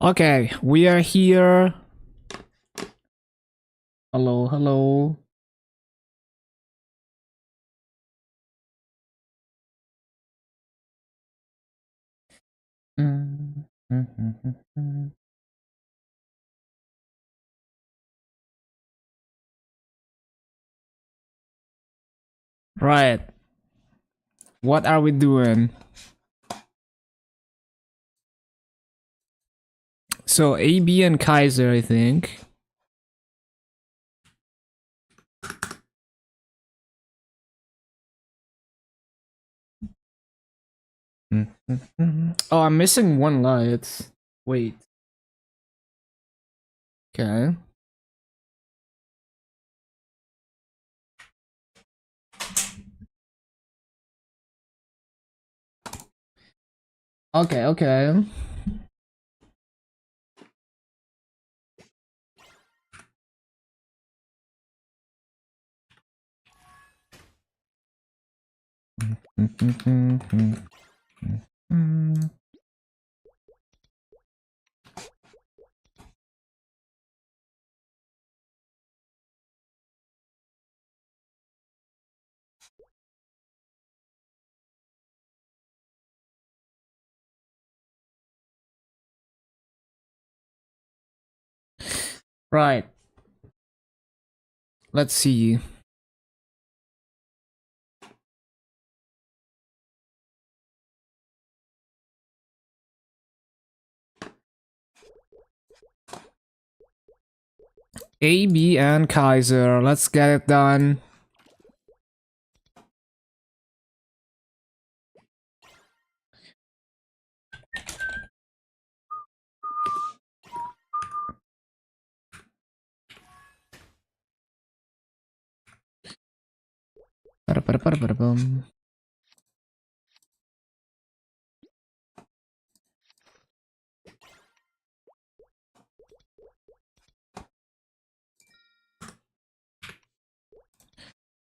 Okay, we are here. Hello, hello. Right. What are we doing? So AB and Kaiser, I think. Oh, I'm missing one light. Wait. Okay. Okay, okay. Right. Let's see. AB and Kaiser. Let's get it done. Ba-da-ba-da-ba-da-ba-dum.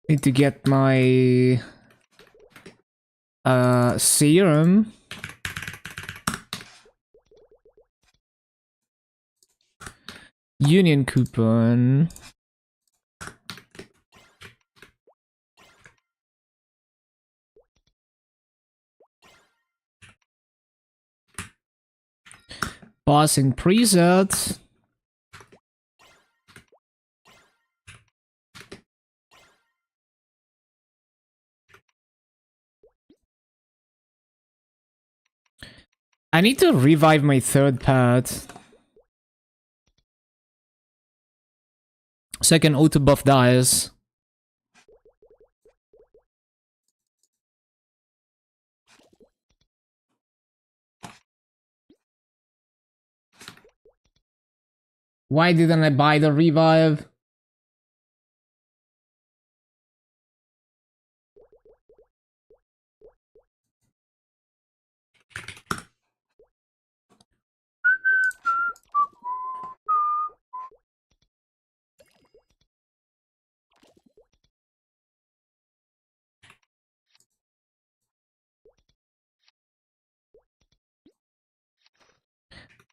Need to get my serum. Union coupon. Bossing preset. I need to revive my third pet. Second auto buff dies. Why didn't I buy the revive?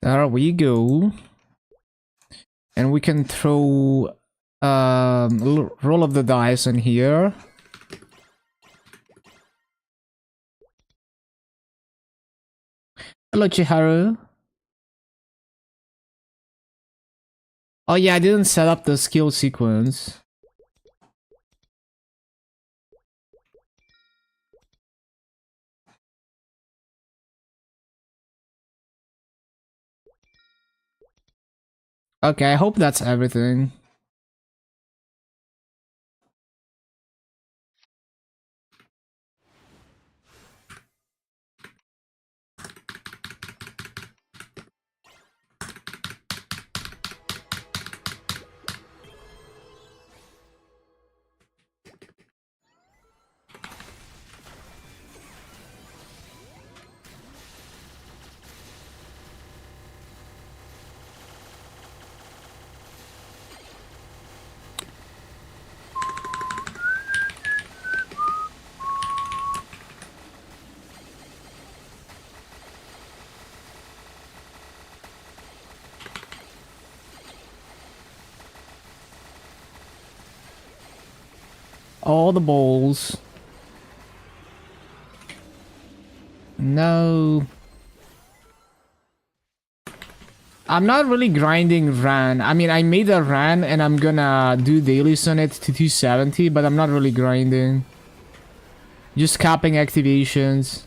There we go. And we can throw roll of the dice in here. Hello, Chiharu. Oh yeah, I didn't set up the skill sequence. Okay, I hope that's everything. All the balls. No. I'm not really grinding ran. I mean, I made a ran and I'm gonna do dailies on it to 270, but I'm not really grinding. Just capping activations.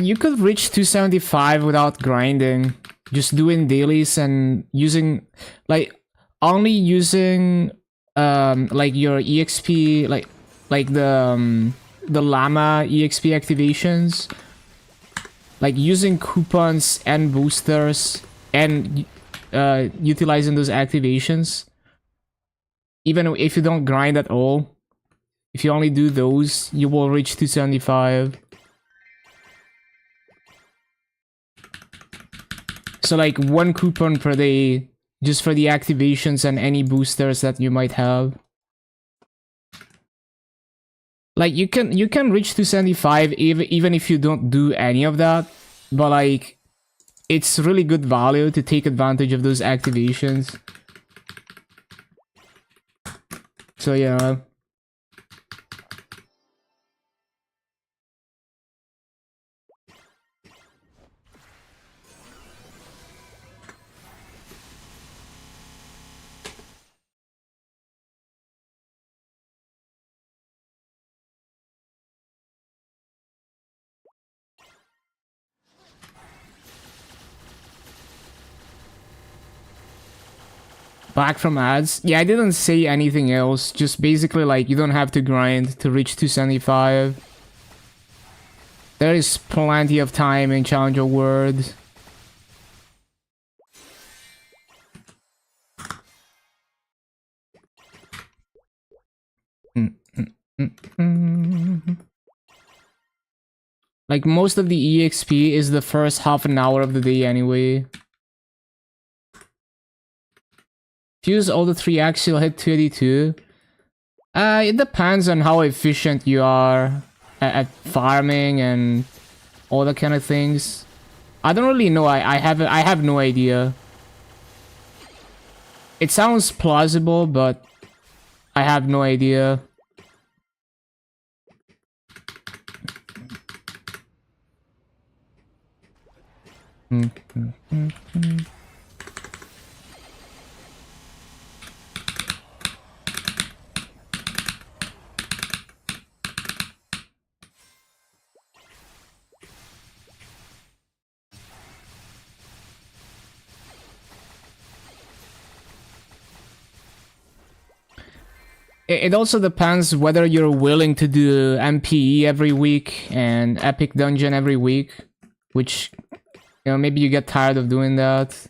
You could reach 275 without grinding. Just doing dailies and using, like, only using, like your EXP, like the llama EXP activations. Like using coupons and boosters and utilizing those activations. Even if you don't grind at all, if you only do those, you will reach 275. So like one coupon per day, just for the activations and any boosters that you might have. Like you can reach 275 even if you don't do any of that, but like it's really good value to take advantage of those activations. So yeah. Back from ads? Yeah, I didn't say anything else. Just basically like you don't have to grind to reach 275. There is plenty of time in Challenger World. Like most of the EXP is the first half an hour of the day anyway. Fuse all the 3 acts, you'll hit 282. It depends on how efficient you are at farming and all that kind of things. I don't really know. I have no idea. It sounds plausible, but I have no idea. It also depends whether you're willing to do MPE every week and Epic Dungeon every week, which, you know, maybe you get tired of doing that.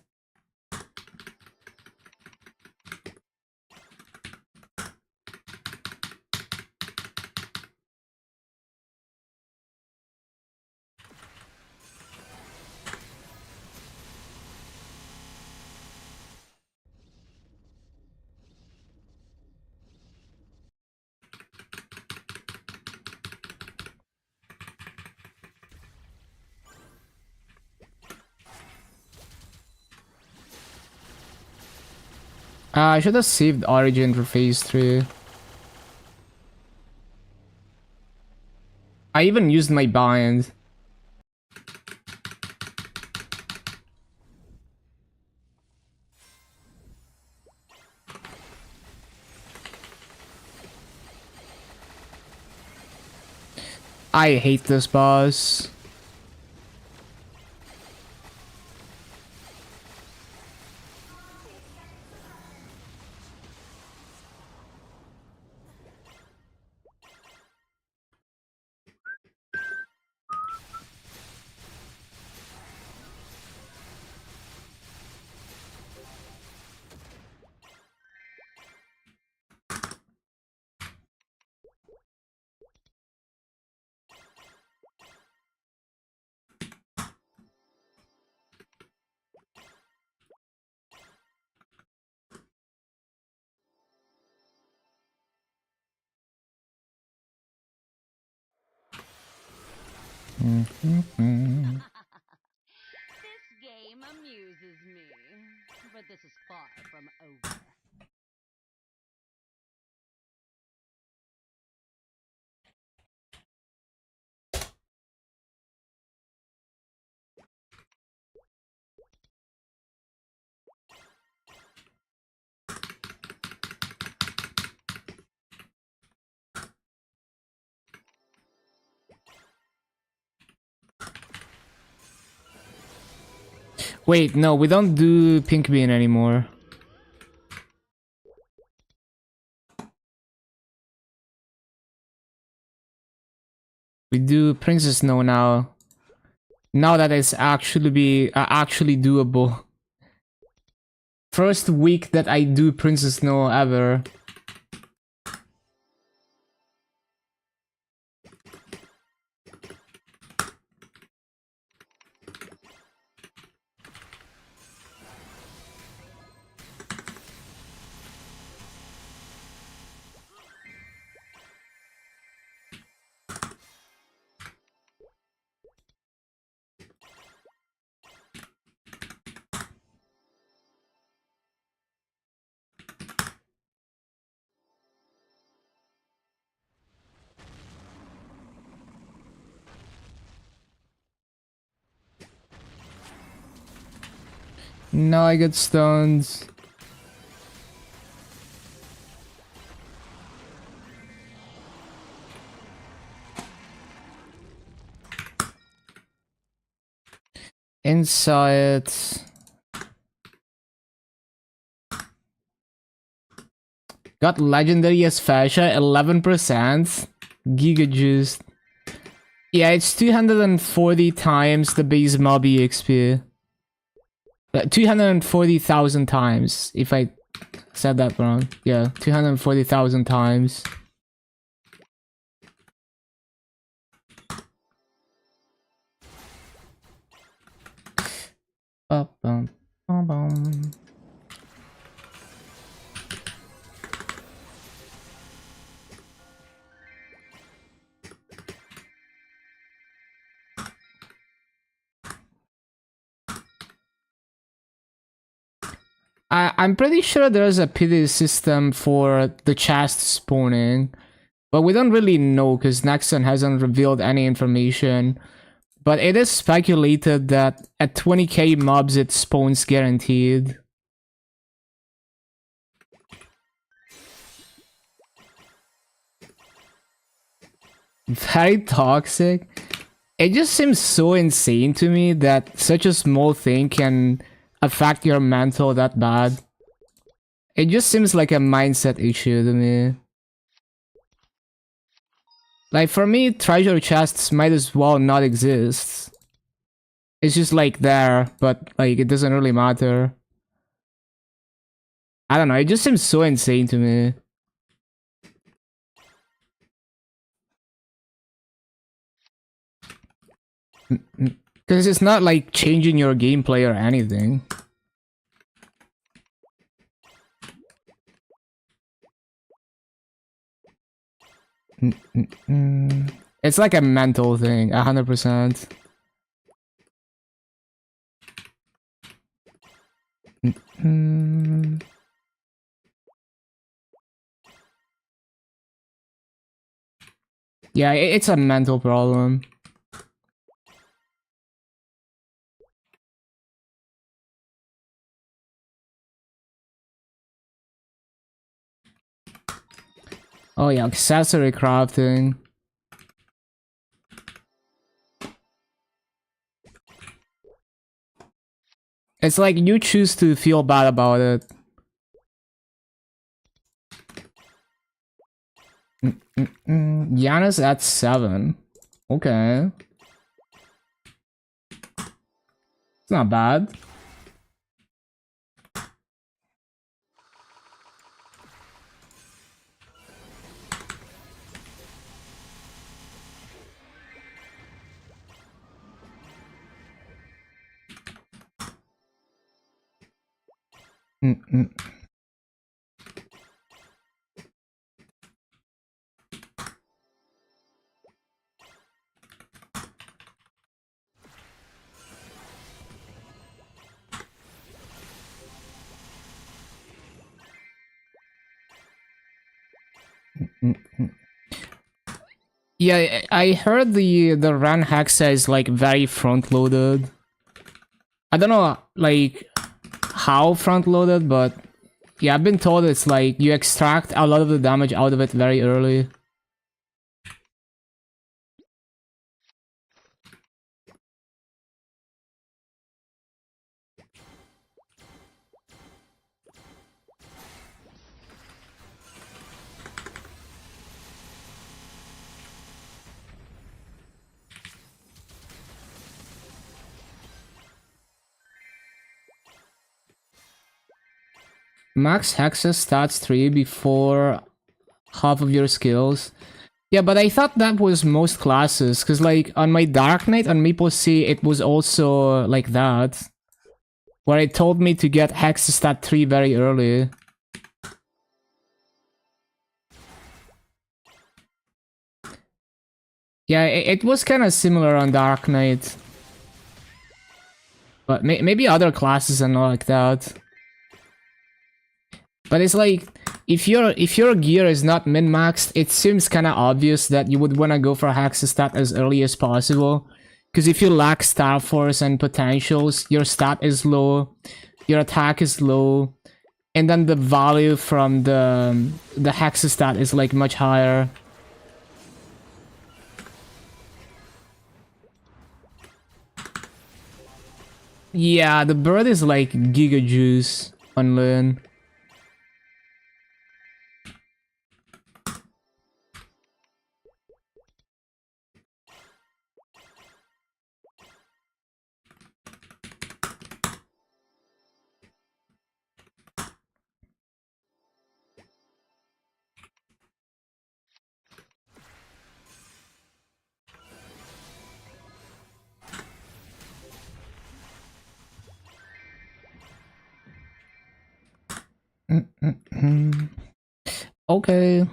I should have saved Origin for Phase 3. I even used my bind. I hate this boss. game amuses me, but this is far from over. Wait, no, we don't do Pink Bean anymore. We do Princess Snow now. Now that it's actually doable. First week that I do Princess Snow ever. Now I get stunned. Inside. Got legendary as Fascia, 11%. Giga juiced. Yeah, it's 240 times the base mob EXP. 240,000 times, if I said that wrong. Yeah, 240,000 times. Bum, bum, bum. I'm pretty sure there's a pity system for the chest spawning, but we don't really know because Nexon hasn't revealed any information. But it is speculated that at 20k mobs it spawns guaranteed. Very toxic. It just seems so insane to me that such a small thing can affect your mental that bad. It just seems like a mindset issue to me. Like for me, treasure chests might as well not exist. It's just like there, but like it doesn't really matter. I don't know, it just seems so insane to me. Because it's not like changing your gameplay or anything. It's like a mental thing, 100%. Yeah, it's a mental problem. Oh yeah, accessory crafting. It's like you choose to feel bad about it. Giannis at 7. Okay. It's not bad. Yeah, I heard the run hexa is like very front loaded. I don't know like how front loaded, but yeah, I've been told it's like you extract a lot of the damage out of it very early. Max Hexa stats 3 before half of your skills. Yeah, but I thought that was most classes, because like on my Dark Knight on MapleStory it was also like that. Where it told me to get Hexa stat 3 very early. Yeah, it was kind of similar on Dark Knight. But maybe other classes are not like that. But it's like, if your gear is not min-maxed, it seems kind of obvious that you would want to go for Hexa stat as early as possible. Because if you lack Star Force and potentials, your stat is low, your attack is low, and then the value from the Hexa stat is like much higher. Yeah, the bird is like Giga Juice on Learn. Okay.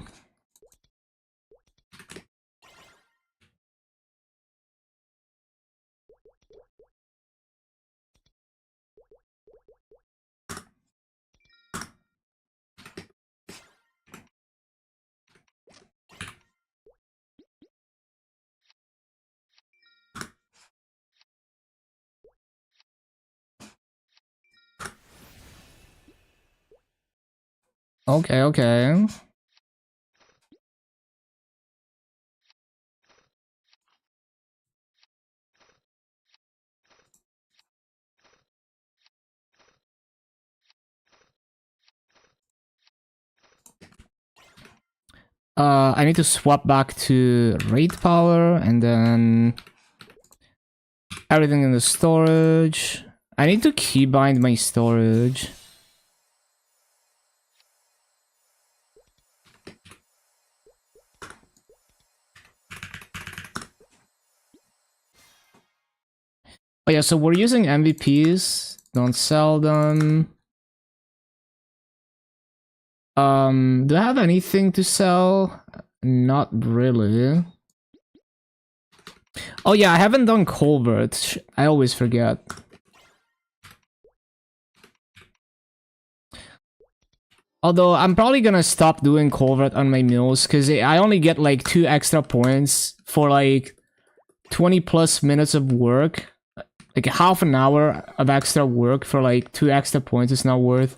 Okay, okay. I need to swap back to raid power and then everything in the storage. I need to keybind my storage. Oh yeah, so we're using MVPs. Don't sell them. Do I have anything to sell? Not really. Oh yeah, I haven't done Colbert. I always forget. Although, I'm probably gonna stop doing Colbert on my mules, because I only get like 2 extra points for like 20 plus minutes of work. Like half an hour of extra work for like 2 extra points is not worth.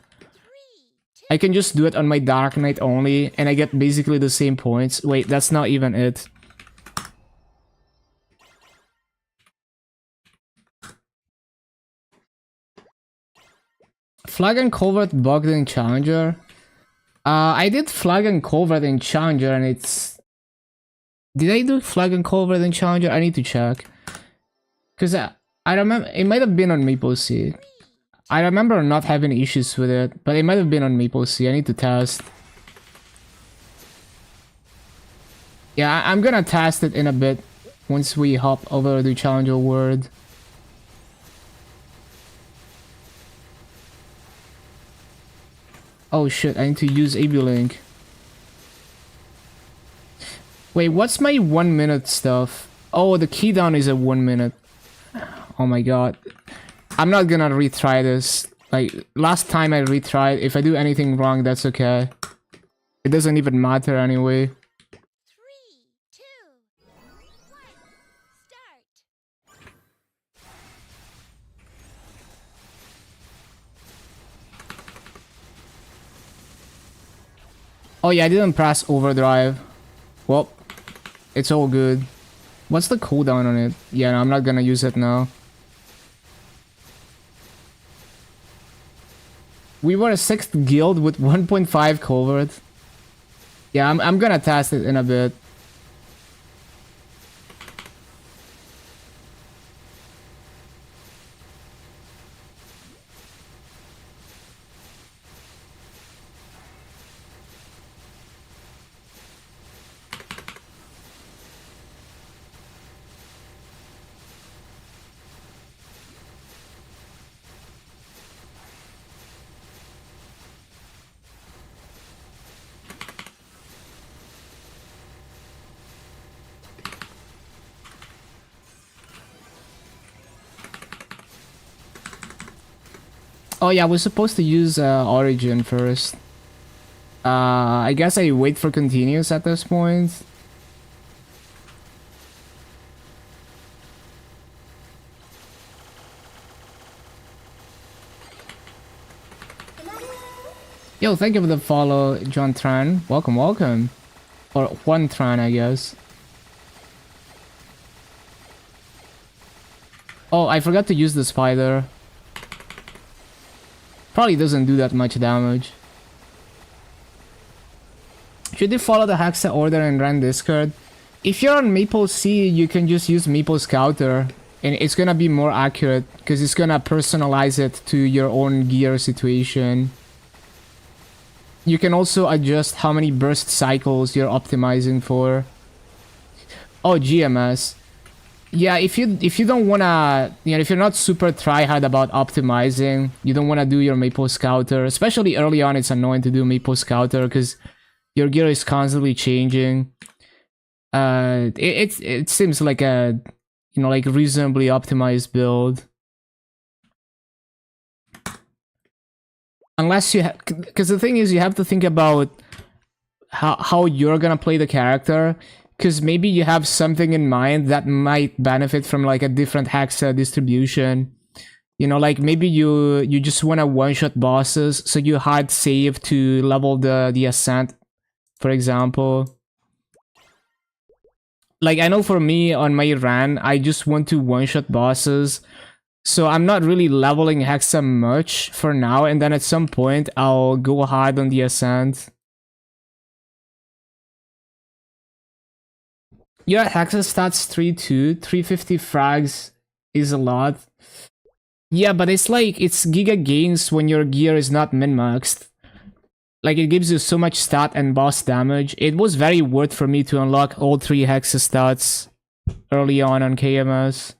I can just do it on my Dark Knight only, and I get basically the same points. Wait, that's not even it. Flag and Culvert bugged in Challenger. I did Flag and Culvert in Challenger, and it's... Did I do Flag and Culvert in Challenger? I need to check. Because I remember... It might have been on MapleStory. I remember not having issues with it, but it might have been on MapleStory. I need to test. Yeah, I'm gonna test it in a bit once we hop over to Challenger World. Oh shit, I need to use AB-Link. Wait, what's my 1 minute stuff? Oh, the keydown is at 1 minute. Oh my god. I'm not gonna retry this. Like, last time I retried, if I do anything wrong, that's okay. It doesn't even matter anyway. 3, 2, 1, start. Oh yeah, I didn't press overdrive. Well, it's all good. What's the cooldown on it? Yeah, no, I'm not gonna use it now. We were a 6th guild with 1.5 covert. Yeah, I'm gonna test it in a bit. Oh yeah, we're supposed to use Origin first. I guess I wait for continuous at this point. Yo, thank you for the follow, John Tran. Welcome, welcome. Or Juan Tran, I guess. Oh, I forgot to use the spider. Probably doesn't do that much damage. Should you follow the Hexa order and run Discord? If you're on Maple C, you can just use Maple Scouter. And it's gonna be more accurate, because it's gonna personalize it to your own gear situation. You can also adjust how many burst cycles you're optimizing for. Oh, GMS. Yeah, if you don't wanna, if you're not super try-hard about optimizing, you don't wanna do your Maple Scouter, especially early on, it's annoying to do Maple Scouter, because your gear is constantly changing. It seems like a, like reasonably optimized build. Unless you have, because the thing is, you have to think about how you're gonna play the character, because maybe you have something in mind that might benefit from like a different hexa distribution. Like maybe you just want to one-shot bosses, so you hard save to level the ascent, for example. Like, I know for me, on my run, I just want to one-shot bosses, so I'm not really leveling Hexa much for now, and then at some point, I'll go hard on the Ascent. Yeah, Hexa stats 3-2, 350 frags is a lot. Yeah, but it's like, it's giga gains when your gear is not min-maxed. Like, it gives you so much stat and boss damage. It was very worth for me to unlock all 3 Hexa stats early on KMS.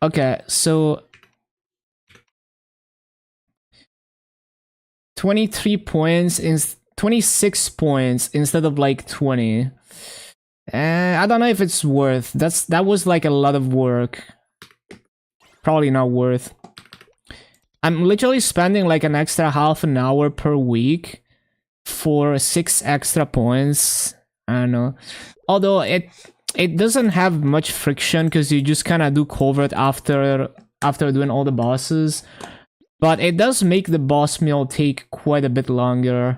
Okay, so 23 points in 26 points instead of like 20. I don't know if it's worth. That was like a lot of work. Probably not worth. I'm literally spending like an extra half an hour per week for 6 extra points. I don't know. Although it doesn't have much friction, because you just kind of do covert after doing all the bosses. But it does make the boss meal take quite a bit longer.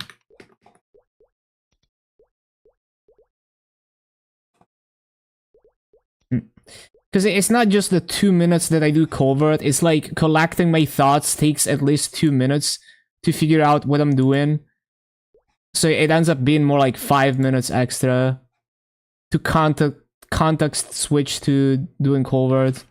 Because it's not just the 2 minutes that I do covert, it's like collecting my thoughts takes at least 2 minutes to figure out what I'm doing. So it ends up being more like 5 minutes extra to context switch to doing covert.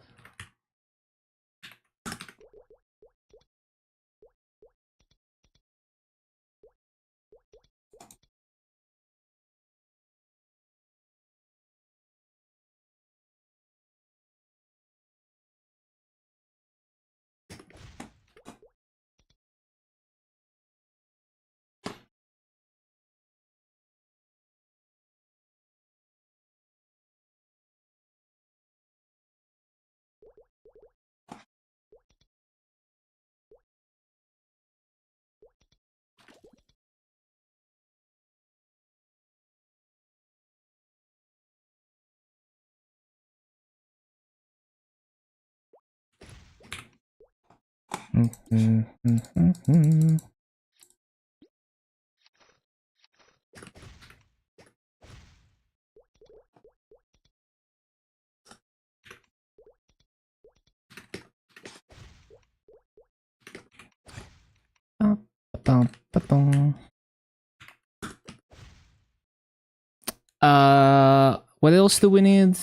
What else do we need?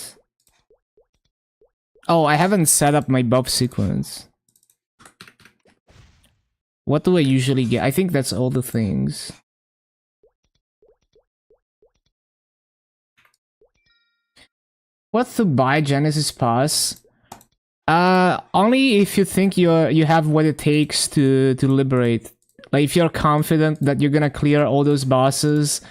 Oh, I haven't set up my buff sequence. What do I usually get? I think that's all the things. What to buy Genesis Pass? Only if you think you have what it takes to liberate. Like if you're confident that you're gonna clear all those bosses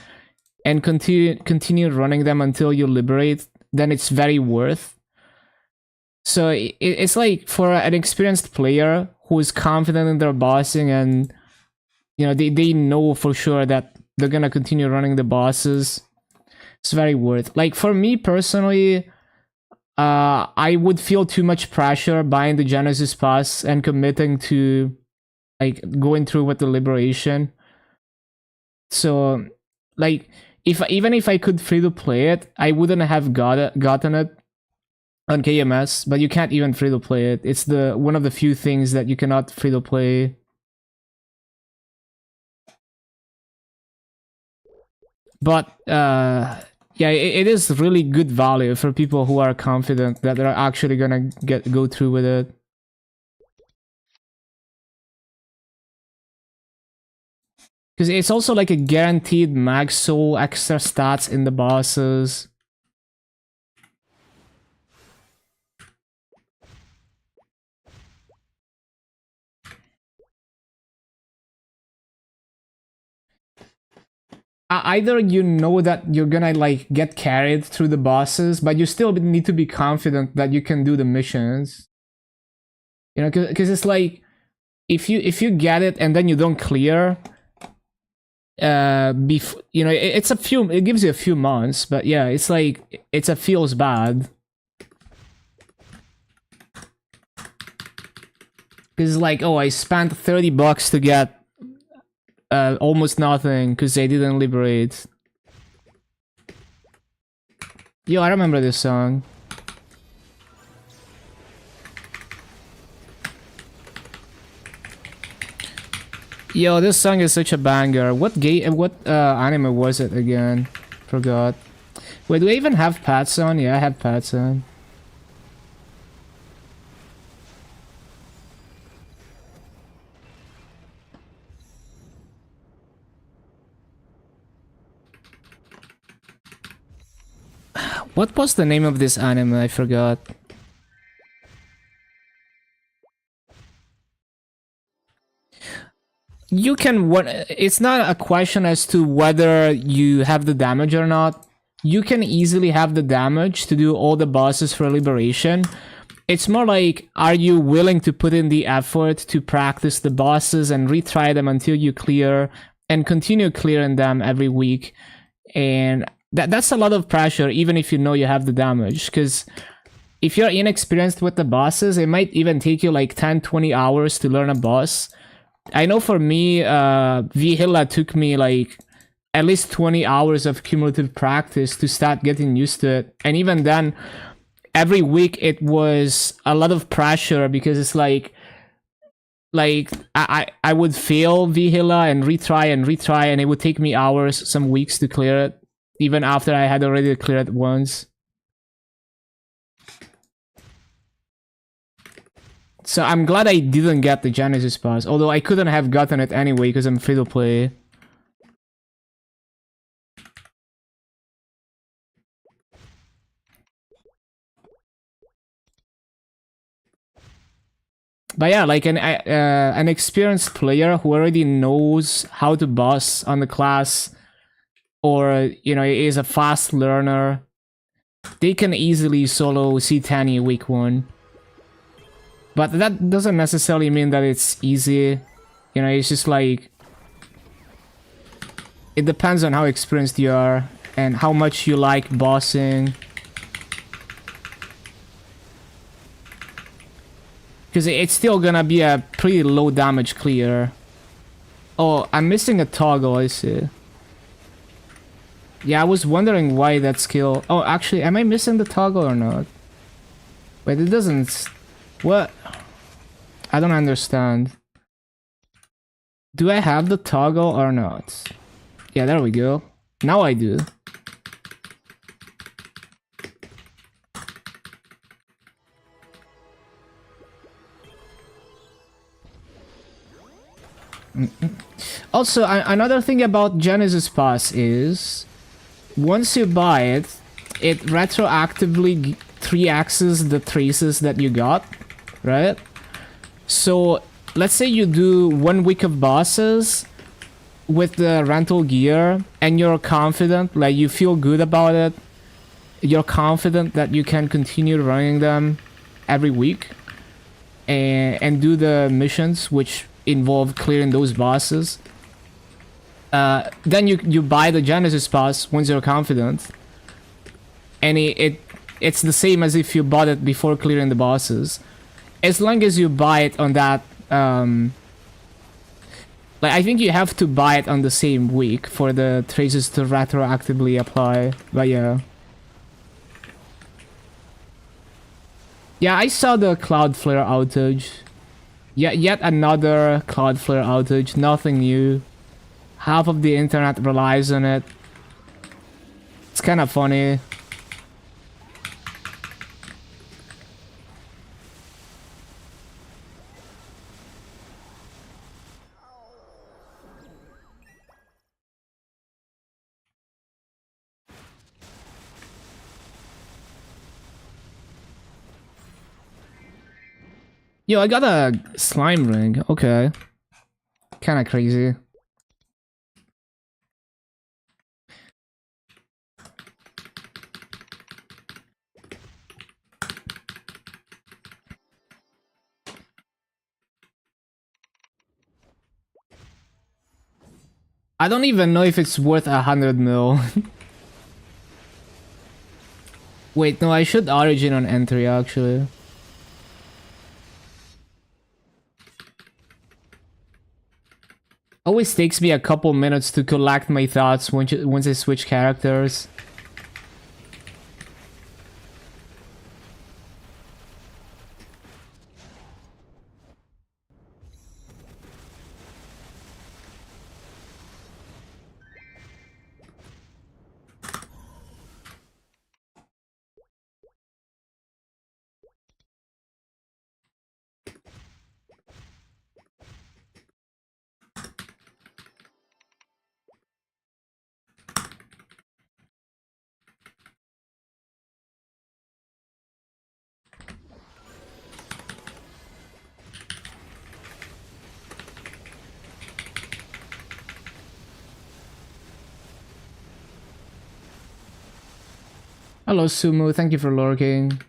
and continue running them until you liberate, then it's very worth. So it's like for an experienced player who is confident in their bossing and you know they know for sure that they're gonna continue running the bosses. It's very worth. Like for me personally, I would feel too much pressure buying the Genesis Pass and committing to like going through with the liberation. So like even if I could free to play it, I wouldn't have gotten it on KMS, but you can't even free to play it. It's the one of the few things that you cannot free to play. But yeah, it is really good value for people who are confident that they're actually gonna go through with it. Because it's also like a guaranteed max soul, extra stats in the bosses. Either you know that you're gonna like get carried through the bosses, but you still need to be confident that you can do the missions. You know, because it's like if you get it and then you don't clear, you know, it gives you a few months, but yeah, it's like it feels bad. Because it's like, oh, I spent $30 to get almost nothing because they didn't liberate. Yo, I remember this song. Yo, this song is such a banger. What anime was it again? Forgot. Wait, do I even have Pats on? Yeah, I have Pats on. What was the name of this anime? I forgot. You can it's not a question as to whether you have the damage or not. You can easily have the damage to do all the bosses for liberation. It's more like, are you willing to put in the effort to practice the bosses and retry them until you clear and continue clearing them every week? And that's a lot of pressure, even if you know you have the damage, because if you're inexperienced with the bosses, it might even take you like 10-20 hours to learn a boss. I know for me, Vihilla took me like at least 20 hours of cumulative practice to start getting used to it. And even then, every week it was a lot of pressure because it's like I would fail Vihilla and retry, and it would take me hours, some weeks to clear it, even after I had already cleared it once. So I'm glad I didn't get the Genesis Pass, although I couldn't have gotten it anyway because I'm free to play. But yeah, like an experienced player who already knows how to boss on the class, or you know, is a fast learner, they can easily solo C10 week 1. But that doesn't necessarily mean that it's easy. You know, it's just like, it depends on how experienced you are and how much you like bossing. Because it's still gonna be a pretty low damage clear. Oh, I'm missing a toggle, I see. Yeah, I was wondering why that skill... Oh, actually, am I missing the toggle or not? Wait, it doesn't... What? I don't understand. Do I have the toggle or not? Yeah, there we go. Now I do. Also, another thing about Genesis Pass is, once you buy it, it retroactively 3x's the traces that you got, right? So, let's say you do 1 week of bosses with the rental gear, and you're confident, like you feel good about it, you're confident that you can continue running them every week, and do the missions, which involve clearing those bosses. Then you buy the Genesis Pass once you're confident, and it's the same as if you bought it before clearing the bosses, as long as you buy it on that. Like, I think you have to buy it on the same week for the traces to retroactively apply. But yeah. Yeah, I saw the Cloudflare outage. Yeah, yet another Cloudflare outage. Nothing new. Half of the internet relies on it. It's kind of funny. Yo, I got a slime ring. Okay. Kind of crazy. I don't even know if it's worth 100 mil. Wait, no, I should origin on entry actually. Always takes me a couple minutes to collect my thoughts once I switch characters. Hello Sumo, thank you for lurking.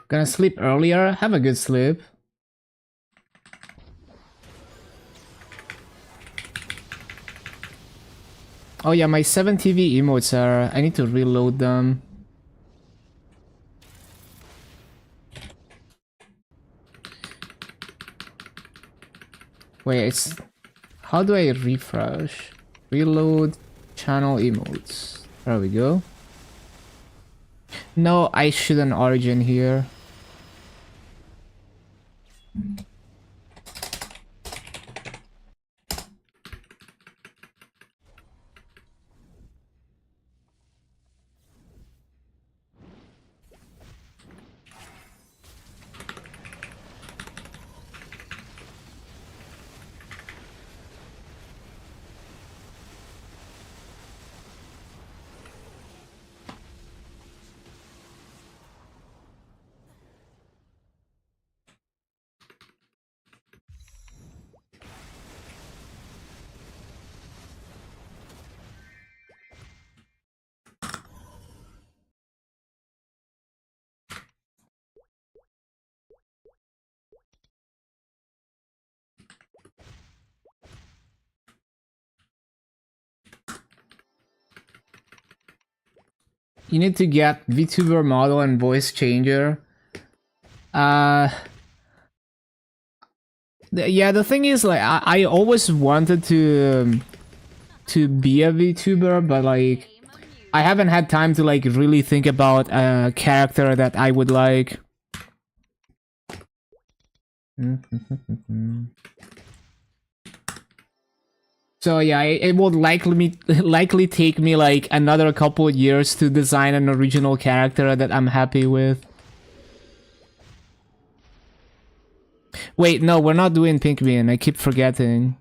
Gonna sleep earlier? Have a good sleep. Oh yeah, my 7TV emotes are... I need to reload them. Wait, it's... How do I refresh? Reload channel emotes. There we go. No, I shouldn't origin here. You need to get VTuber model and voice changer. Yeah, the thing is, like, I always wanted to be a VTuber, but like, I haven't had time to like really think about a character that I would like. So yeah, it would likely take me like another couple years to design an original character that I'm happy with. Wait, no, we're not doing Pinkman. I keep forgetting.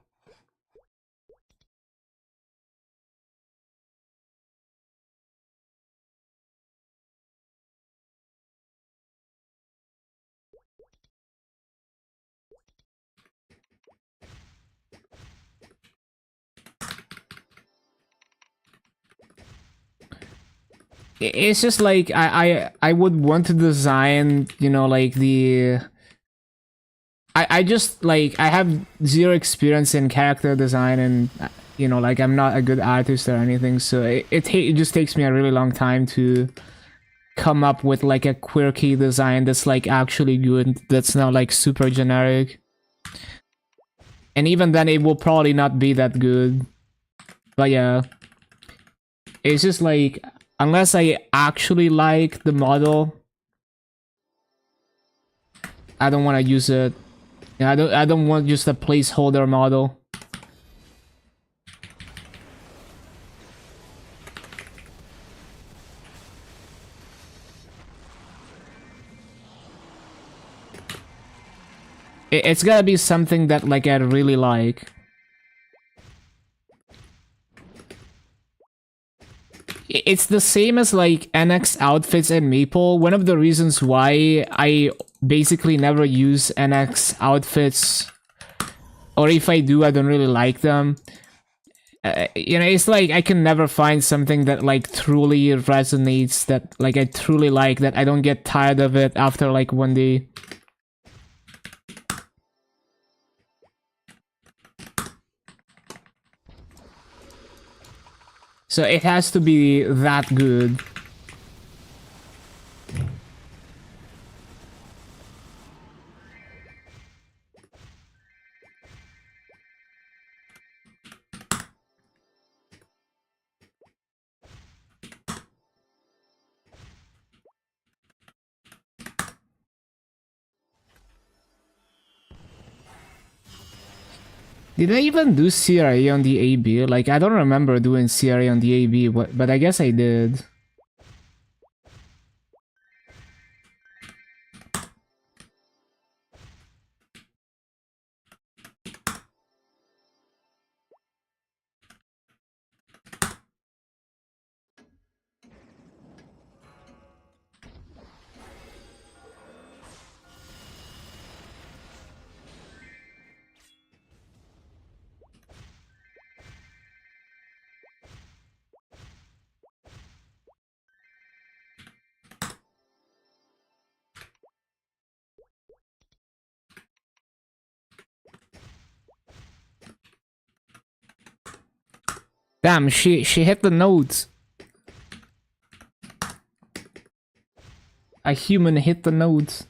It's just like I would want to design, you know, like the I just like I have zero experience in character design, and you know, like I'm not a good artist or anything, so it just takes me a really long time to come up with like a quirky design that's like actually good, that's not like super generic. And even then it will probably not be that good. But yeah, it's just like, unless I actually like the model, I don't want to use it. Yeah, I don't want just a placeholder model. It's gotta be something that like I really like. It's the same as like NX outfits and Maple. One of the reasons why I basically never use NX outfits, or if I do, I don't really like them. You know, it's like I can never find something that like truly resonates, that like I truly like, that I don't get tired of it after like one day. So it has to be that good. Did I even do CRA on the AB? Like, I don't remember doing CRA on the AB, but I guess I did. Damn, she hit the notes. A human hit the notes.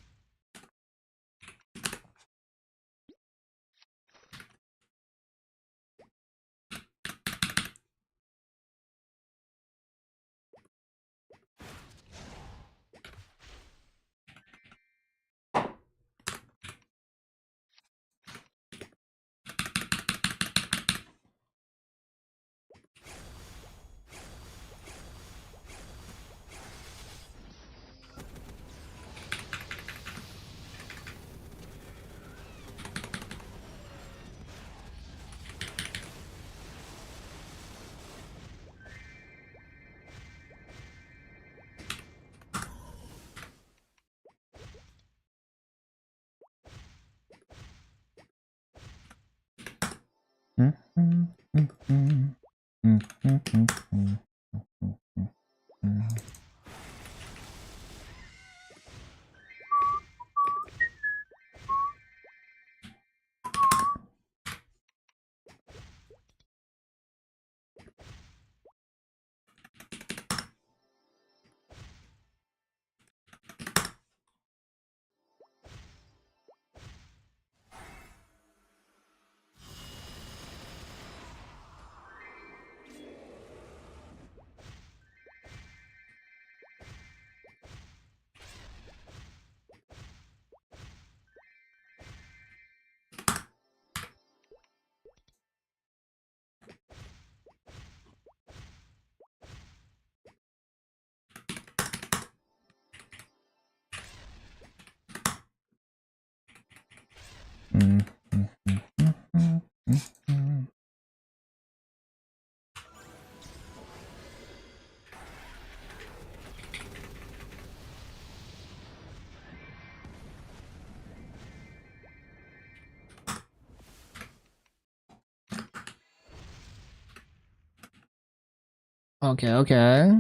Okay, okay.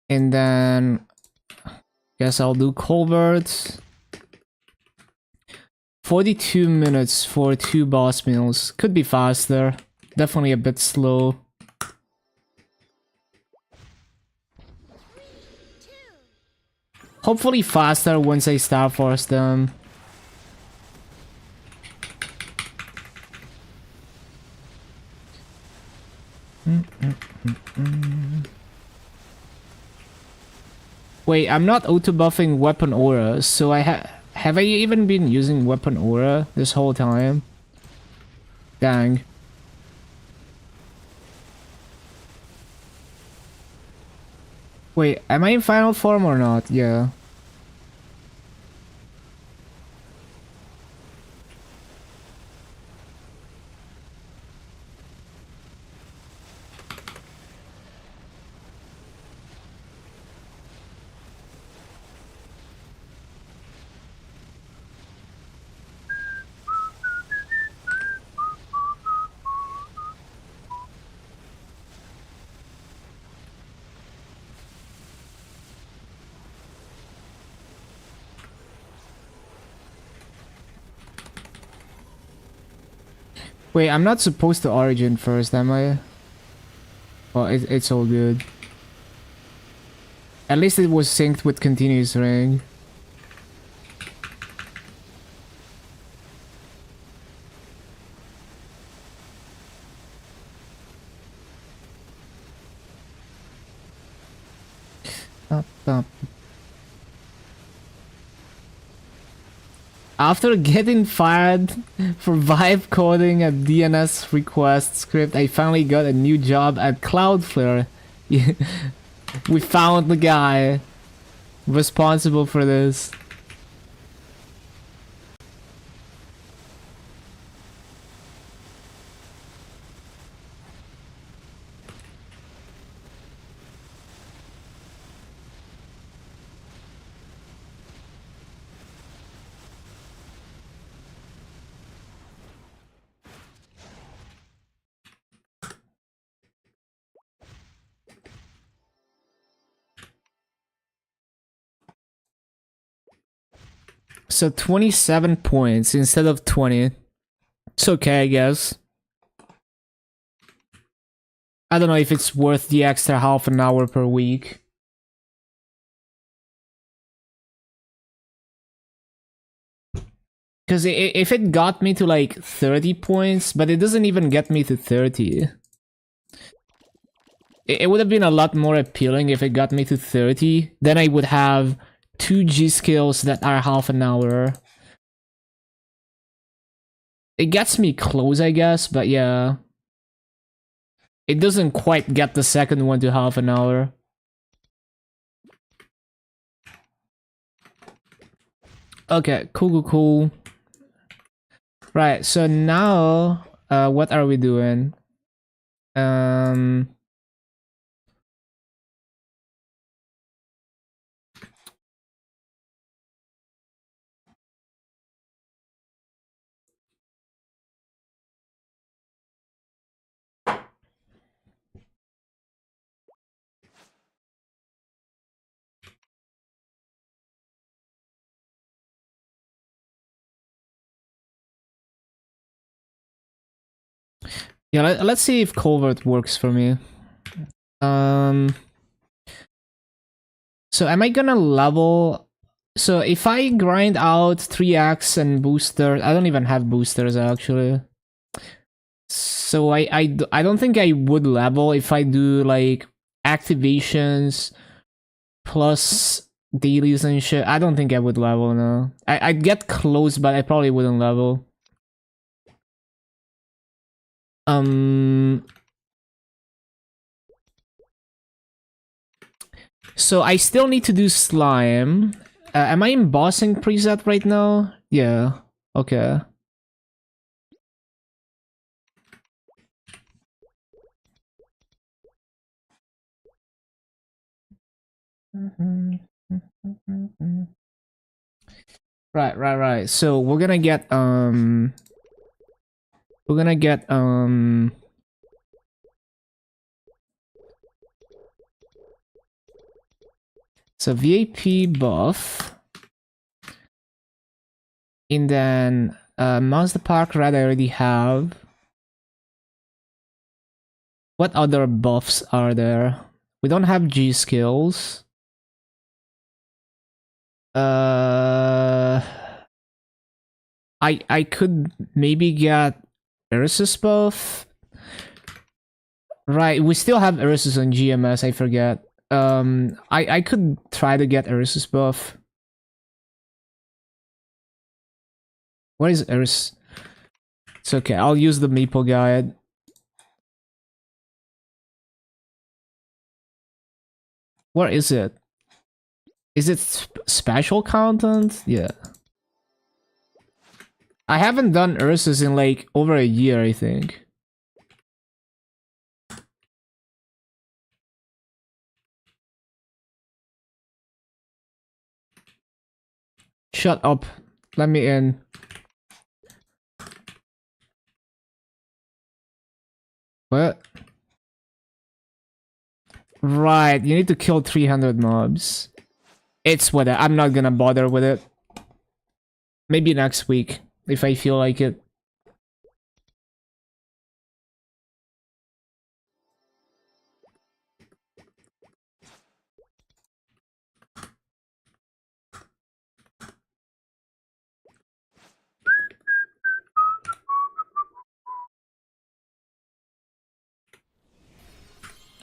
And then guess I'll do culverts. 42 minutes for 2 boss meals. Could be faster. Definitely a bit slow. 3, 2, Hopefully faster once I Star Force them. Wait, I'm not auto-buffing weapon aura, so have I even been using weapon aura this whole time? Dang. Wait, am I in final form or not? Yeah. Wait, I'm not supposed to origin first, am I? Oh, it's all good. At least it was synced with continuous ring. Up, up. After getting fired for vibe coding a DNS request script, I finally got a new job at Cloudflare. We found the guy responsible for this. So 27 points instead of 20. It's okay, I guess. I don't know if it's worth the extra half an hour per week. Because if it got me to like 30 points, but it doesn't even get me to 30. It would have been a lot more appealing if it got me to 30. Then I would have 2 G skills that are half an hour. It gets me close, I guess, but yeah. It doesn't quite get the second one to half an hour. Okay, cool. Right, so now, what are we doing? Yeah, let's see if Culvert works for me. So am I gonna level? So if I grind out 3x and boosters, I don't even have boosters actually. So I don't think I would level if I do like activations plus dailies and shit. I don't think I would level, no. I'd get close, but I probably wouldn't level. So I still need to do slime. Am I in bossing preset right now? Yeah. Okay. Right. So we're gonna get So VAP buff. And then Monster Park Red I already have. What other buffs are there? We don't have G skills. I could maybe get Ursus buff. Right, we still have Ursus on GMS, I forget. I could try to get Ursus buff. Where is Ursus? It's okay, I'll use the Maple guide. Where is it? Is it special content? Yeah. I haven't done Ursus in like over a year, I think. Shut up. Let me in. What? Right, you need to kill 300 mobs. It's whatever. I'm not gonna bother with it. Maybe next week, if I feel like it.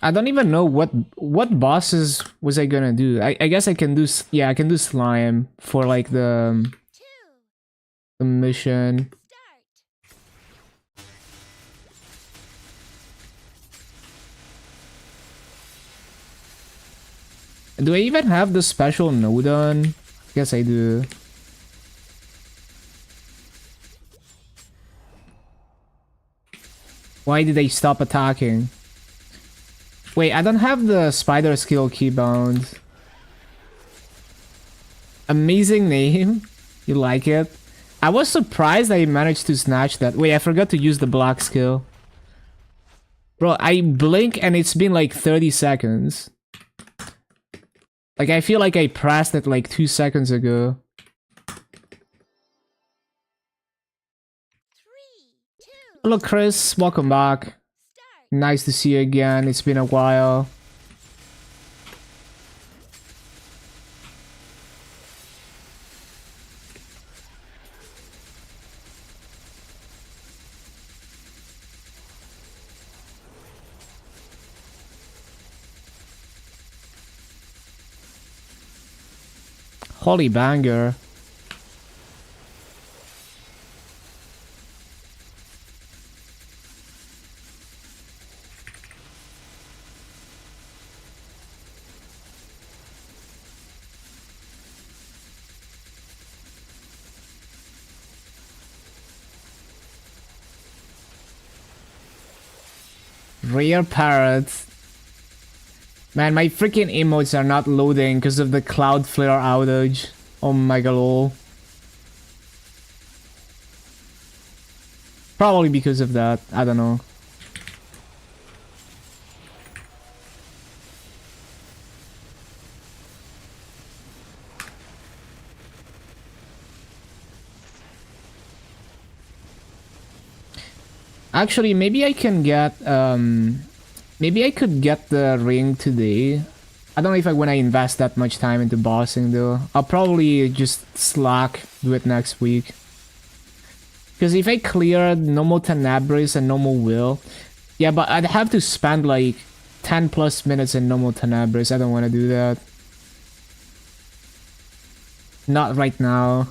I don't even know what bosses was I gonna do. I guess I can do I can do slime for like the 2. mission. Start. Do I even have the special node on? Guess I do. Why did they stop attacking? Wait, I don't have the spider skill keybound. Amazing name. You like it? I was surprised I managed to snatch that. Wait, I forgot to use the block skill. Bro, I blink and it's been like 30 seconds. Like, I feel like I pressed it like 2 seconds ago. 3, 2. Hello, Chris. Welcome back. Start. Nice to see you again. It's been a while. Holy banger. Rare parrots. Man, my freaking emotes are not loading because of the Cloudflare outage. Oh my god, lol. Probably because of that. I don't know. Actually, maybe I can get, maybe I could get the ring today. I don't know if I want to invest that much time into bossing though. I'll probably just slack, do it next week. Because if I clear normal Tenebris and normal Will, yeah, but I'd have to spend like 10 plus minutes in normal Tenebris. I don't want to do that. Not right now.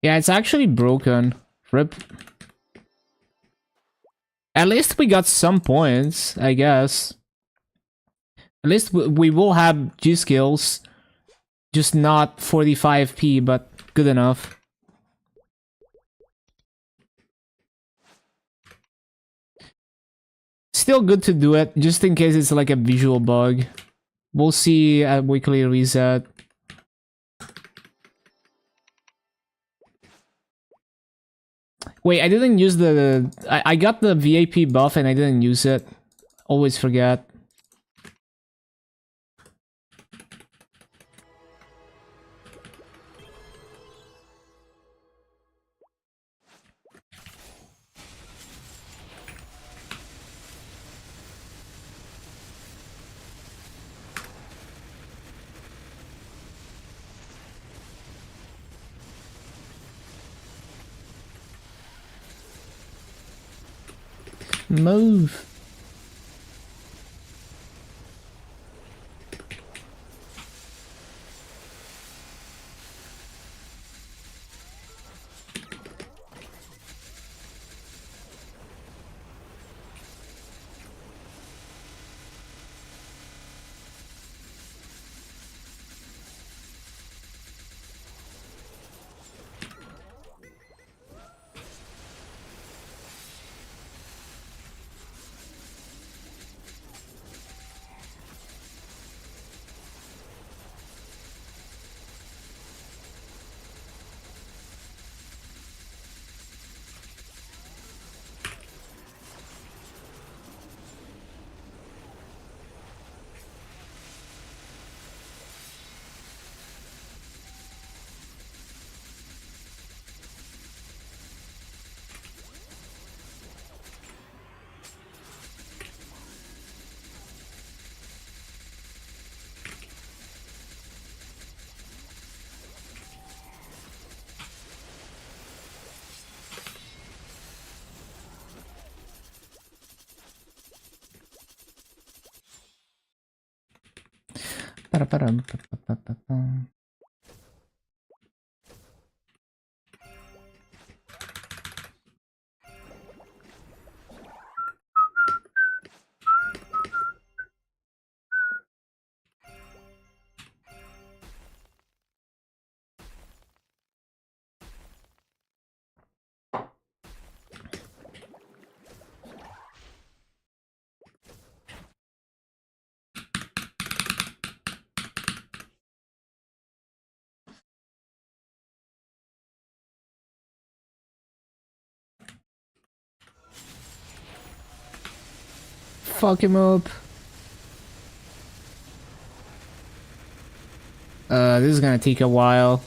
Yeah, it's actually broken. Rip. At least we got some points, I guess. At least we will have G skills, just not 45p, but good enough. Still good to do it, just in case it's like a visual bug. We'll see at weekly reset. Wait, I didn't use the... I got the VAP buff and I didn't use it. Always forget. Move. Fuck him up. This is gonna take a while.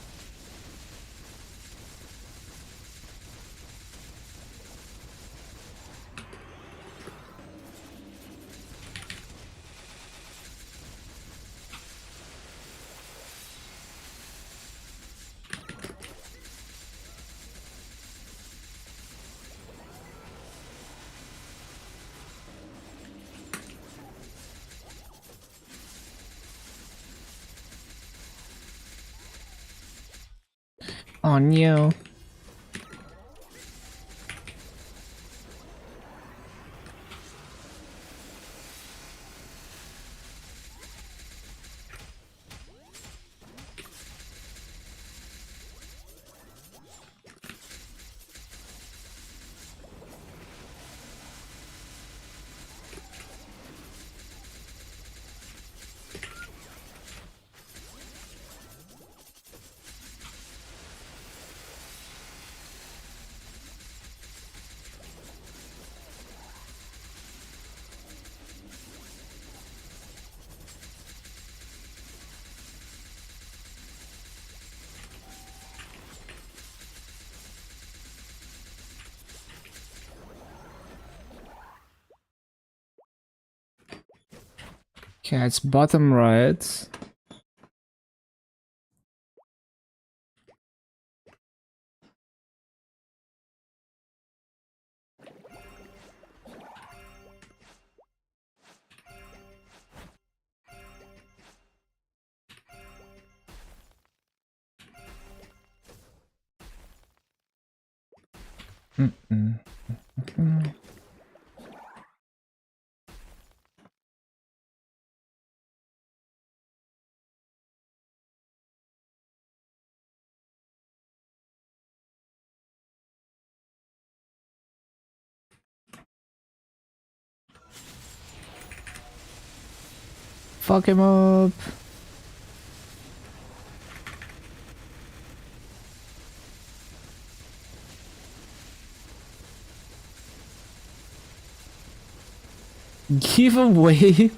Oh no. Okay, it's bottom right. Fuck him up. Give away.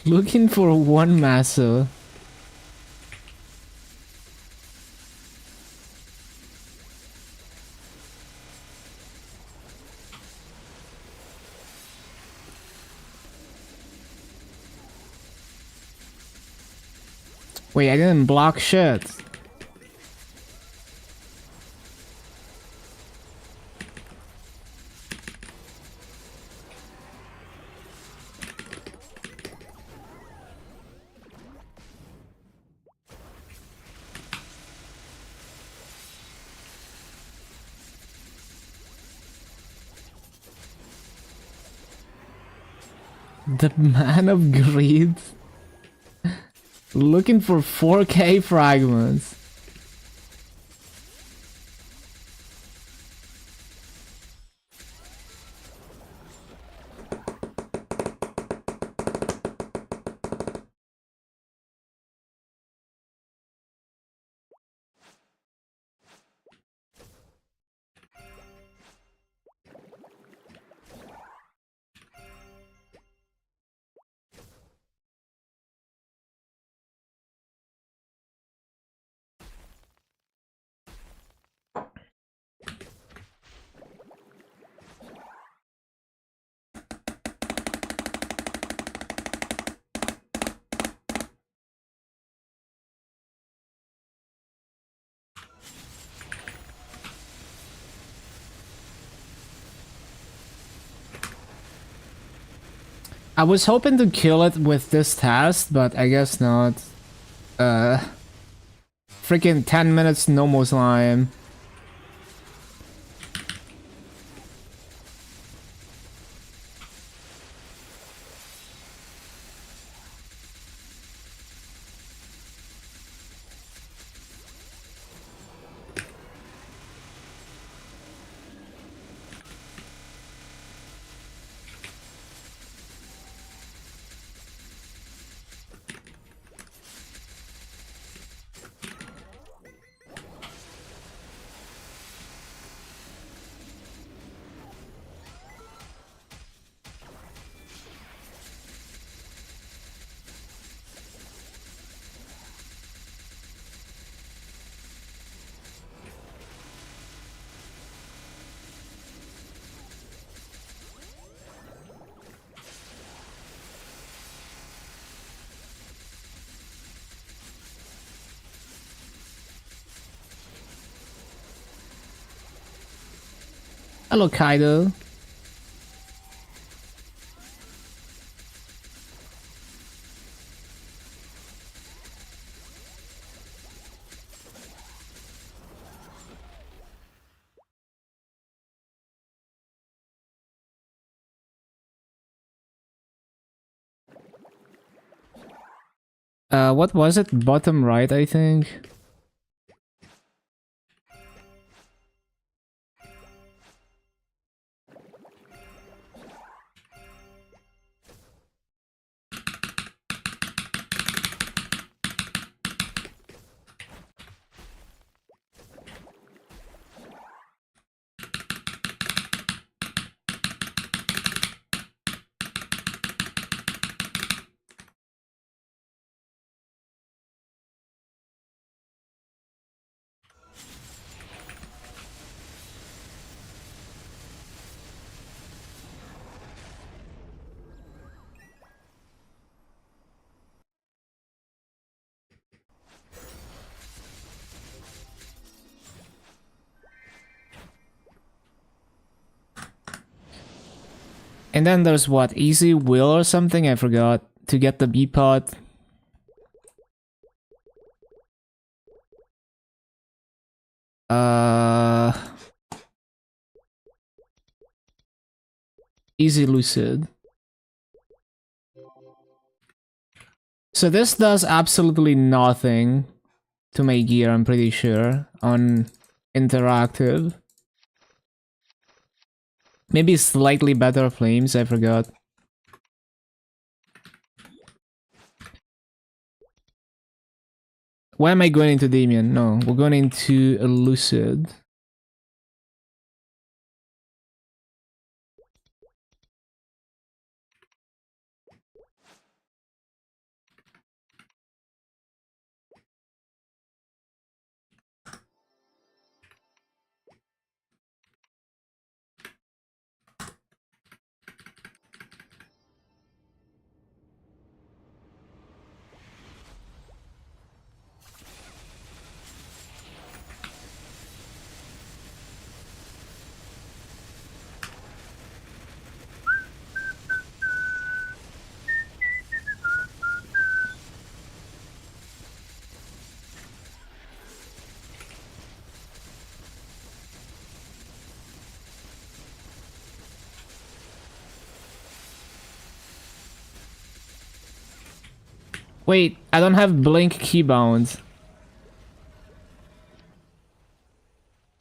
Looking for one massa. Wait, I didn't block shit. The man of greed. Looking for 4K fragments. I was hoping to kill it with this task, but I guess not. Freaking 10 minutes no more slime. Hello, Kaido. What was it? Bottom right, I think. And then there's what, easy will or something? I forgot. To get the B pot. Easy lucid. So this does absolutely nothing to my gear, I'm pretty sure, on interactive. Maybe slightly better flames, I forgot. Why am I going into Damien? No, we're going into Lucid. Wait, I don't have blink keybound.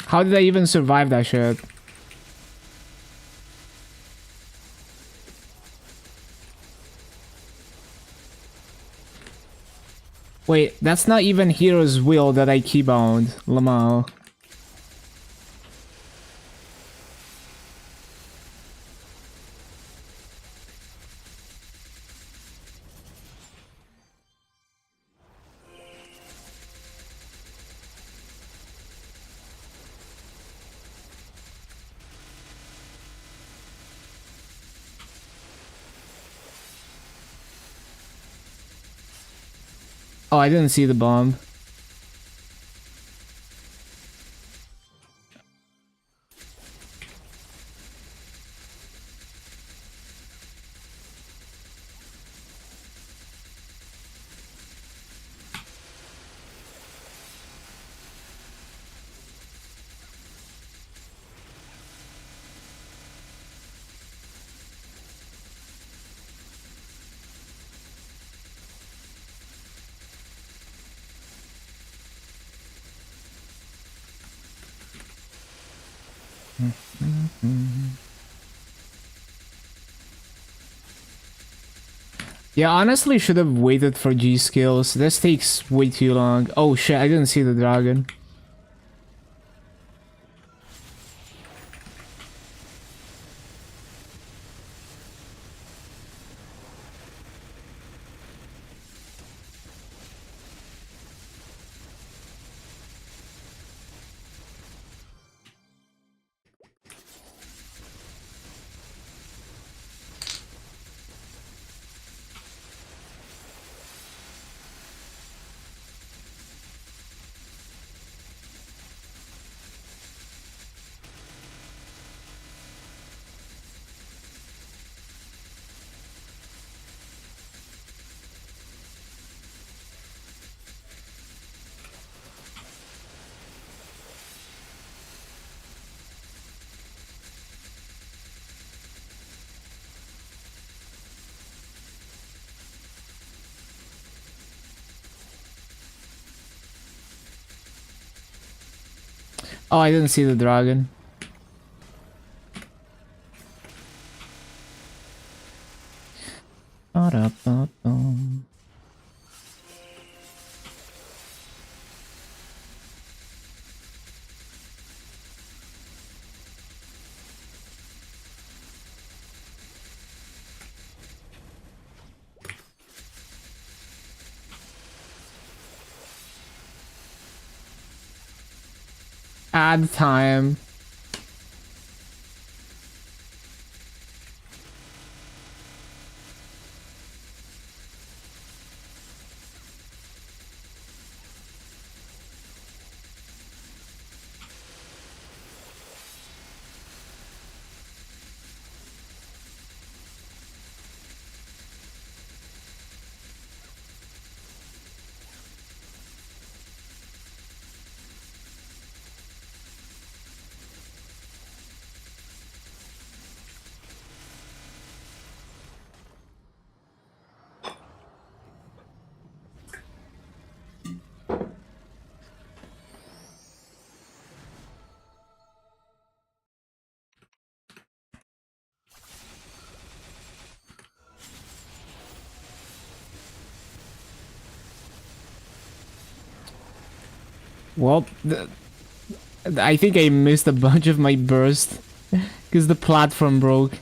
How did I even survive that shit? Wait, that's not even Hero's Will that I keybound, Lamau. Oh, I didn't see the bomb. Yeah, honestly should have waited for G skills. This takes way too long. Oh shit, I didn't see the dragon. Oh, I didn't see the dragon. Ba-da-ba-bum. Add time. Well, I think I missed a bunch of my burst because the platform broke.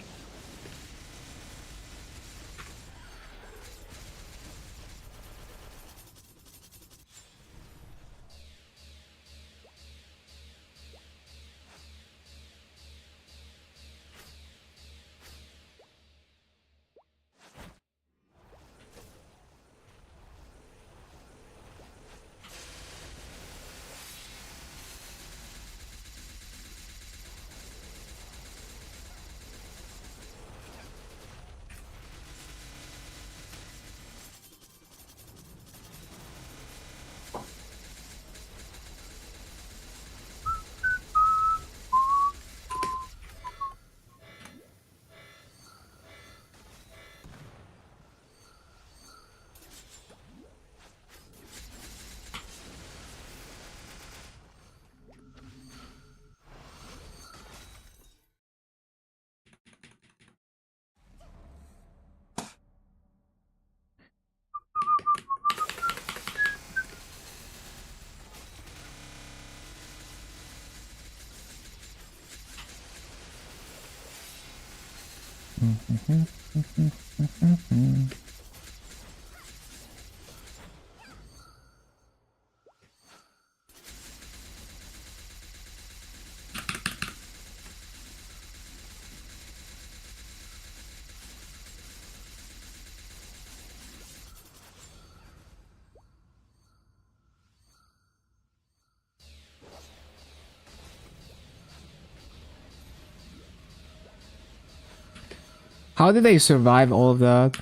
How did they survive all of that?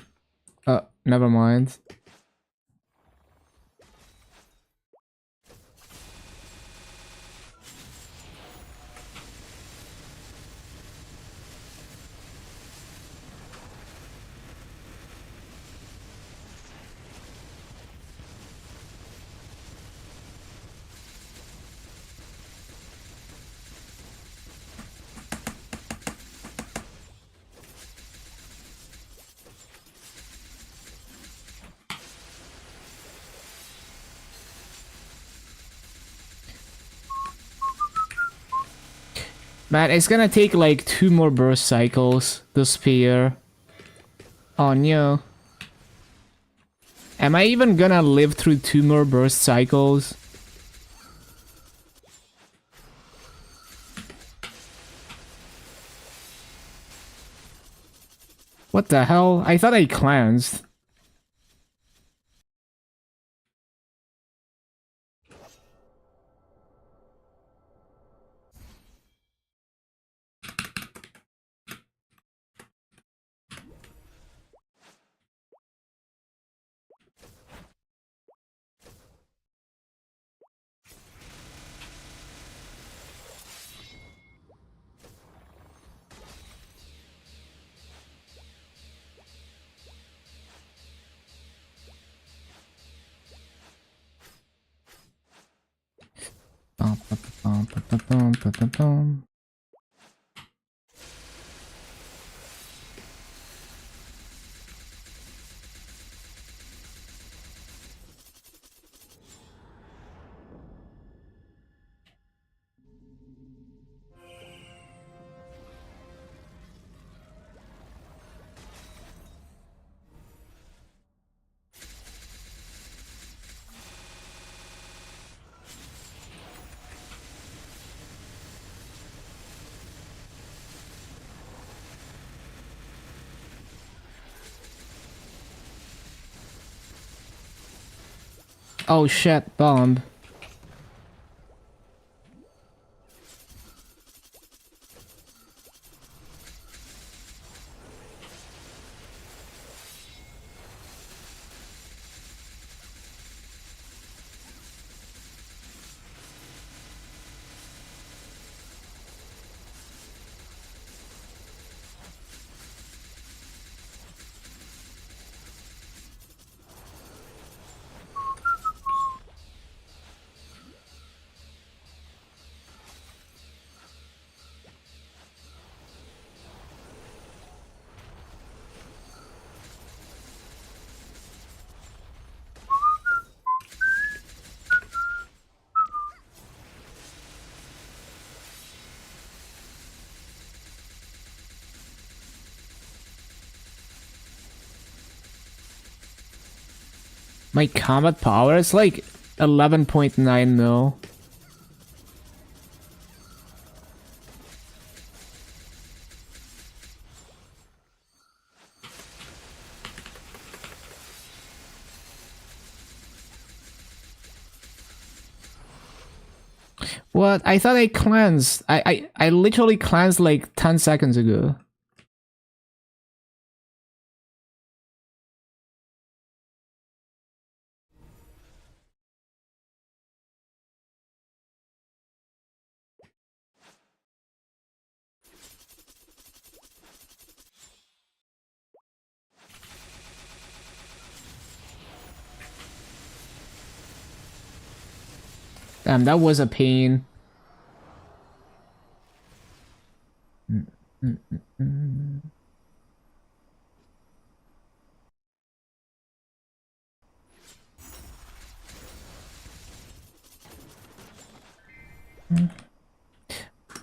Never mind. Man, it's gonna take like 2 more burst cycles, the spear. Oh no. Am I even gonna live through 2 more burst cycles? What the hell? I thought I cleansed. Oh shit, bomb. My combat power is like 11.9 mil. What? I thought I cleansed. I literally cleansed like 10 seconds ago. Damn, that was a pain.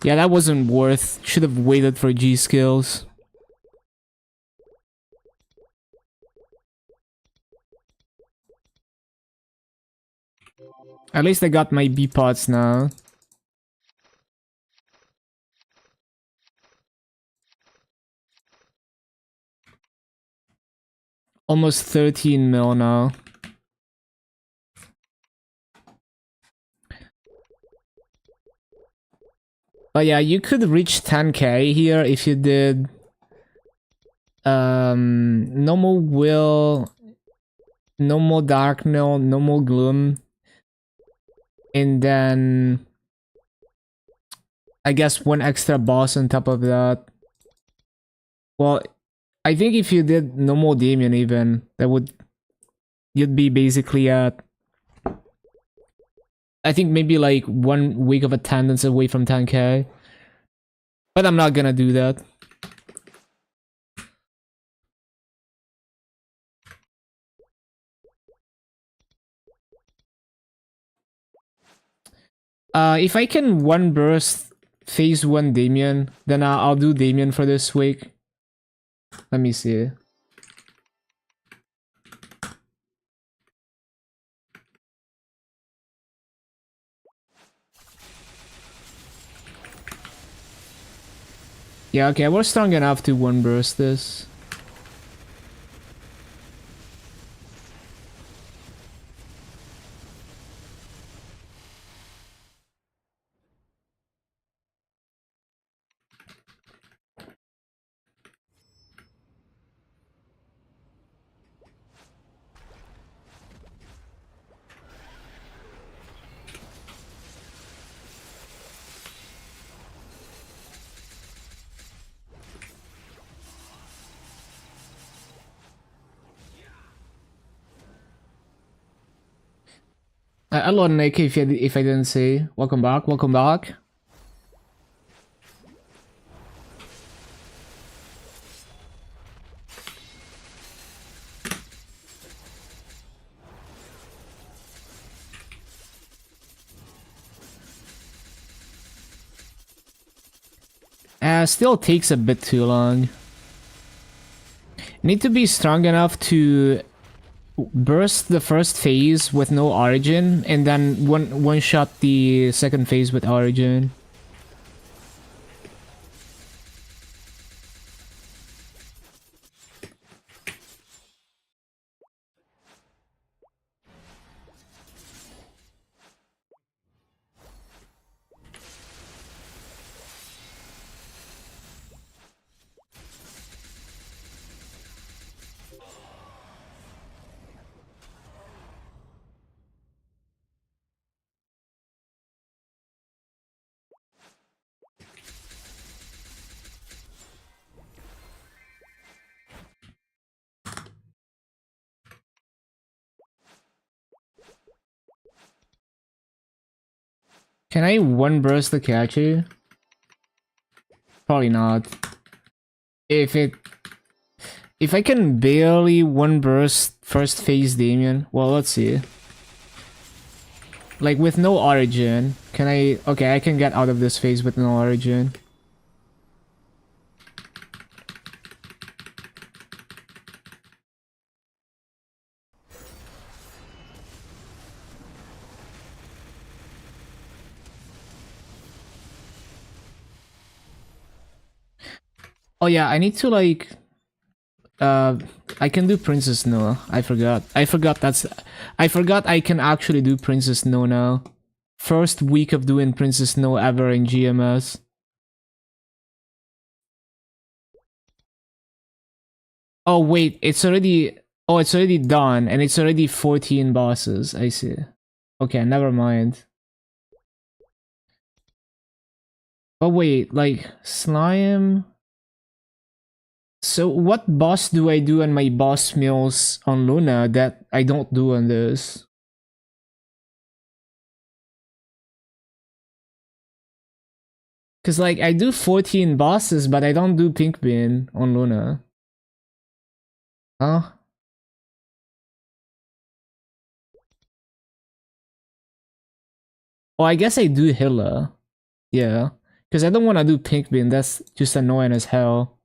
Yeah, that wasn't worth. Should have waited for G skills. At least I got my B pots now. Almost 13 mil now. But yeah, you could reach 10k here if you did no more will, no more dark, no more gloom, and then I guess one extra boss on top of that. Well, I think if you did no more Damien even, that would, you'd be basically at, I think maybe like 1 week of attendance away from 10k. But I'm not gonna do that. If I can one burst phase 1 Damien, then I'll do Damien for this week. Let me see. Yeah, okay, we're strong enough to one burst this. Hello, Nick, if I didn't say. Welcome back, welcome back. Still takes a bit too long. Need to be strong enough to burst the first phase with no origin, and then one shot the second phase with origin. Can I one burst the Kachu? Probably not. If I can barely one burst first phase Damien, well, let's see. Like with no origin, can I? Okay, I can get out of this phase with no origin. Oh yeah, I need to like I can do Princess Noah. I forgot. I forgot I can actually do Princess Noah now. First week of doing Princess Noah ever in GMS. Oh wait, it's already done and it's already 14 bosses. I see. Okay, never mind. But wait, like slime. So what boss do I do on my boss meals on Luna that I don't do on this? Cause like I do 14 bosses, but I don't do Pink Bean on Luna. Huh? Oh, I guess I do Hilla. Yeah. Cause I don't wanna do Pink Bean, that's just annoying as hell.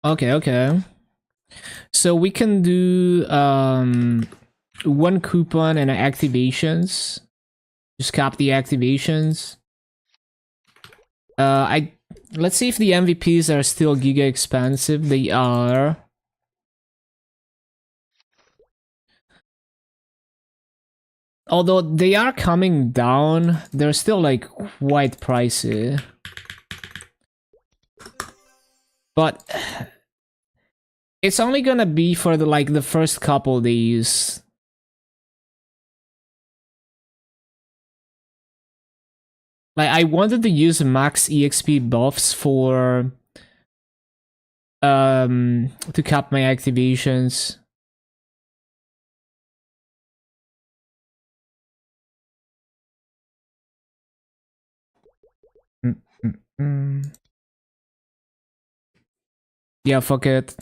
Okay, okay. So we can do one coupon and activations. Just cap the activations. I let's see if the MVPs are still giga expensive. They are. Although they are coming down, they're still like quite pricey. But it's only gonna be for the first couple days. Like I wanted to use max EXP buffs for to cap my activations. Mm, mm, mm. Yeah, fuck it.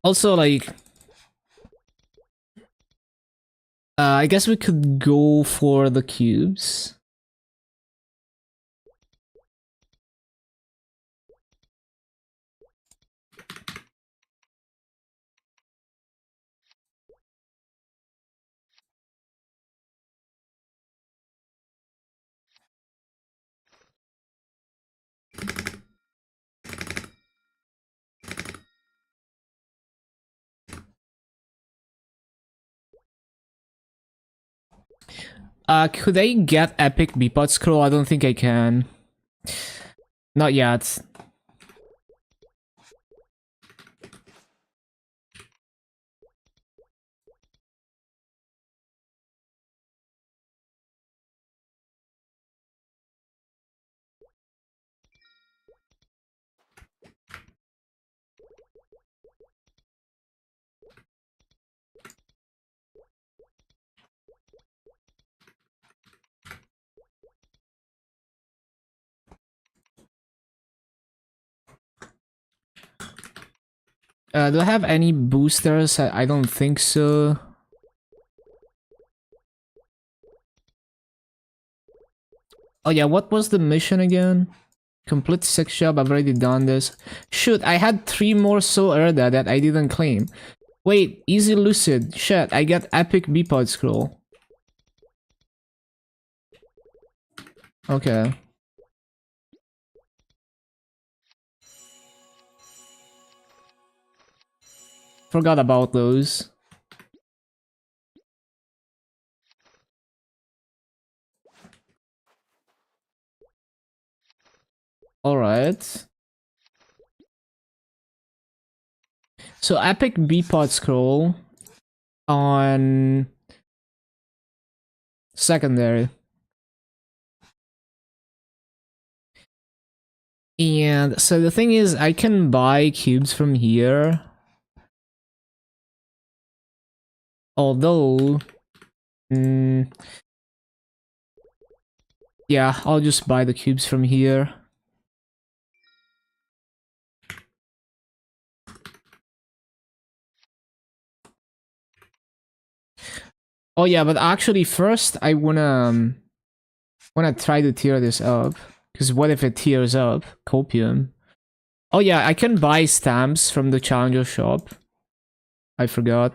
Also, like, I guess we could go for the cubes. Could I get epic Beepot scroll? I don't think I can. Not yet. Do I have any boosters? I don't think so. Oh yeah, what was the mission again? Complete 6 job, I've already done this. Shoot, I had 3 more Soul Erda that I didn't claim. Wait, Easy Lucid. Shit, I got epic Beepod scroll. Okay. Forgot about those. Alright. So epic Beepod scroll on secondary. And so the thing is, I can buy cubes from here. Although... yeah, I'll just buy the cubes from here. Oh yeah, but actually first I wanna try to tear this up. Because what if it tears up? Copium. Oh yeah, I can buy stamps from the challenger shop. I forgot.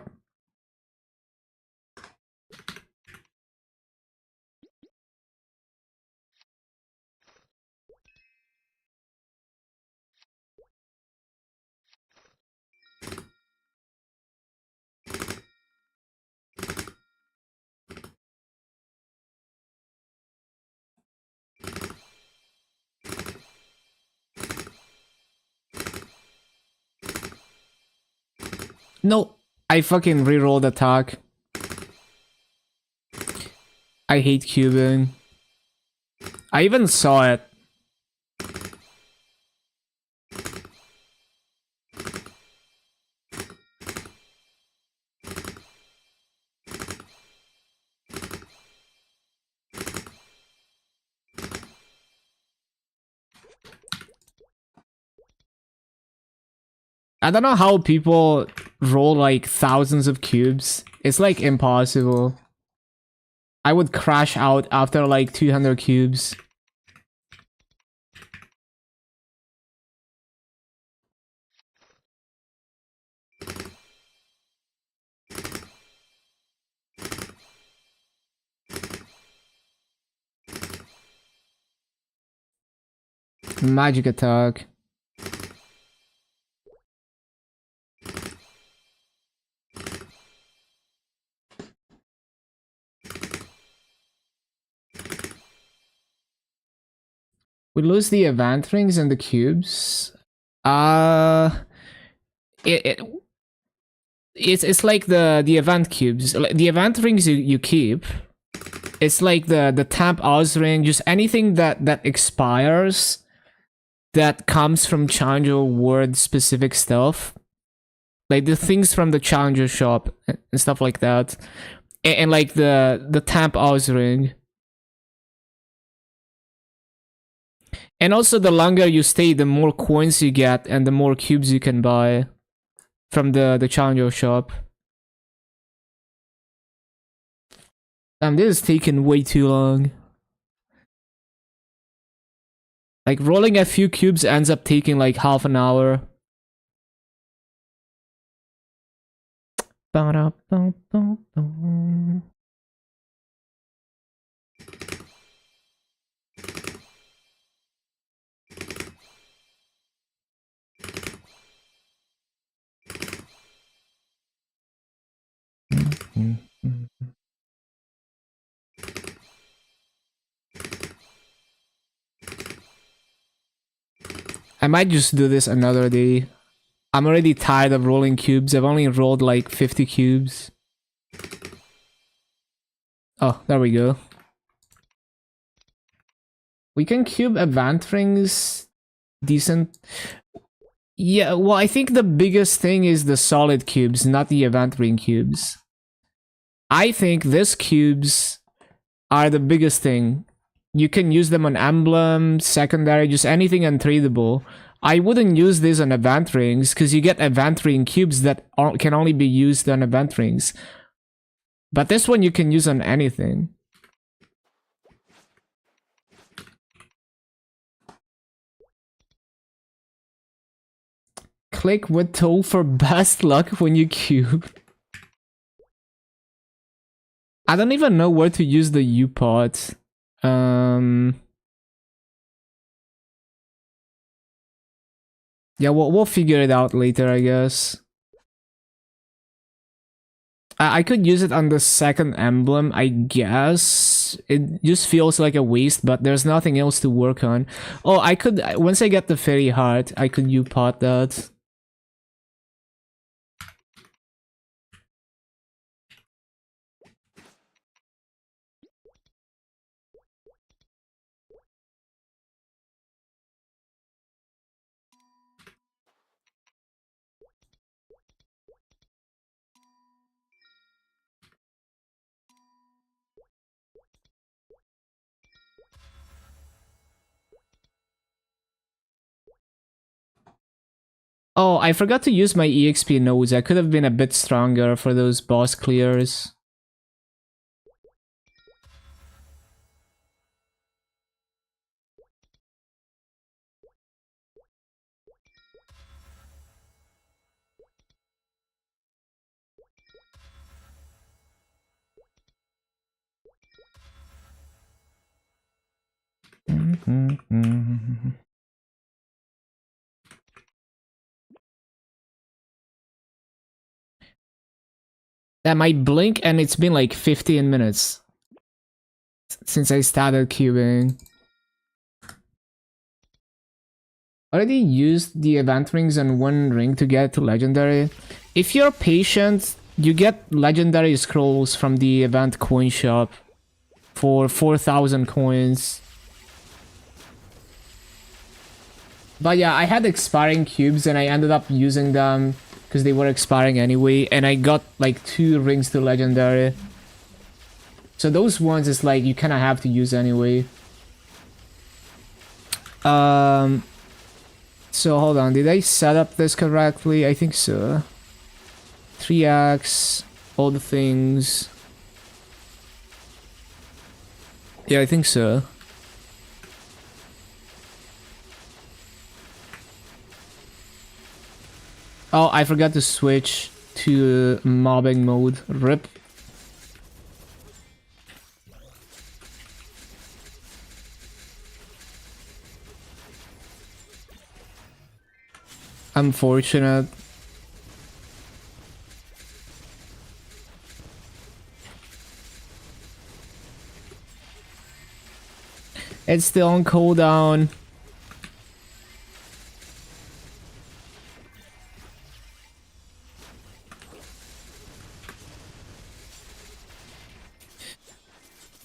No, I fucking rerolled attack. I hate cubing. I even saw it. I don't know how people roll like thousands of cubes. It's like impossible. I would crash out after like 200 cubes. Magic attack. We lose the event rings and the cubes. It it's like the event cubes. Like, the event rings you keep. It's like the Tamp Oz ring, just anything that expires that comes from Challenger World specific stuff. Like the things from the Challenger shop and stuff like that. And like the Tamp Oz ring. And also the longer you stay, the more coins you get and the more cubes you can buy from the Challenger shop. This is taking way too long. Like rolling a few cubes ends up taking like half an hour. I might just do this another day. I'm already tired of rolling cubes. I've only rolled like 50 cubes. Oh, there we go. We can cube event rings. Decent. Yeah, well, I think the biggest thing is the solid cubes, not the event ring cubes. I think these cubes are the biggest thing. You can use them on emblem, secondary, just anything untradeable. I wouldn't use this on event rings because you get event ring cubes that can only be used on event rings. But this one you can use on anything. Click with toe for best luck when you cube. I don't even know where to use the U-pot. Yeah, we'll figure it out later, I guess. I could use it on the second emblem, I guess. It just feels like a waste, but there's nothing else to work on. Oh, I could, once I get the fairy heart, I could U-pot that. Oh, I forgot to use my EXP nodes. I could have been a bit stronger for those boss clears. That might blink and it's been like 15 minutes since I started cubing. Already used the event rings on one ring to get to legendary. If you're patient, you get legendary scrolls from the event coin shop for 4,000 coins. But yeah, I had expiring cubes and I ended up using them because they were expiring anyway, and I got like 2 rings to legendary. So those ones is like you kind of have to use anyway. So hold on, did I set up this correctly? I think so. 3x, all the things. Yeah, I think so. Oh, I forgot to switch to mobbing mode. RIP. Unfortunate. It's still on cooldown.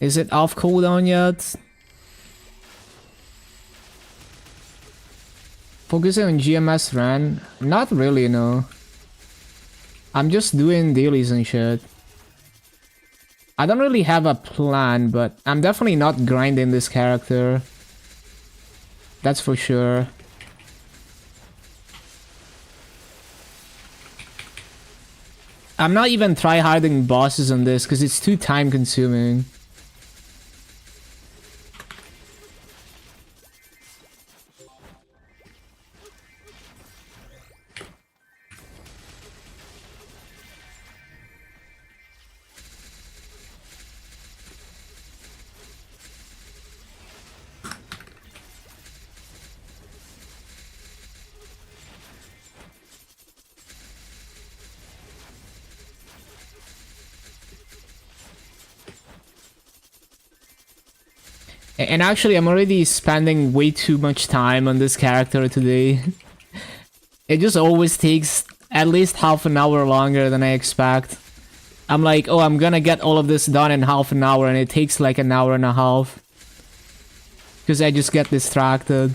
Is it off cooldown yet? Focusing on GMS ran? Not really, no. I'm just doing dailies and shit. I don't really have a plan, but I'm definitely not grinding this character. That's for sure. I'm not even tryharding bosses on this because it's too time consuming. And actually, I'm already spending way too much time on this character today. It just always takes at least half an hour longer than I expect. I'm like, oh, I'm gonna get all of this done in half an hour, and it takes like an hour and a half. Because I just get distracted.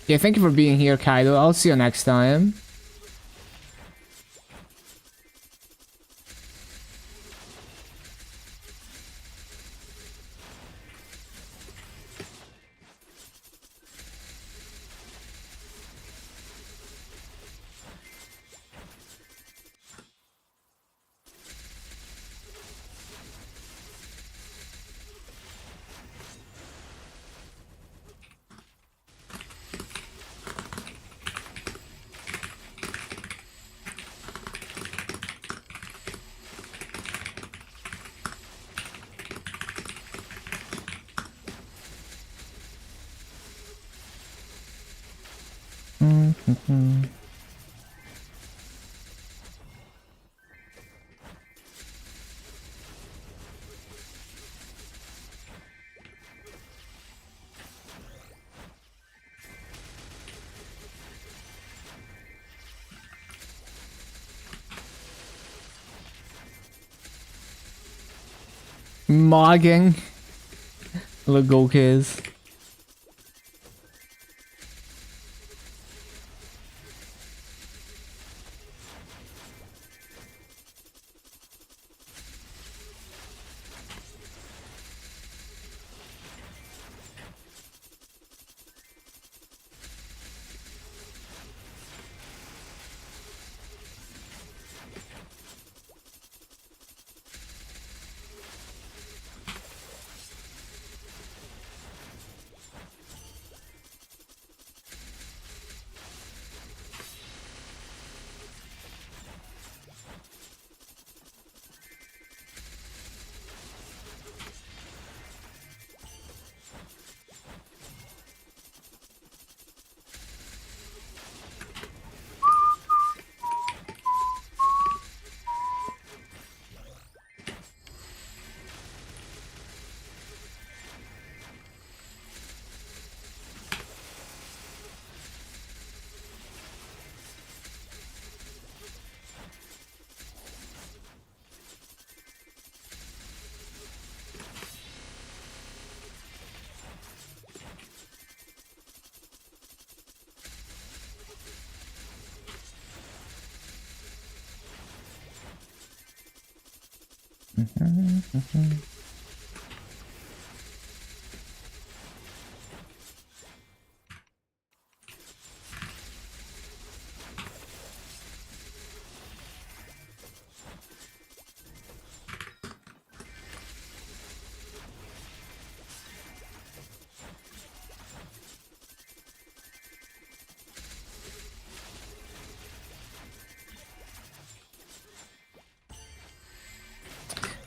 Yeah, thank you for being here, Kaido. I'll see you next time. Mogging. Look, go kids.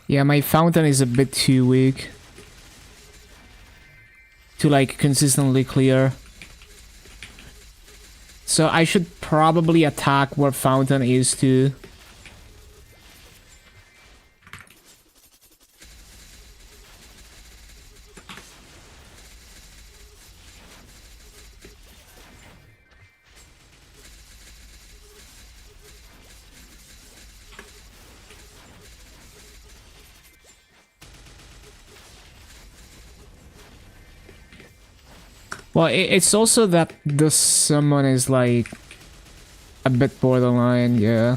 Yeah, my fountain is a bit too weak to like consistently clear. So I should probably attack where fountain is too. Well, it's also that the summon is like a bit borderline, yeah.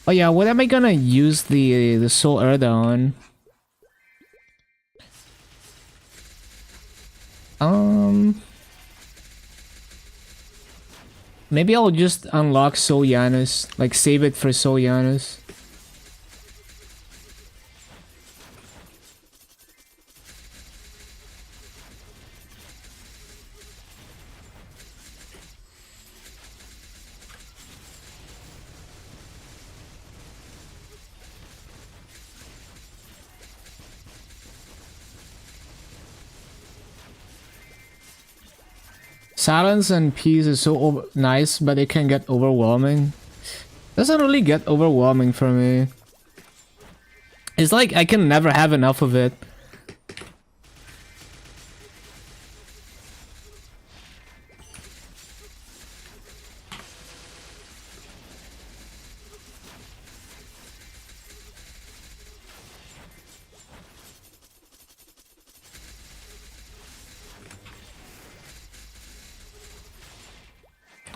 Oh yeah, what am I gonna use the Soul Earth on? Maybe I'll just unlock Soul Janus, like save it for Soul Janus. Silence and peace is so nice, but it can get overwhelming. Doesn't really get overwhelming for me. It's like I can never have enough of it.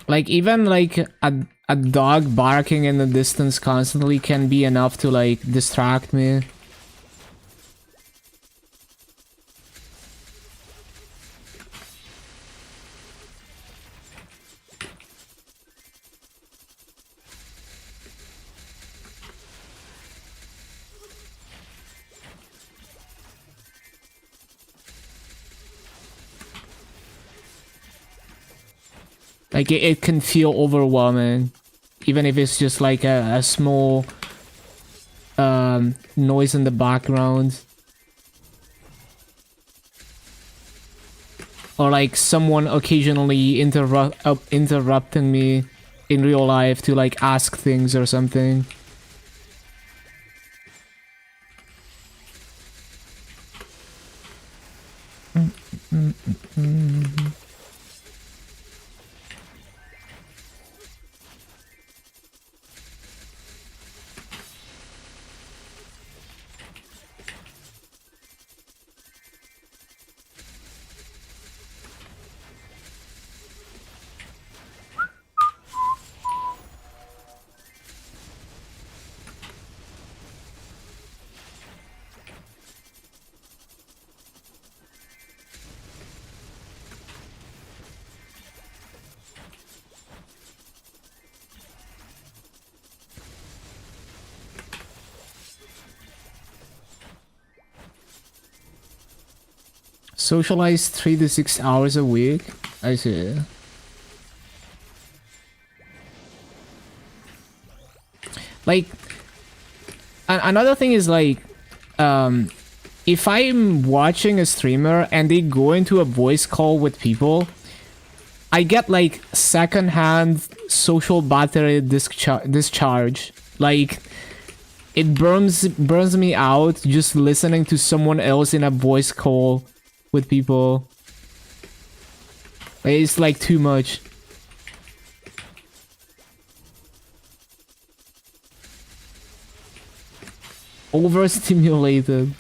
Like even like a dog barking in the distance constantly can be enough to like distract me. Like it can feel overwhelming, even if it's just like a small noise in the background, or like someone occasionally interrupting me in real life to like ask things or something. Socialize 3 to 6 hours a week. I see. Like, another thing is like, if I'm watching a streamer and they go into a voice call with people, I get like secondhand social battery discharge. Like, it burns me out just listening to someone else in a voice call with people. It's like too much. Overstimulated.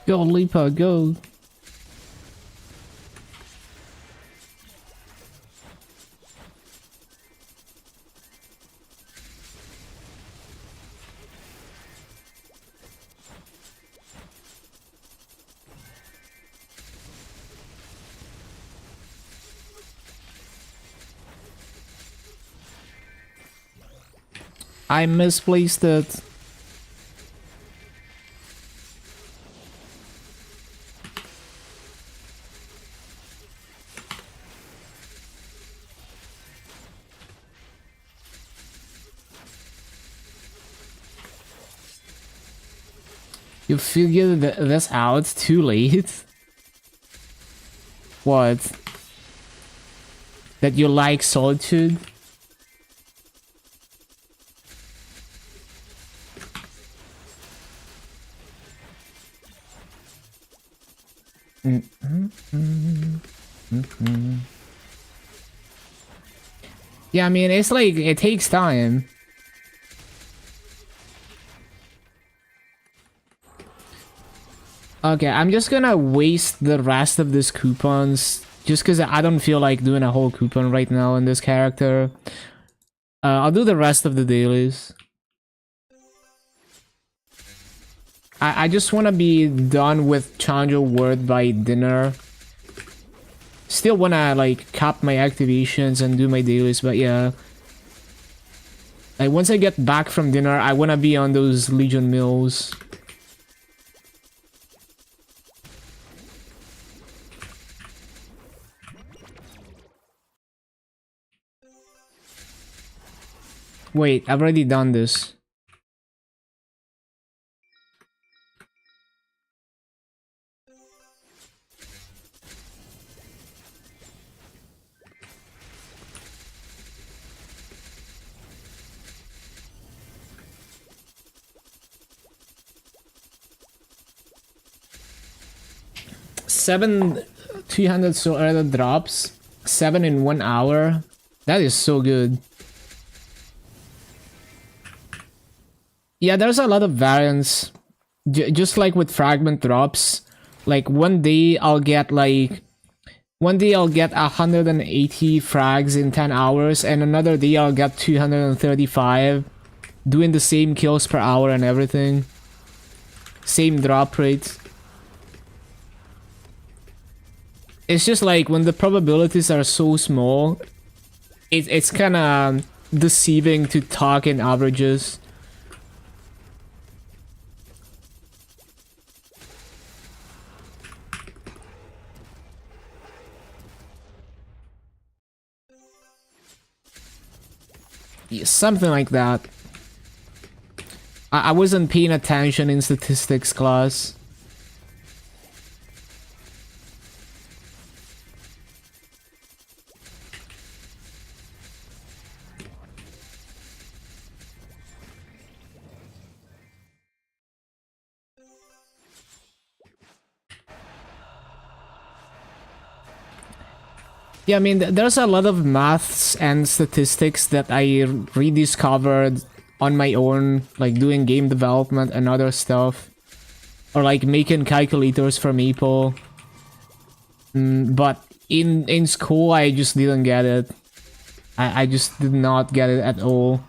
Go, Lipa, go. I misplaced it. You figured this out too late? What? That you like solitude? Yeah, I mean, it's like, it takes time. Okay, I'm just gonna waste the rest of these coupons just because I don't feel like doing a whole coupon right now in this character. I'll do the rest of the dailies. I just want to be done with Chandra Word by dinner. Still want to like cap my activations and do my dailies, but yeah. Like once I get back from dinner, I want to be on those Legion mills. Wait, I've already done this. Seven 300 soul error drops. 7 in 1 hour. That is so good. Yeah, there's a lot of variance. Just like with fragment drops. Like one day I'll get 180 frags in 10 hours, and another day I'll get 235, doing the same kills per hour and everything. Same drop rates. It's just like when the probabilities are so small, it's kind of deceiving to talk in averages. Yeah, something like that. I wasn't paying attention in statistics class. Yeah, I mean, there's a lot of maths and statistics that I rediscovered on my own, like doing game development and other stuff. Or like making calculators for Maple. But in school, I just didn't get it. I just did not get it at all.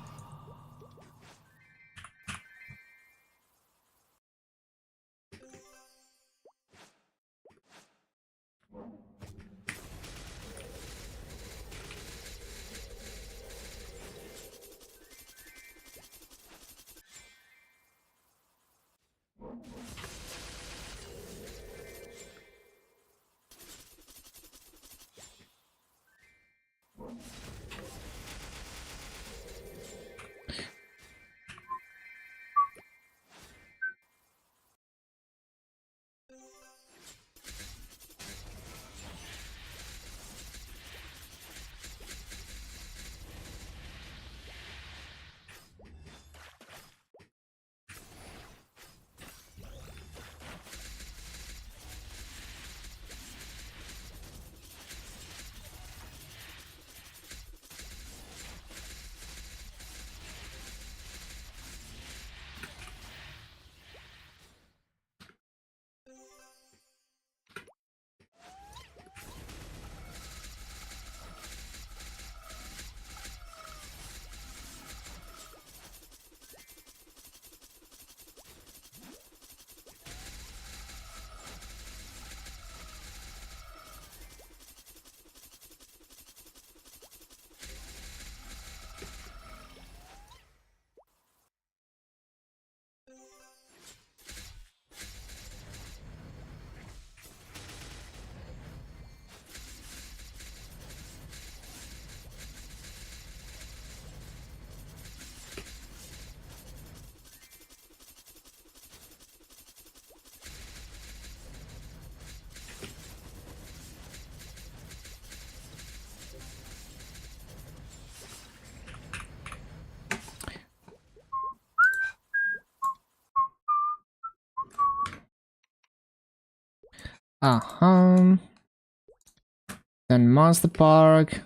Then Monster Park.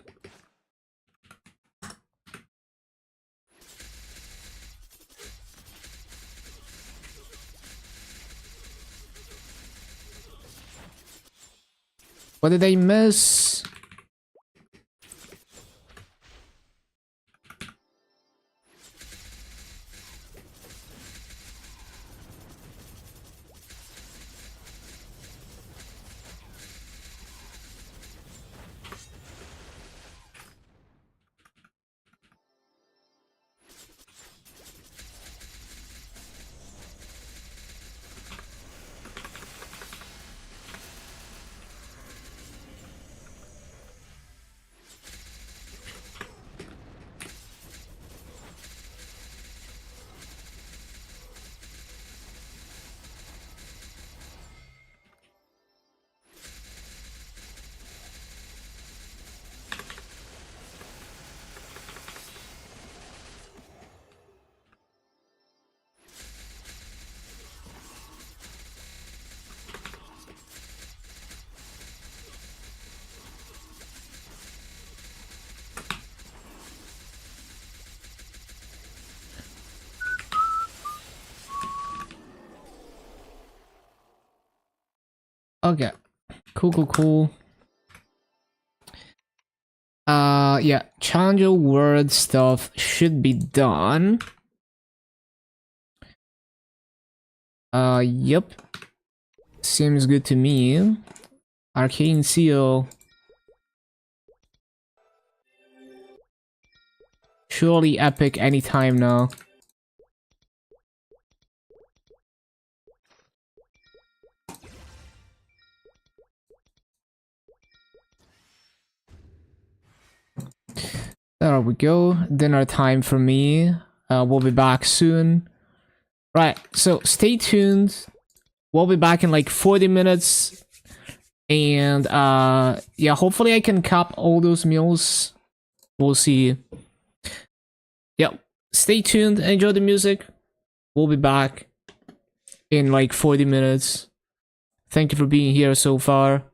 What did I miss? Okay. Cool. Yeah, Challenger word stuff should be done. Yep. Seems good to me. Arcane Seal. Surely epic anytime now. There we go. Dinner time for me. We'll be back soon. Right, so stay tuned. We'll be back in like 40 minutes. And yeah, hopefully I can cap all those meals. We'll see. Yep. Stay tuned. Enjoy the music. We'll be back in like 40 minutes. Thank you for being here so far.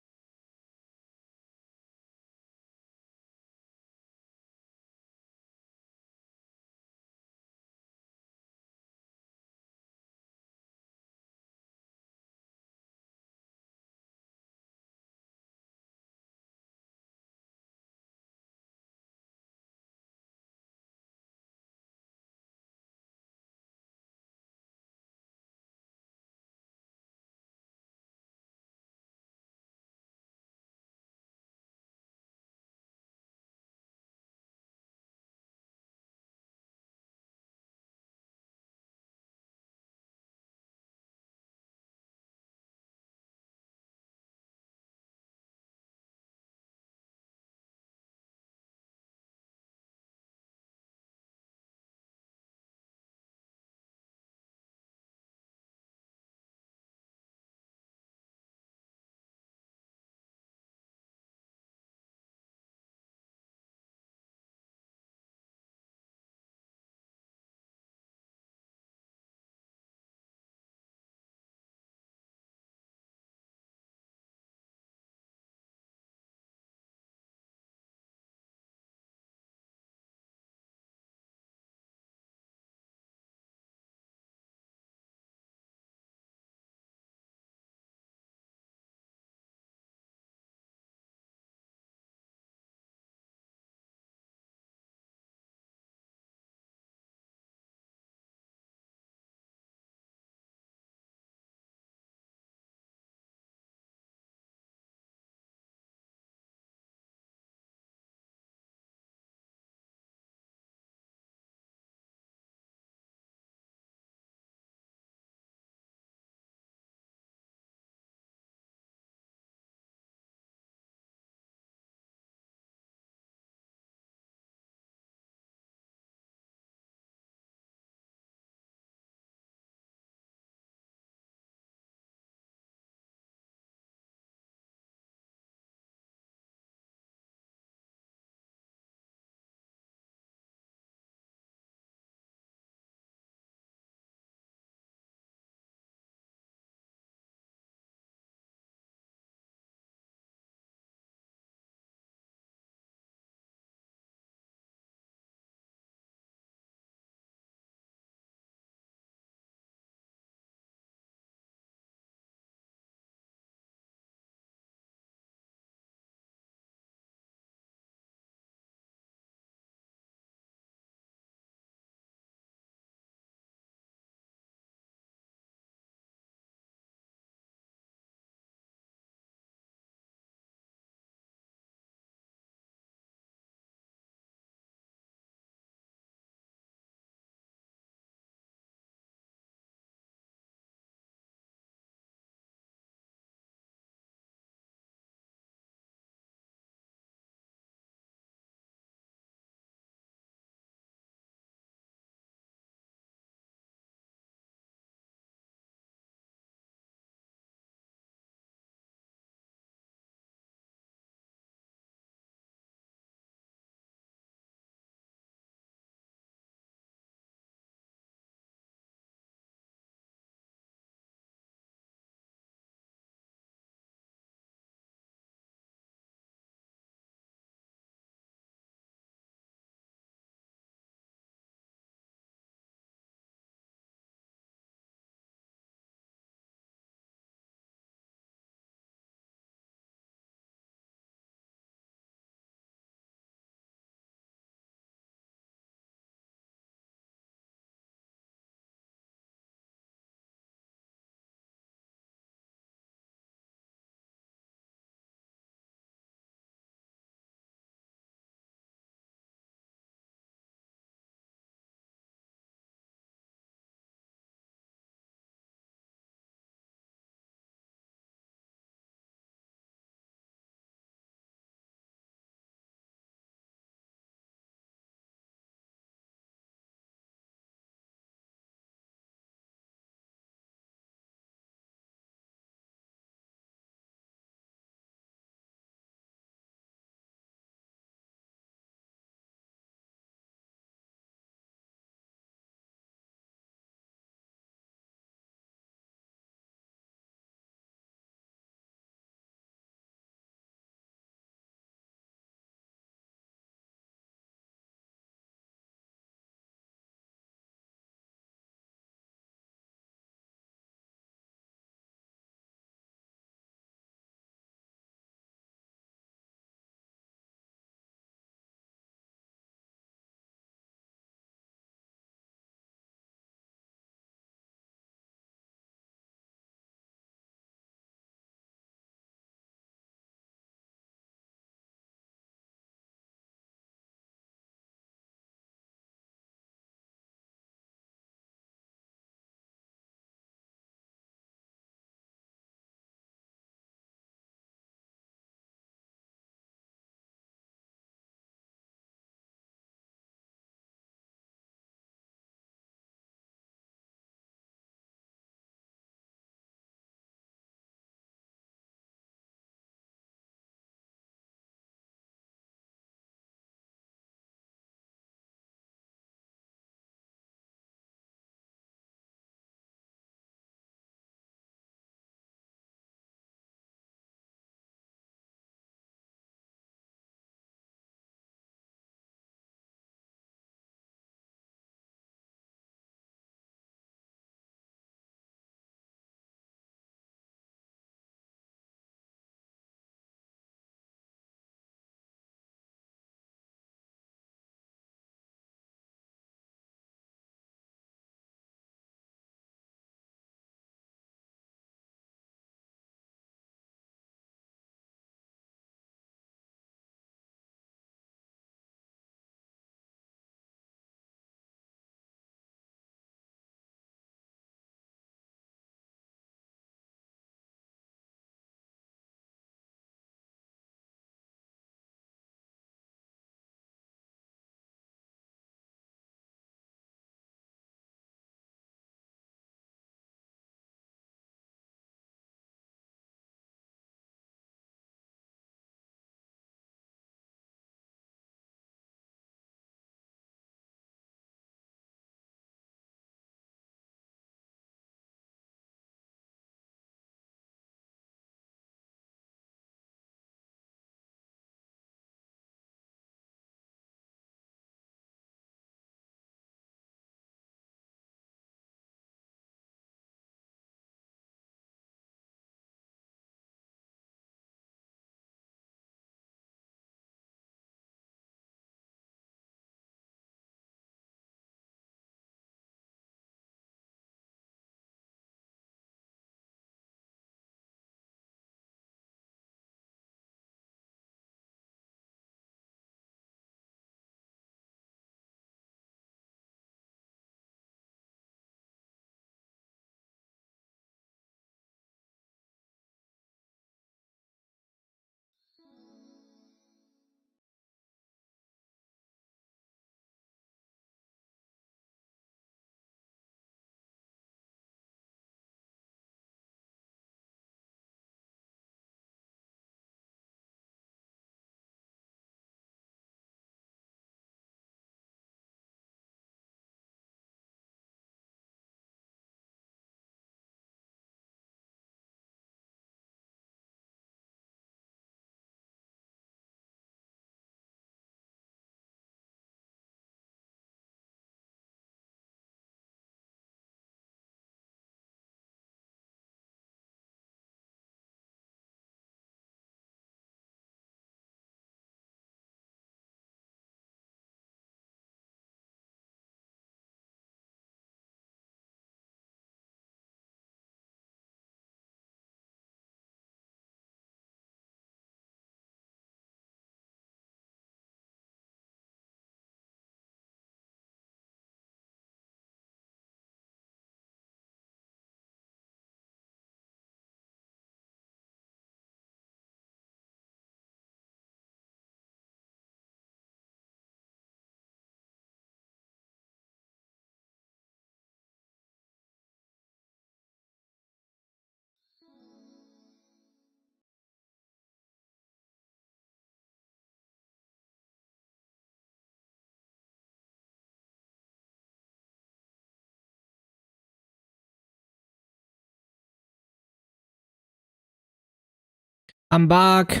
I'm back.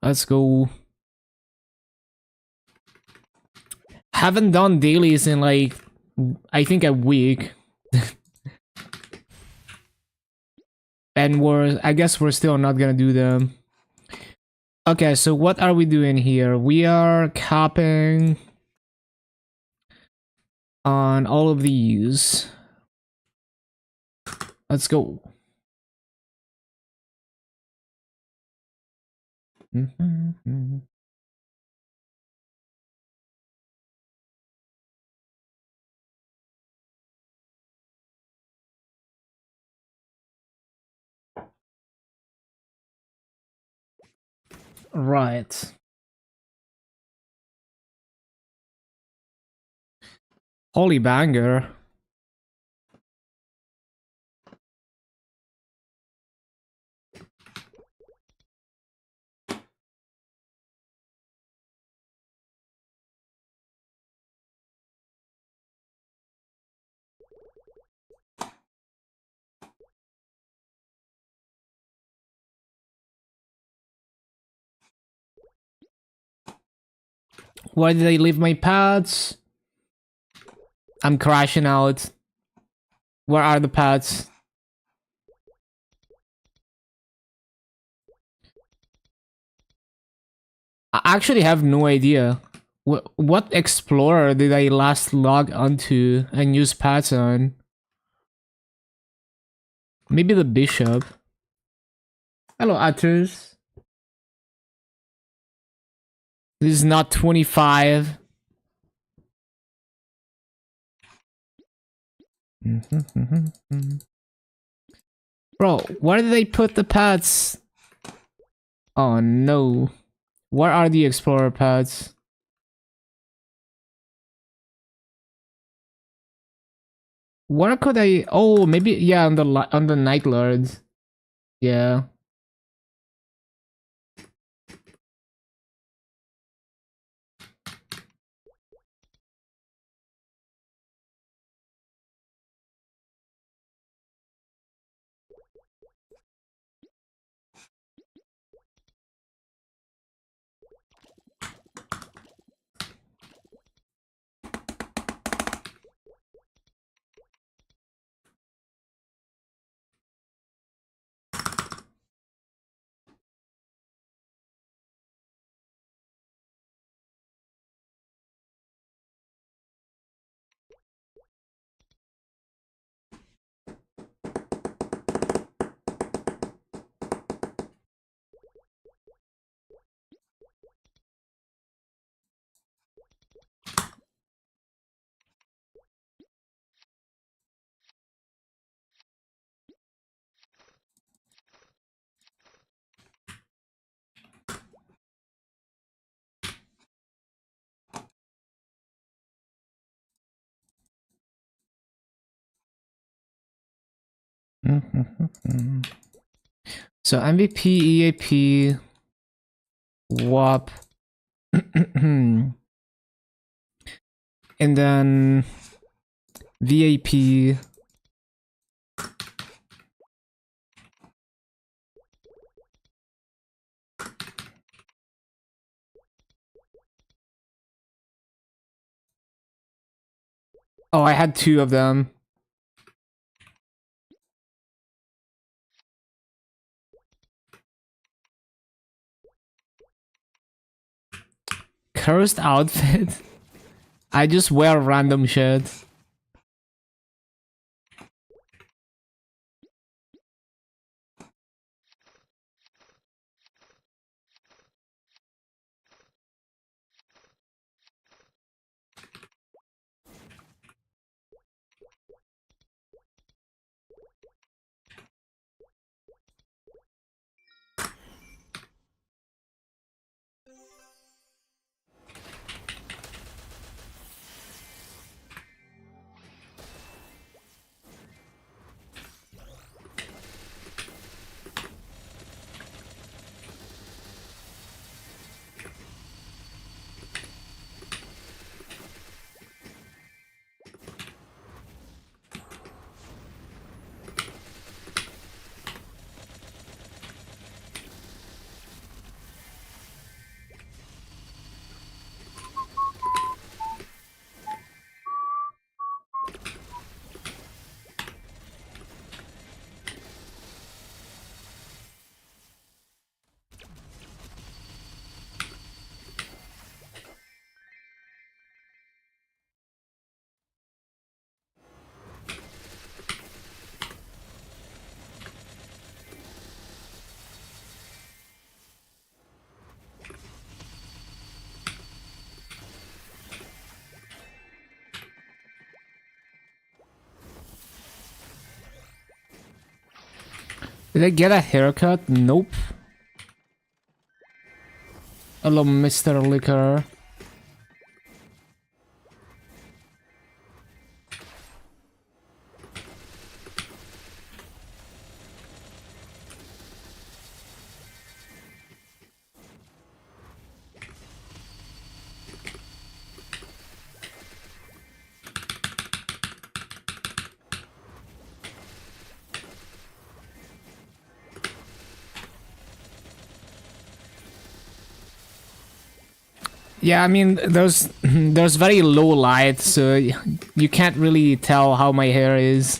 Let's go. Haven't done dailies in like, I think a week. And I guess we're still not gonna do them. Okay, so what are we doing here? We are capping on all of these. Let's go. Right. Holy banger. Why did I leave my pads? I'm crashing out. Where are the pads? I actually have no idea. What explorer did I last log onto and use pads on? Maybe the bishop. Hello, Atus. This is not 25. Bro, where did they put the pads? Oh no. Where are the explorer pads? Where could I? Oh, maybe yeah, on the Night Lords. Yeah. So MVP, EAP, WAP, and then VAP. Oh, I had two of them. Cursed outfit. I just wear random shit. Did I get a haircut? Nope. Hello, Mr. Liquor. Yeah, I mean, there's very low light, so you can't really tell how my hair is.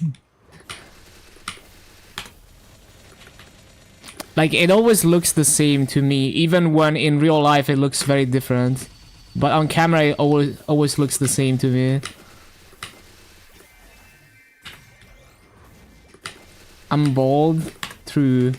Like, it always looks the same to me, even when in real life it looks very different. But on camera it always looks the same to me. I'm bald. True.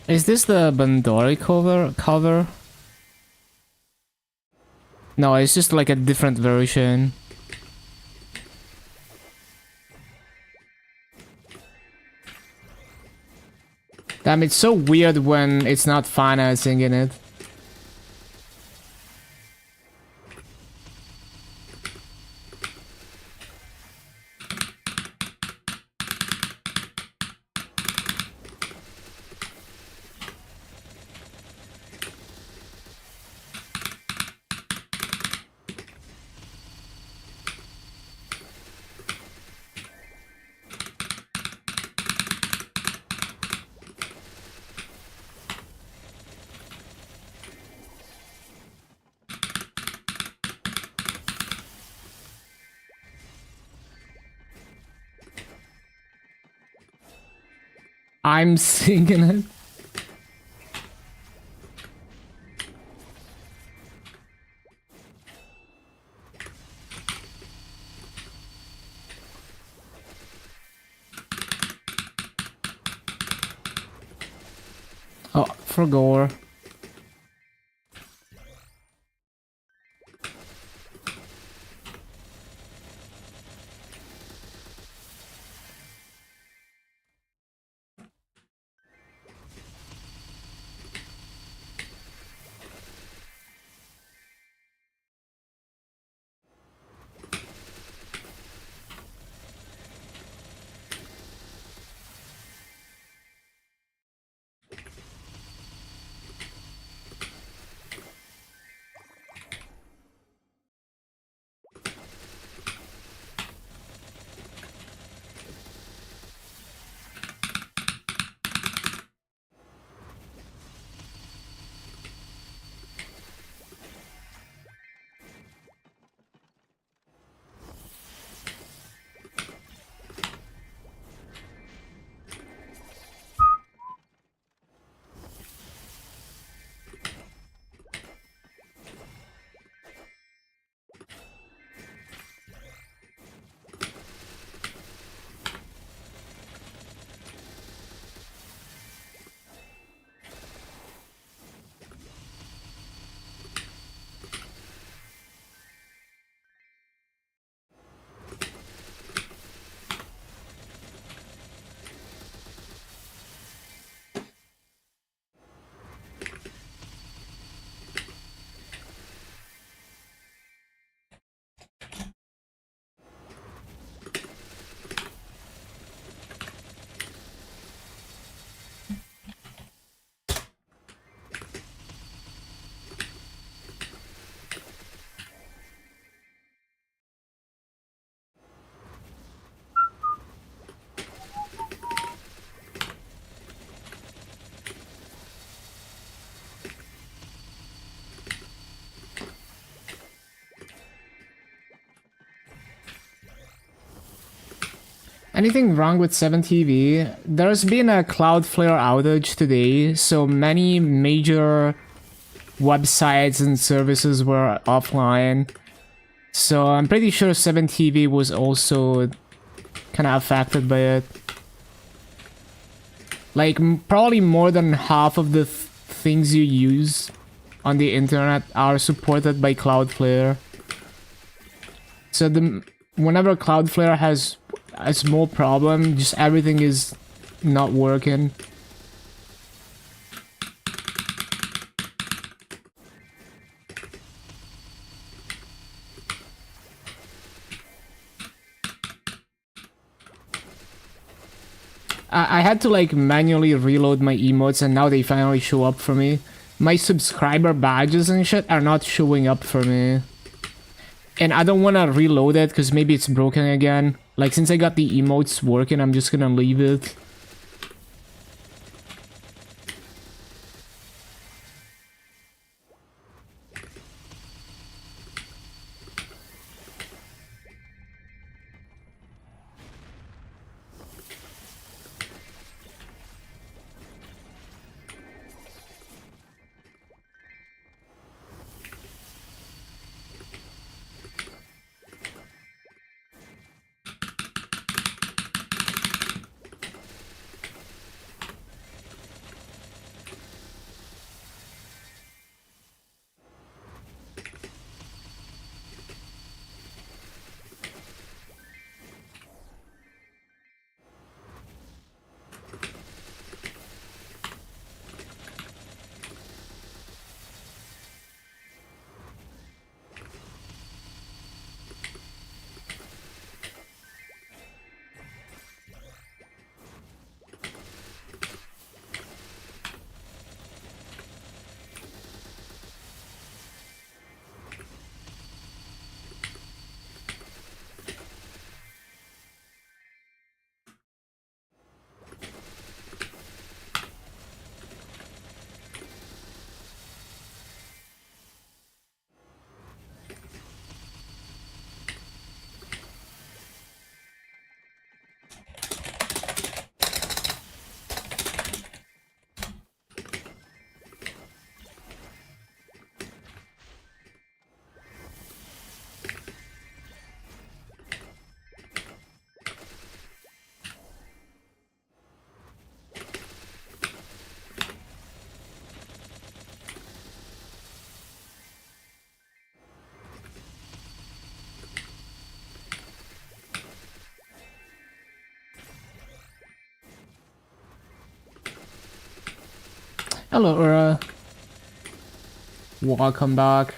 Is this the Bandori cover? No, it's just like a different version. Damn, it's so weird when it's not financing in it. I'm singing it. Oh, for gore. Anything wrong with 7TV? There's been a Cloudflare outage today, so many major websites and services were offline. So I'm pretty sure 7TV was also kind of affected by it. Like, probably more than half of the things you use on the internet are supported by Cloudflare. So whenever Cloudflare has a small problem, just everything is not working. I had to like manually reload my emotes and now they finally show up for me. My subscriber badges and shit are not showing up for me. And I don't want to reload it because maybe it's broken again. Like, since I got the emotes working, I'm just gonna leave it. Hello, Ura. Welcome back.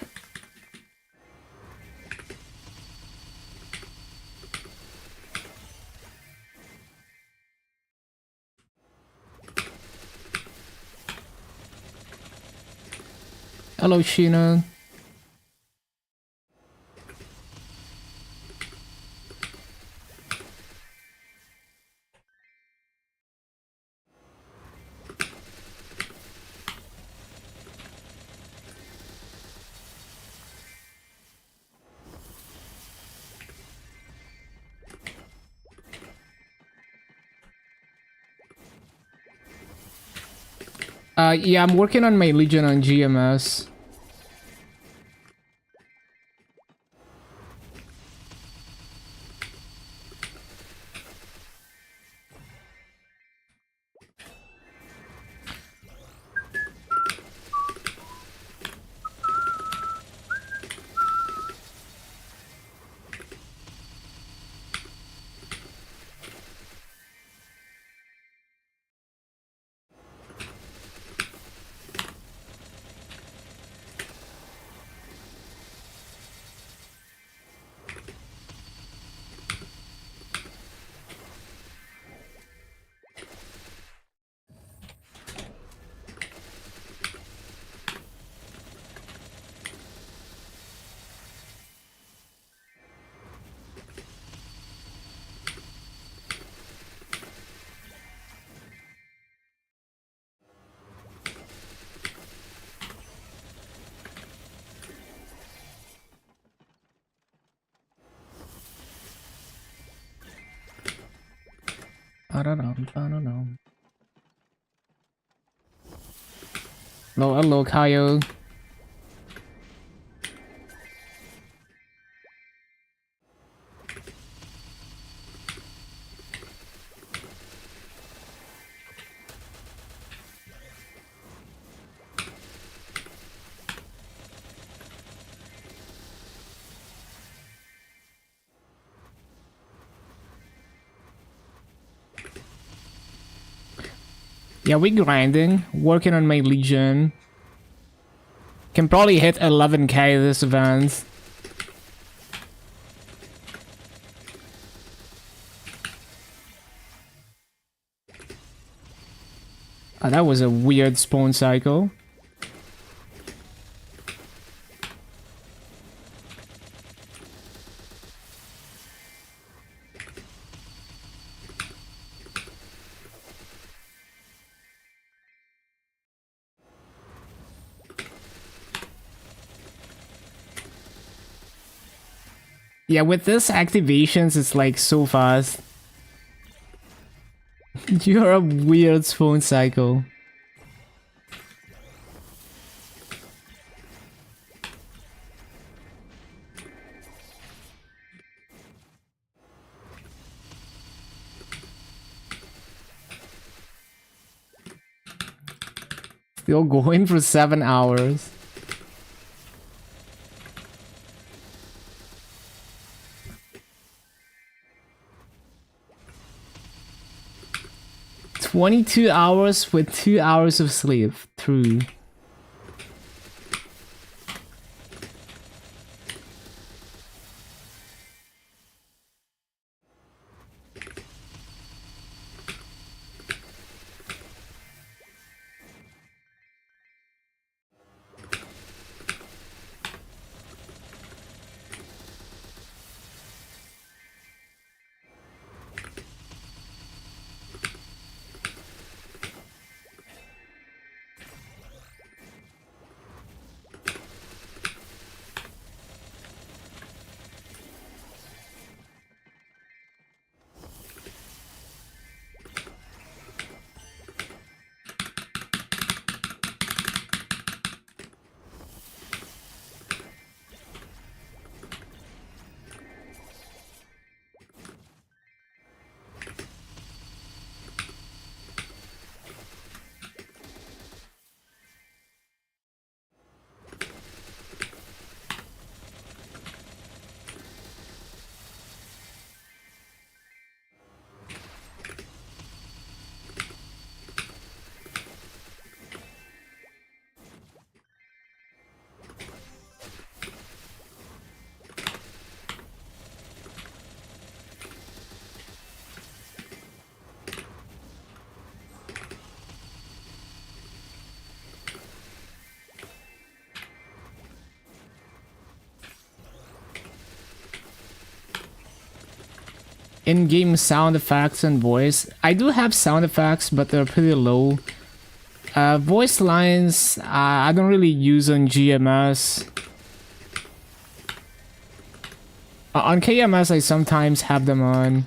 Hello, Sheena. Yeah, I'm working on my Legion on GMS. Ba-da-dum, ba-da-dum. Hello, Kyle. Yeah, we grinding, working on my Legion. Can probably hit 11k this event. Oh, that was a weird spawn cycle. Yeah, with this activations, it's like so fast. You're a weird spawn cycle. Still going for 7 hours. "22 hours with 2 hours of sleep." True. In-game sound effects and voice. I do have sound effects, but they're pretty low. Voice lines, I don't really use on GMS. On KMS, I sometimes have them on.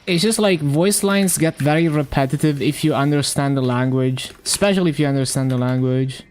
It's just like voice lines get very repetitive if you understand the language, especially if you understand the language.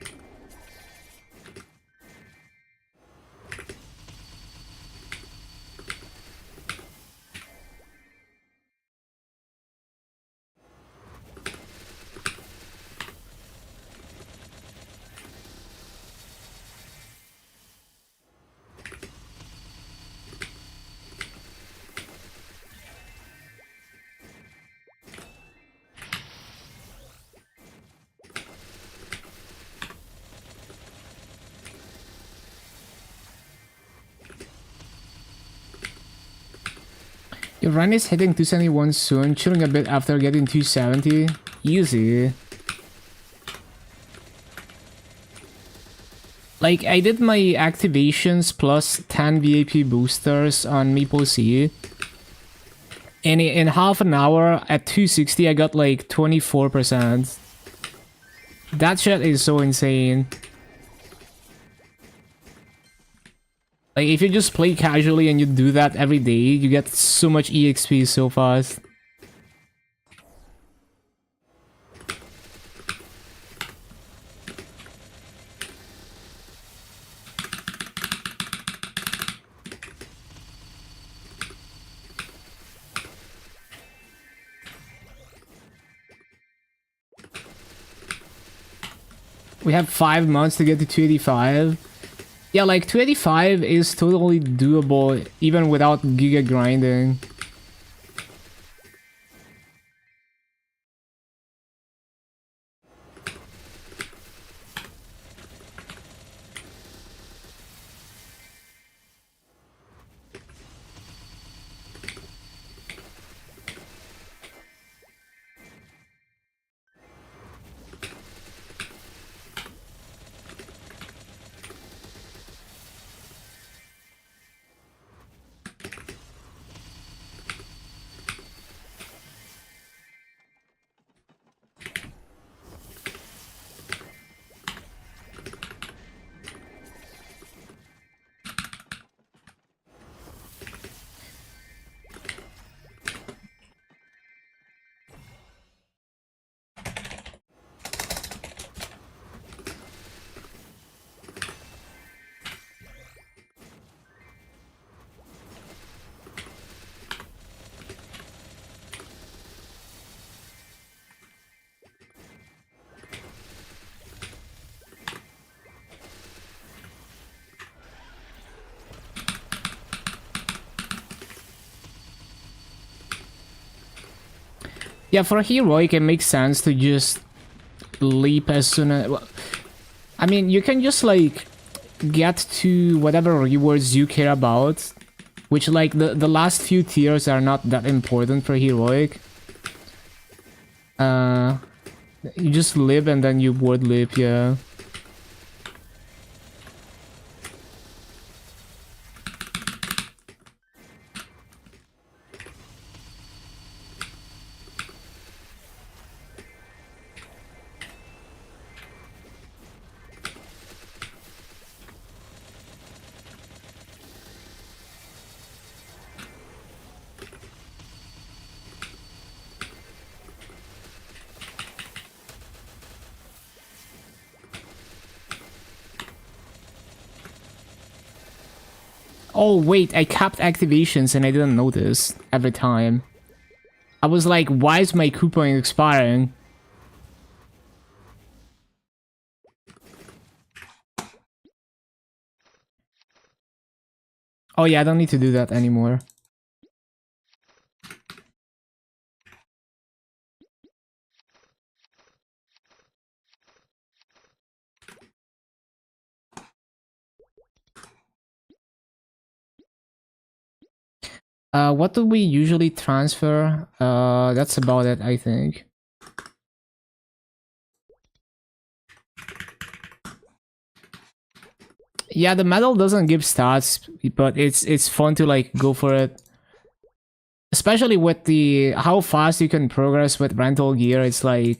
Your run is hitting 271 soon, chilling a bit after getting 270. Easy. Like, I did my activations plus 10 VIP boosters on MapleStory. And in half an hour at 260, I got like 24%. That shit is so insane. Like, if you just play casually and you do that every day, you get so much EXP so fast. We have 5 months to get to 285. Yeah, like 285 is totally doable even without giga grinding. Yeah, for a heroic, it makes sense to just leap as soon as... Well, I mean, you can just, like, get to whatever rewards you care about, which, like, the last few tiers are not that important for heroic. You just live and then you would live, yeah. Oh wait, I capped activations and I didn't notice every time. I was like, why is my coupon expiring? Oh yeah, I don't need to do that anymore. What do we usually transfer? That's about it, I think. Yeah, the medal doesn't give stats, but it's fun to like go for it. Especially with the how fast you can progress with rental gear, it's like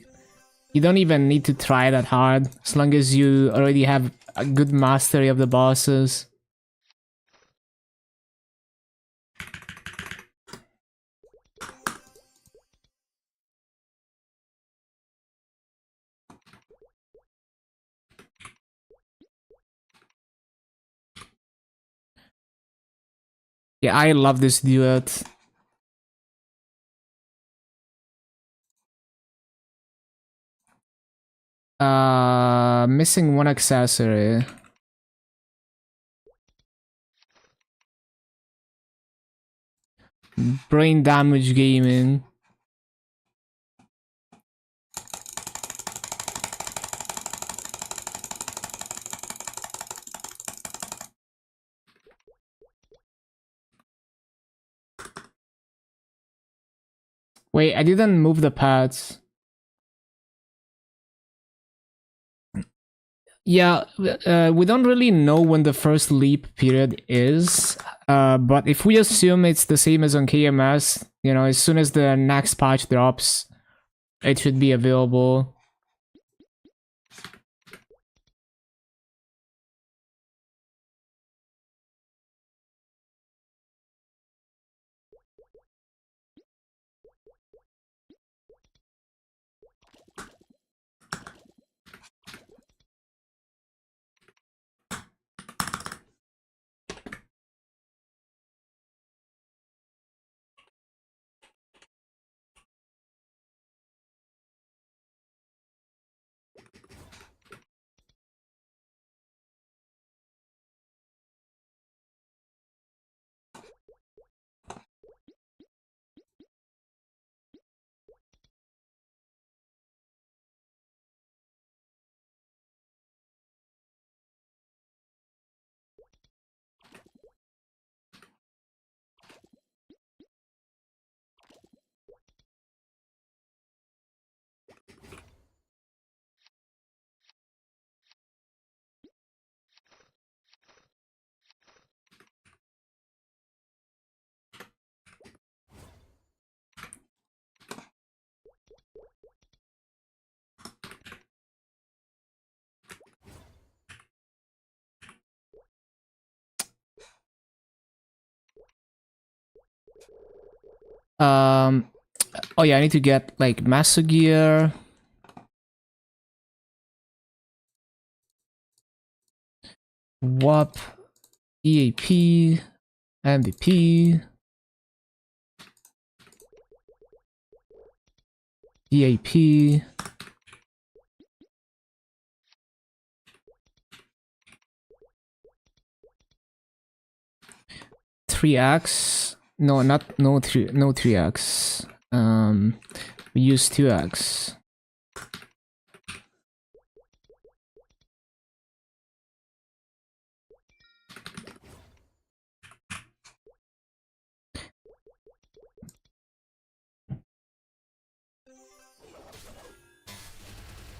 you don't even need to try that hard as long as you already have a good mastery of the bosses. Yeah, I love this duet. Missing one accessory. Brain damage gaming. Wait, I didn't move the pads. Yeah, we don't really know when the first leap period is, but if we assume it's the same as on KMS, you know, as soon as the next patch drops, it should be available. Oh yeah, I need to get like Master Gear. WAP, EAP, MVP, DAP. Three X. No, not no 3x. We use 2x.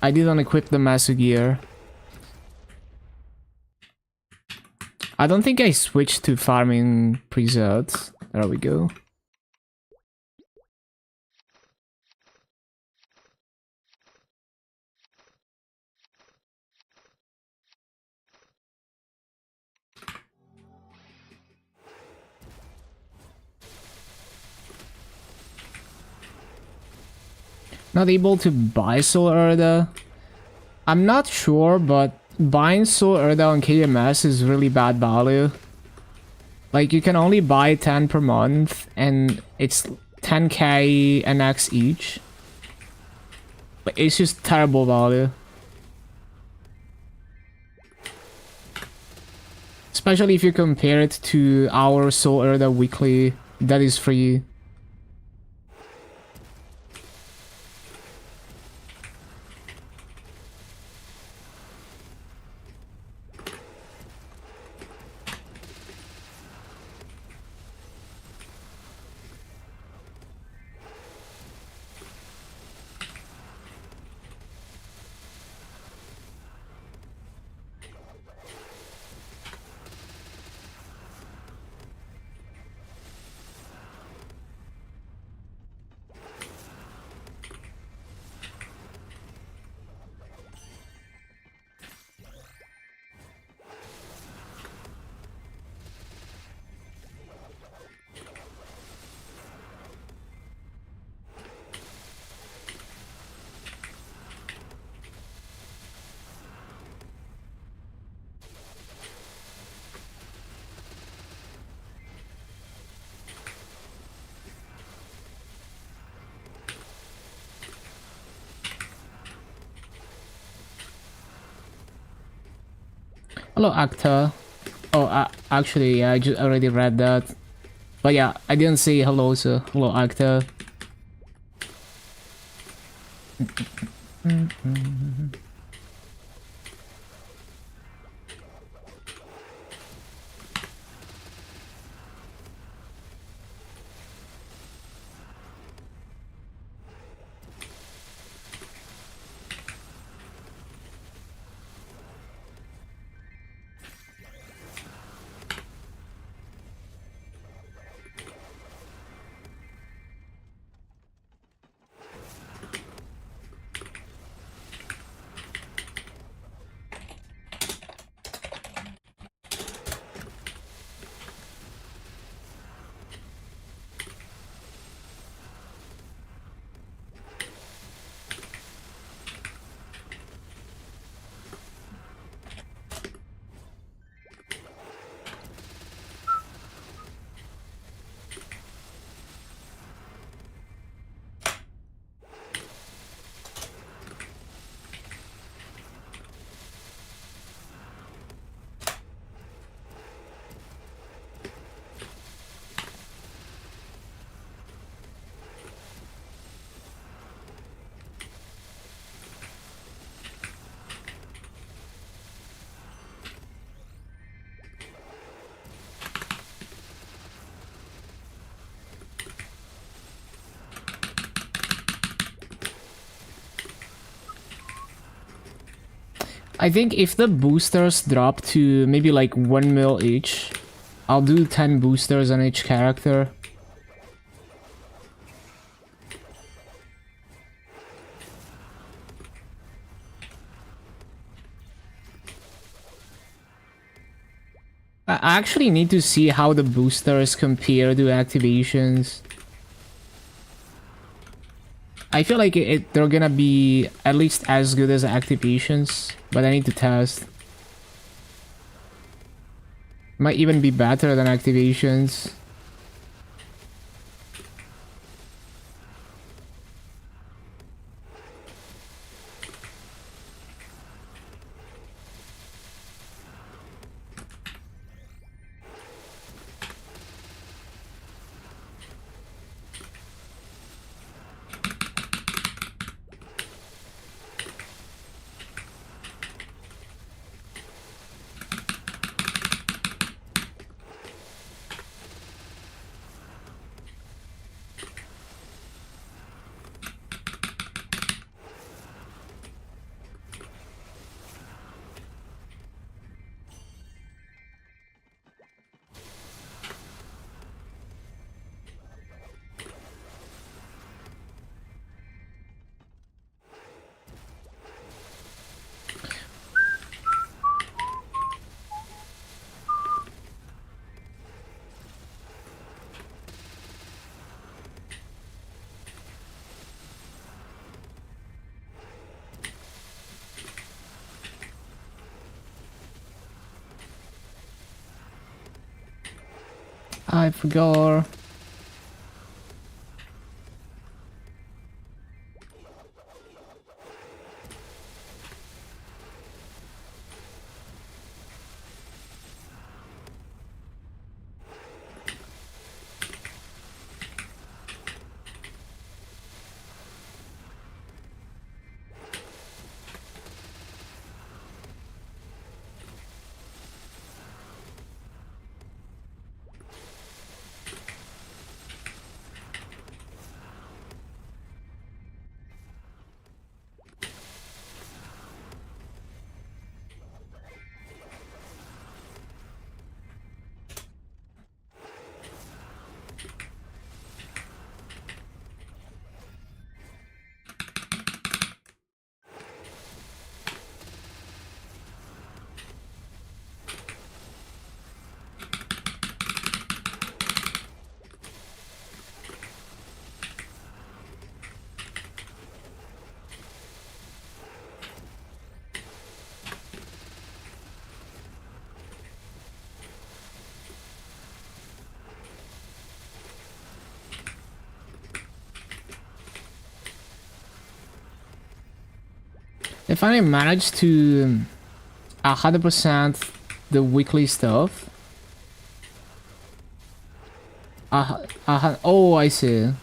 I didn't equip the Master Gear. I don't think I switched to farming presets. There we go. Not able to buy Soul Erda. I'm not sure, but buying Soul Erda on KMS is really bad value. Like, you can only buy 10 per month, and it's 10k NX each. But it's just terrible value. Especially if you compare it to our Soul Erda weekly, that is free. Hello, actor. Oh, actually, yeah, I just already read that. But yeah, I didn't say hello, so hello, actor. I think if the boosters drop to maybe like 1 mil each, I'll do 10 boosters on each character. I actually need to see how the boosters compare to activations. I feel like they're gonna be at least as good as activations, but I need to test. Might even be better than activations. I forgot. They finally managed to 100% the weekly stuff. Oh, I see.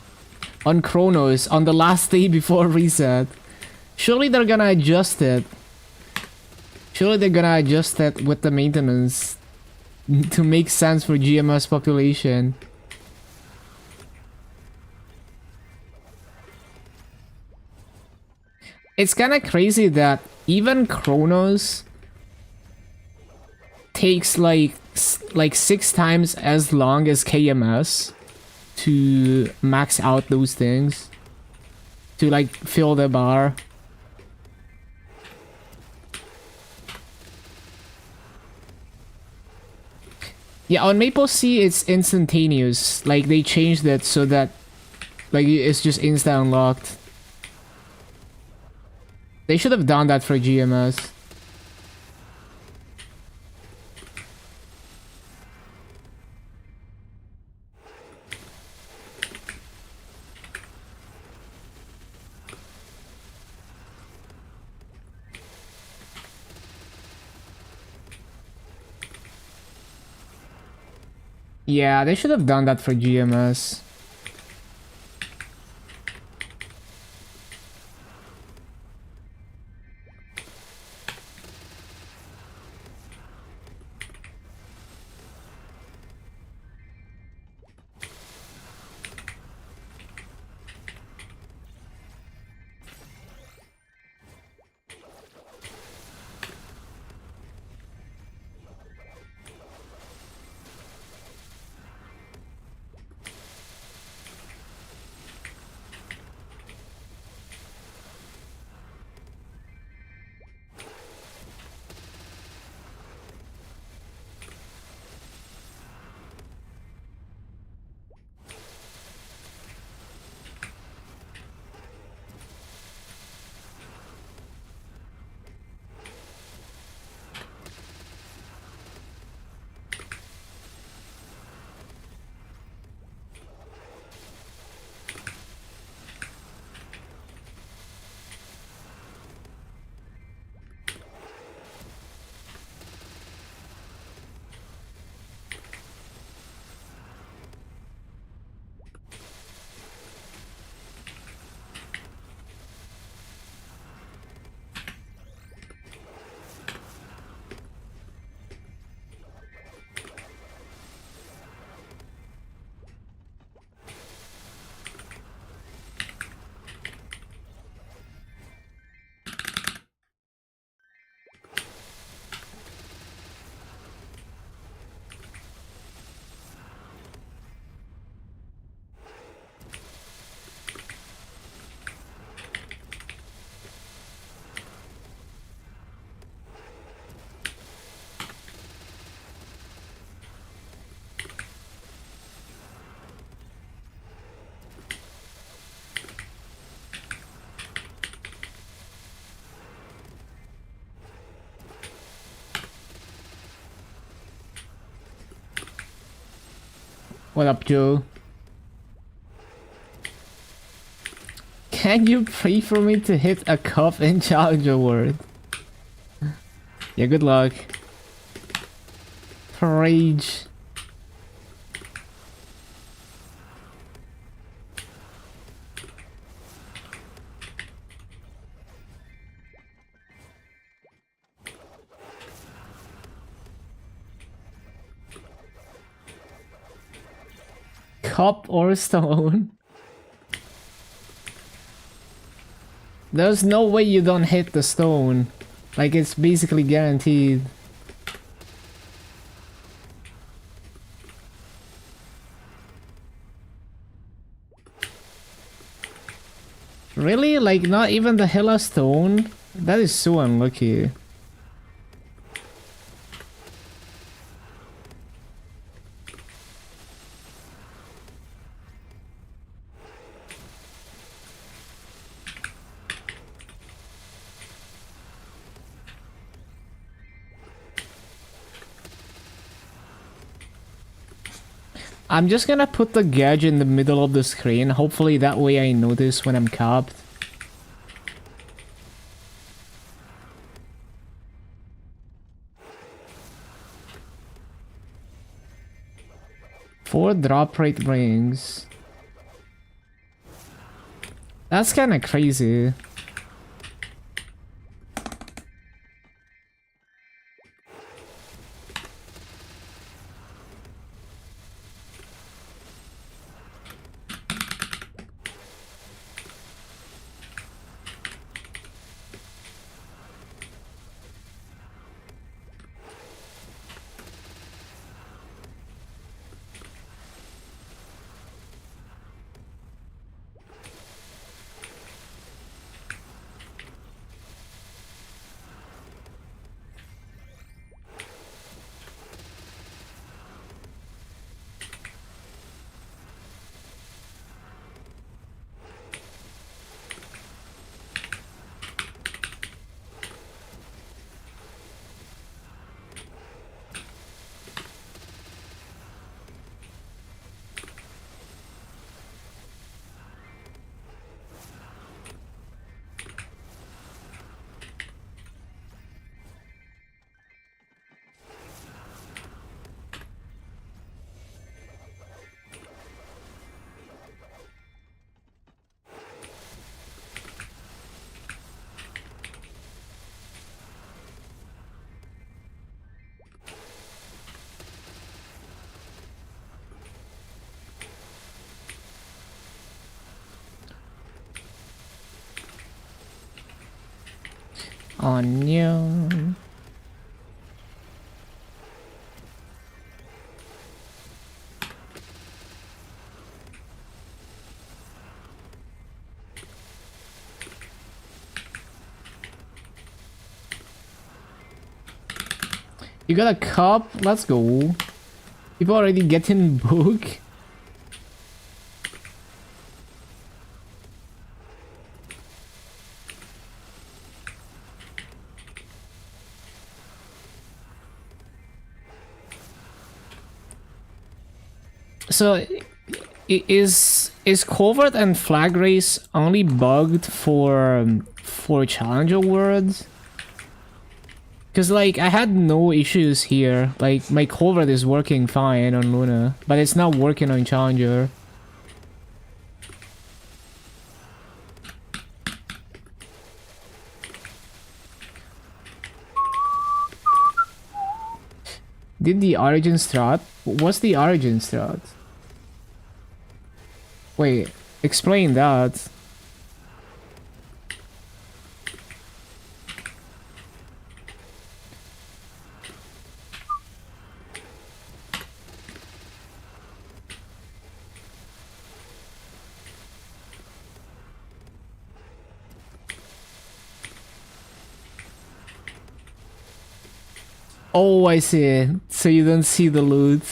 On Chronos, on the last day before reset. Surely they're gonna adjust it. Surely they're gonna adjust it with the maintenance to make sense for GMS population. It's kind of crazy that even Chronos takes like 6 times as long as KMS to max out those things, to like fill the bar. Yeah, on MapleStory it's instantaneous. Like they changed it so that like it's just insta unlocked. They should have done that for GMS. Yeah, they should have done that for GMS. What up, Joe? Can you pray for me to hit a cup in Challenger World? Yeah, good luck. Rage. Cup or stone? There's no way you don't hit the stone. Like, it's basically guaranteed. Really? Like, not even the Hilla stone? That is so unlucky. I'm just gonna put the gauge in the middle of the screen. Hopefully that way I notice when I'm capped. Four drop rate rings. That's kinda crazy. Onion. You got a cup? Let's go. People already getting book. So, is covert and flag race only bugged for challenger worlds? Cause like I had no issues here. Like my covert is working fine on Luna, but it's not working on challenger. Did the origin strat? What's the origin strat? Wait, explain that. Oh, I see. So you don't see the loot.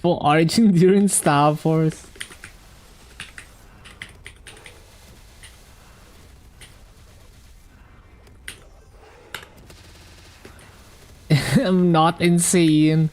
For Origin during Star Force. I'm not insane.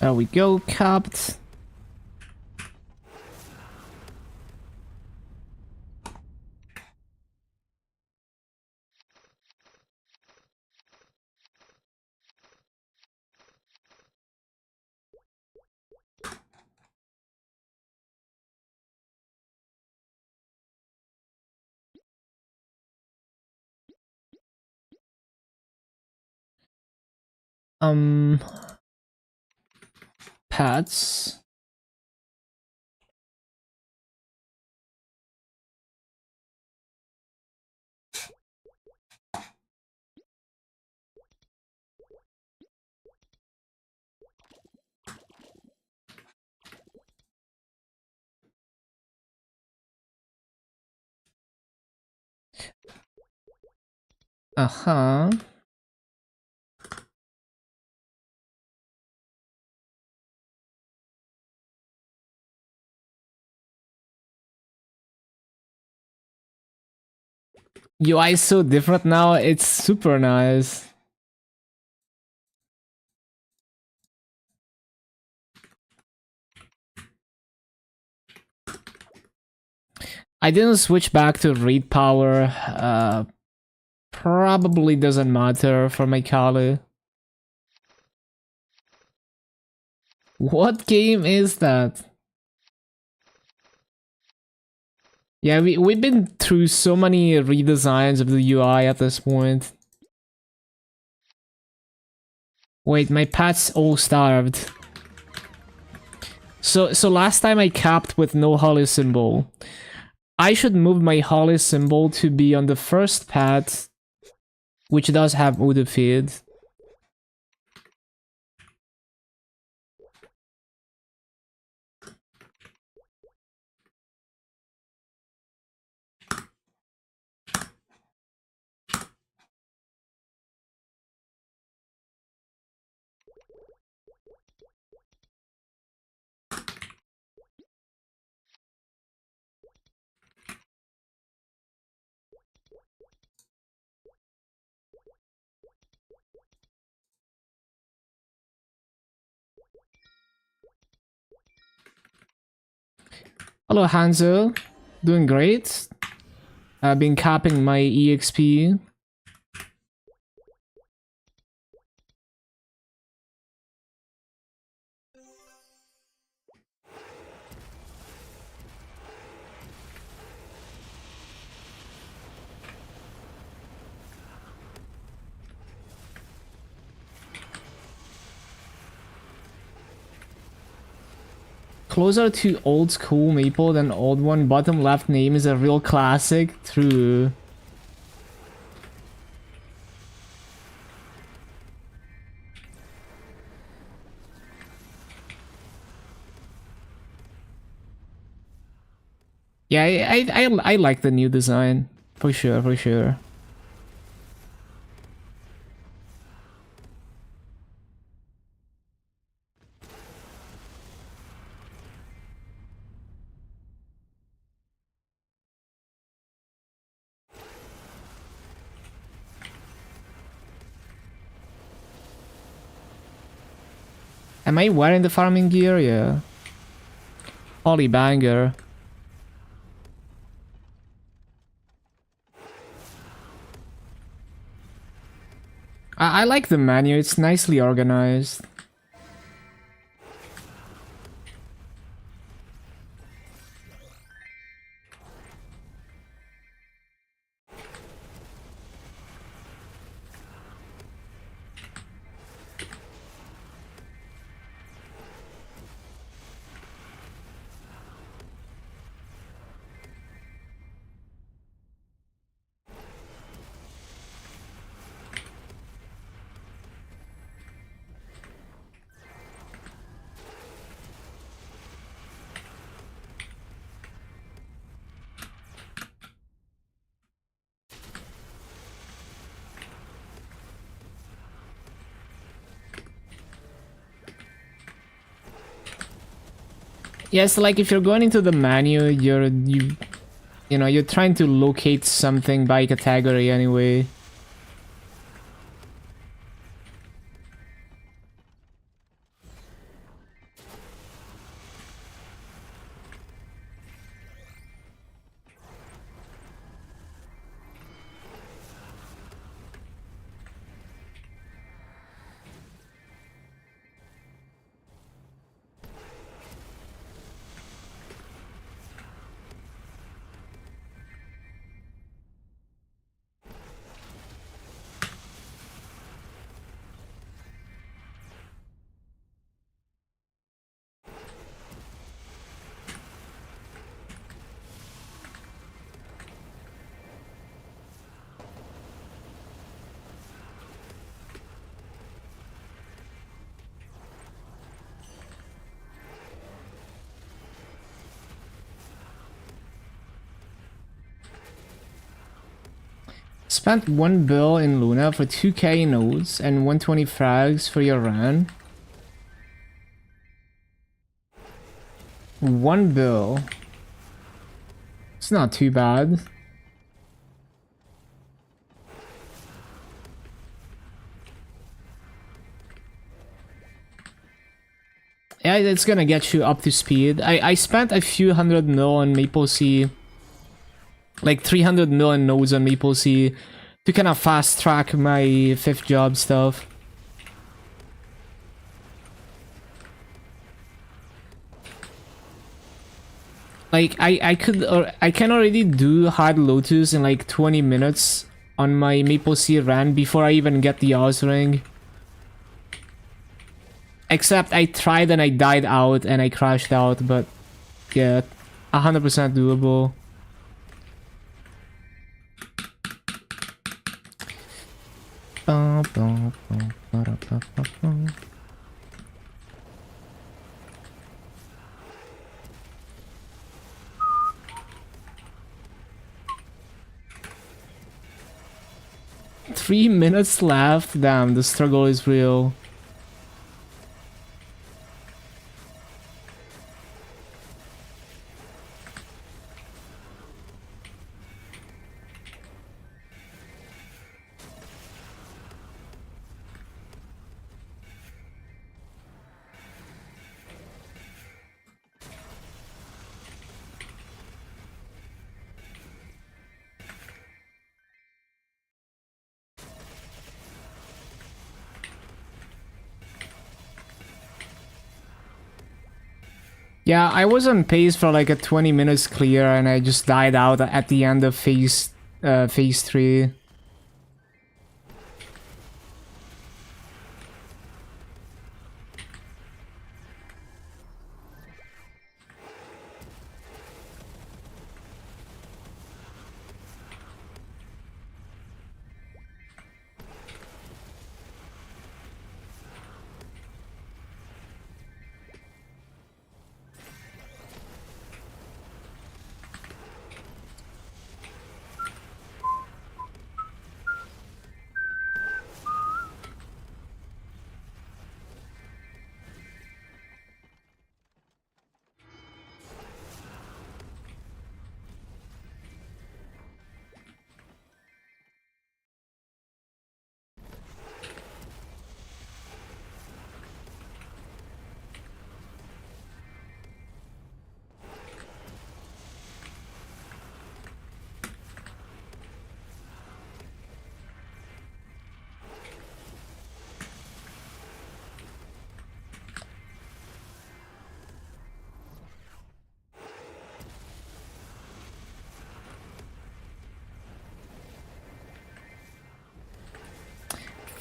There we go, capped. Pads. Uh-huh. UI is so different now, it's super nice. I didn't switch back to read power. Probably doesn't matter for my Kali. What game is that? Yeah, we've been through so many redesigns of the UI at this point. Wait, my pet's all starved. So last time I capped with no holly symbol. I should move my holly symbol to be on the first pet, which does have Udo feed. Hello Hanzo, doing great. I've been capping my EXP. Closer to old school Maple than old one. Bottom left name is a real classic. True. Yeah, I like the new design. For sure, for sure. Am I wearing the farming gear? Yeah. Holy banger. I like the menu, it's nicely organized. Yes, like if you're going into the menu, you know, you're trying to locate something by category anyway. Spent 1 bill in Luna for 2k nodes and 120 frags for your run. 1 bill. It's not too bad. Yeah, it's gonna get you up to speed. I spent a few hundred mil on Maple Sea. Like 300 million nodes on Maple Sea to kind of fast track my 5th job stuff. Like I can already do Hard Lotus in like 20 minutes on my Maple Sea run before I even get the Oz ring. Except I tried and I died out and I crashed out, but yeah, 100% doable. 3 minutes left. Damn, the struggle is real. Yeah, I was on pace for like a 20 minutes clear and I just died out at the end of phase 3.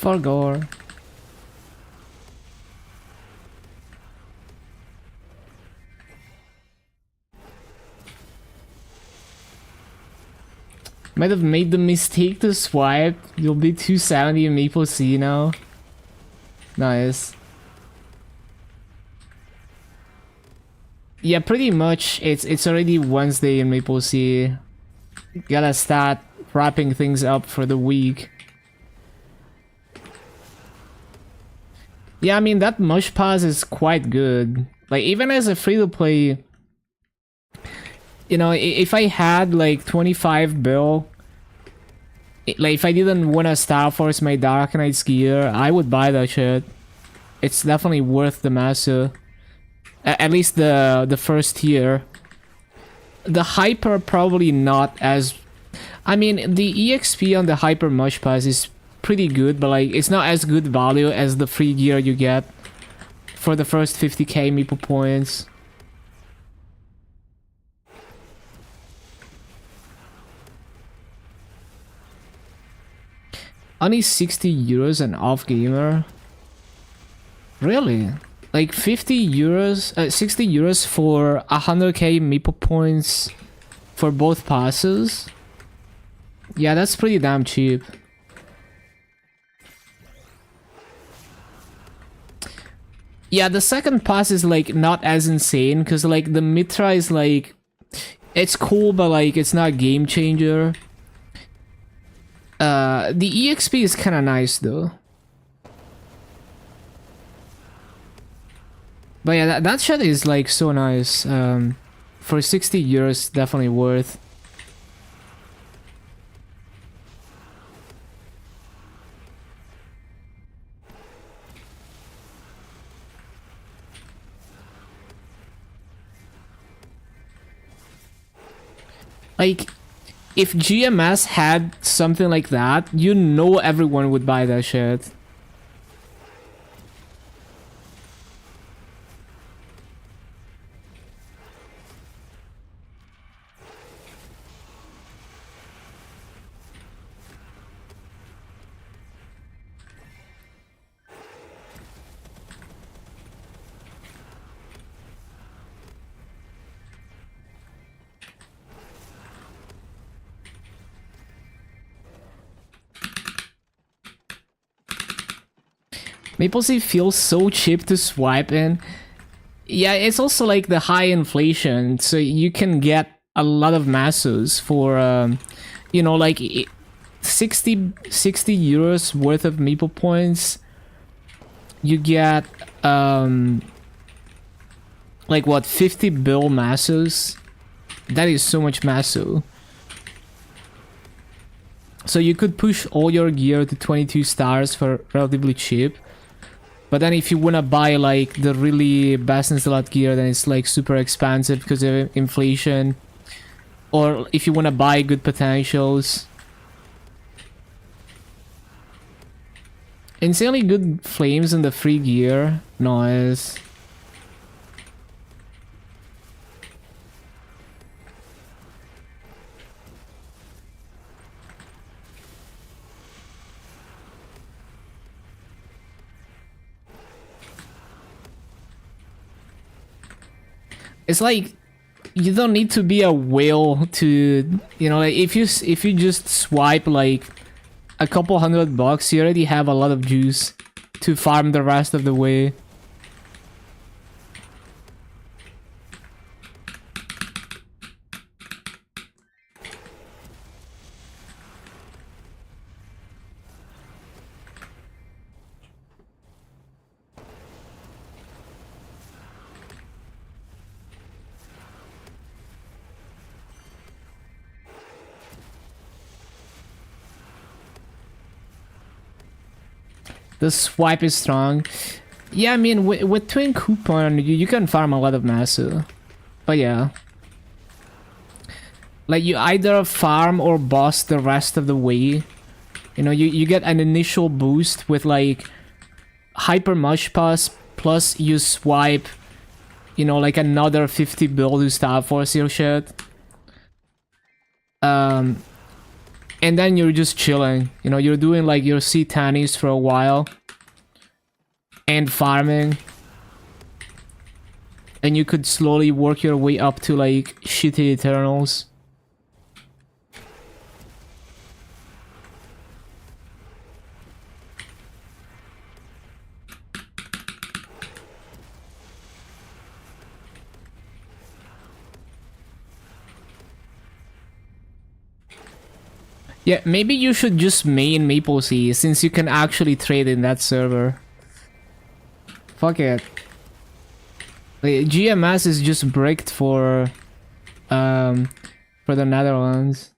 For gore. Might have made the mistake to swipe. You'll be 270 in Maple C now. Nice. Yeah, pretty much. It's already Wednesday in Maple C. Gotta start wrapping things up for the week. Yeah, I mean, that Mush Pass is quite good. Like, even as a free-to-play... You know, if I had, like, 25 bill... Like, if I didn't want to Star Force my Dark Knight's gear, I would buy that shit. It's definitely worth the Masu. At least the first tier. The Hyper probably not as... I mean, the EXP on the Hyper Mush Pass is pretty good, but like, it's not as good value as the free gear you get for the first 50k Meeple points. Only 60 euros an off gamer? Really? Like 50 euros, 60 euros for 100k Meeple points for both passes? Yeah, that's pretty damn cheap. Yeah, the second pass is like not as insane because like the Mitra is like, it's cool, but like it's not a game changer. The EXP is kind of nice though. But yeah, that shit is like so nice. For 60 euros, definitely worth. Like, if GMS had something like that, you know everyone would buy that shit. MapleStory feels so cheap to swipe in. Yeah, it's also like the high inflation, so you can get a lot of Masus for, you know, like 60 euros worth of Meeple points. You get, like what, 50 bill Masus? That is so much Masu. So you could push all your gear to 22 stars for relatively cheap. But then if you wanna buy like the really best in slot gear, then it's like super expensive because of inflation. Or if you wanna buy good potentials. Insanely good flames in the free gear. Nice. It's like you don't need to be a whale to, you know, like if you just swipe like a couple $100, you already have a lot of juice to farm the rest of the way. The swipe is strong. Yeah, I mean, with Twin Coupon, you can farm a lot of Masu. But yeah. Like, you either farm or boss the rest of the way. You know, you get an initial boost with, like, Hyper Mush Pass, plus you swipe, you know, like another 50 bill to Star Force your shit. and then you're just chilling. You know, you're doing like your C10s for a while and farming, and you could slowly work your way up to like shitty Eternals. Yeah, maybe you should just main MapleStory since you can actually trade in that server. Fuck it. Like, GMS is just bricked for the Netherlands.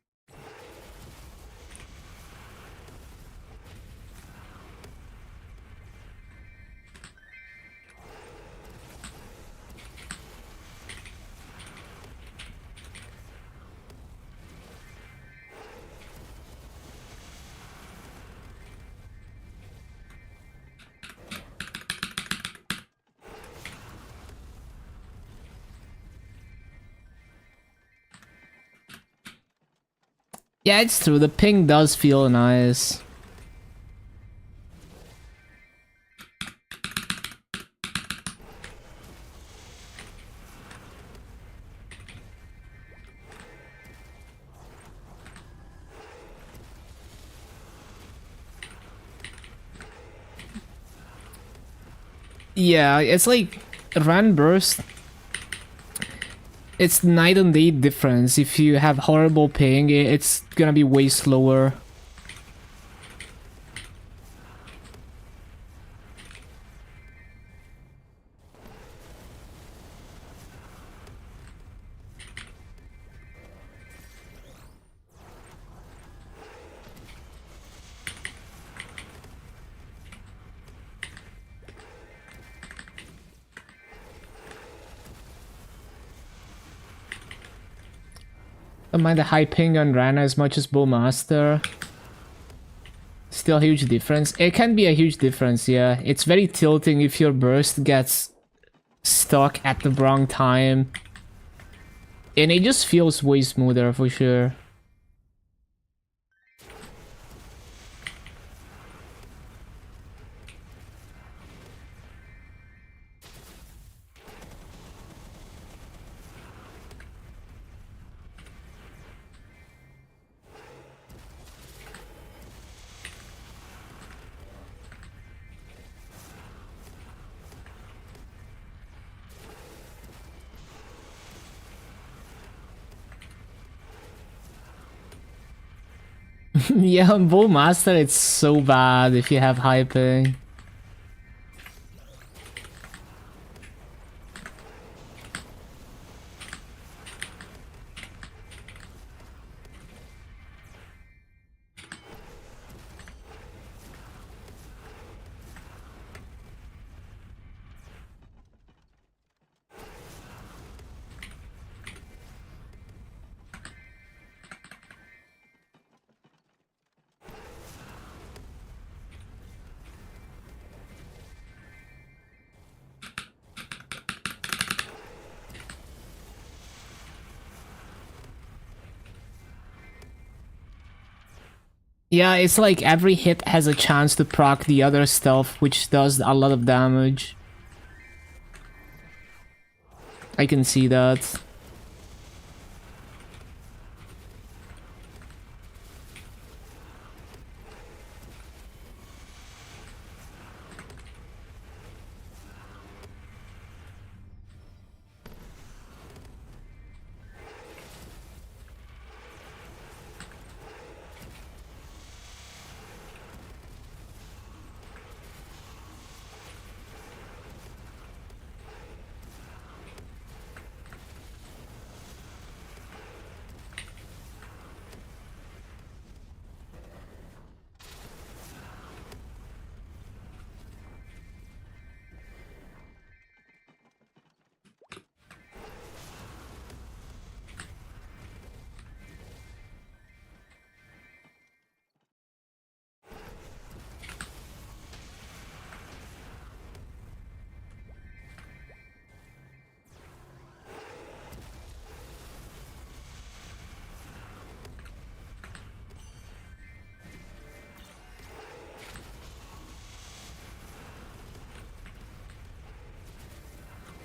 Yeah, it's true. The ping does feel nice. Yeah, it's like run burst. It's night and day difference. If you have horrible ping, it's gonna be way slower. Don't mind the high ping on Rana as much as Bowmaster. Still a huge difference. It can be a huge difference, yeah. It's very tilting if your burst gets stuck at the wrong time. And it just feels way smoother for sure. Yeah, on Bowmaster it's so bad if you have high ping. Yeah, it's like every hit has a chance to proc the other stuff, which does a lot of damage. I can see that.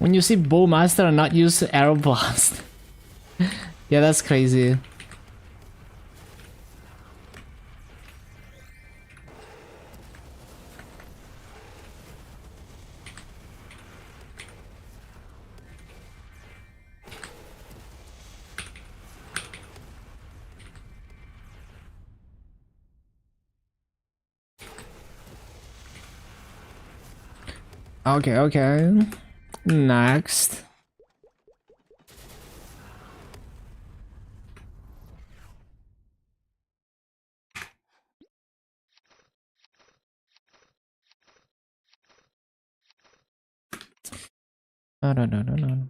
When you see Bowmaster and not use Arrow Blast. Yeah, that's crazy. Okay, okay. Next. No.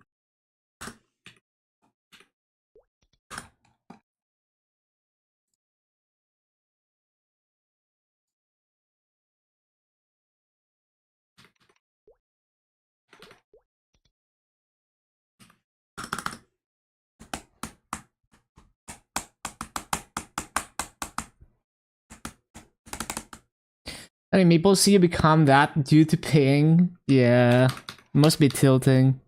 I mean, Maple see you become that due to ping. Yeah, must be tilting.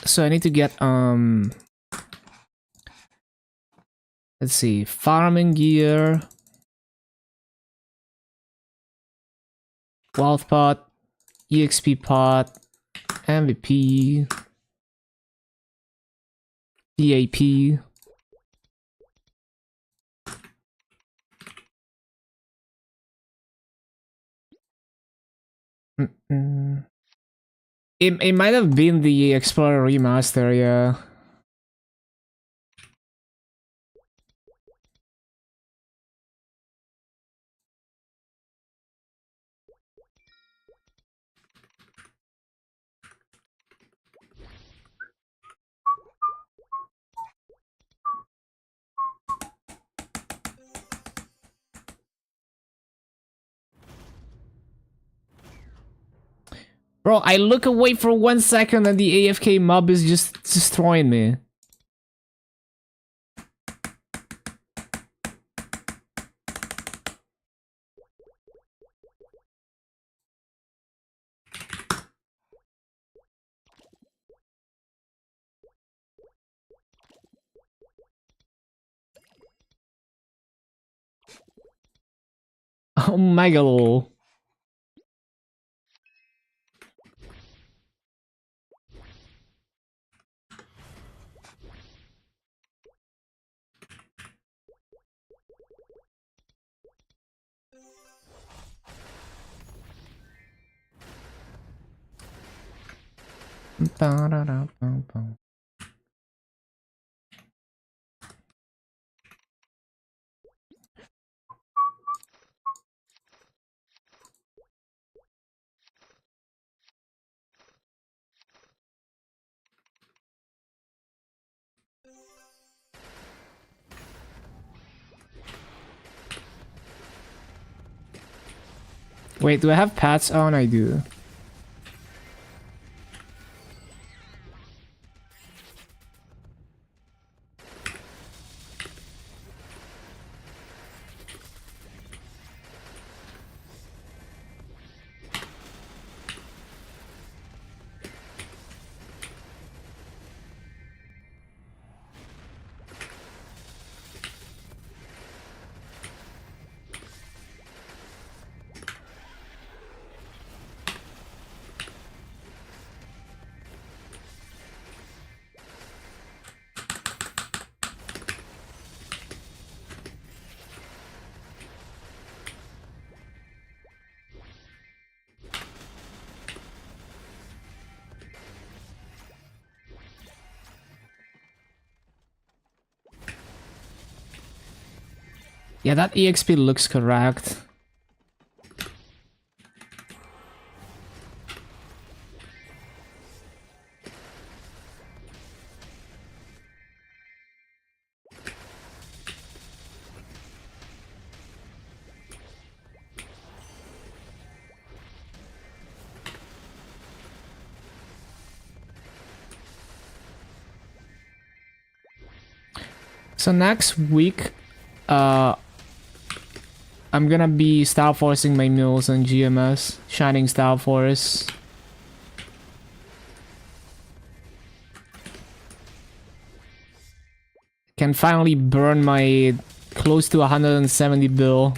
So I need to get let's see, farming gear, wealth pot, exp pot, MVP, DAP. It might have been the Explorer remaster, yeah. Bro, I look away for 1 second and the AFK mob is just destroying me. Oh my god. Wait, do I have pats on? I do. Yeah, that EXP looks correct. So next week, I'm gonna be style forcing my mills on GMS, Shining Style Force. Can finally burn my close to 170 bill.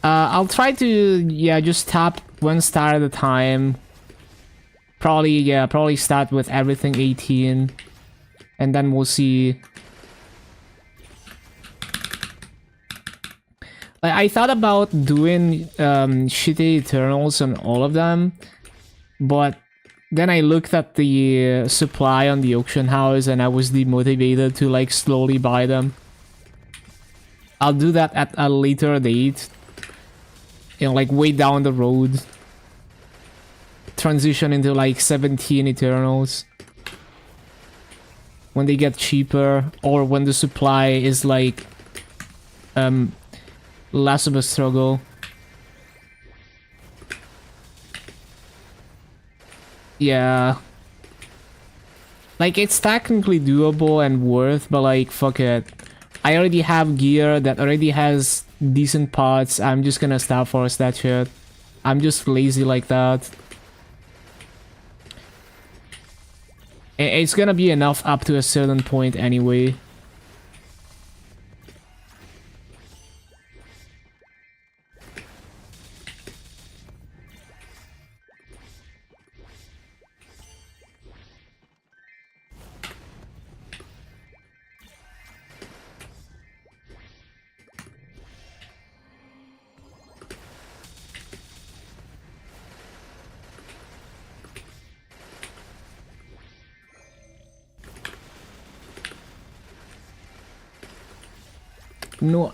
I'll try to, yeah, just tap one star at a time. Probably start with everything 18. And then we'll see. I thought about doing shitty Eternals on all of them. But then I looked at the supply on the auction house and I was demotivated to like slowly buy them. I'll do that at a later date. You know, like way down the road. Transition into like 17 Eternals. When they get cheaper, or when the supply is like less of a struggle. Yeah. Like, it's technically doable and worth, but like, fuck it. I already have gear that already has decent pots. I'm just gonna stop force that shit. I'm just lazy like that. It's gonna be enough up to a certain point anyway.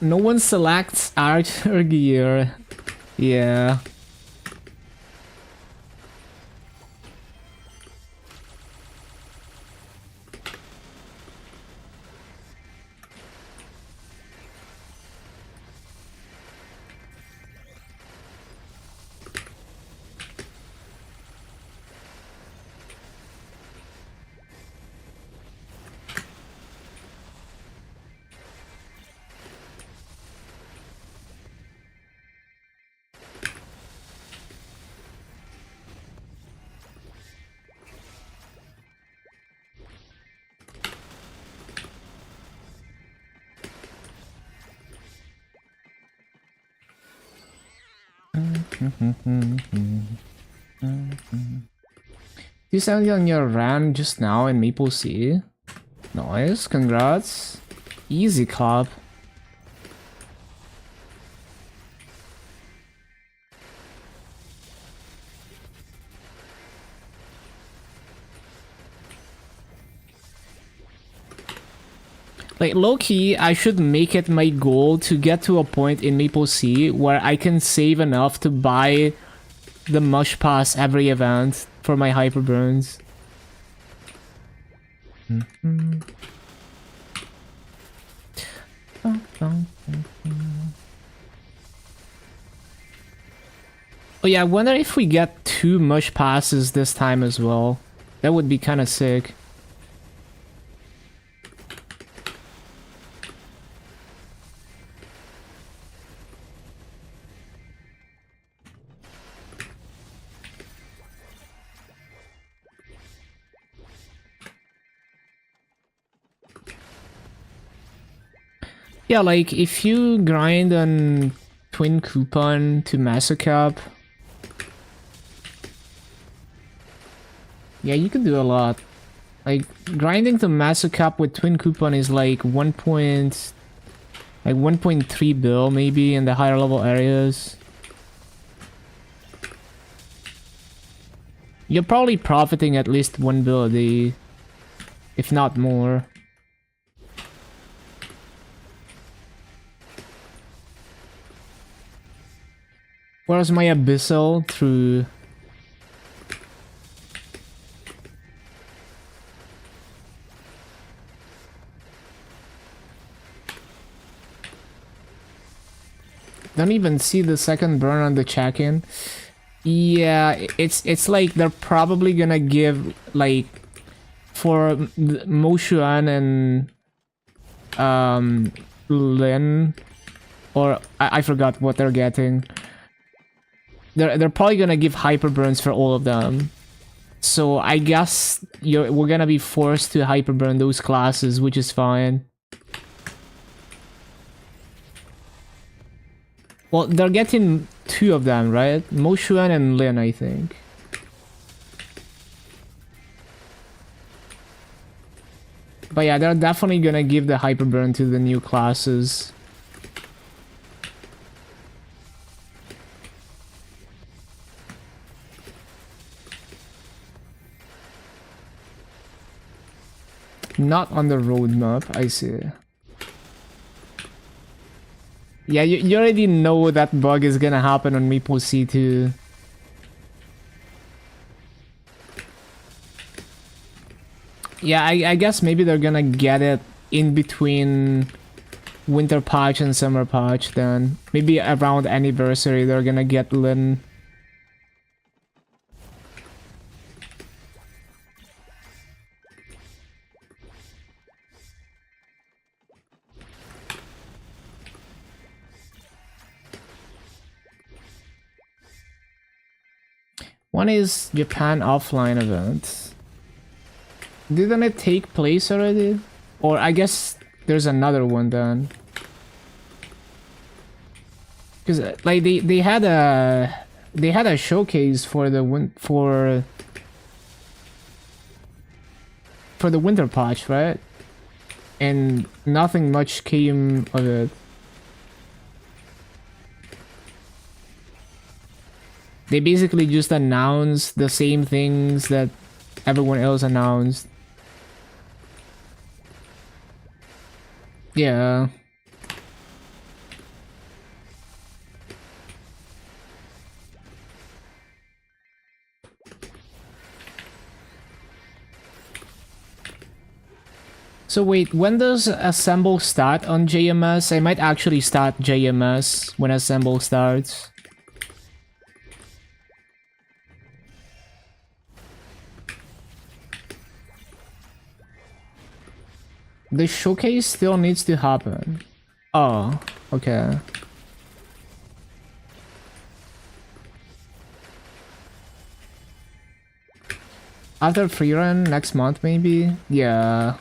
No one selects archer gear. Yeah. You sound on your RAM just now in Maple Sea. Nice, congrats. Easy clap. Like, low-key, I should make it my goal to get to a point in Maple Sea where I can save enough to buy the Mush Pass every event for my Hyper Burns. Oh yeah, I wonder if we get 2 Mush Passes this time as well. That would be kind of sick. Yeah, like, if you grind on Twin Coupon to Massacap, yeah, you can do a lot. Like, grinding to Massacap with Twin Coupon is like 1.3 bill maybe in the higher level areas. you're probably profiting at least 1 bill a day, if not more. Where's my abyssal? Through... Don't even see the second burn on the check-in. Yeah, it's like they're probably gonna give, like, for Moshuan and Lin, or I forgot what they're getting. They're probably gonna give hyper burns for all of them. So I guess we're gonna be forced to hyper burn those classes, which is fine. Well, they're getting 2 of them, right? Moshuan and Lin, I think. But yeah, they're definitely gonna give the hyper burn to the new classes. Not on the roadmap, I see. Yeah, you already know that bug is gonna happen on MapleC2. Yeah, I guess maybe they're gonna get it in between winter patch and summer patch then. Maybe around anniversary they're gonna get Lin. One is Japan offline event. Didn't it take place already? Or I guess there's another one then. Cause like they had a showcase for the winter patch, right? And nothing much came of it. They basically just announced the same things that everyone else announced. Yeah. So wait, when does Assemble start on JMS? I might actually start JMS when Assemble starts. The showcase still needs to happen. Oh, okay. After free run next month, maybe? Yeah.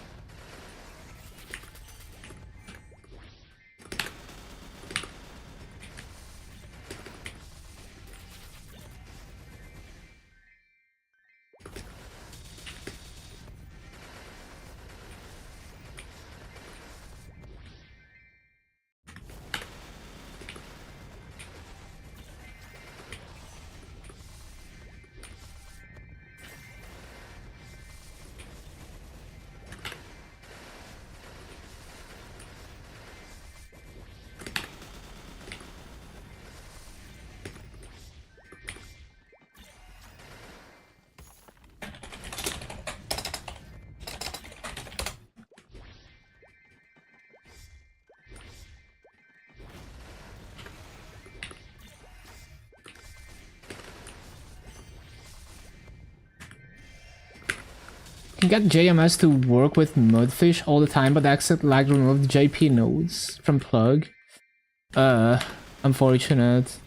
Can get JMS to work with Mudfish all the time, but exit lag removed JP nodes from plug. Unfortunate.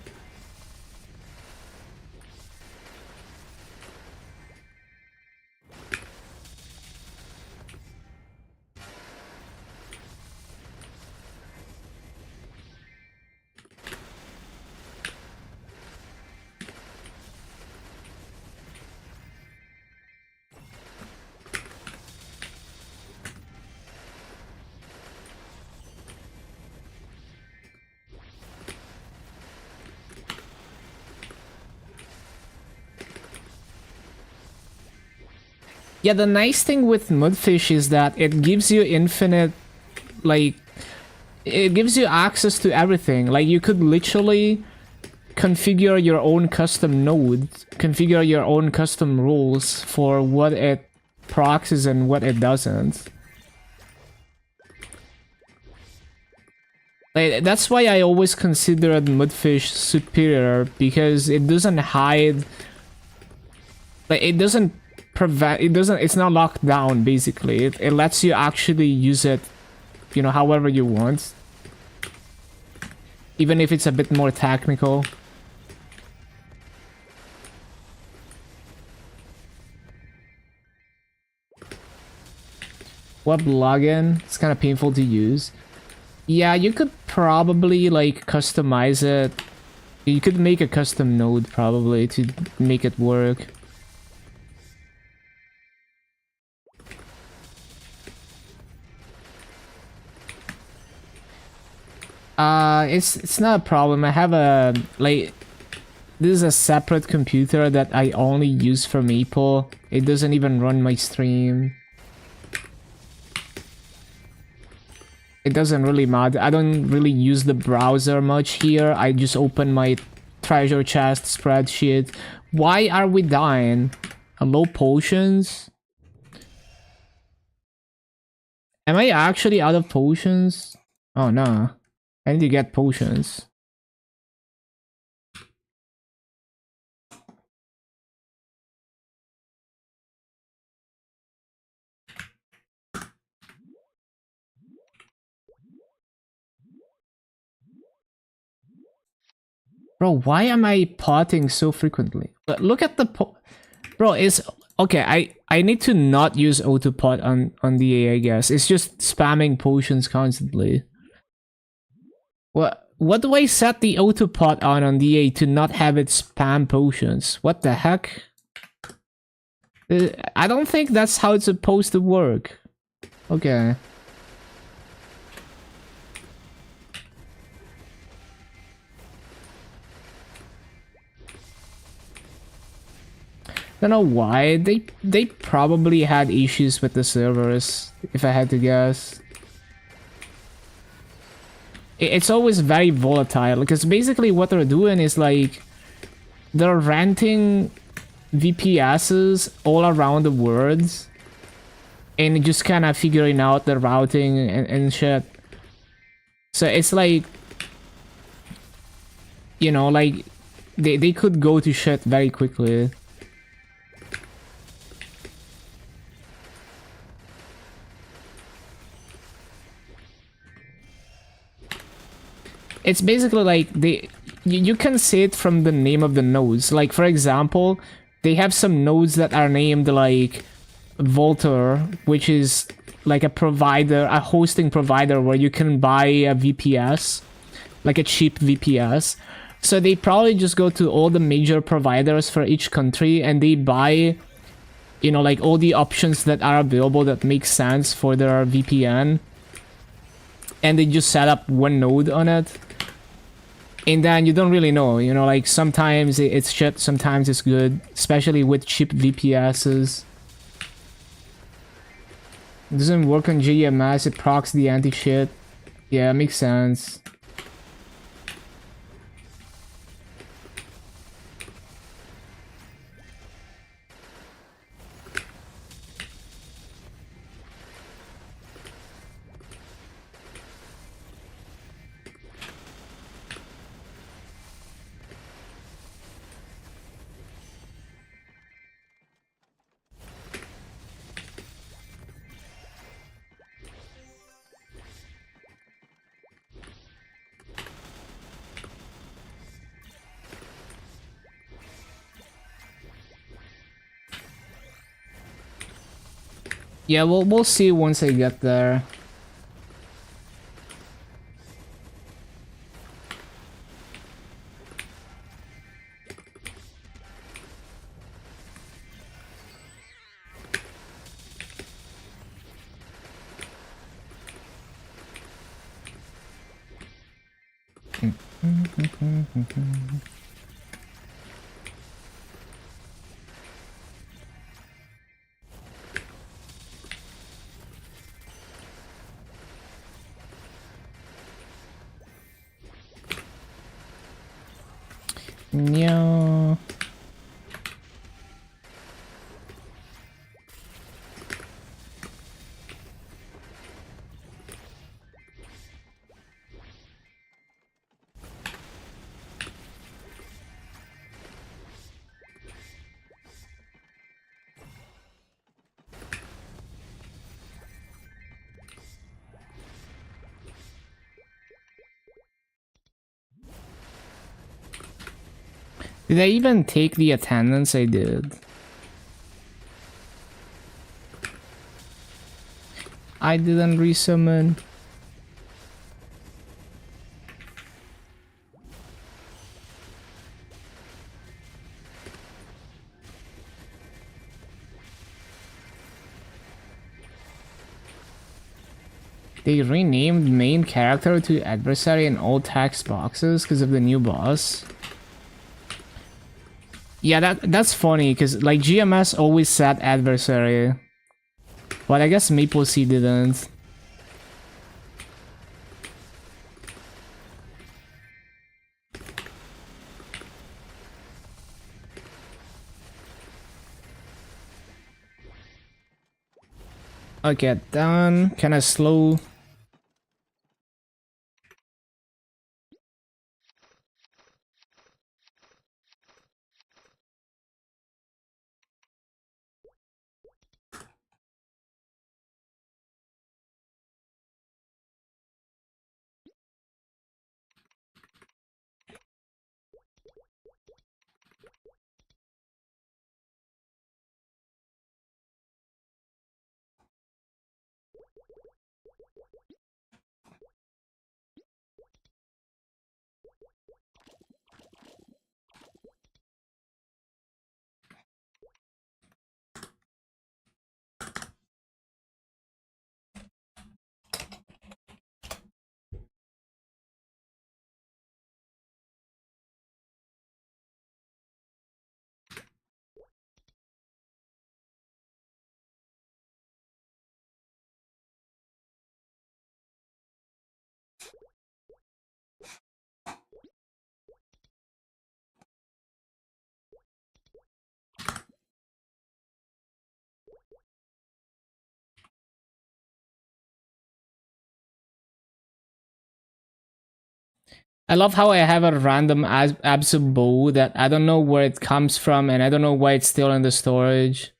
Yeah, the nice thing with Mudfish is that it gives you infinite, like, it gives you access to everything. Like, you could literally configure your own custom node, configure your own custom rules for what it proxies and what it doesn't. Like, that's why I always considered Mudfish superior, because it doesn't hide, like, it doesn't prevent, it's not locked down, basically. It lets you actually use it, you know, however you want, even if it's a bit more technical. Web login, it's kind of painful to use. Yeah, you could probably like customize it. You could make a custom node probably to make it work. It's not a problem. I have a, like, this is a separate computer that I only use for Maple. It doesn't even run my stream. It doesn't really matter. I don't really use the browser much here. I just open my treasure chest spreadsheet. Why are we dying? Hello, potions? Am I actually out of potions? Oh no. I need to get potions. Bro, why am I potting so frequently? Look at the bro, it's okay. I need to not use auto pot on the A, I guess. It's just spamming potions constantly. What do I set the auto pot on the A to not have it spam potions? What the heck? I don't think that's how it's supposed to work. Okay. Don't know why. They probably had issues with the servers, if I had to guess. It's always very volatile, because basically what they're doing is like they're renting VPSs all around the world and just kind of figuring out the routing and shit. So it's like, you know, like they could go to shit very quickly. It's basically like you can see it from the name of the nodes. Like, for example, they have some nodes that are named like Volter, which is like a provider, a hosting provider where you can buy a VPS, like a cheap VPS. So they probably just go to all the major providers for each country and they buy, you know, like all the options that are available that make sense for their VPN. And they just set up one node on it. And then you don't really know, you know, like sometimes it's shit, sometimes it's good, especially with cheap VPSs. It doesn't work on GMS, it procs the anti-shit. Yeah, makes sense. Yeah, we'll see once I get there. No. Did I even take the attendance? I did. I didn't resummon. They renamed main character to adversary in all text boxes because of the new boss. Yeah, that's funny because like GMS always said adversary, but I guess MapleStory didn't. Okay, done. Can I slow? I love how I have a random Absu bow that I don't know where it comes from and I don't know why it's still in the storage.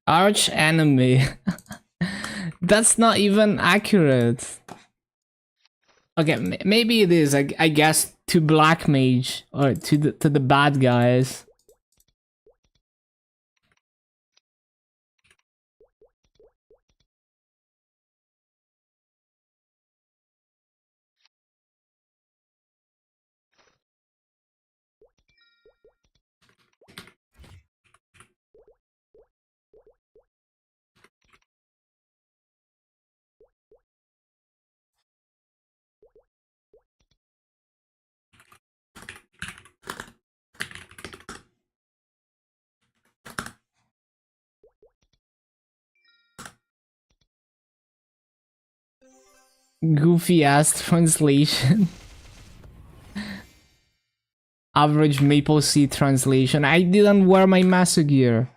Arch enemy. That's not even accurate. Okay, maybe it is. I guess to black mage or to the bad guys. Goofy ass translation. Average MapleStory translation. I didn't wear my master gear.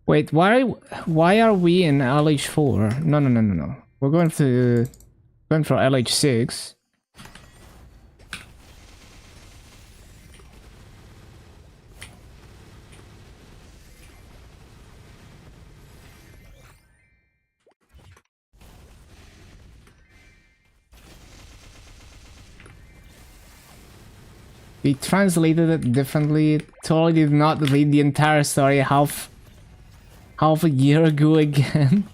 Wait, why are we in LH4? No. We're going for LH6. They translated it differently. Totally did not read the entire story half a year ago again.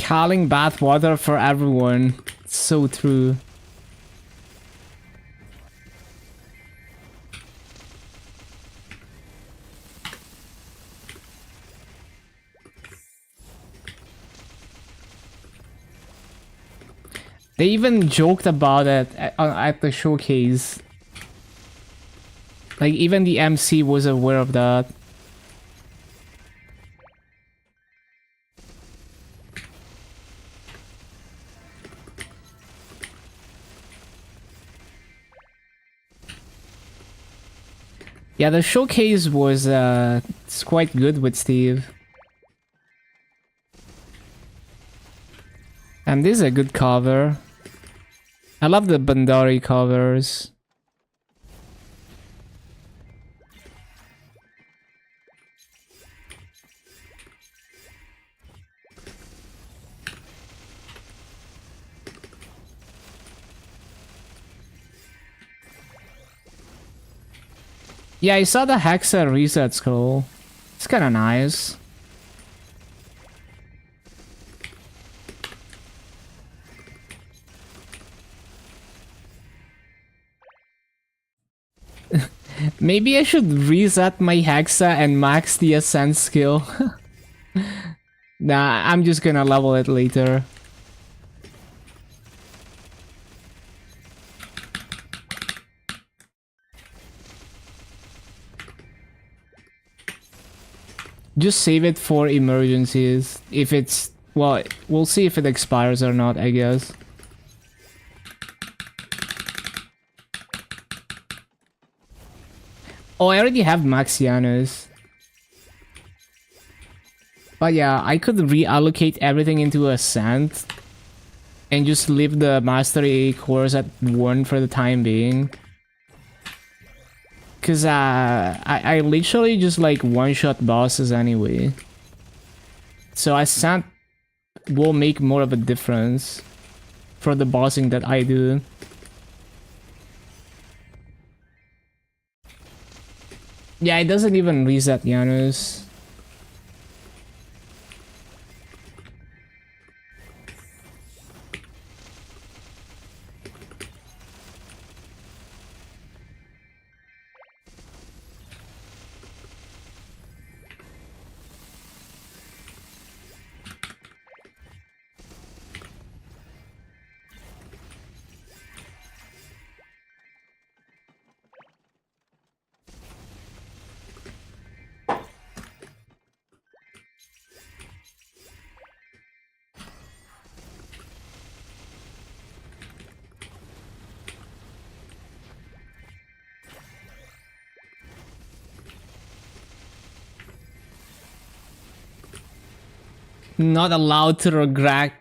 Calling bath water for everyone. It's so true. They even joked about it at the showcase. Like, even the MC was aware of that. Yeah, the showcase was it's quite good with Steve. And this is a good cover. I love the Bandari covers. Yeah, I saw the Hexa reset scroll. It's kind of nice. Maybe I should reset my Hexa and max the Ascent skill. Nah, I'm just gonna level it later. Just save it for emergencies. If it's... well, we'll see if it expires or not, I guess. Oh, I already have Maxianus. But yeah, I could reallocate everything into Ascent. And just leave the Mastery course at 1 for the time being. Cause I literally just like one-shot bosses anyway. So Ascent will make more of a difference for the bossing that I do. Yeah, it doesn't even reset Janus. Not allowed to regret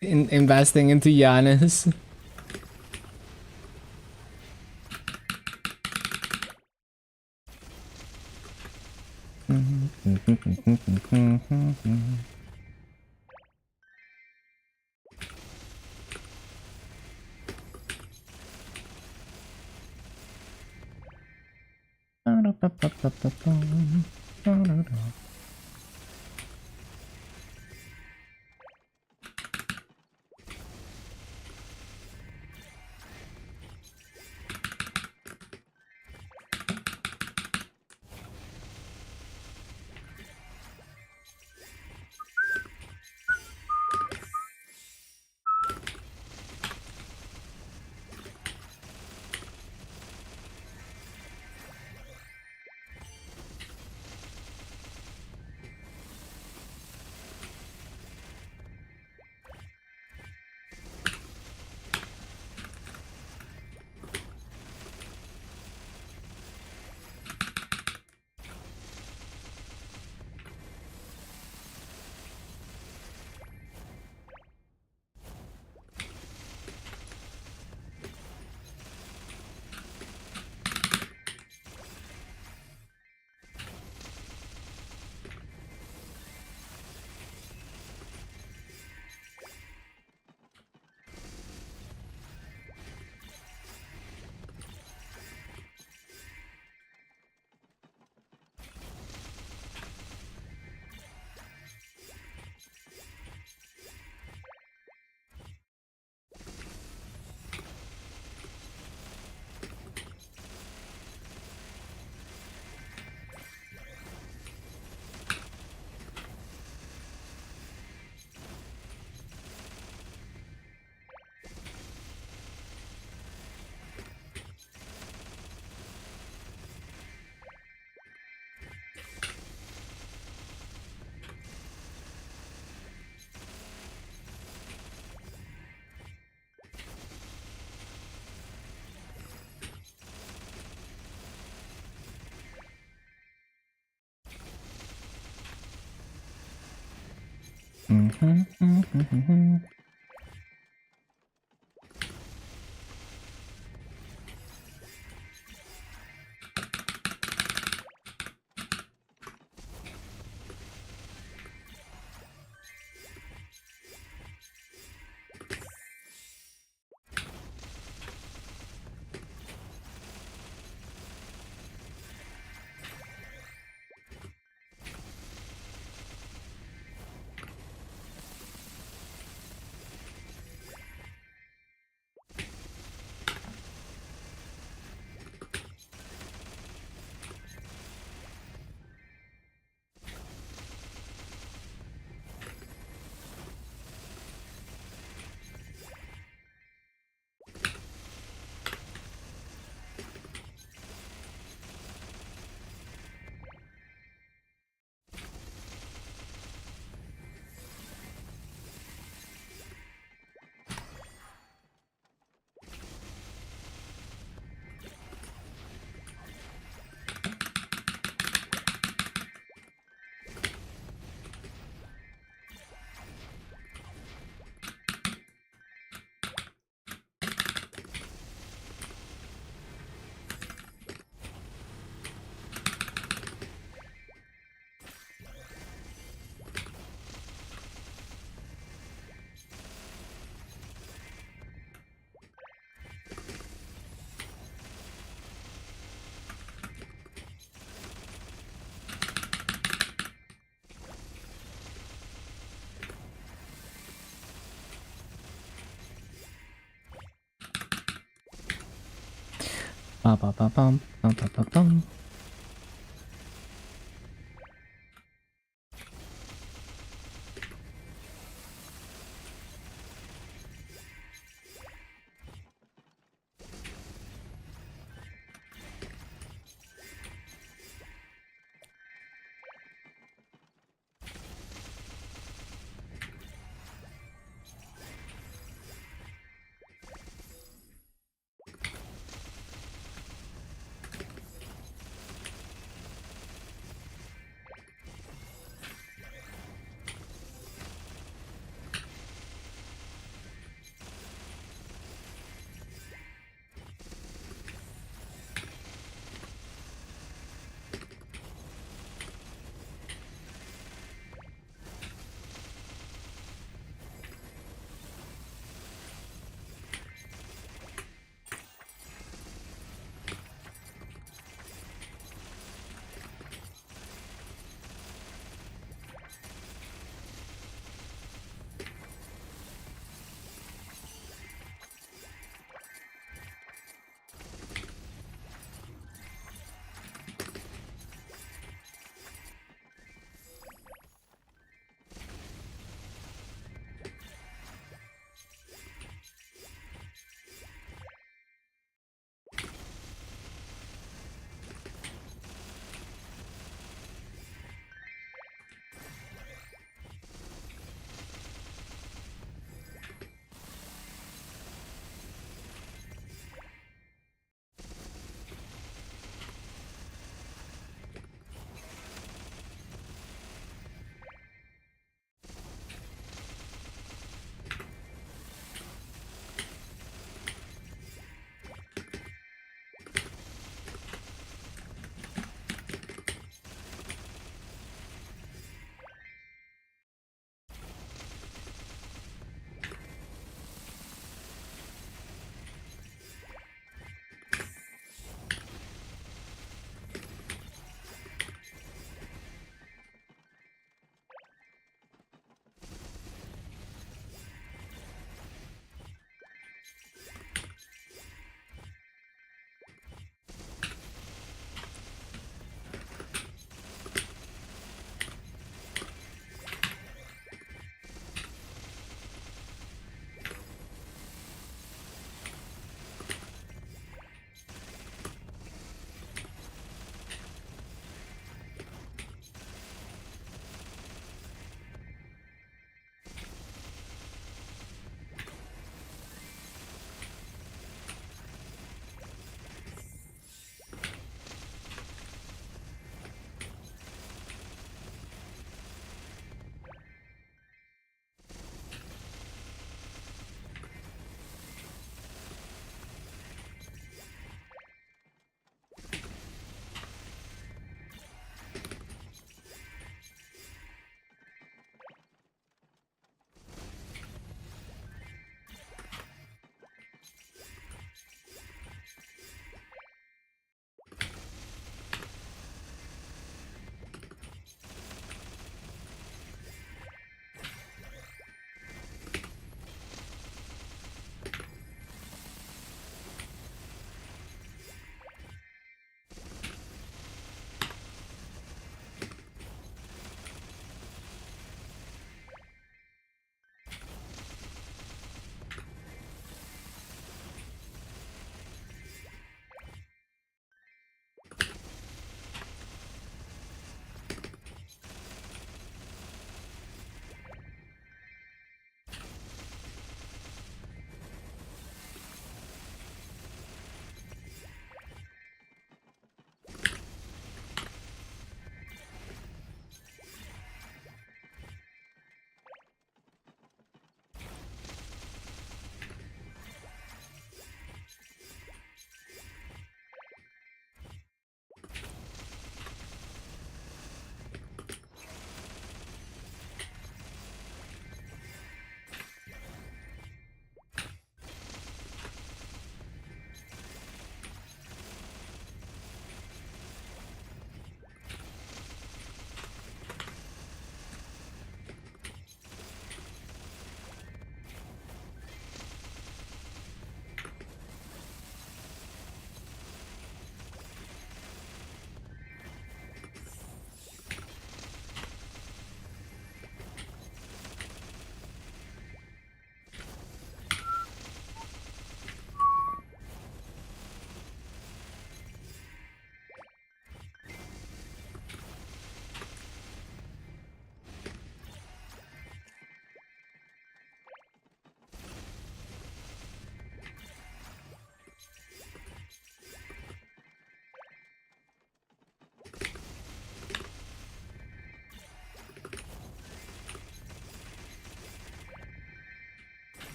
in investing into Janus. Ba-ba-ba-bum, ba-ba-ba-bum.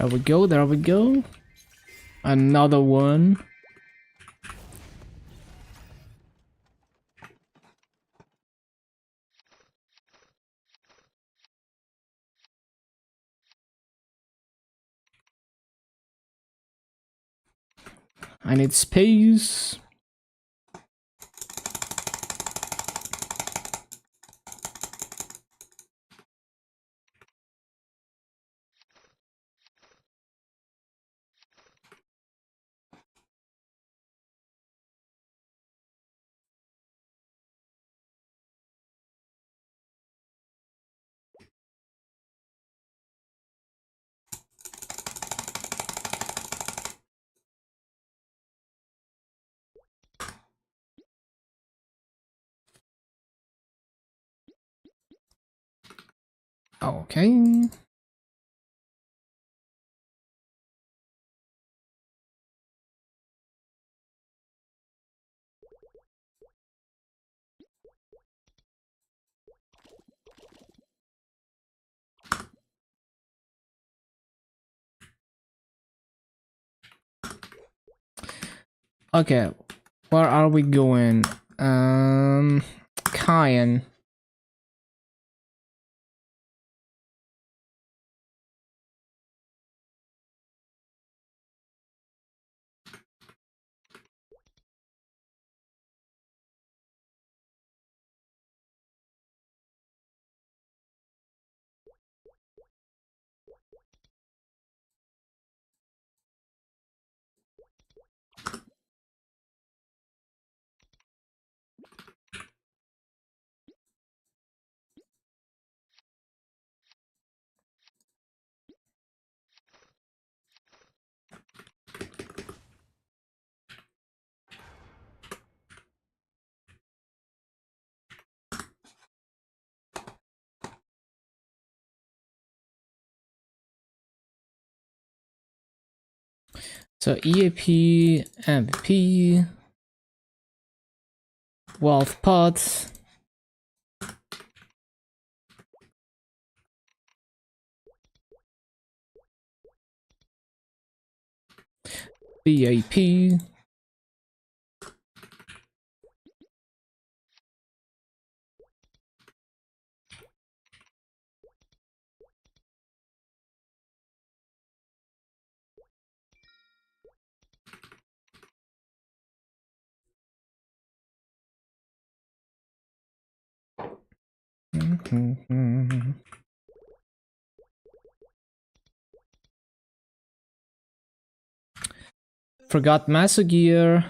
There we go, there we go. Another one. I need space. Okay. Okay, where are we going? Cayenne. So EAP, MVP, Wealth Pots. BAP. Forgot Master Gear.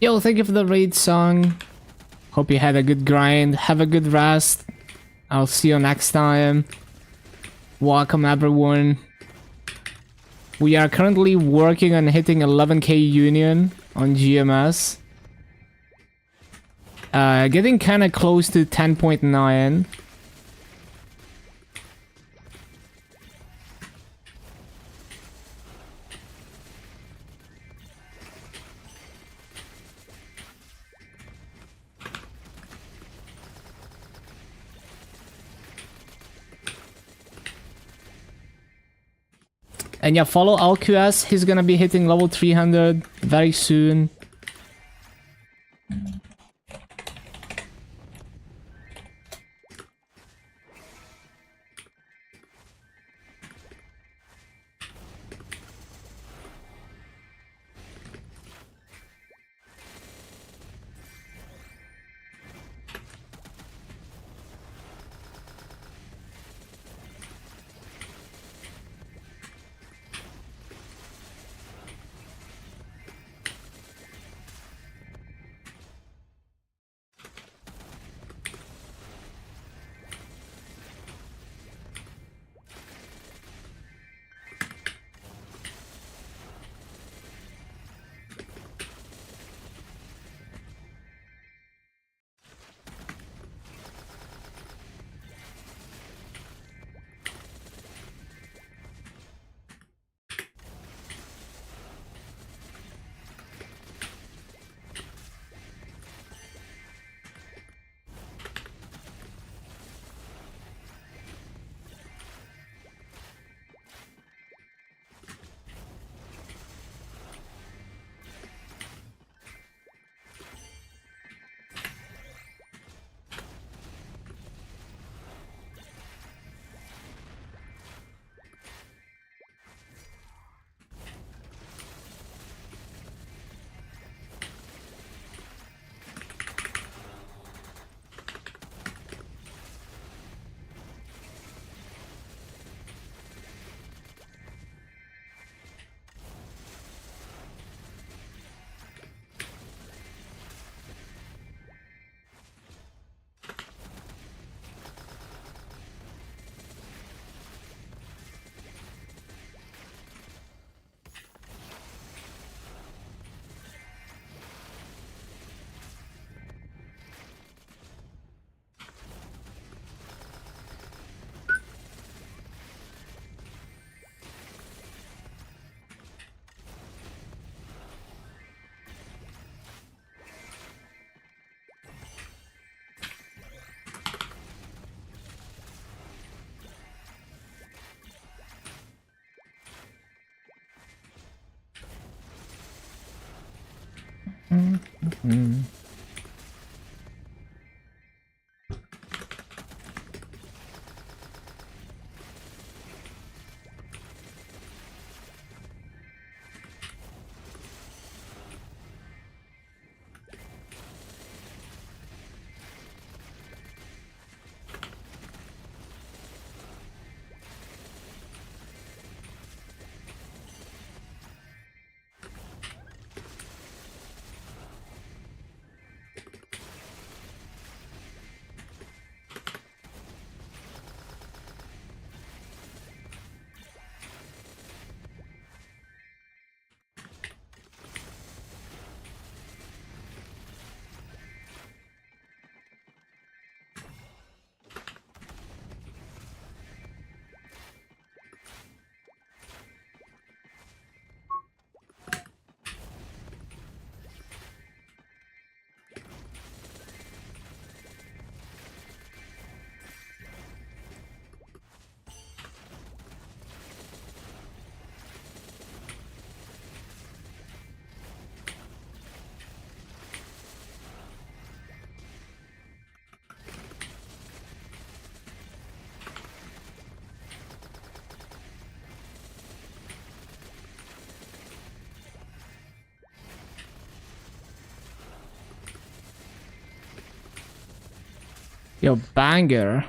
Yo, thank you for the raid song. Hope you had a good grind. Have a good rest. I'll see you next time. Welcome everyone. We are currently working on hitting 11k union on GMS. Getting kind of close to 10.9. And yeah, follow LQS. He's gonna be hitting level 300 very soon. Yo, banger.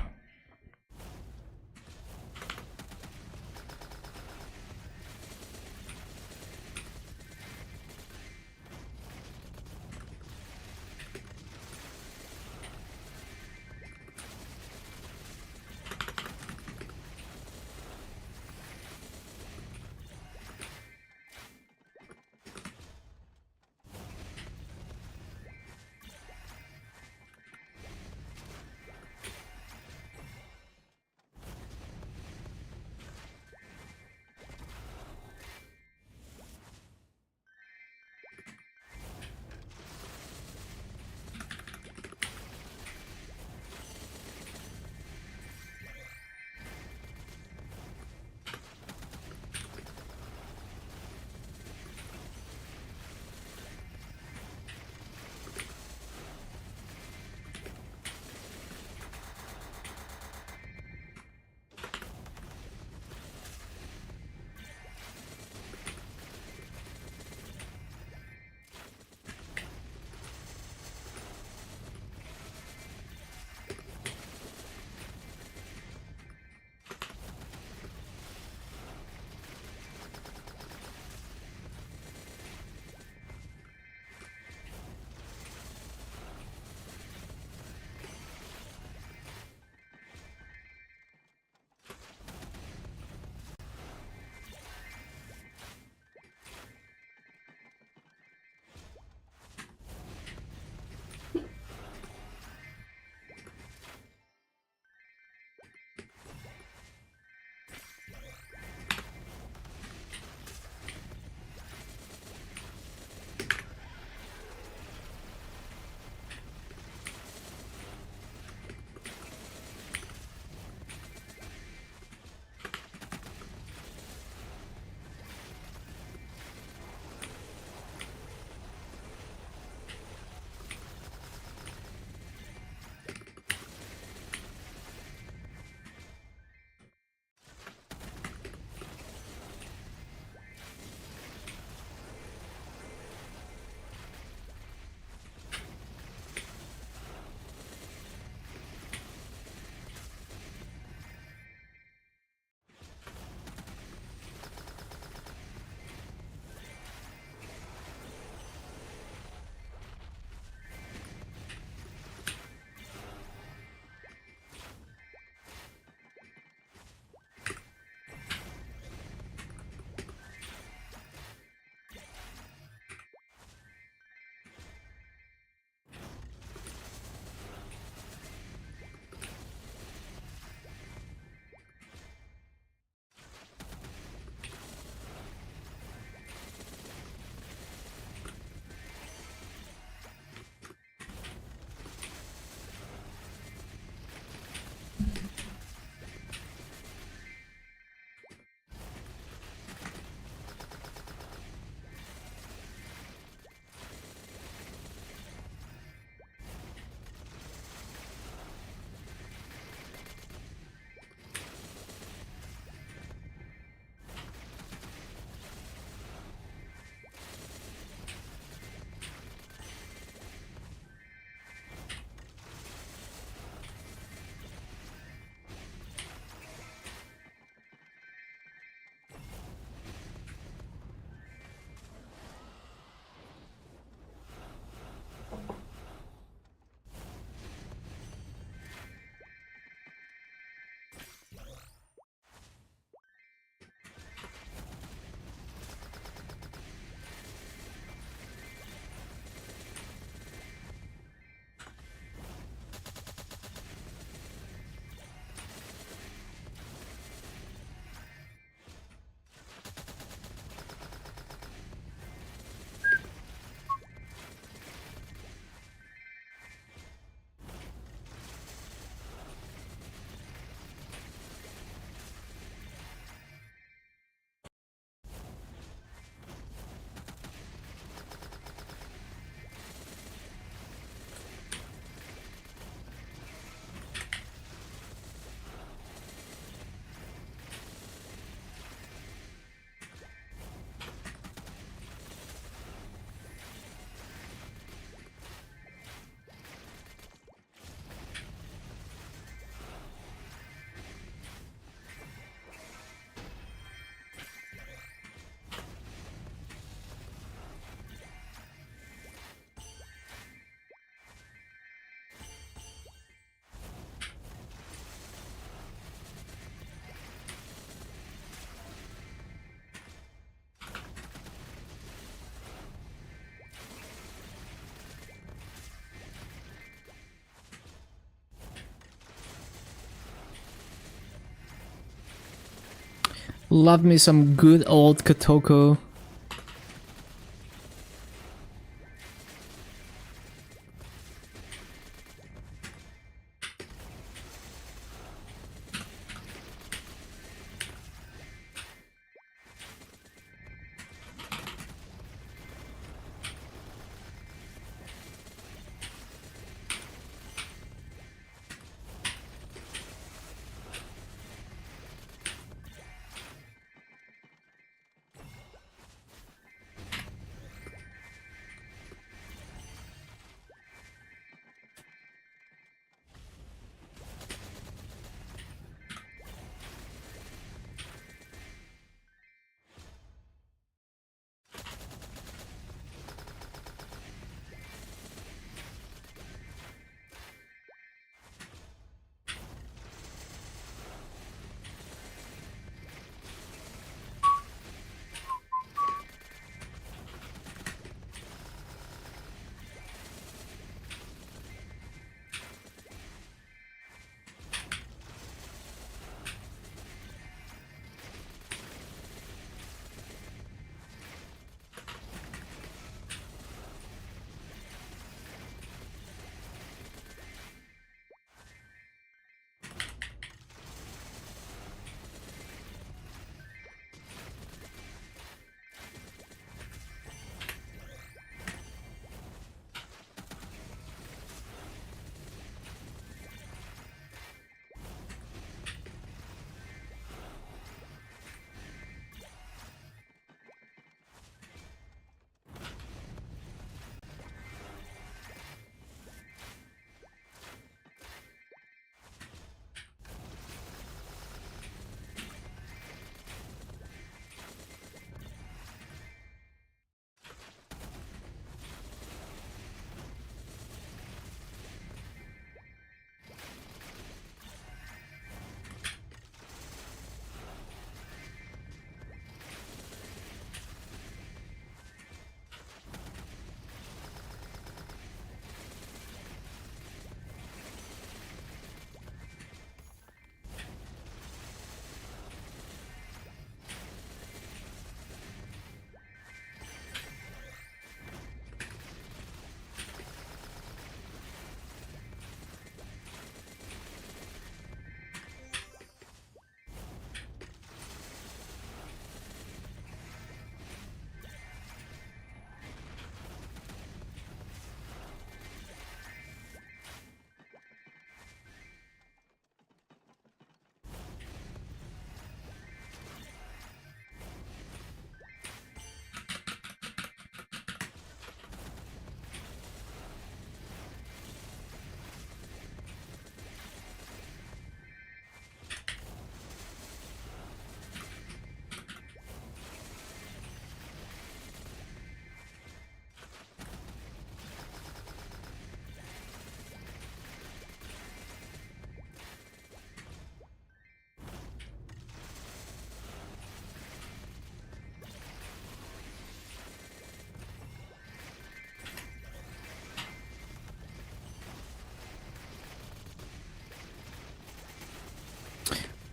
Love me some good old Kotoko.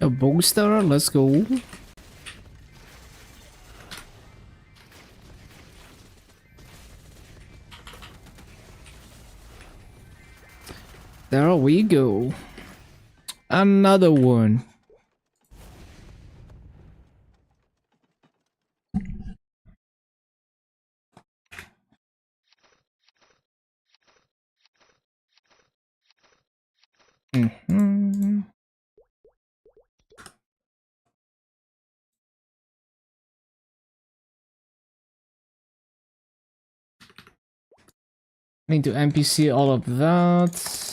A booster, let's go. There we go. Another one. Mhm. Need to NPC all of that.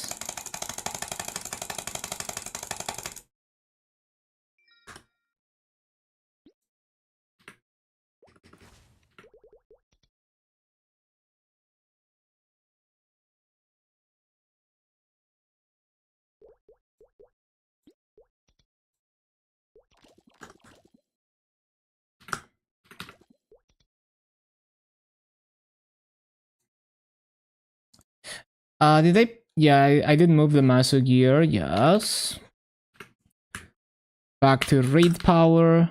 Did I? Yeah, I did move the Maso gear. Yes. Back to raid power.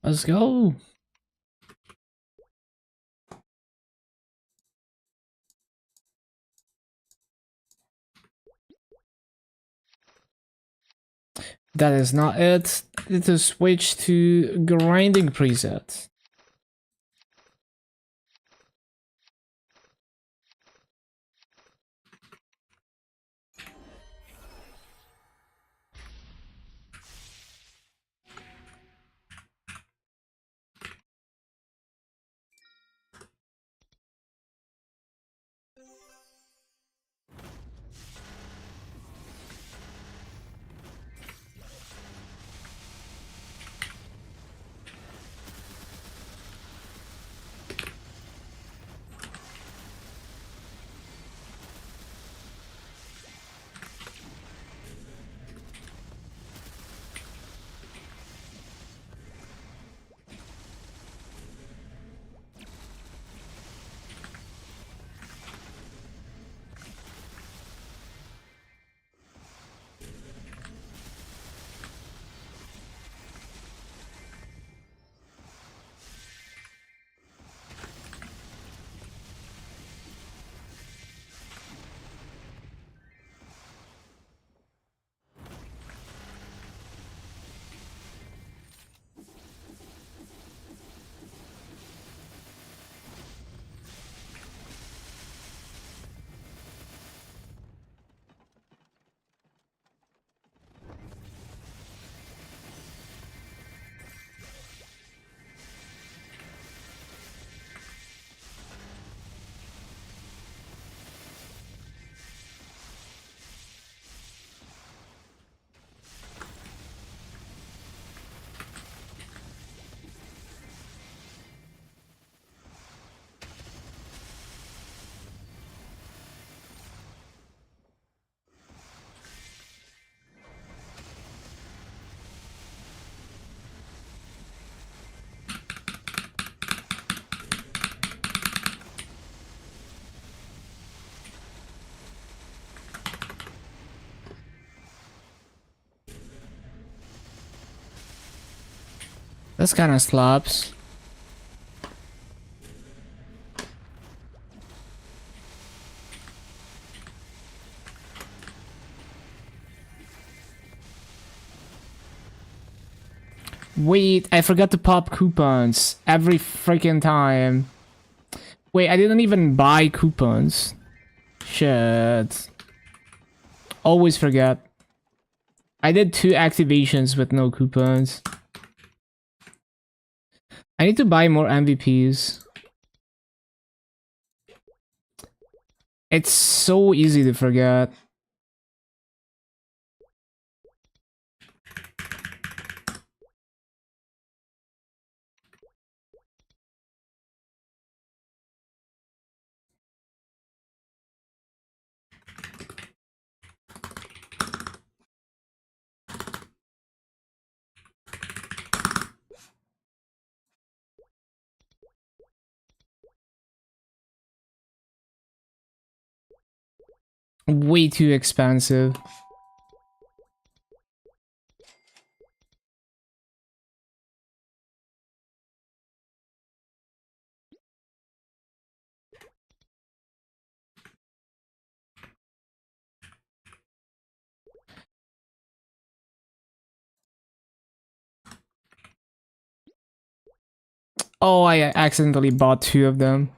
Let's go. That is not it. It is switch to grinding preset. This kind of slaps. Wait, I forgot to pop coupons every freaking time. Wait, I didn't even buy coupons. Shit. Always forget. I did 2 activations with no coupons. I need to buy more MVPs. It's so easy to forget. Way too expensive. Oh, I accidentally bought 2 of them.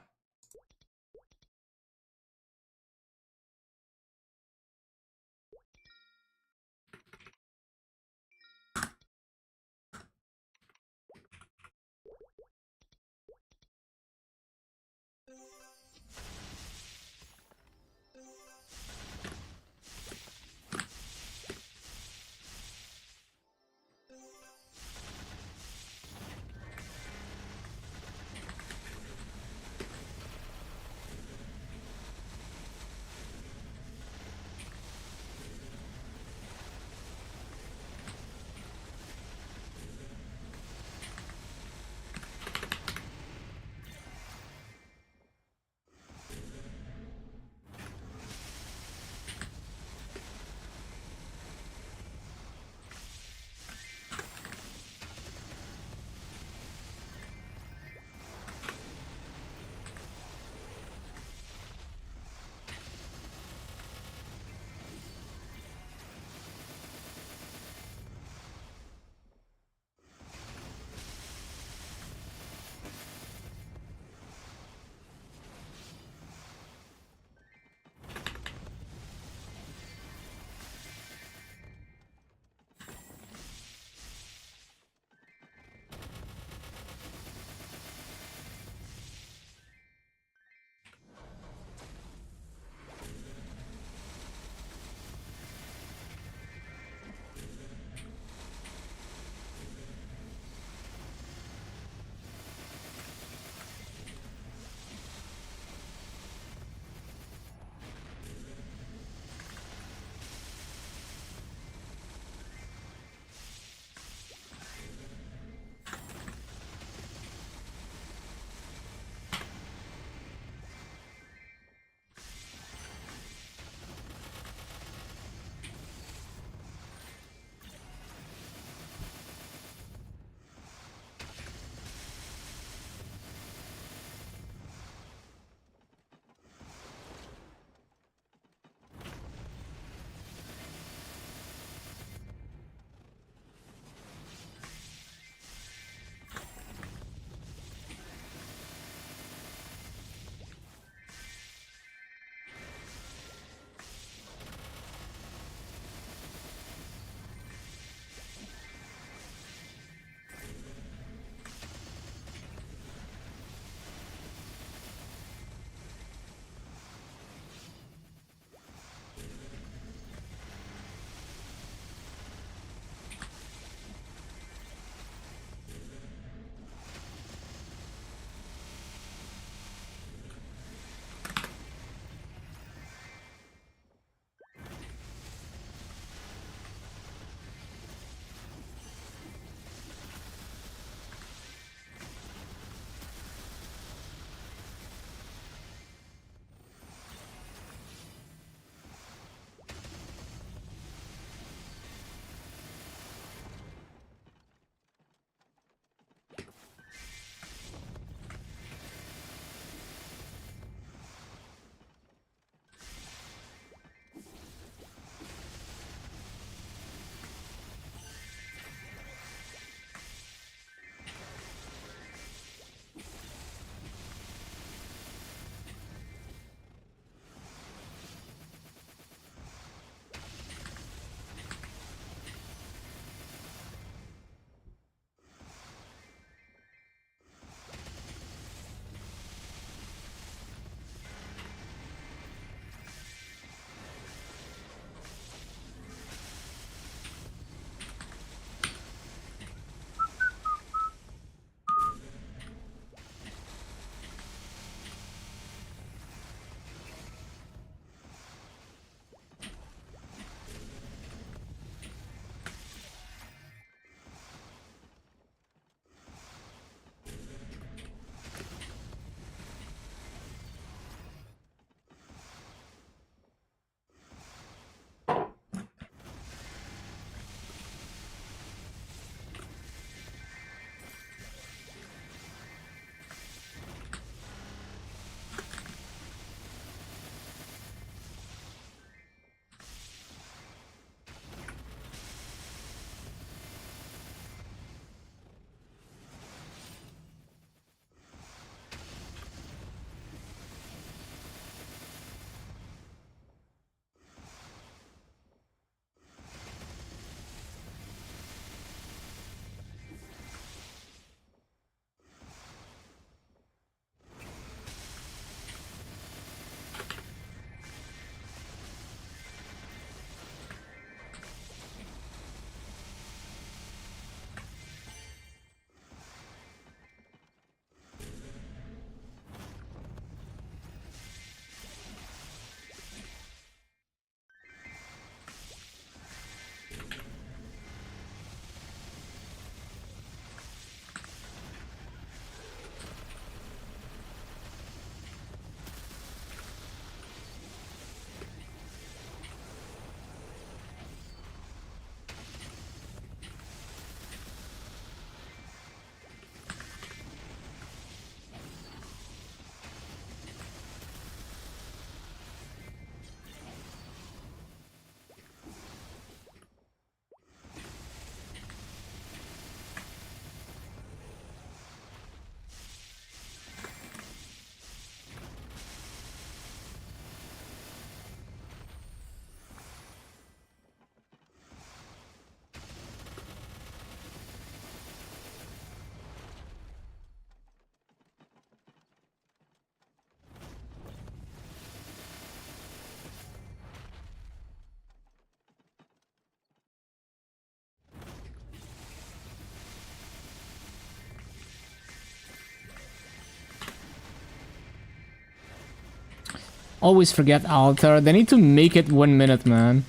always forget altar. They need to make it 1 minute, man.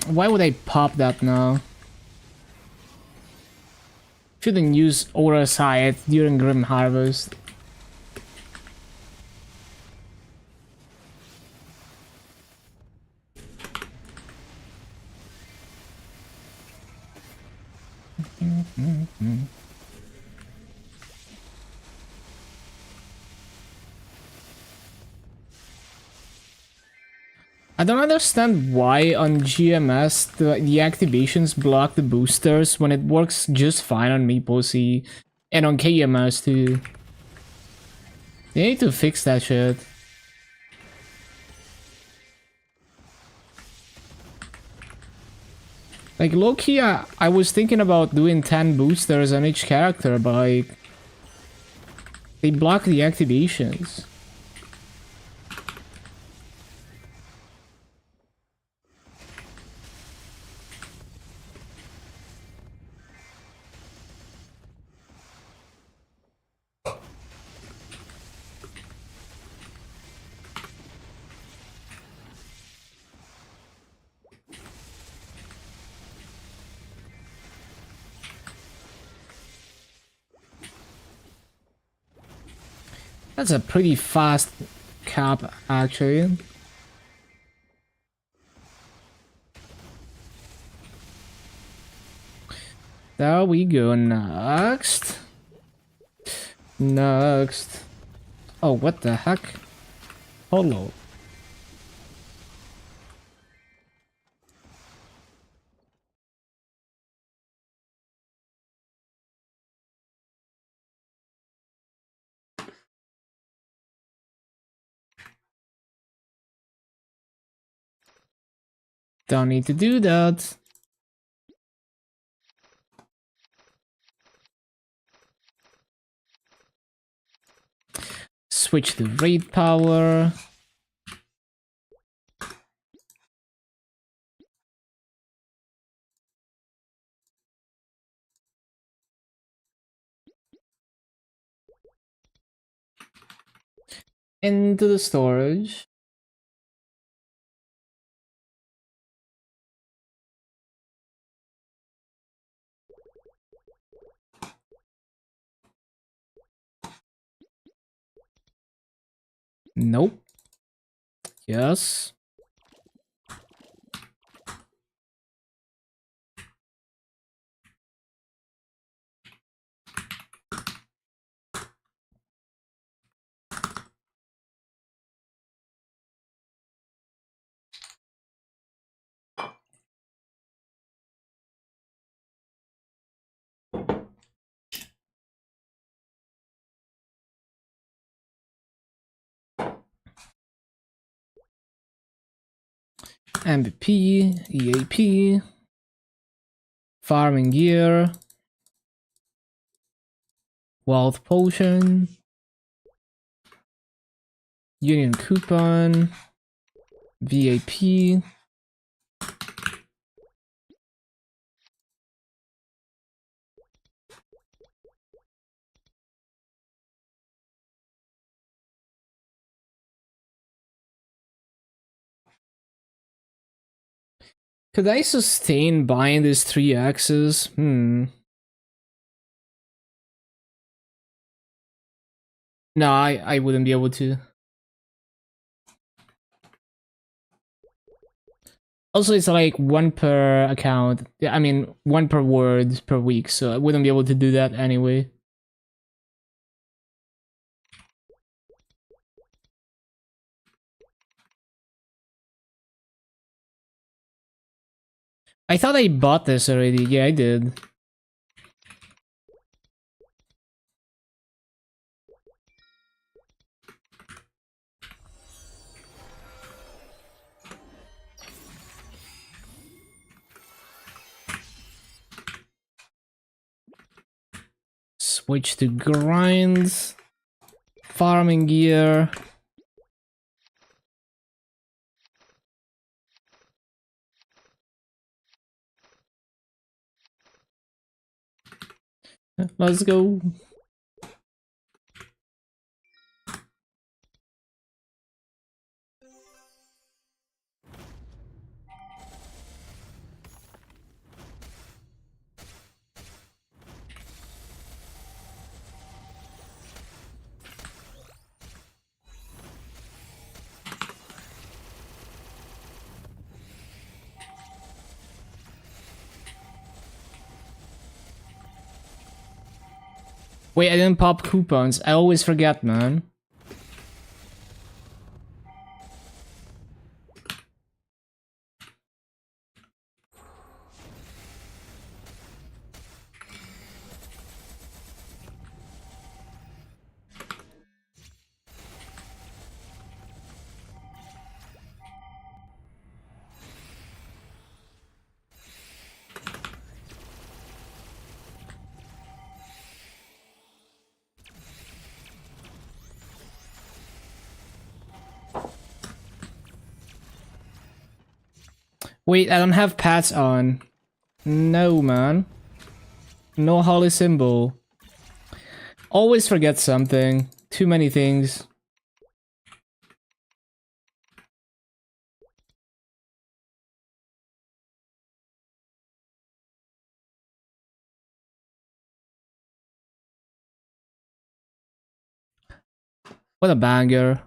Why would I pop that now? Shouldn't use Aura Scythe during Grim Harvest. I don't understand why on GMS the activations block the boosters when it works just fine on MapleStory and on KMS too. They need to fix that shit. Like low-key, I was thinking about doing 10 boosters on each character, but like they block the activations. That's a pretty fast cap, actually. There we go, next. Next. Oh, what the heck? Hello. Don't need to do that. Switch to raid power. Into the storage. Nope. Yes. MVP, EAP, farming gear, wealth potion, union coupon, VAP. Could I sustain buying these 3 axes? No, I wouldn't be able to. Also, it's like 1 per account. I mean, 1 per word per week, so I wouldn't be able to do that anyway. I thought I bought this already. Yeah, I did. Switch to grinds. Farming gear. Let's go. Wait, I didn't pop coupons. I always forget, man. Wait, I don't have pats on. No, man. No holy symbol. Always forget something. Too many things. What a banger.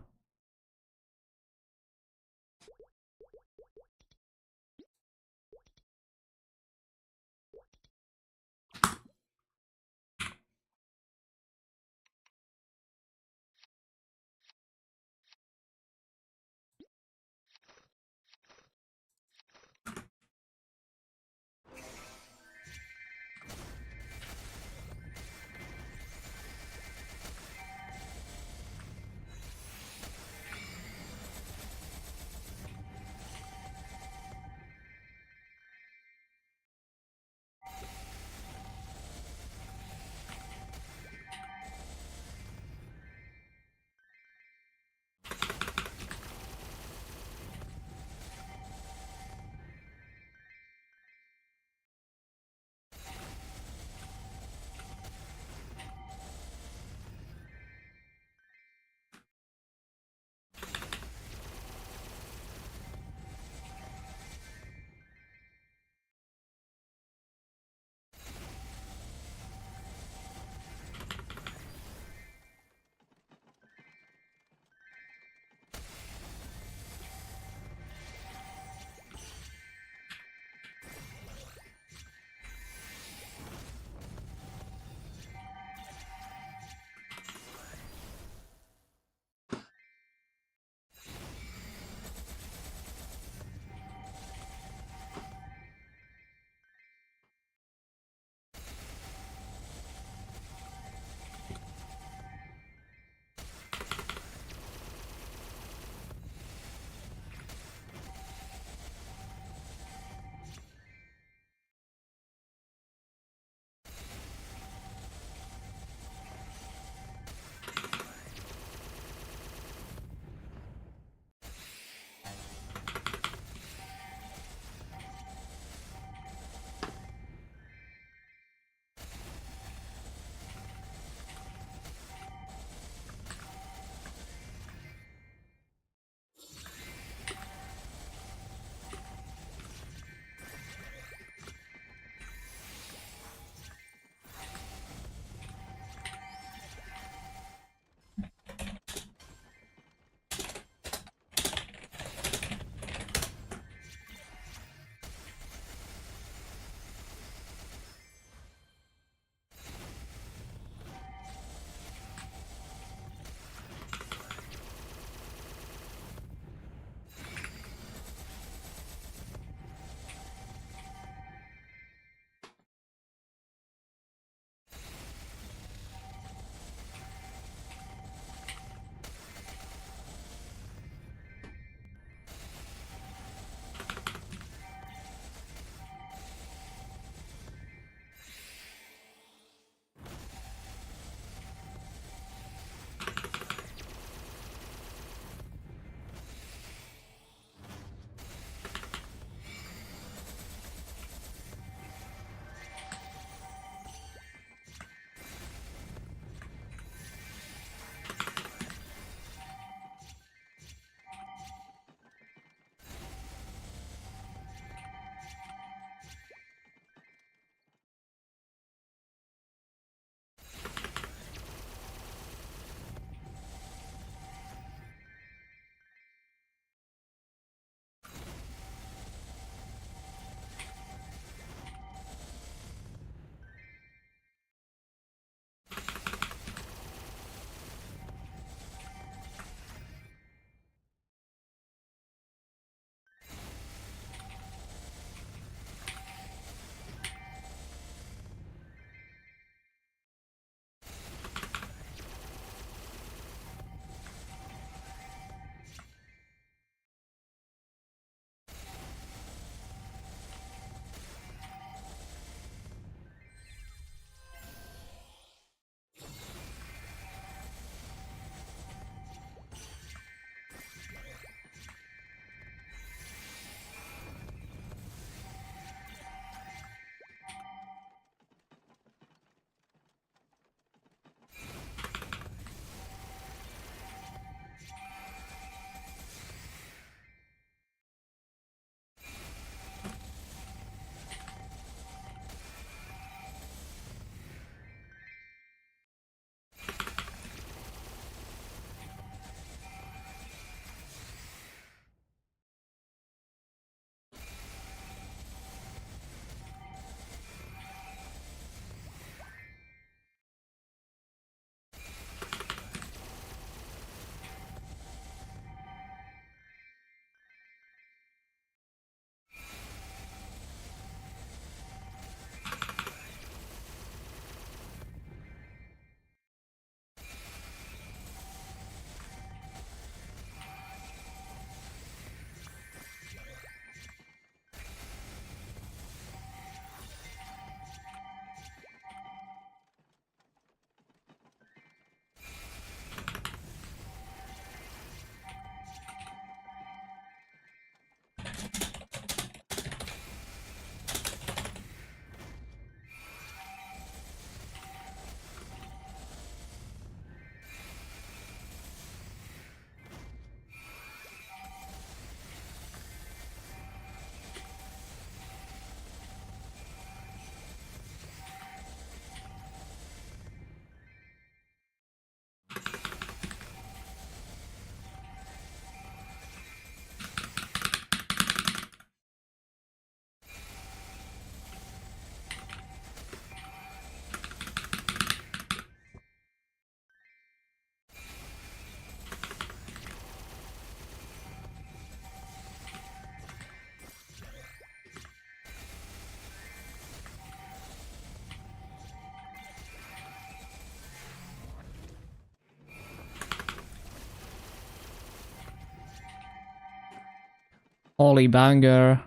Holy banger.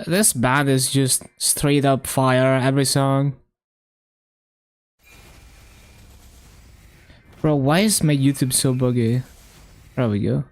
This band is just straight up fire every song. Bro, why is my YouTube so buggy? There we go.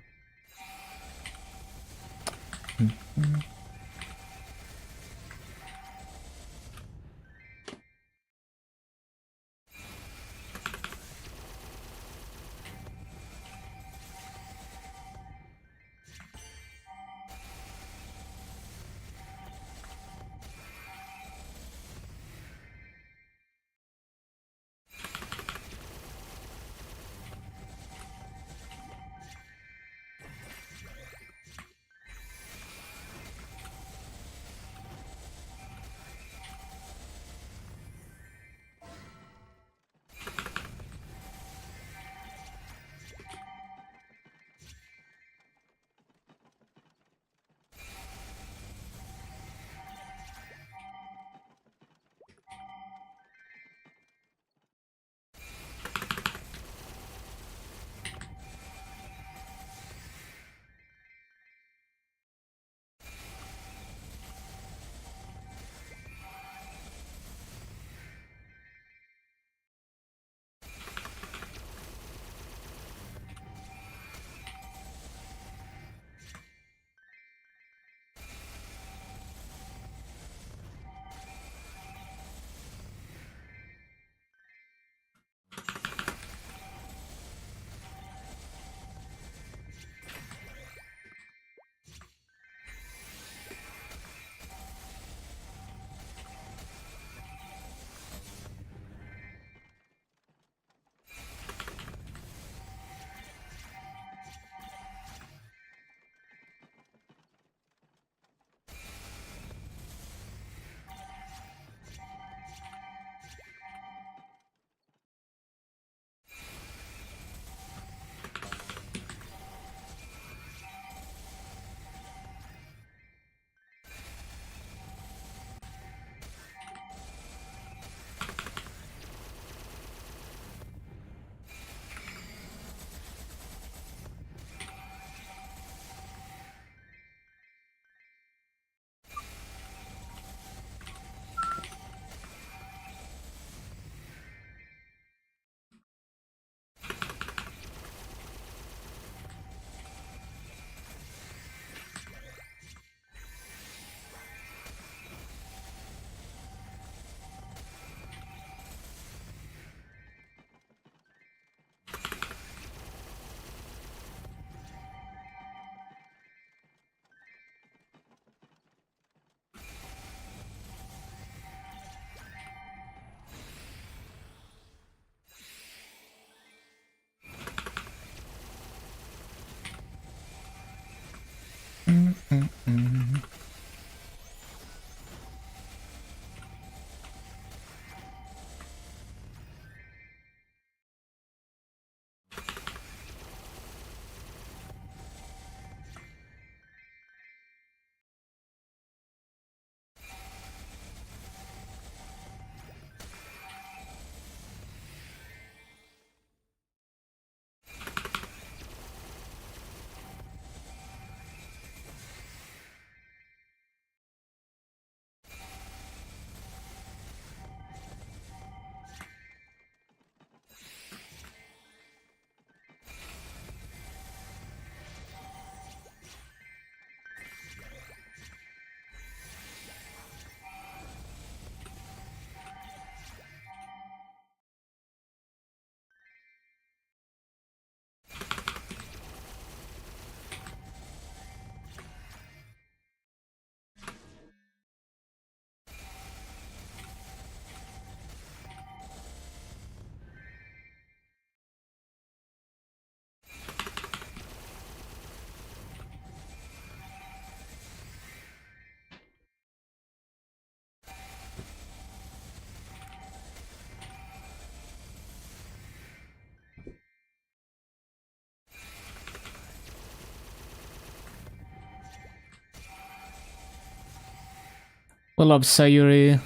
Pull up Sayuri.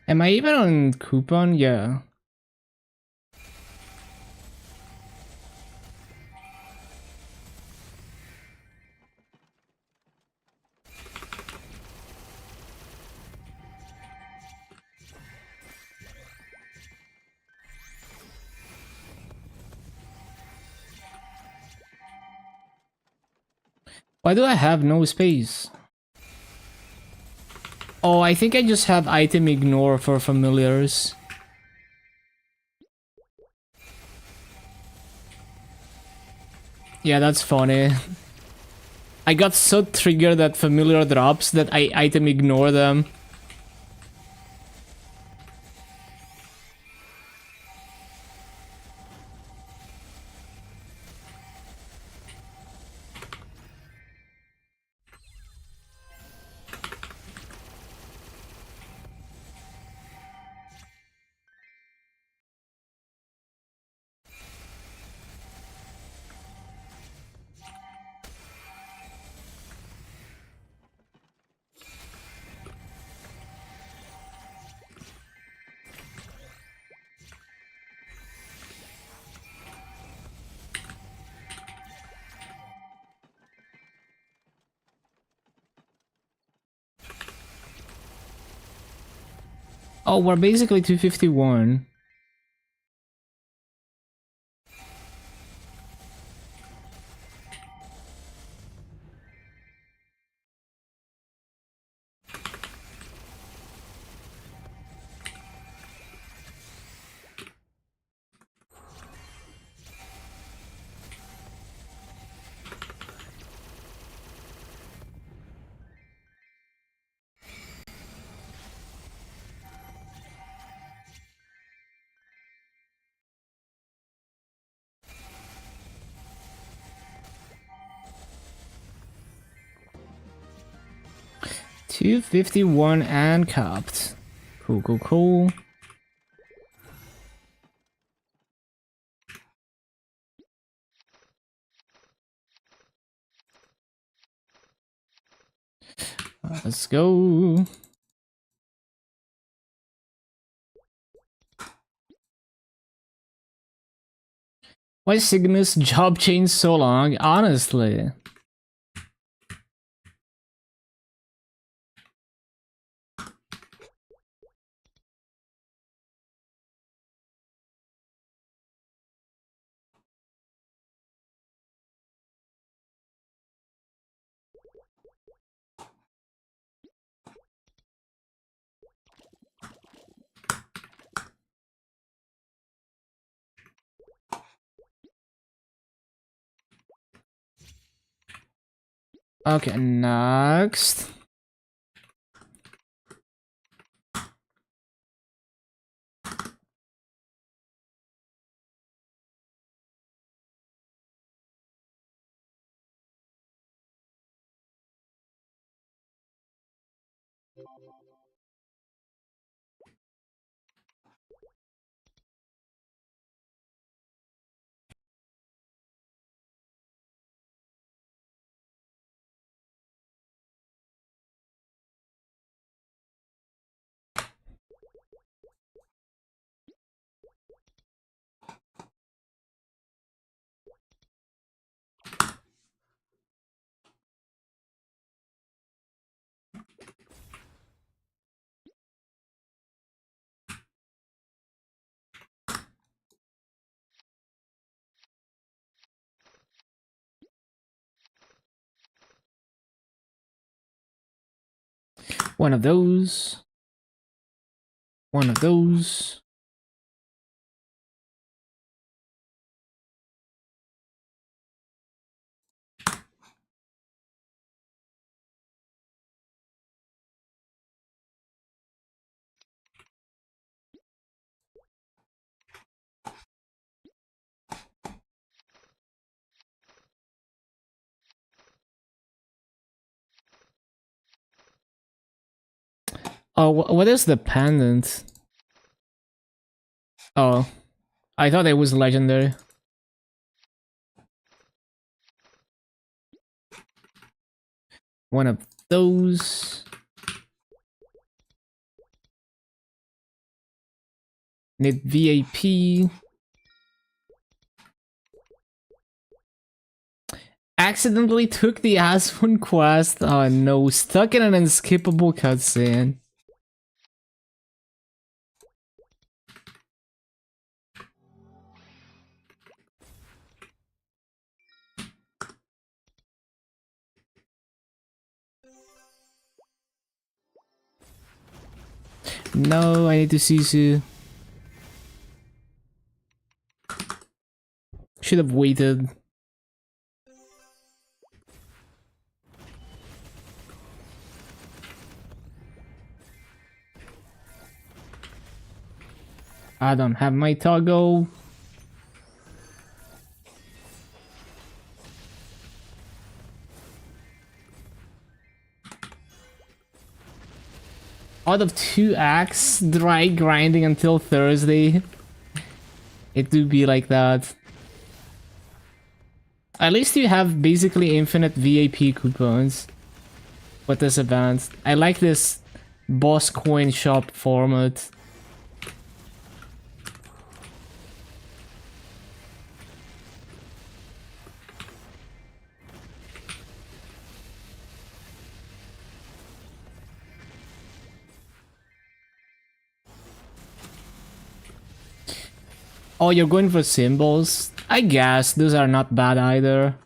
Am I even on coupon? Yeah. Why do I have no space? Oh, I think I just have item ignore for familiars. Yeah, that's funny. I got so triggered at familiar drops that I item ignore them. Oh, we're basically 251. $251 and capped. Cool, cool, cool. Let's go. Why is Cygnus job change so long? Honestly. Okay, next. One of those. One of those. Oh, what is the pendant? Oh, I thought it was legendary. One of those. Need VAP. Accidentally took the Aswan quest. Oh no, stuck in an unskippable cutscene. No, I need to Sisu. Should have waited. I don't have my toggle. Out of 2 acts, dry grinding until Thursday. It do be like that. At least you have basically infinite VAP coupons. With this event. I like this boss coin shop format. Oh, you're going for symbols? I guess those are not bad either.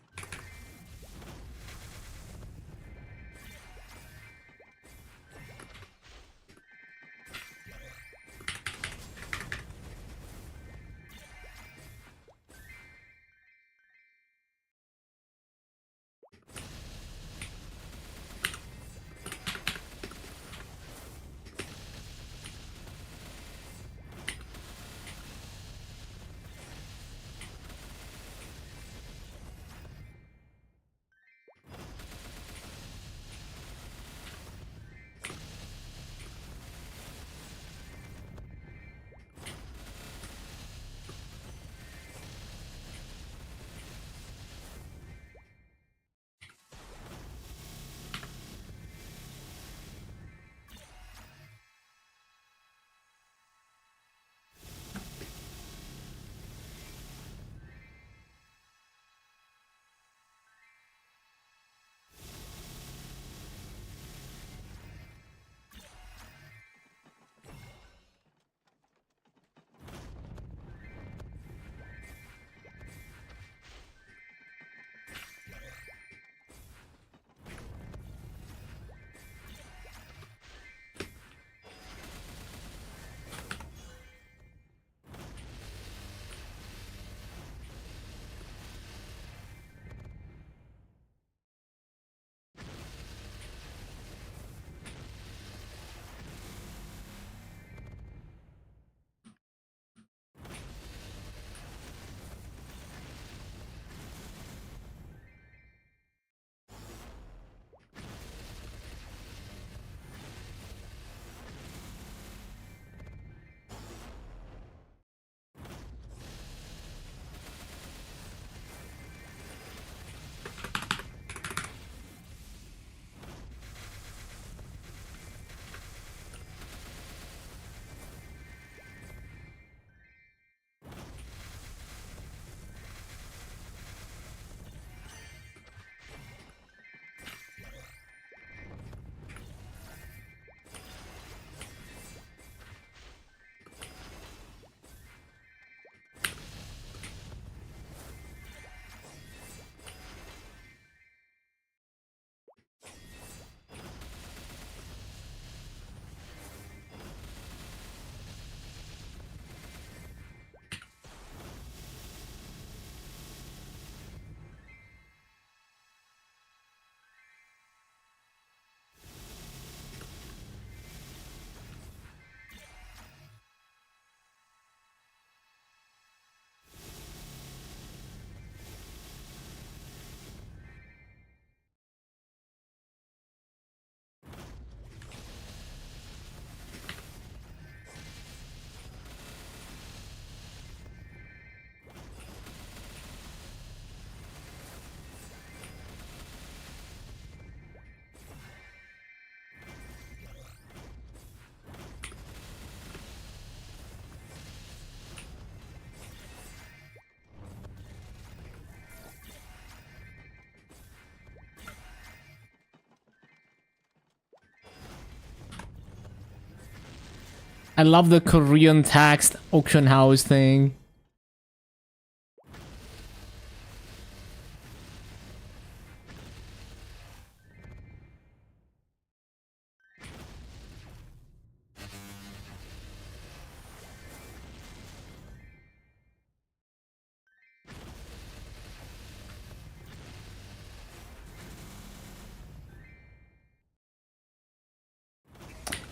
I love the Korean taxed auction house thing.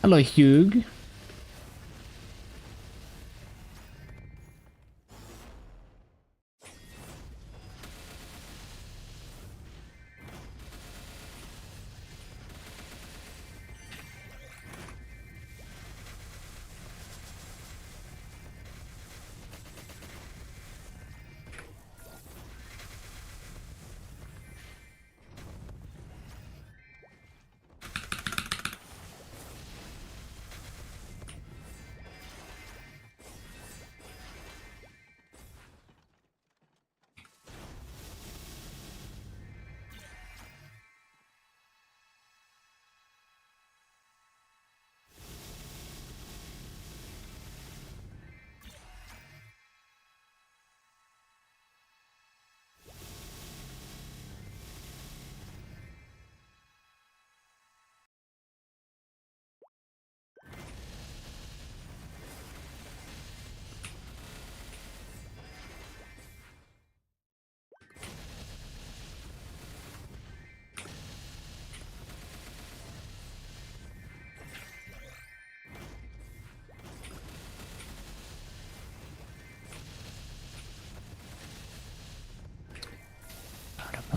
Hello, Hugh.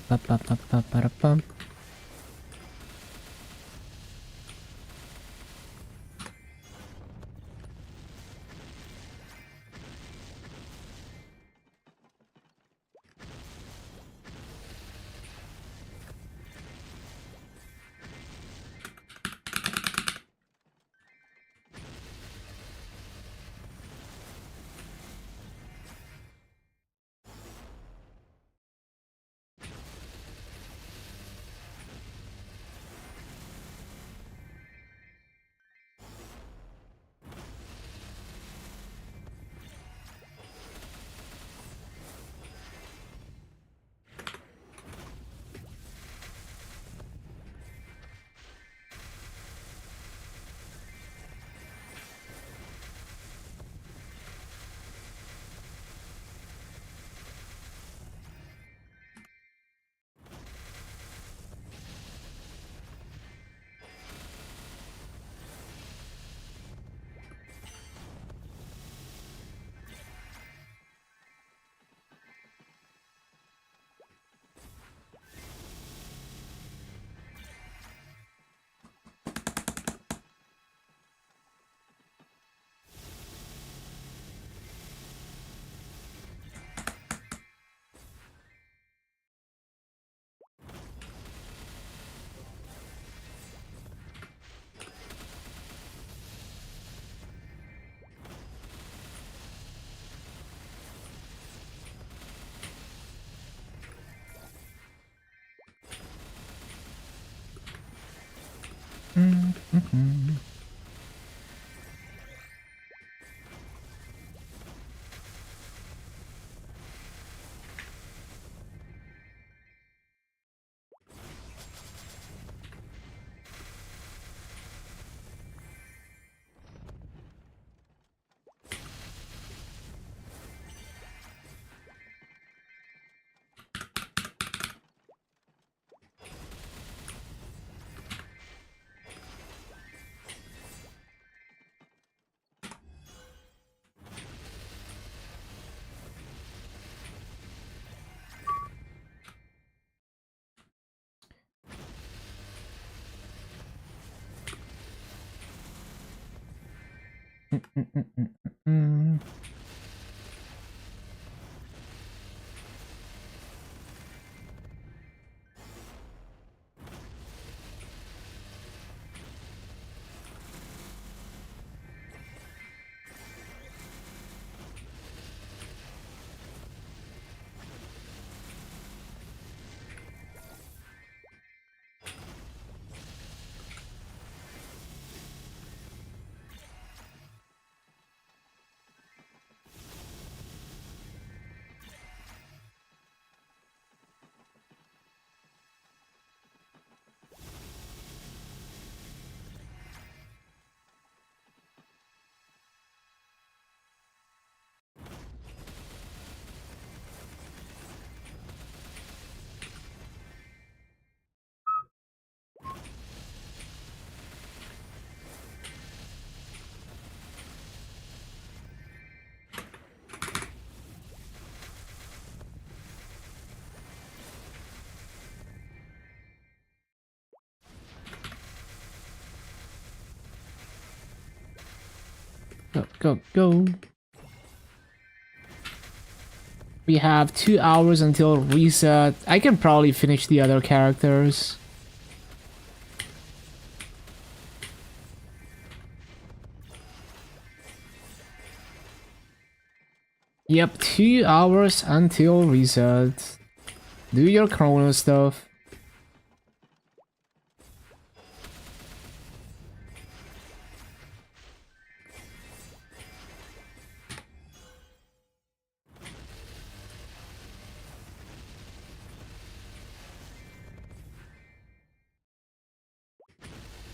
Ba-ba-ba-ba-ba-ba-bum. Mm-hmm. Mm-mm-mm-mm-mm. Go, go. We have 2 hours until reset. I can probably finish the other characters. Yep, 2 hours until reset. Do your chrono stuff.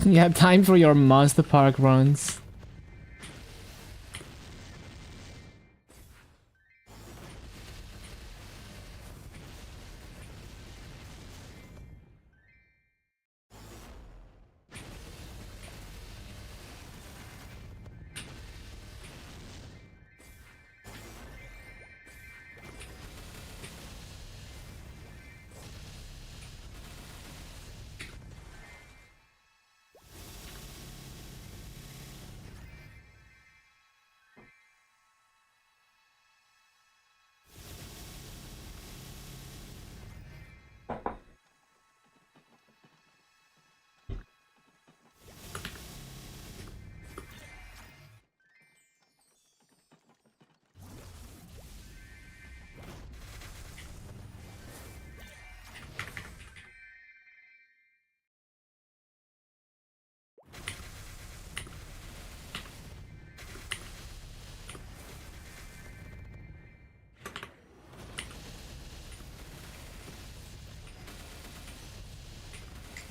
Yeah, time for your Monster Park runs.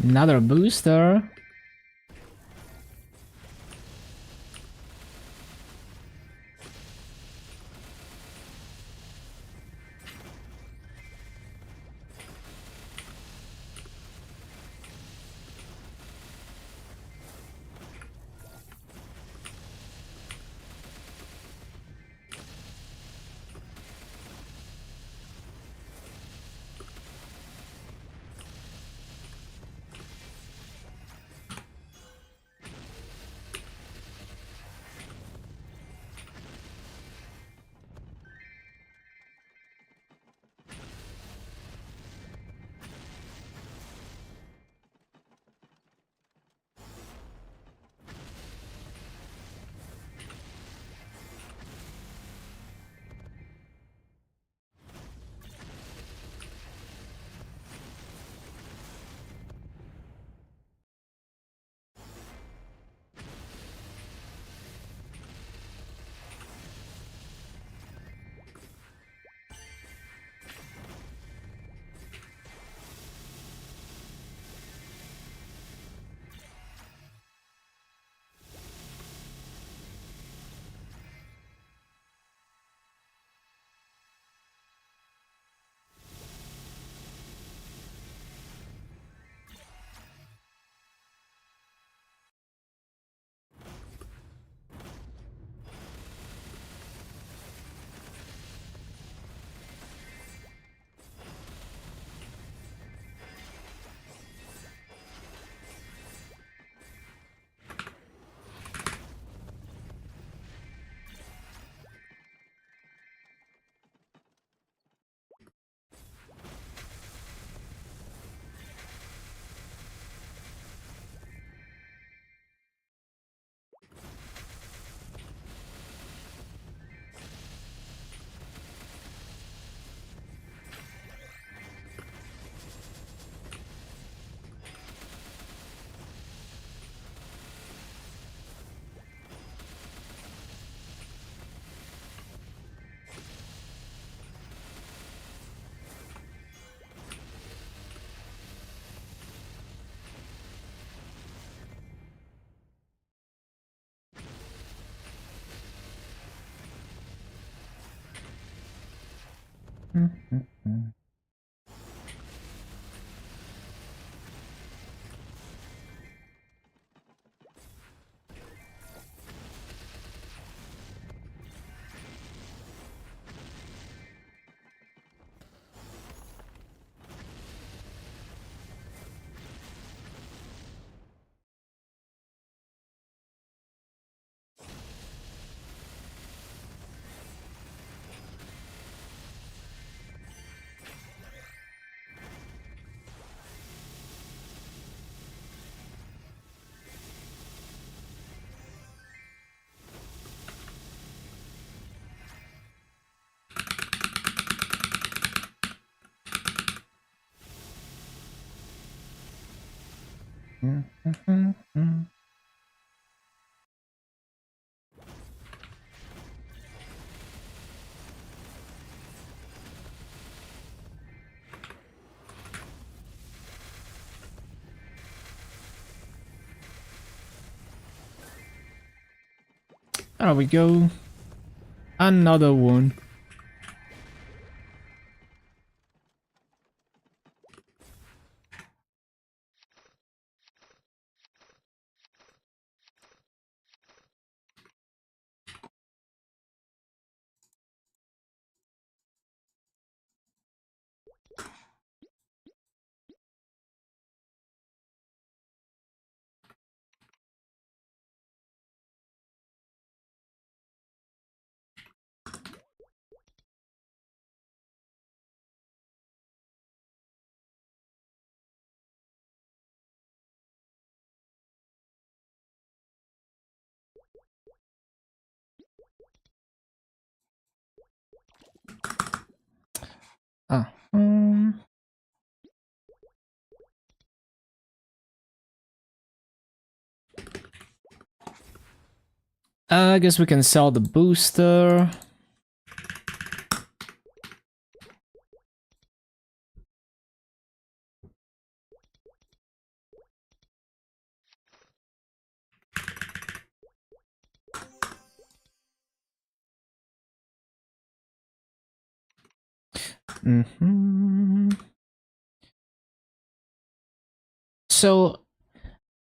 Another booster. There we go. Another one. Ah. I guess we can sell the booster. So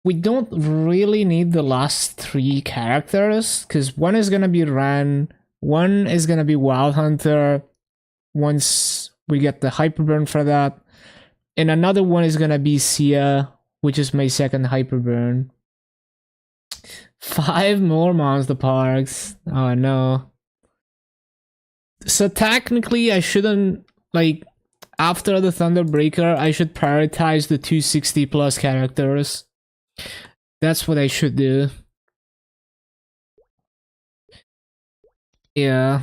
we don't really need the last 3 characters, because one is gonna be Ren, one is gonna be Wild Hunter once we get the Hyperburn for that, and another one is gonna be Sia, which is my second Hyperburn. 5 more monster parks. Oh no. So technically I shouldn't, like, after the Thunderbreaker, I should prioritize the 260 plus characters. That's what I should do. Yeah.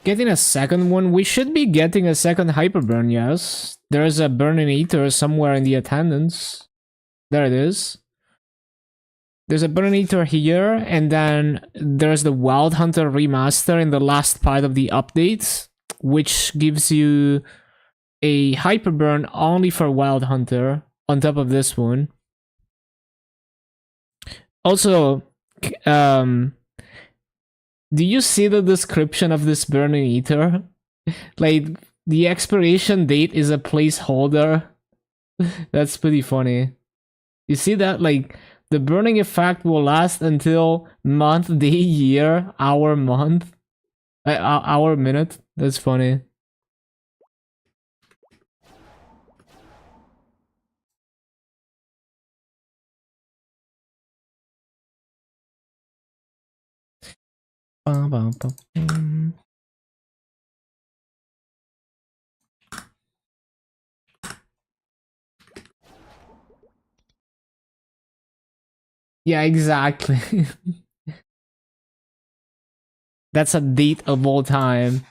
Getting a second one, we should be getting a second Hyperburn, yes. There's a Burning Eater somewhere in the attendance. There it is. There's a Burning Eater here, and then there's the Wild Hunter remaster in the last part of the update, which gives you a Hyperburn only for Wild Hunter on top of this one. Also, do you see the description of this Burning Eater? Like, the expiration date is a placeholder. That's pretty funny. You see that? Like, the burning effect will last until month, day, year, hour, month, hour, minute. That's funny. Bum, bum, bum, bum. Yeah, exactly. That's a date of all time.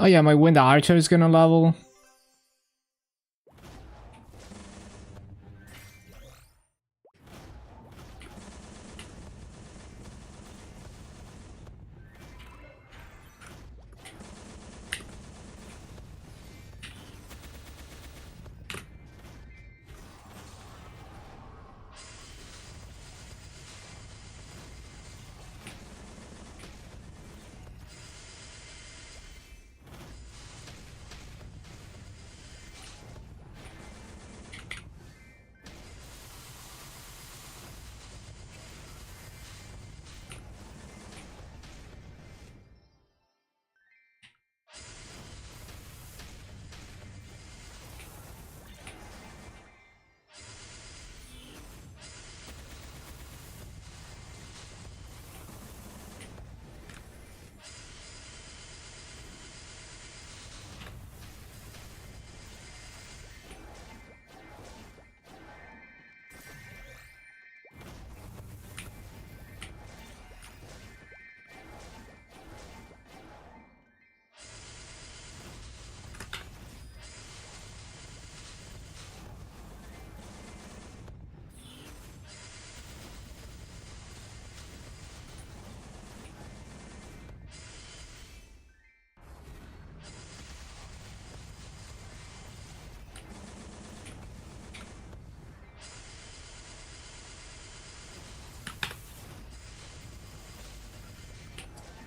Oh yeah, my wind archer is gonna level.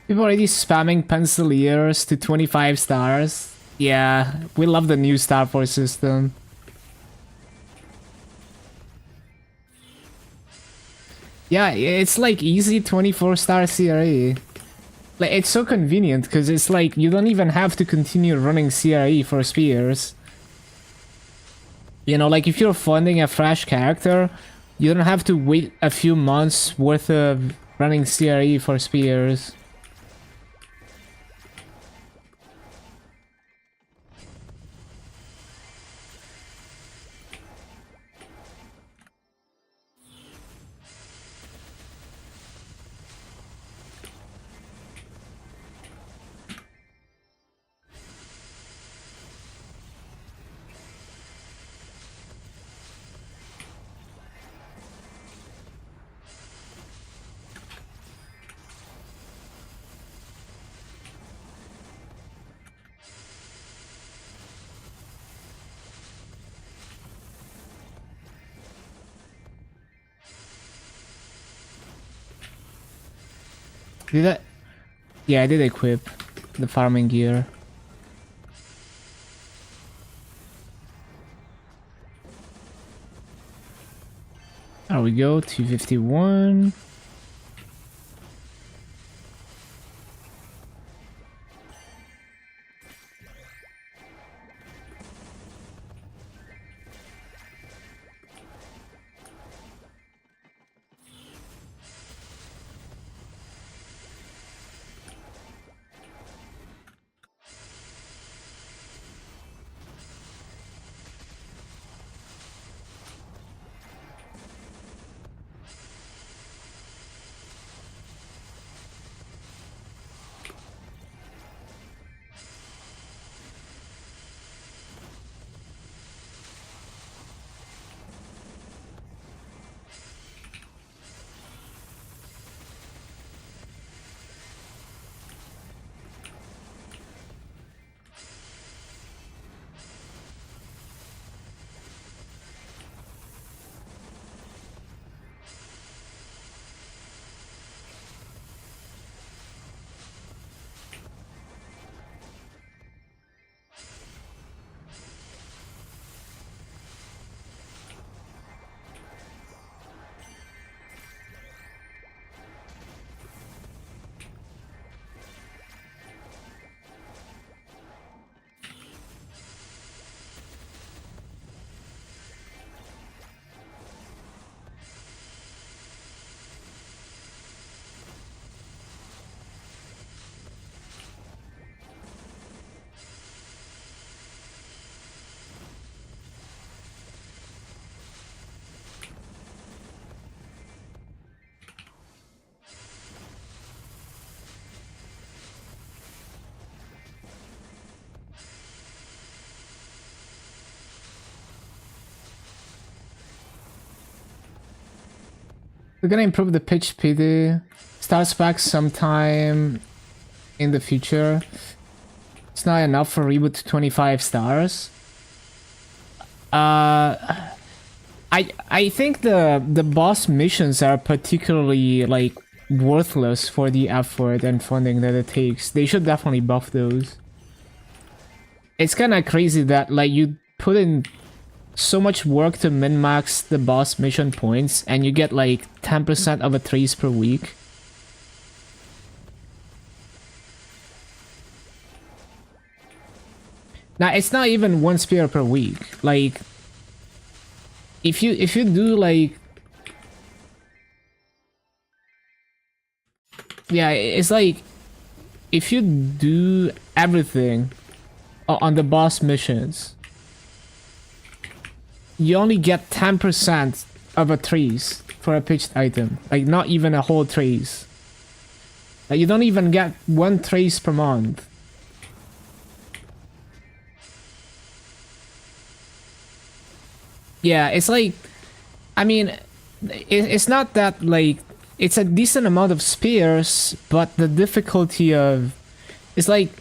People already spamming Penciliers to 25 stars. Yeah, we love the new Star Force system. Yeah, it's like easy 24-star CRE. Like, it's so convenient because it's like you don't even have to continue running CRE for spears. You know, like if you're funding a fresh character, you don't have to wait a few months worth of running CRE for spears. Did I? Yeah, I did equip the farming gear. There we go, 251. We're gonna improve the pitch PD. Starts back sometime in the future. It's not enough for reboot to 25 stars. I think the boss missions are particularly like worthless for the effort and funding that it takes. They should definitely buff those. It's kind of crazy that like you put in so much work to min-max the boss mission points and you get like 10% of a trace per week. Now it's not even one spear per week. Like if you do like, yeah, it's like if you do everything on the boss missions, you only get 10% of a trace for a pitched item. Like not even a whole trace. Like you don't even get one trace per month. Yeah, it's like, I mean, it's not that like, it's a decent amount of spears, but the difficulty of, it's like,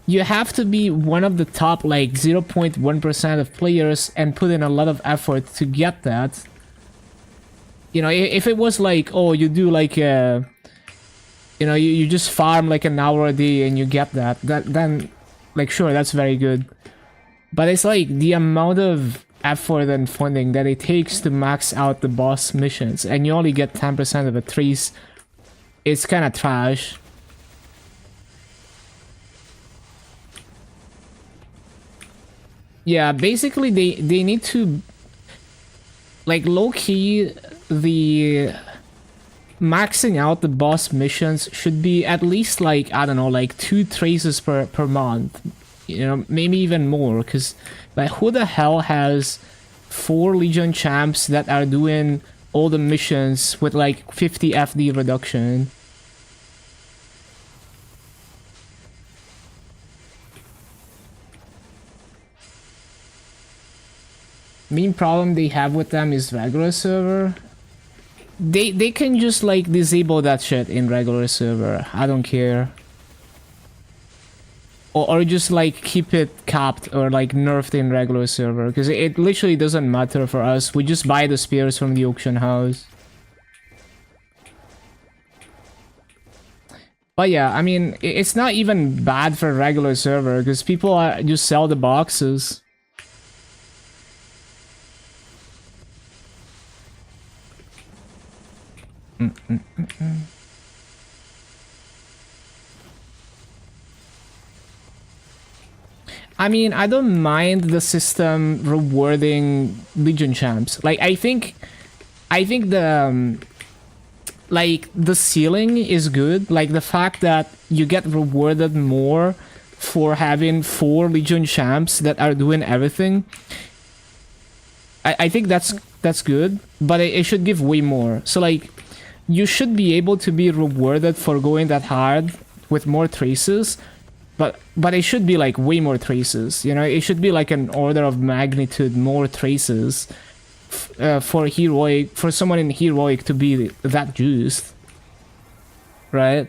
you have to be one of the top like 0.1% of players and put in a lot of effort to get that. You know, if it was like, oh, you do like a, you know, you just farm like an hour a day and you get that, then like sure, that's very good. But it's like the amount of effort and funding that it takes to max out the boss missions and you only get 10% of a trace. It's kind of trash. Yeah, basically they need to like low-key, the maxing out the boss missions should be at least like, I don't know, like 2 traces per month. You know, maybe even more, because like who the hell has 4 Legion champs that are doing all the missions with like 50 FD reduction? Main problem they have with them is regular server. They can just like disable that shit in regular server. I don't care. Or just like keep it capped or like nerfed in regular server, because it literally doesn't matter for us. We just buy the spears from the auction house. But yeah, I mean, it's not even bad for regular server because people just sell the boxes. I mean, I don't mind the system rewarding Legion champs. Like, I think the like the ceiling is good. Like the fact that you get rewarded more for having 4 Legion champs that are doing everything. I think that's good, but it should give way more. So like, you should be able to be rewarded for going that hard with more traces. But it should be like way more traces, you know? It should be like an order of magnitude more traces for heroic, for someone in heroic to be that juiced, right?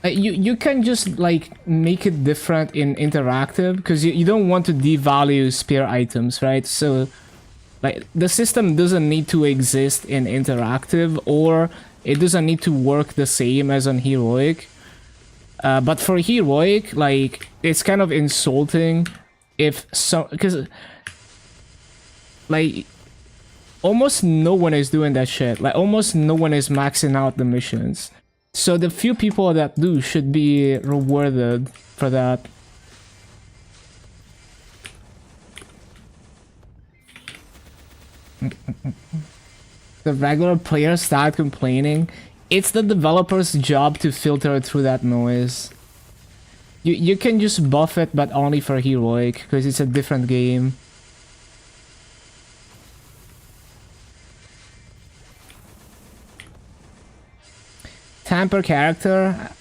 You can just like make it different in interactive because you don't want to devalue spare items, right? So like the system doesn't need to exist in interactive, or it doesn't need to work the same as on heroic. But for heroic, like, it's kind of insulting if so, because like almost no one is doing that shit. Like almost no one is maxing out the missions. So the few people that do should be rewarded for that. The regular players start complaining. It's the developer's job to filter through that noise. You can just buff it, but only for heroic, because it's a different game. Tamper character,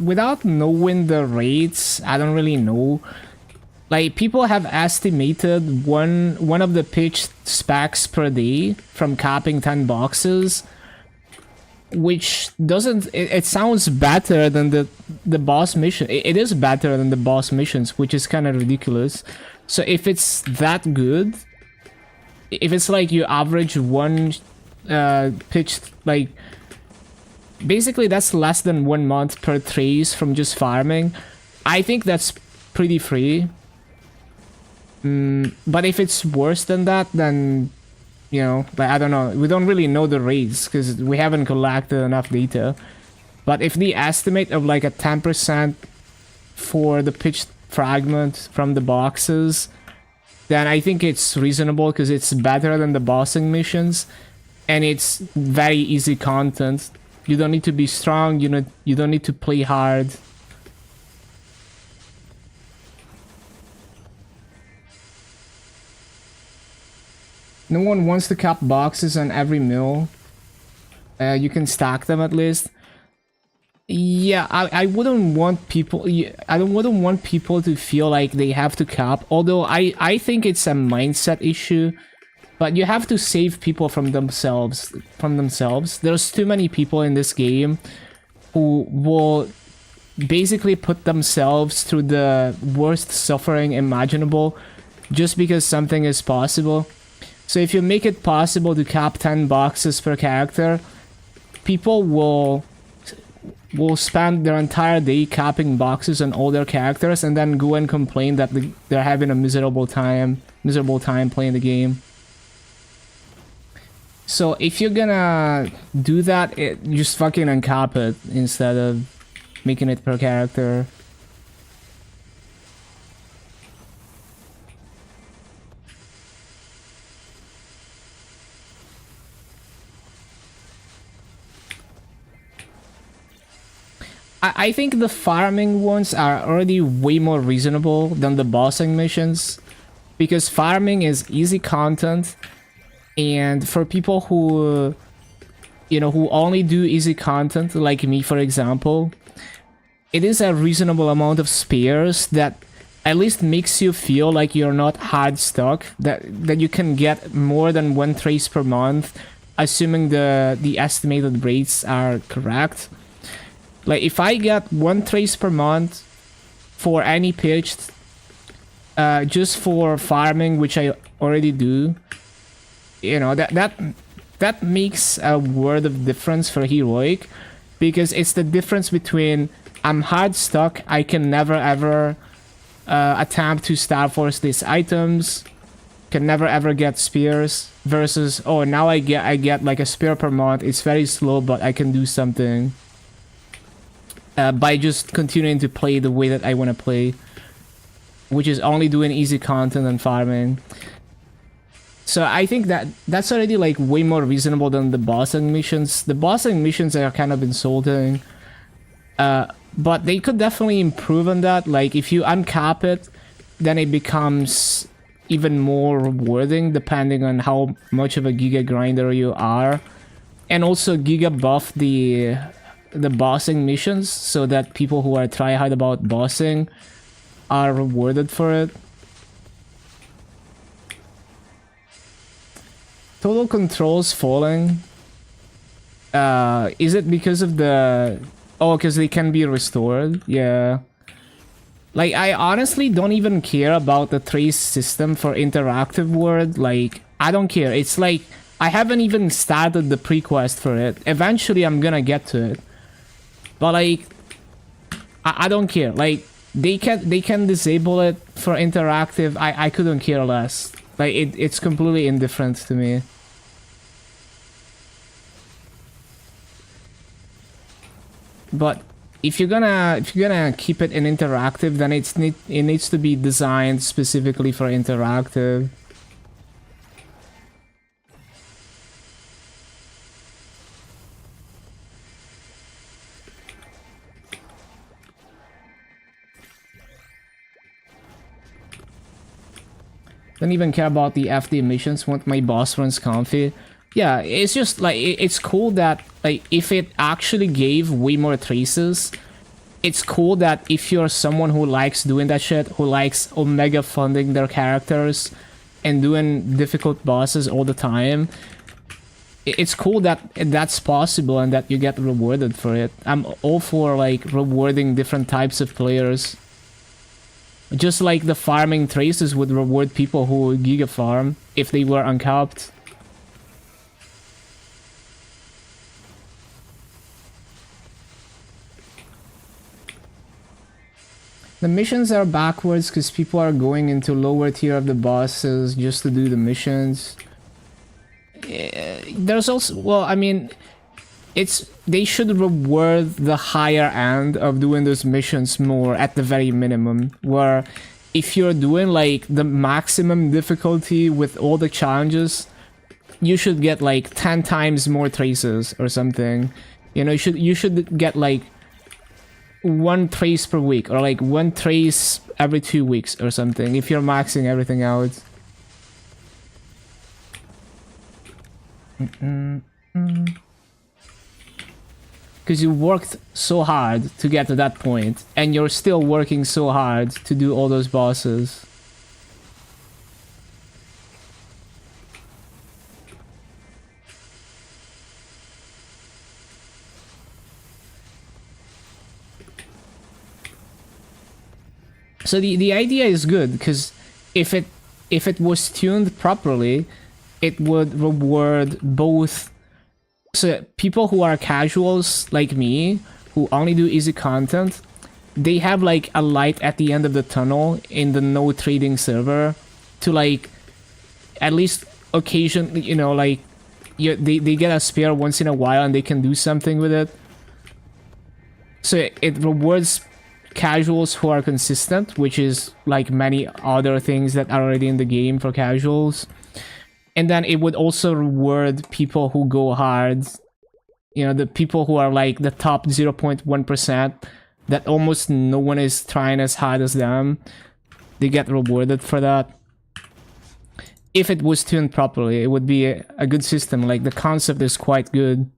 without knowing the rates, I don't really know. Like, people have estimated one of the pitch specs per day from capping 10 boxes, which doesn't... It sounds better than the boss mission. It is better than the boss missions, which is kind of ridiculous. So if it's that good, if it's like you average one pitch, like... Basically, that's less than 1 month per trace from just farming. I think that's pretty free. But if it's worse than that, then, you know, like, I don't know. We don't really know the rates because we haven't collected enough data. But if the estimate of like a 10% for the pitched fragment from the boxes, then I think it's reasonable because it's better than the bossing missions. And it's very easy content. You don't need to be strong, you don't need to play hard. No one wants to cap boxes on every mill. You can stack them at least. Yeah, I wouldn't want people... wouldn't want people to feel like they have to cap. Although I think it's a mindset issue. But you have to save people from themselves. There's too many people in this game who will basically put themselves through the worst suffering imaginable just because something is possible. So if you make it possible to cap 10 boxes per character, people will spend their entire day capping boxes on all their characters and then go and complain that they're having a miserable time playing the game. So if you're gonna do that, just fucking uncap it instead of making it per character. I think the farming ones are already way more reasonable than the bossing missions, because farming is easy content, and for people who, you know, who only do easy content, like me for example, it is a reasonable amount of spares that at least makes you feel like you're not hard stuck, that you can get more than 1 trace per month, assuming the estimated rates are correct. Like, if I get 1 trace per month for any pitched, just for farming, which I already do, you know, that makes a world of difference for heroic, because it's the difference between I'm hard stuck, I can never ever attempt to Star Force these items, can never ever get spears, versus, oh, now I get like a spear per month, it's very slow, but I can do something. By just continuing to play the way that I want to play, which is only doing easy content and farming. So I think that's already like way more reasonable than the bossing missions. The bossing missions are kind of insulting, but they could definitely improve on that. Like, if you uncap it, then it becomes even more rewarding depending on how much of a giga grinder you are, and also giga buff the bossing missions so that people who are tryhard about bossing are rewarded for it. Total controls falling. Is it because of the... Oh, because they can be restored? Yeah. Like, I honestly don't even care about the trace system for interactive world. Like, I don't care. It's like, I haven't even started the pre-quest for it. Eventually I'm gonna get to it. But like, I don't care. Like, they can disable it for interactive. I couldn't care less. Like, it's completely indifferent to me. But if you're gonna keep it in interactive, then it needs to be designed specifically for interactive. Don't even care about the FD missions, want my boss runs comfy. Yeah, it's just like, it's cool that, like, if it actually gave way more traces, it's cool that if you're someone who likes doing that shit, who likes omega funding their characters and doing difficult bosses all the time, it's cool that that's possible and that you get rewarded for it. I'm all for like rewarding different types of players. Just like the farming traces would reward people who giga farm if they were uncapped. The missions are backwards because people are going into lower tier of the bosses just to do the missions. There's also, well, I mean, they should reward the higher end of doing those missions more at the very minimum, where if you're doing like the maximum difficulty with all the challenges, you should get like 10 times more traces or something. You know, you should get like 1 trace per week or like 1 trace every 2 weeks or something if you're maxing everything out. Because you worked so hard to get to that point, and you're still working so hard to do all those bosses. So the idea is good, because if it was tuned properly, it would reward both. So people who are casuals like me, who only do easy content, they have like a light at the end of the tunnel in the no trading server to like at least occasionally, you know, like they get a spare once in a while and they can do something with it. So it rewards casuals who are consistent, which is like many other things that are already in the game for casuals. And then it would also reward people who go hard. You know, the people who are like the top 0.1% that almost no one is trying as hard as them. They get rewarded for that. If it was tuned properly, it would be a good system. Like, the concept is quite good.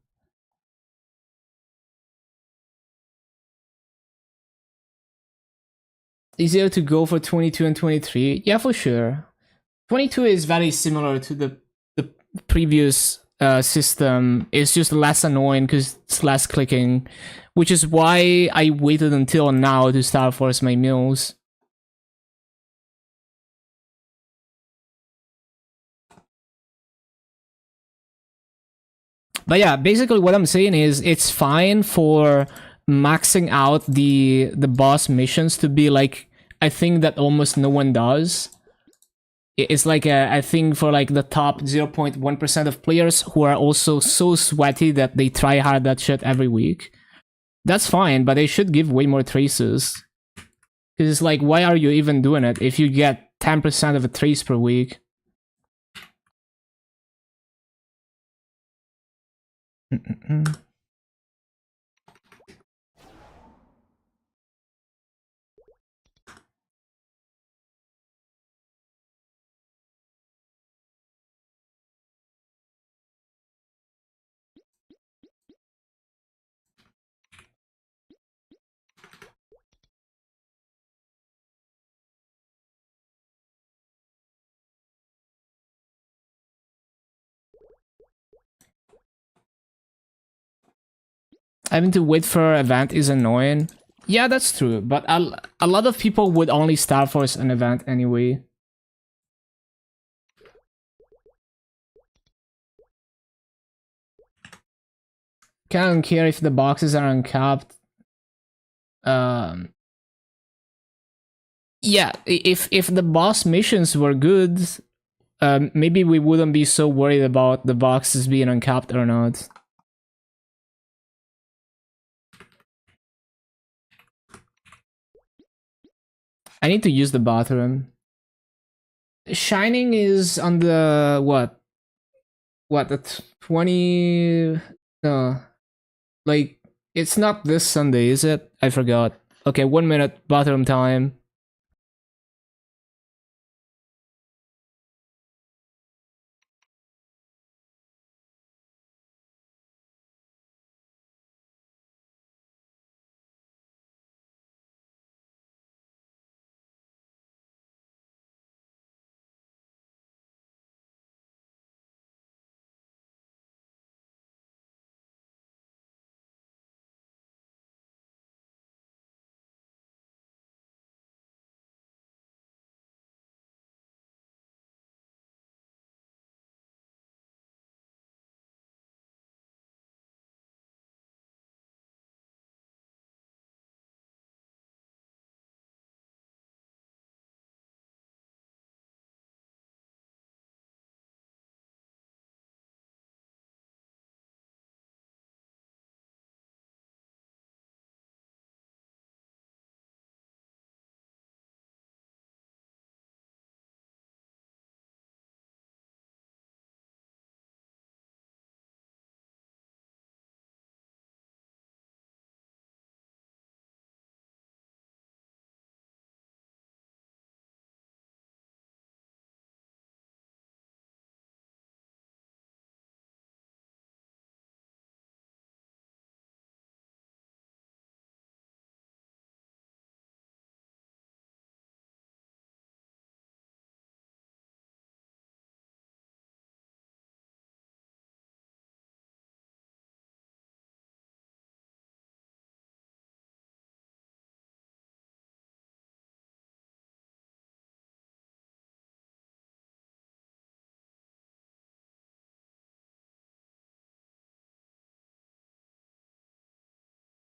Easier to go for 22 and 23? Yeah, for sure. 22 is very similar to the previous system. It's just less annoying because it's less clicking, which is why I waited until now to Star Force my mills. But yeah, basically what I'm saying is it's fine for maxing out the boss missions to be like a thing that almost no one does. It's like a thing for like the top 0.1% of players who are also so sweaty that they try hard that shit every week. That's fine, but they should give way more traces. Because it's like, why are you even doing it if you get 10% of a trace per week? Having to wait for an event is annoying. Yeah, that's true, but a lot of people would only Star Force an event anyway. Kinda don't care if the boxes are uncapped. Yeah, if the boss missions were good, maybe we wouldn't be so worried about the boxes being uncapped or not. I need to use the bathroom. Shining is on the what? What, the 20? No, like, it's not this Sunday, is it? I forgot. Okay, 1 minute bathroom time.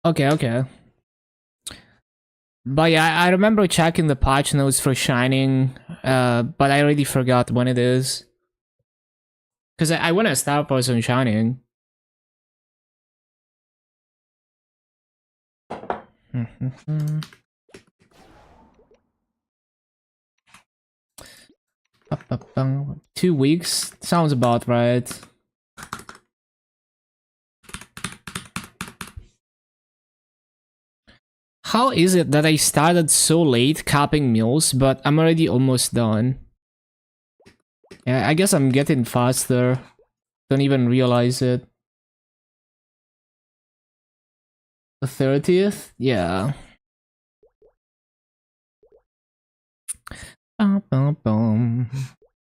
Okay, okay. But yeah, I remember checking the patch notes for Shining, but I already forgot when it is. Because I want to start us on Shining. Mm-hmm. 2 weeks? Sounds about right. How is it that I started so late capping meals, but I'm already almost done? Yeah, I guess I'm getting faster. Don't even realize it. The 30th? Yeah. Bum, bum, bum.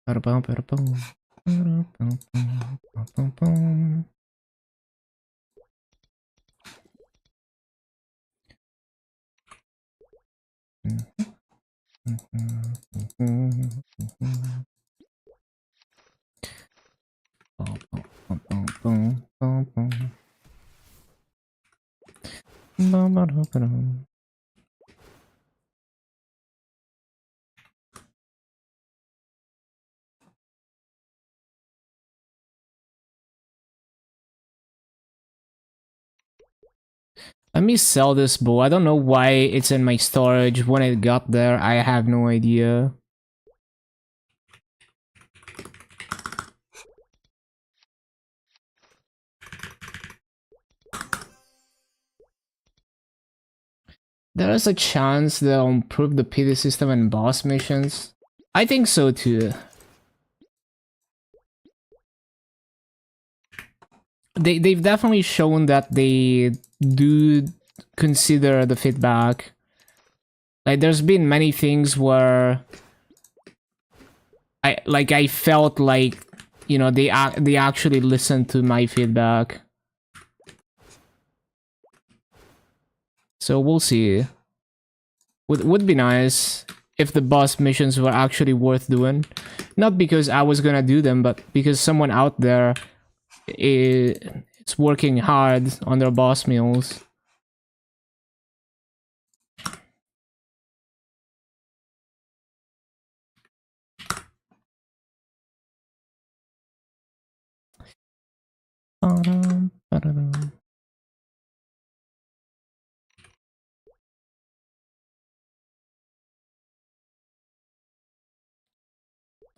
Ba-da-bum, ba-da-bum. Ba-da-bum, bum, bum. Let me sell this bow. I don't know why it's in my storage. When it got there, I have no idea. There is a chance they'll improve the pity system and boss missions. I think so too. They've definitely shown that they do consider the feedback. Like there's been many things where I felt like, you know, they actually listened to my feedback. So we'll see. Would be nice if the boss missions were actually worth doing. Not because I was gonna do them, but because someone out there it's working hard on their boss meals. Ba-dum, ba-da-dum.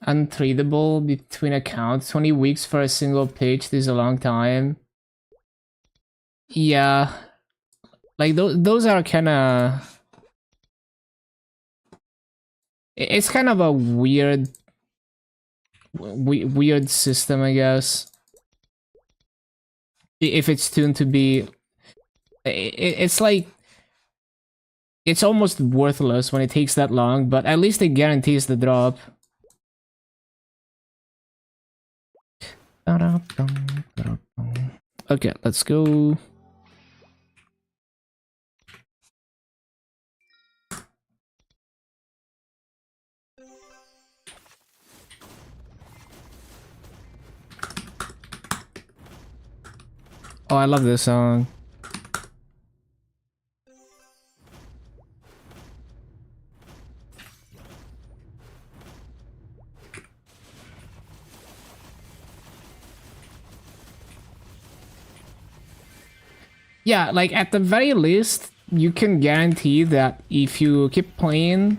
Untradable between accounts. 20 weeks for a single page. This is a long time. Yeah, like those are kind of. It's kind of a weird system, I guess. If it's tuned to be, it's like it's almost worthless when it takes that long. But at least it guarantees the drop. Okay, let's go. Oh, I love this song. Yeah, like at the very least, you can guarantee that if you keep playing,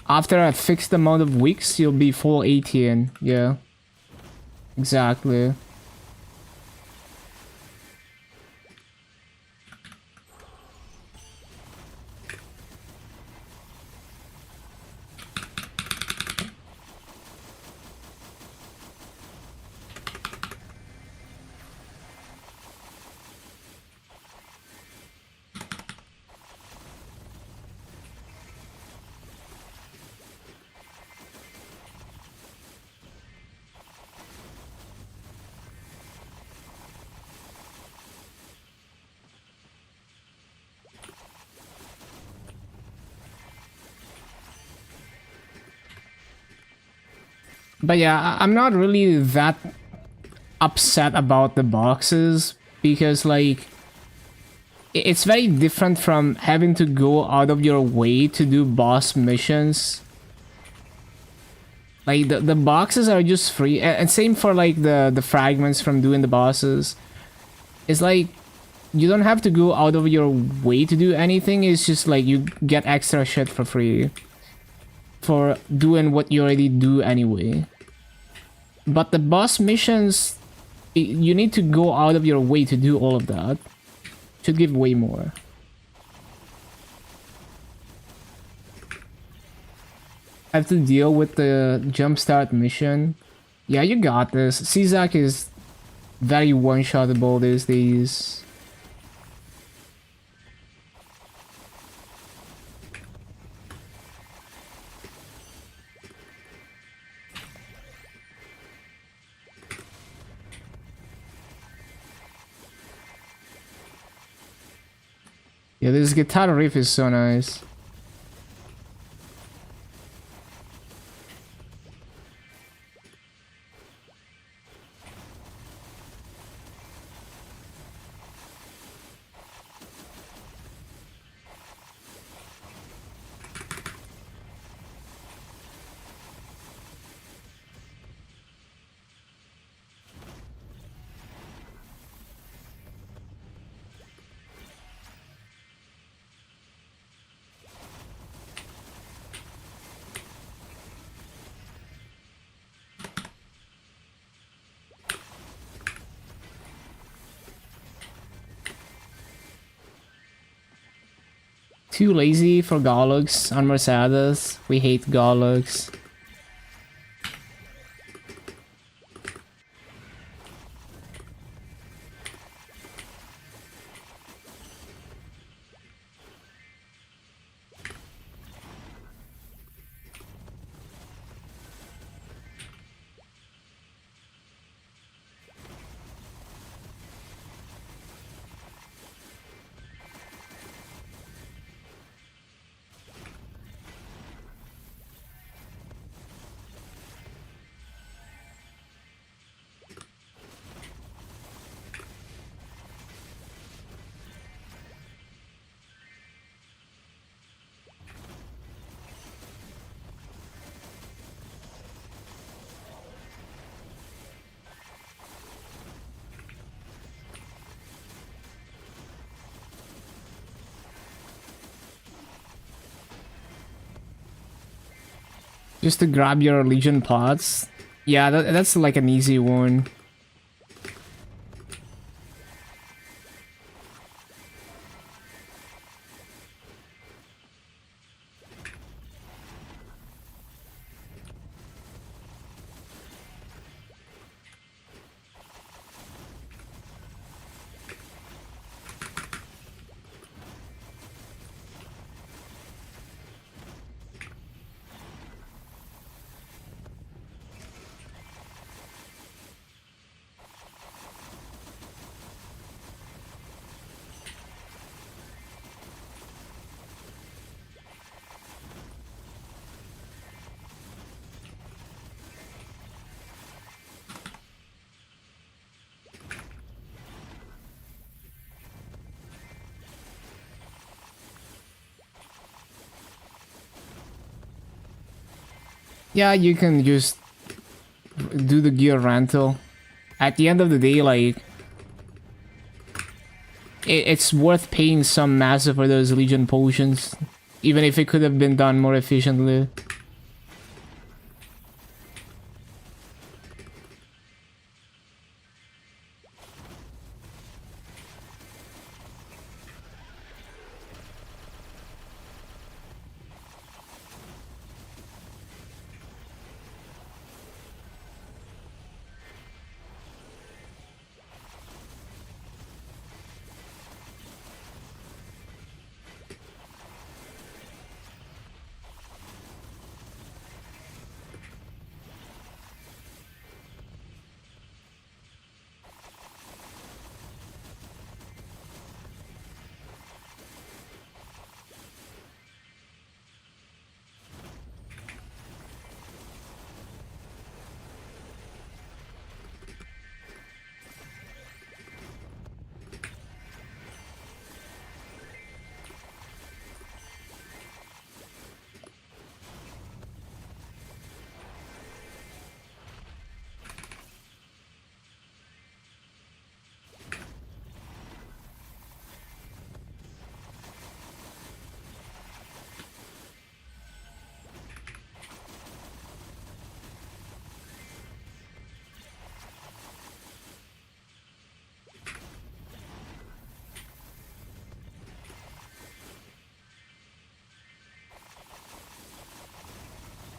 after a fixed amount of weeks, you'll be full 18. Yeah, exactly. But yeah, I'm not really that upset about the boxes because like it's very different from having to go out of your way to do boss missions. Like the boxes are just free, and same for like the fragments from doing the bosses. It's like you don't have to go out of your way to do anything. It's just like you get extra shit for free for doing what you already do anyway. But the boss missions, you need to go out of your way to do all of that. Should give way more. I have to deal with the jumpstart mission. Yeah, you got this. Czak is very one-shottable these days. Yeah, this guitar riff is so nice. Too lazy for Garlux on Mercedes. We hate Garlux. Just to grab your Legion pots. Yeah, that's like an easy one. Yeah, you can just do the gear rental. At the end of the day, like, it's worth paying some massive for those Legion potions, even if it could have been done more efficiently.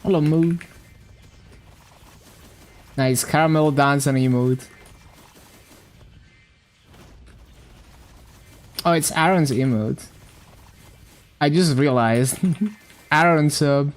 Hello, Mood. Nice caramel dance and emote. Oh, it's Aaron's emote. I just realized. Aaron sub.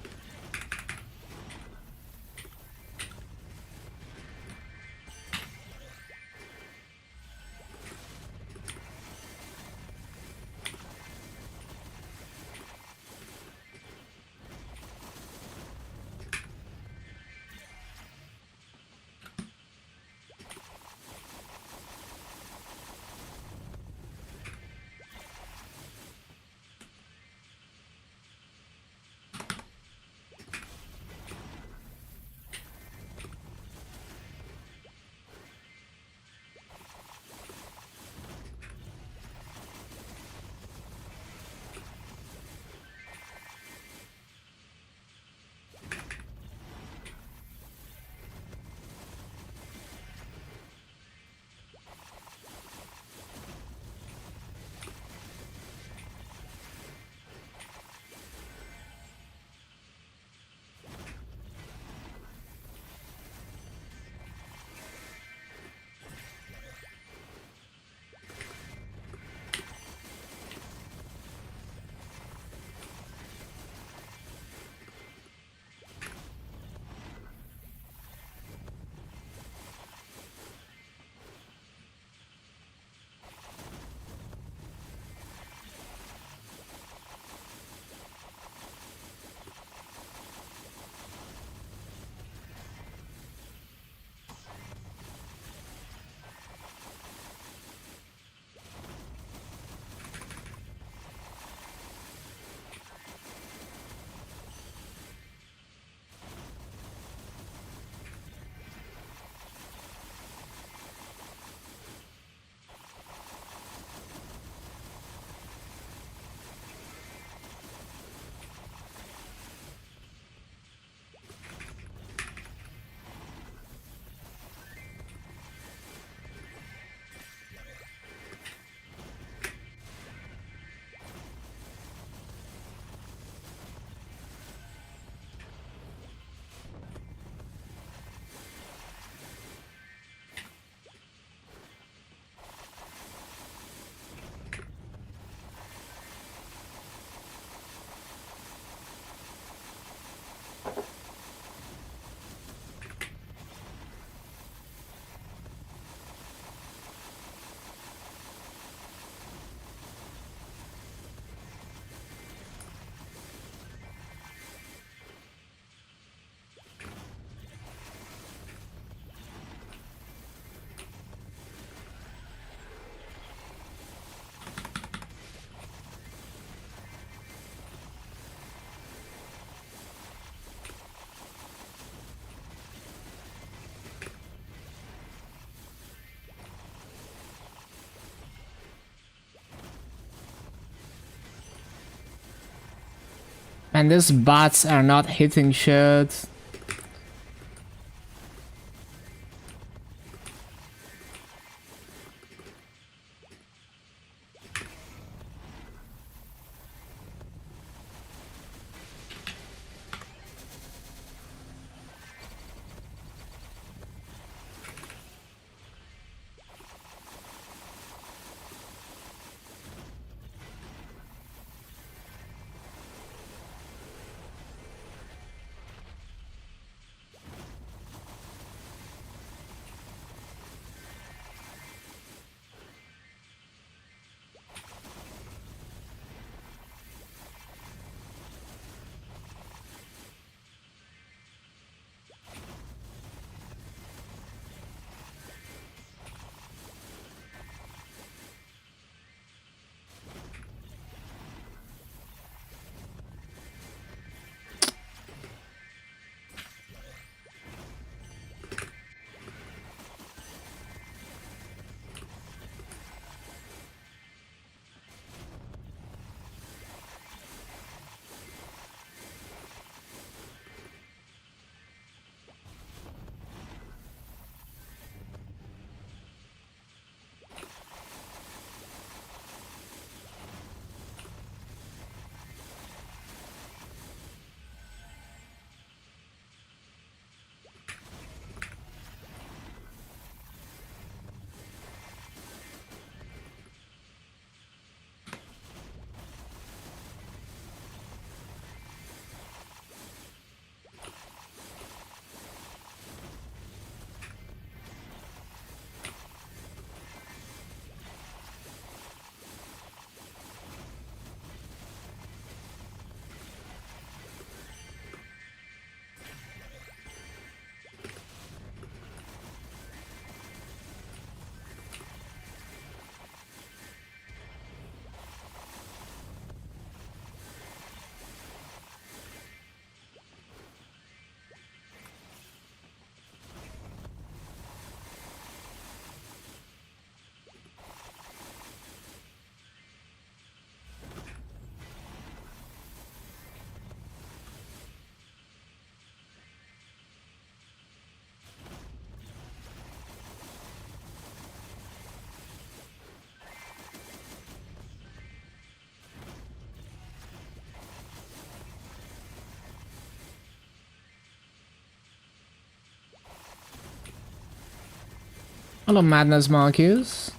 And these bots are not hitting shit. Hello, Madness Marcus.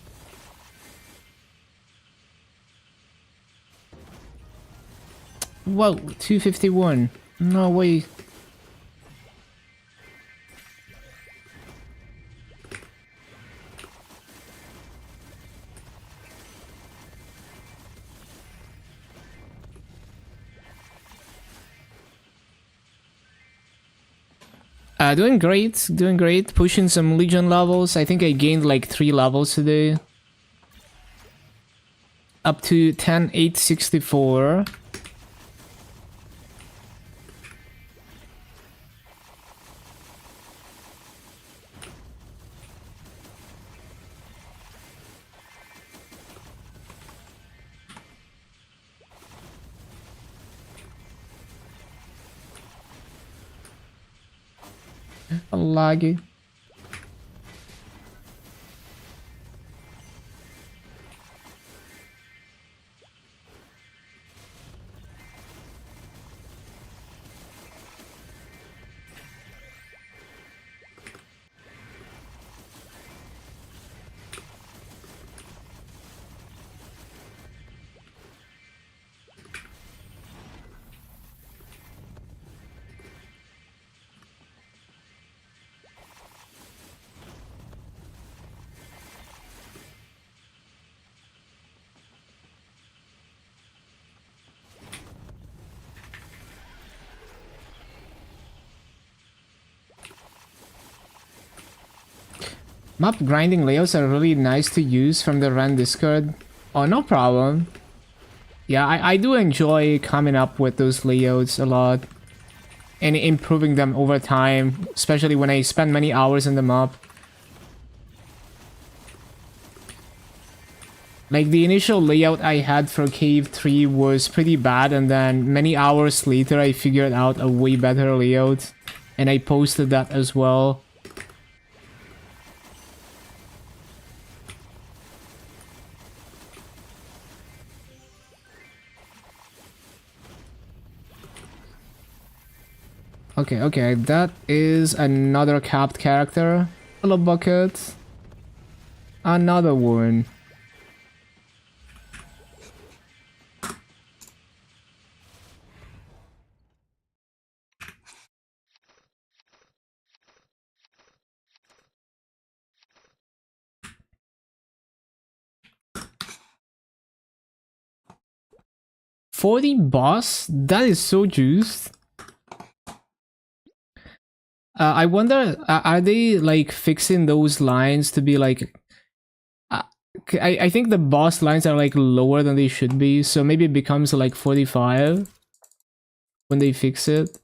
Whoa, 251. No way. Doing great, doing great. Pushing some Legion levels. I think I gained like 3 levels today. Up to 10,864. Laggy. Map grinding layouts are really nice to use from the Ren Discord. Oh, no problem. Yeah, I do enjoy coming up with those layouts a lot. And improving them over time, especially when I spend many hours in the map. Like, the initial layout I had for Cave 3 was pretty bad, and then many hours later I figured out a way better layout. And I posted that as well. Okay, that is another capped character. Hello, Bucket. Another one. $40 boss? That is so juiced. I wonder, are they like fixing those lines to be like... I think the boss lines are like lower than they should be, so maybe it becomes like 45 when they fix it.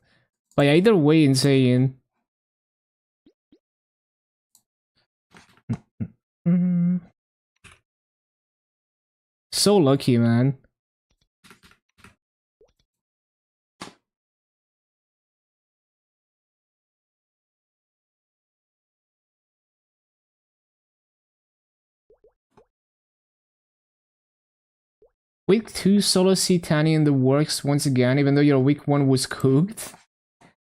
But either way, insane. So lucky, man. Week 2 solo Citani in the works once again, even though your week 1 was cooked.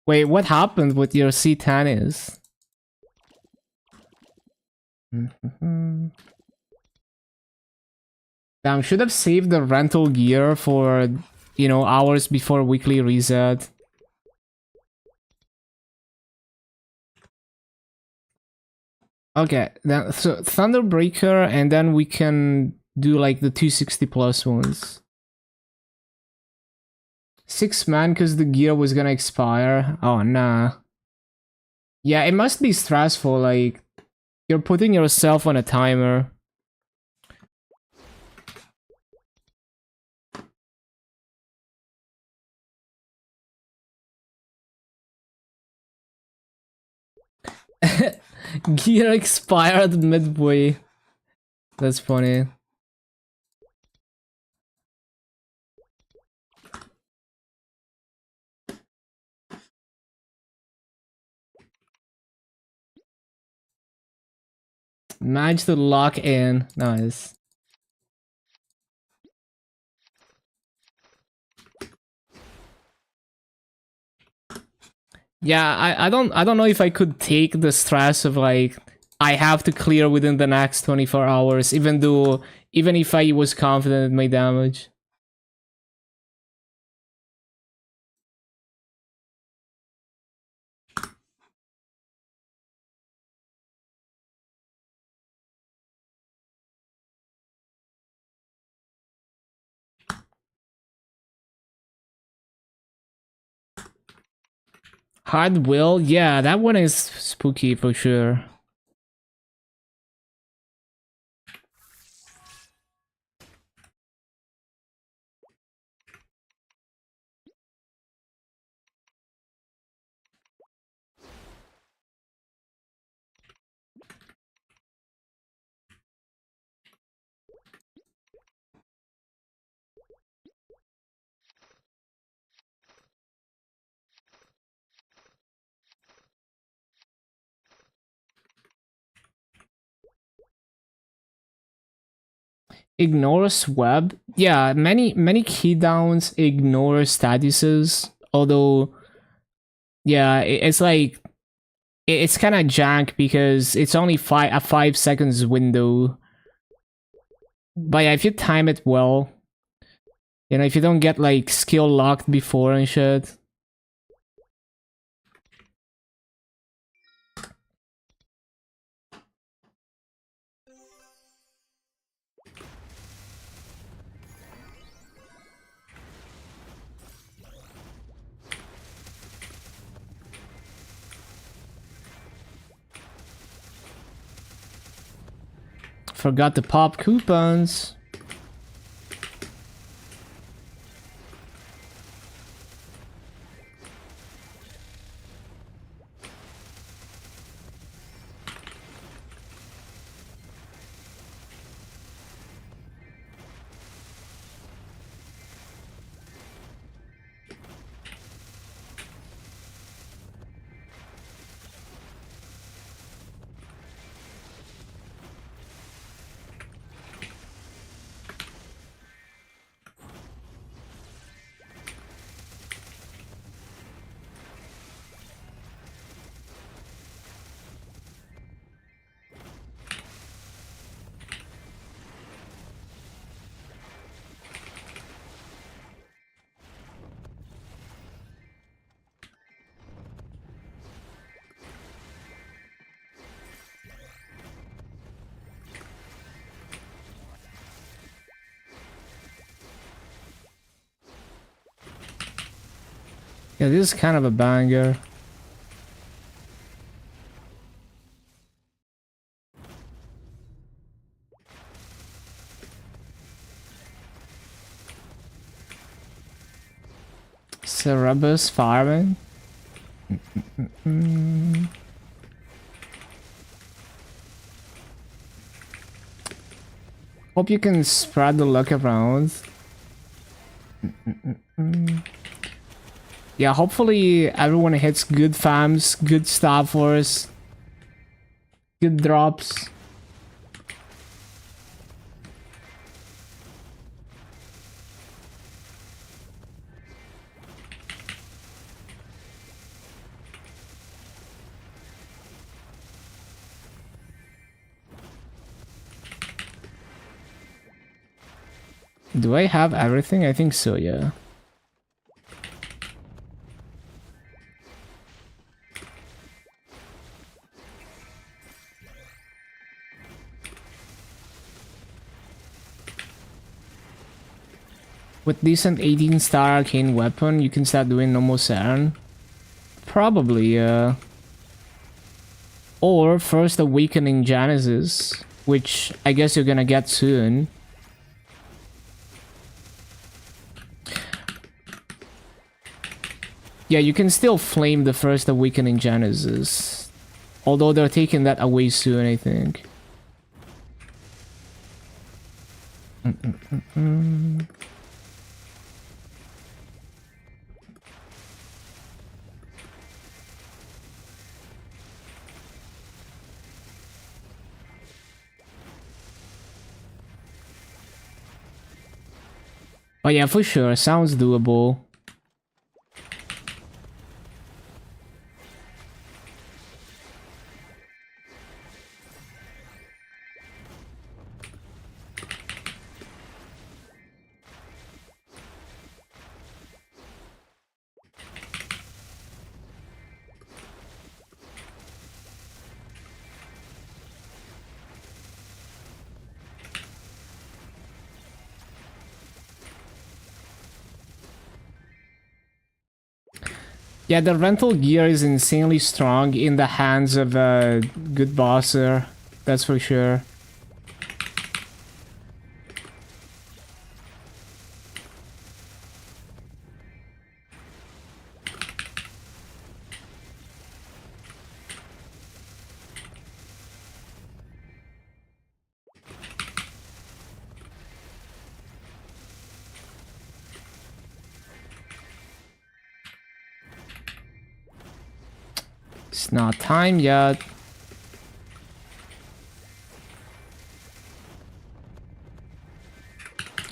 Wait, what happened with your Citanis? Damn, should have saved the rental gear for, you know, hours before weekly reset. Okay, then so Thunderbreaker, and then we can do like the 260 plus ones. 6 man because the gear was gonna expire. Oh nah. Yeah, it must be stressful, like you're putting yourself on a timer. Gear expired midway. That's funny. Manage to lock in. Nice. Yeah, I don't know if I could take the stress of like I have to clear within the next 24 hours, even if I was confident in my damage. Hard will, yeah, that one is spooky for sure. Ignores web. Yeah, many key downs ignore statuses. Although, yeah, it's like it's kind of jank because it's only a 5 seconds window. But yeah, if you time it well, you know, if you don't get like skill locked before and shit. Forgot to pop coupons. Yeah, this is kind of a banger. Cerebus Fireman. Hope you can spread the luck around. Yeah, hopefully everyone hits good fams, good Star Force, good drops. Do I have everything? I think so, yeah. With decent 18-star arcane weapon, you can start doing normal Saturn. Probably, yeah. Or first Awakening Genesis, which I guess you're gonna get soon. Yeah, you can still flame the first Awakening Genesis. Although they're taking that away soon, I think. Oh yeah, for sure. Sounds doable. Yeah, the rental gear is insanely strong in the hands of a good bosser. That's for sure. It's not time yet.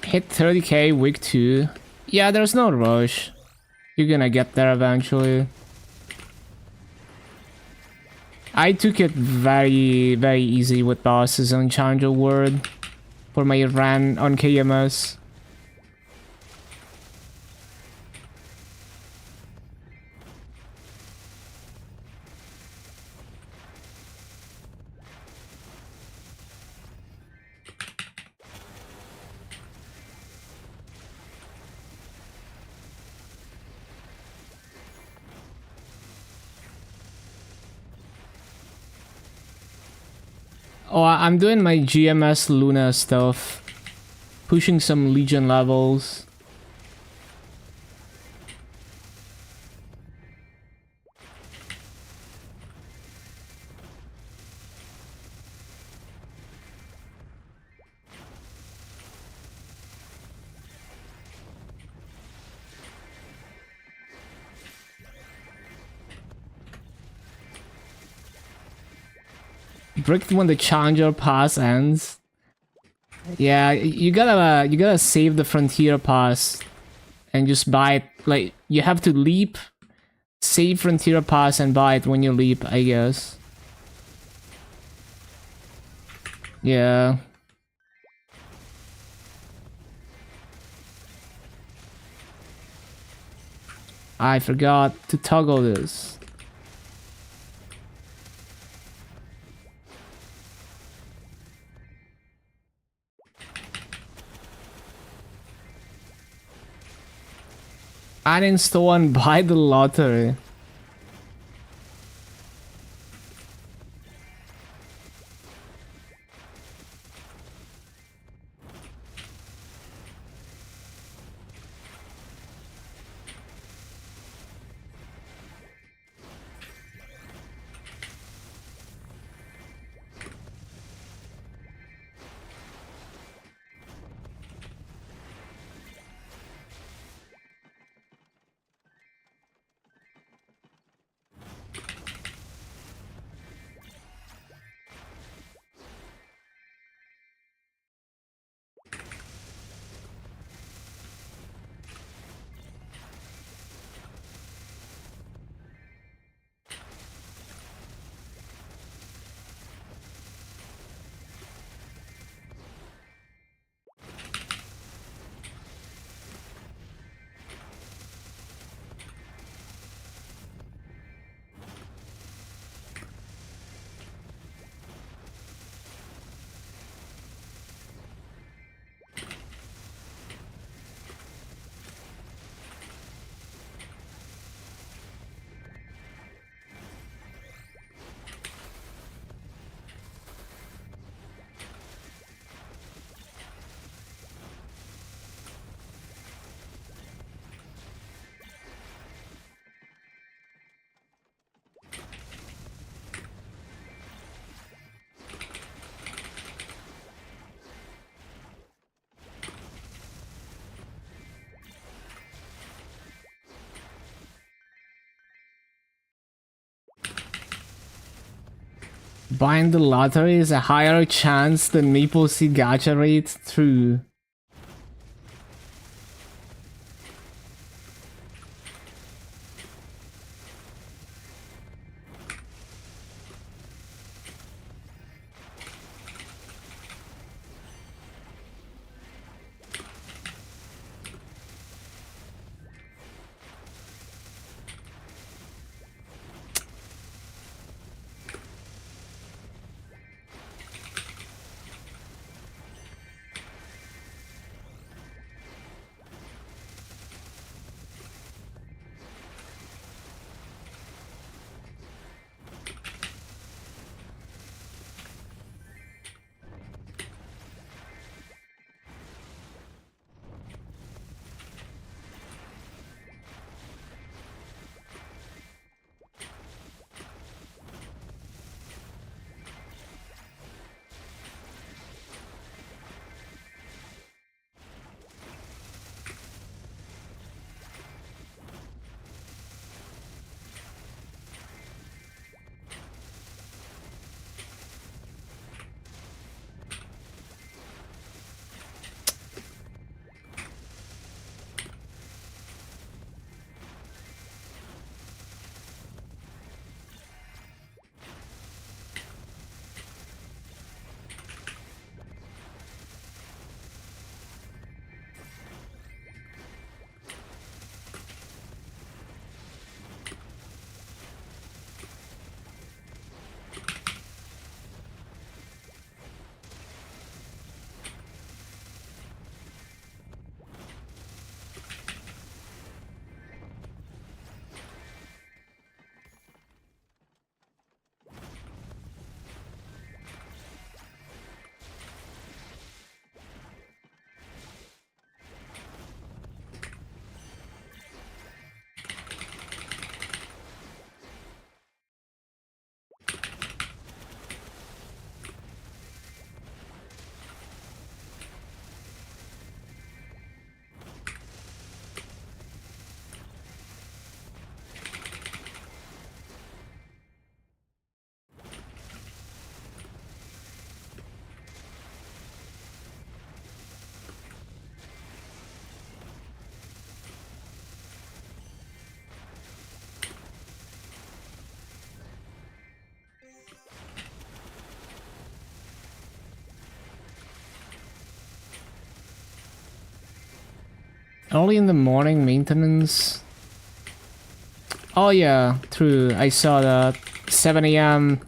Hit 30k week 2. Yeah, there's no rush. You're gonna get there eventually. I took it very, very easy with bosses on Challenger World for my run on KMS. Oh, I'm doing my GMS Luna stuff. Pushing some Legion levels. Bricked when the Challenger Pass ends. Yeah, you gotta save the Frontier Pass and just buy it. Like, you have to leap, save Frontier Pass, and buy it when you leap, I guess. Yeah. I forgot to toggle this. Uninstall and buy the lottery. Buying the lottery is a higher chance than MapleStory gacha rate. True. Early in the morning maintenance. Oh yeah, true. I saw that. 7 a.m.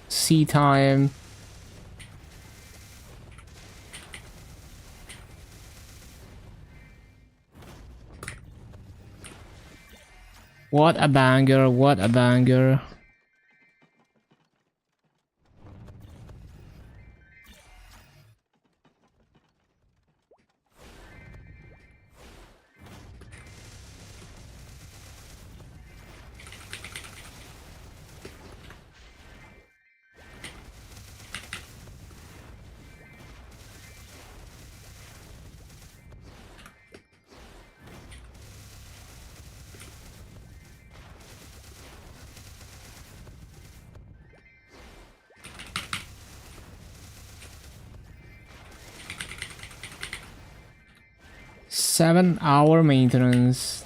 sea time. What a banger, what a banger. Seven-hour maintenance.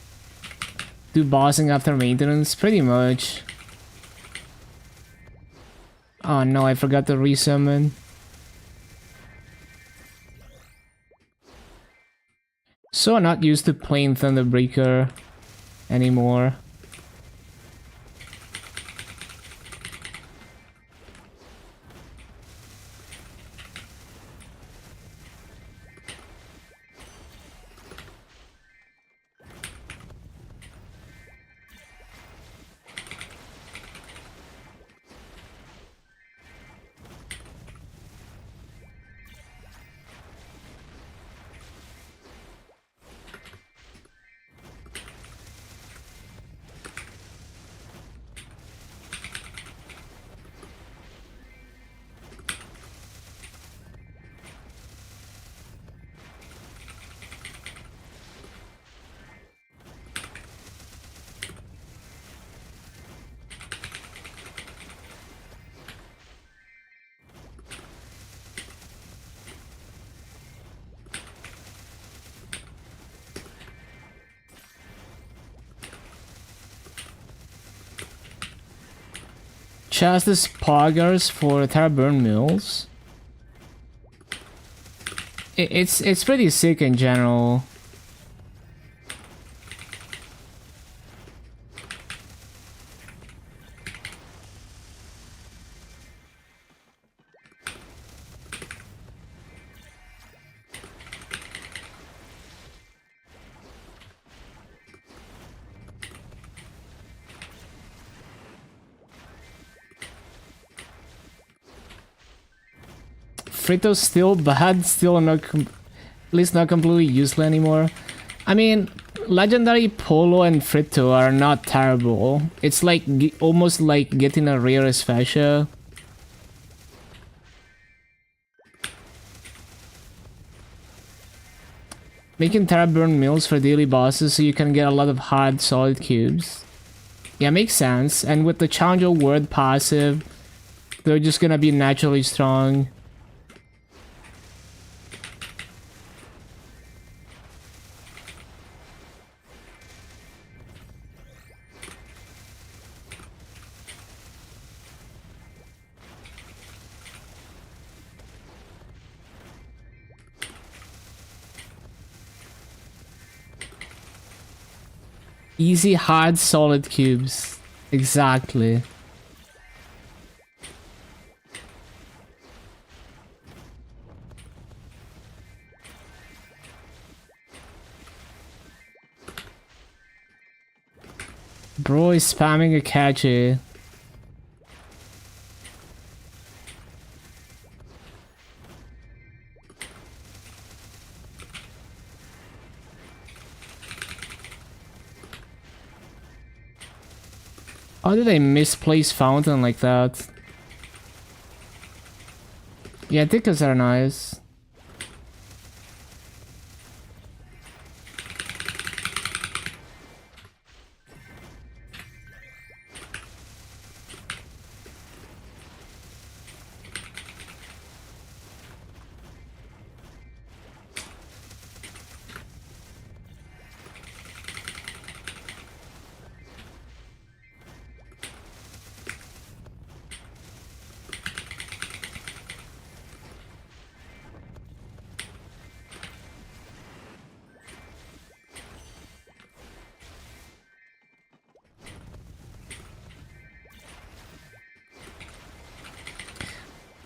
Do bossing after maintenance? Pretty much. Oh no, I forgot to resummon. So not used to playing Thunderbreaker anymore. Chassis poggers for Terraburn Mills. It's pretty sick in general. Frito's still bad, still not at least not completely useless anymore. I mean, Legendary Polo and Frito are not terrible. It's like almost like getting a rare Especial. Making Terraburn Mills for daily bosses so you can get a lot of hard solid cubes. Yeah, makes sense. And with the Challenger Word passive, they're just gonna be naturally strong. Easy, hard, solid cubes. Exactly. Bro is spamming a catchy. How did I misplace Fountain like that? Yeah, tickets are nice.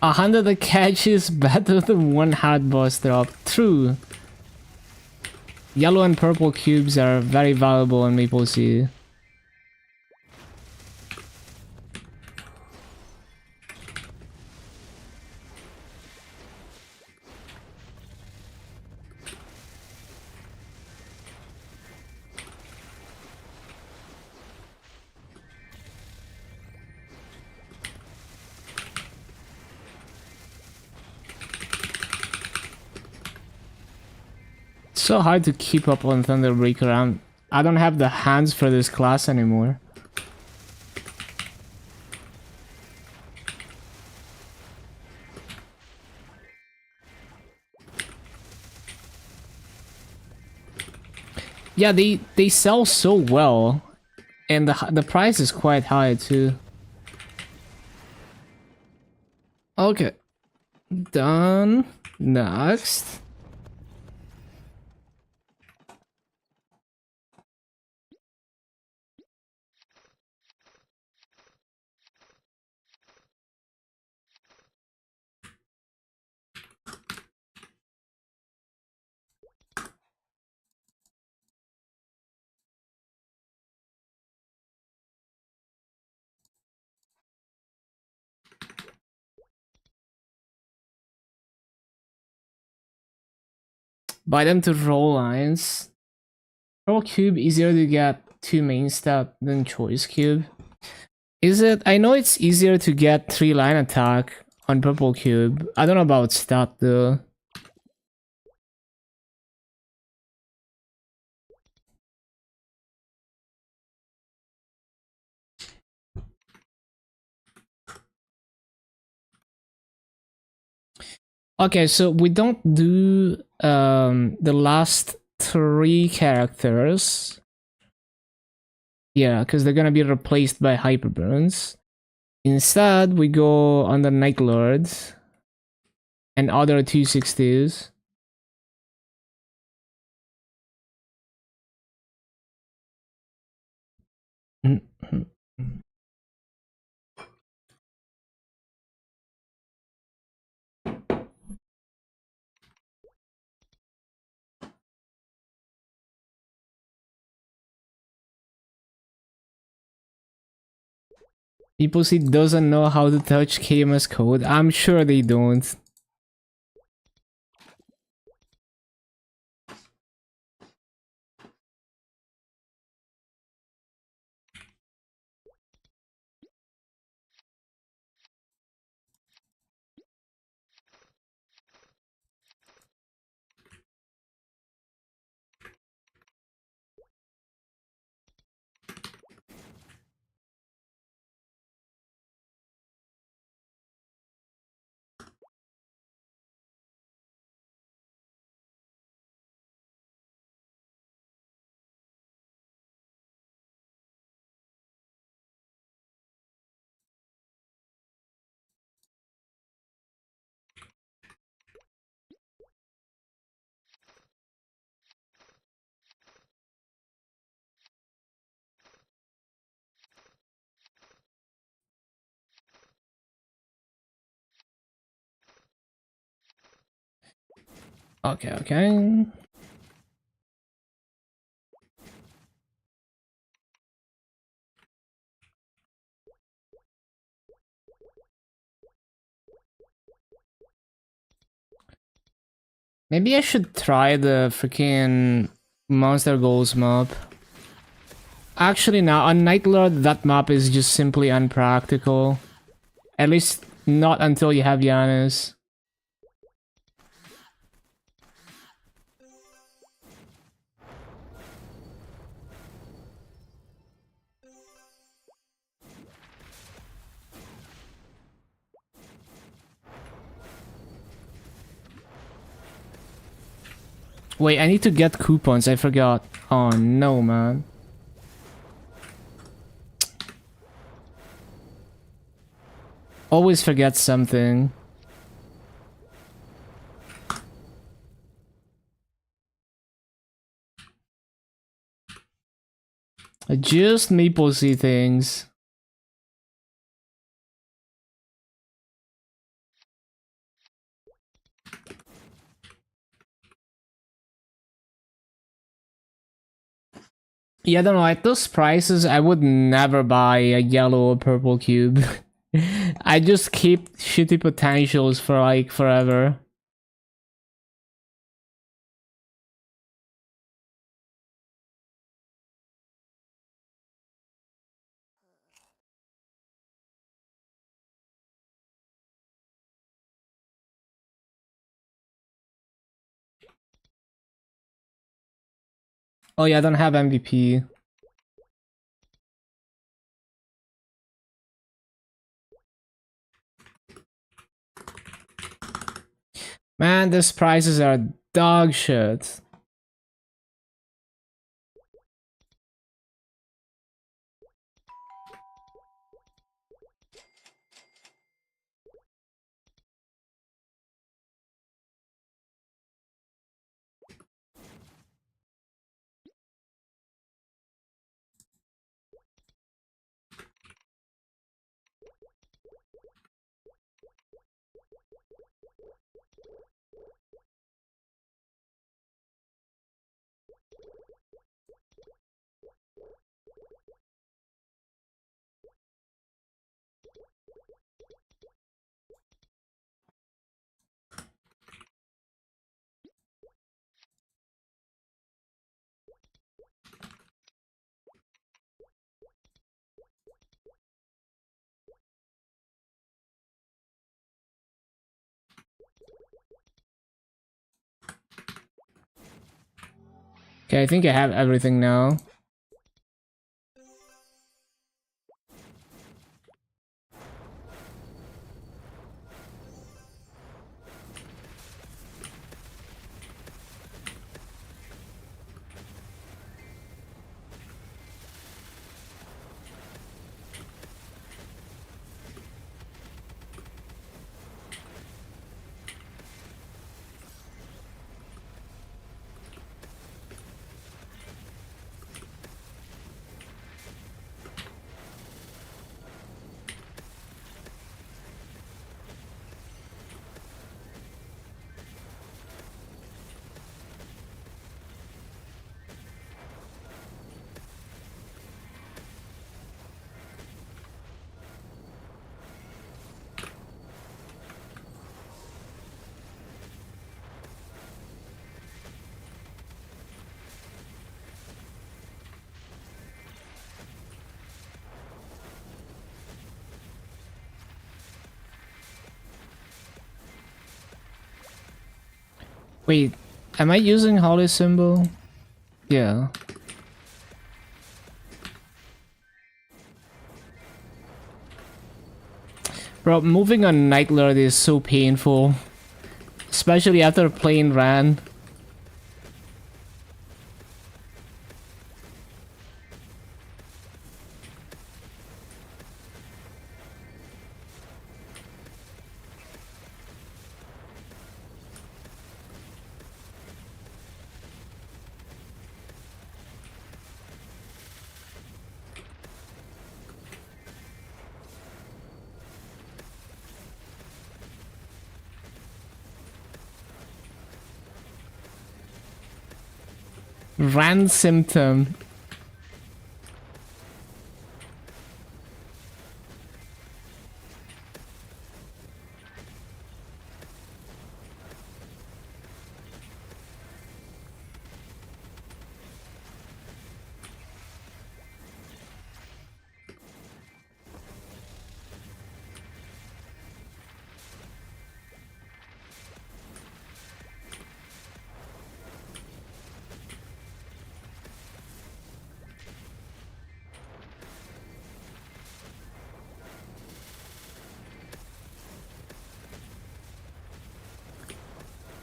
100 a catch is better than one hard boss drop. True. Yellow and purple cubes are very valuable in MapleStory. So hard to keep up on Thunderbreaker. I don't have the hands for this class anymore. Yeah, they sell so well, and the price is quite high too. Okay, done. Next. Buy them to roll lines. Roll cube easier to get two main step than choice cube. Is it? I know it's easier to get 3 line attack on purple cube. I don't know about stat though. Okay, so we don't do the last 3 characters. Yeah, because they're gonna be replaced by hyperburns. Instead, we go on the Night Lords and other 260s. People see doesn't know how to touch KMS code. I'm sure they don't. Okay, okay. Maybe I should try the freaking Monster Goals map. Actually, now on Night Lord, that map is just simply unpractical. At least not until you have Yanis. Wait, I need to get coupons, I forgot. Oh no, man. Always forget something. Just MapleStory things. Yeah, I don't know. At those prices, I would never buy a yellow or purple cube. I just keep shitty potentials for like forever. Oh yeah, I don't have MVP. Man, these prices are dog shit. Okay, I think I have everything now. Wait, am I using Holy Symbol? Yeah. Bro, moving on Night Lord is so painful. Especially after playing Ran. Ran symptom.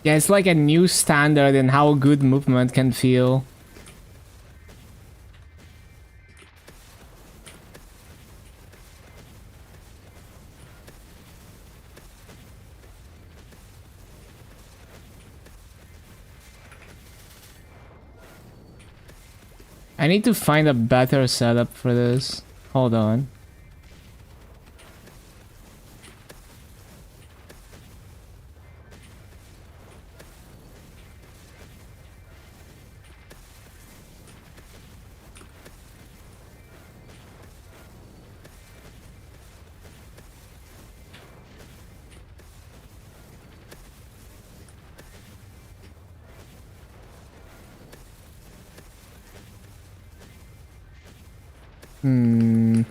Yeah, it's like a new standard in how good movement can feel. I need to find a better setup for this. Hold on. Hmm.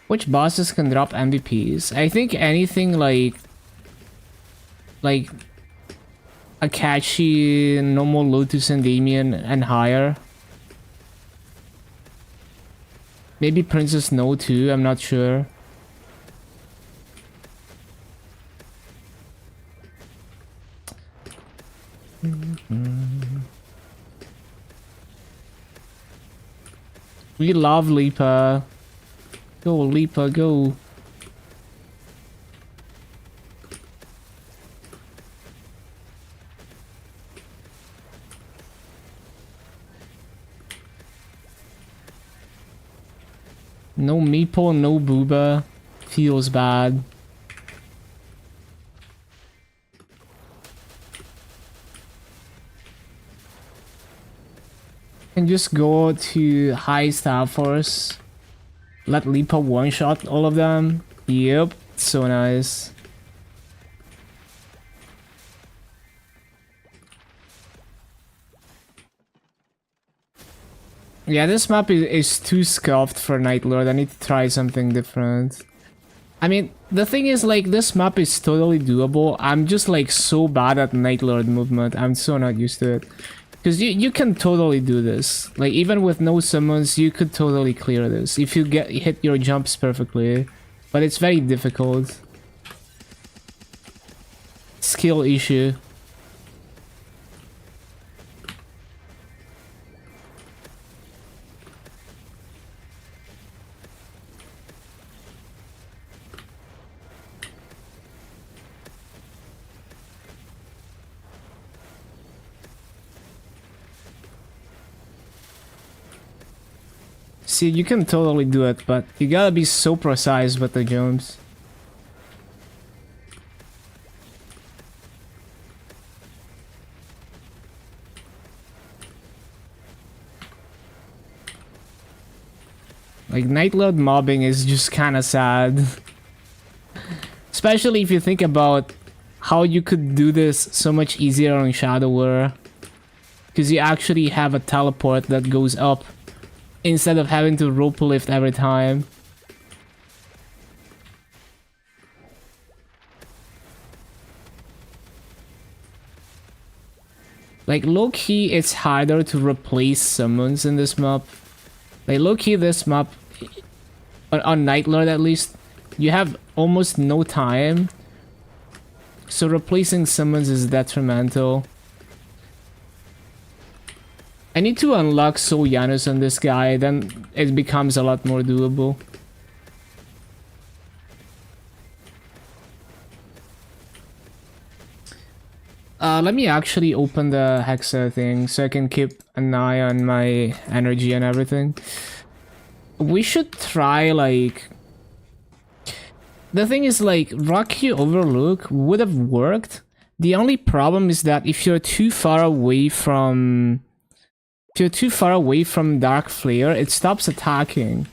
Which bosses can drop MVPs? I think anything like Akachi, Normal Lotus and Damien and higher. Maybe Princess No too, I'm not sure. We love Lipa. Go, Lipa, go. No Meeple, no Booba. Feels bad. And just go to high staff force. Let Lipa one-shot all of them. Yep, so nice. Yeah, this map is too scuffed for Night Lord. I need to try something different. I mean, the thing is, like, this map is totally doable. I'm just, like, so bad at Night Lord movement. I'm so not used to it. Because you can totally do this. Like, even with no summons, you could totally clear this. If you hit your jumps perfectly. But it's very difficult. Skill issue. See, you can totally do it, but you gotta be so precise with the jumps. Like, Night Lord mobbing is just kinda sad. Especially if you think about how you could do this so much easier on Shadow War. Because you actually have a teleport that goes up instead of having to rope lift every time. Like, low-key, it's harder to replace summons in this map. Like, low-key, this map, on Night Lord at least, you have almost no time. So replacing summons is detrimental. I need to unlock Soul Janus on this guy, then it becomes a lot more doable. Let me actually open the Hexa thing so I can keep an eye on my energy and everything. We should try, like... The thing is, like, Rocky Overlook would have worked. The only problem is that if you're too far away from... If you're too far away from Dark Flare, it stops attacking.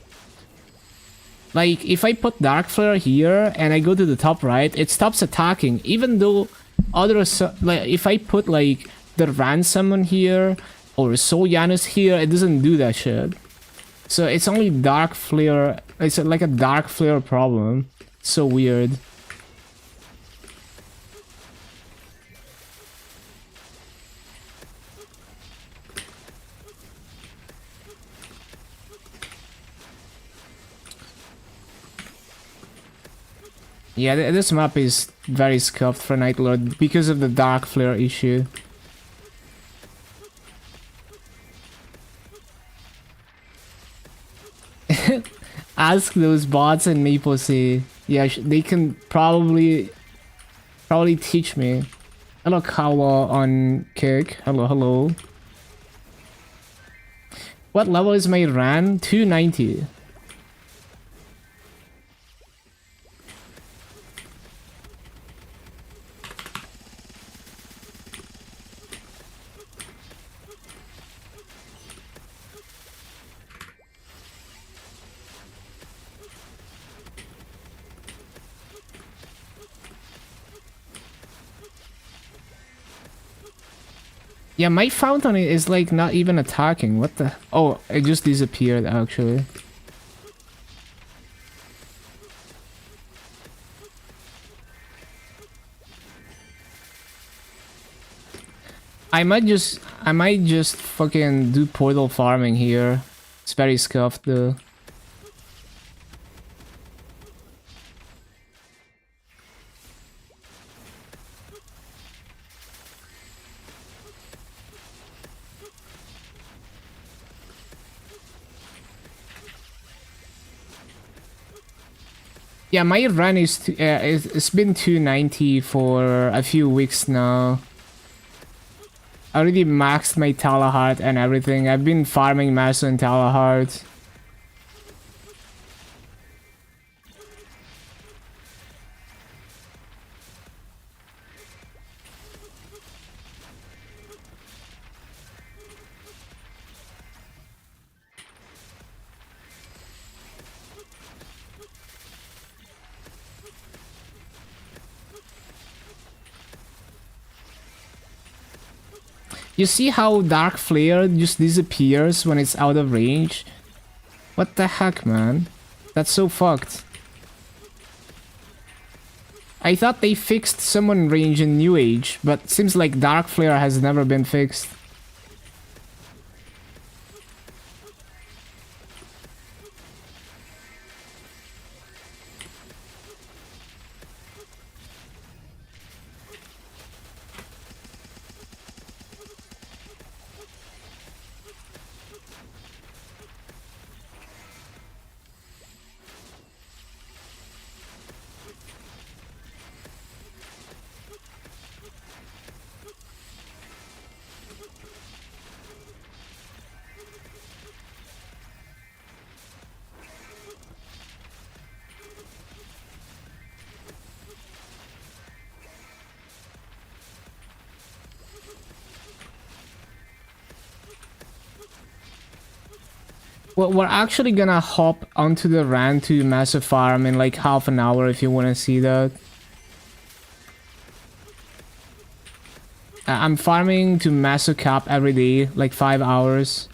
Like, if I put Dark Flare here and I go to the top right, it stops attacking. Even though other... Like, if I put, like, the Ransom on here or Soul Janus here, it doesn't do that shit. So it's only Dark Flare... It's like a Dark Flare problem. So weird. Yeah, this map is very scuffed for Night Lord because of the Dark Flare issue. Ask those bots in MapleStory. Yeah, they can probably teach me. Hello, Kawa on Kick. Hello, hello. What level is my Ran? 290. Yeah, my fountain is like not even attacking. What the? Oh, it just disappeared actually. I might just fucking do portal farming here. It's very scuffed though. Yeah, my run it's been 290 for a few weeks now. I already maxed my Talahart and everything. I've been farming Maso and Talahart. You see how Dark Flare just disappears when it's out of range? What the heck, man? That's so fucked. I thought they fixed summon range in New Age, but seems like Dark Flare has never been fixed. Well, we're actually gonna hop onto the run to Massive Farm in like half an hour if you wanna see that. I'm farming to Massive Cap every day, like 5 hours.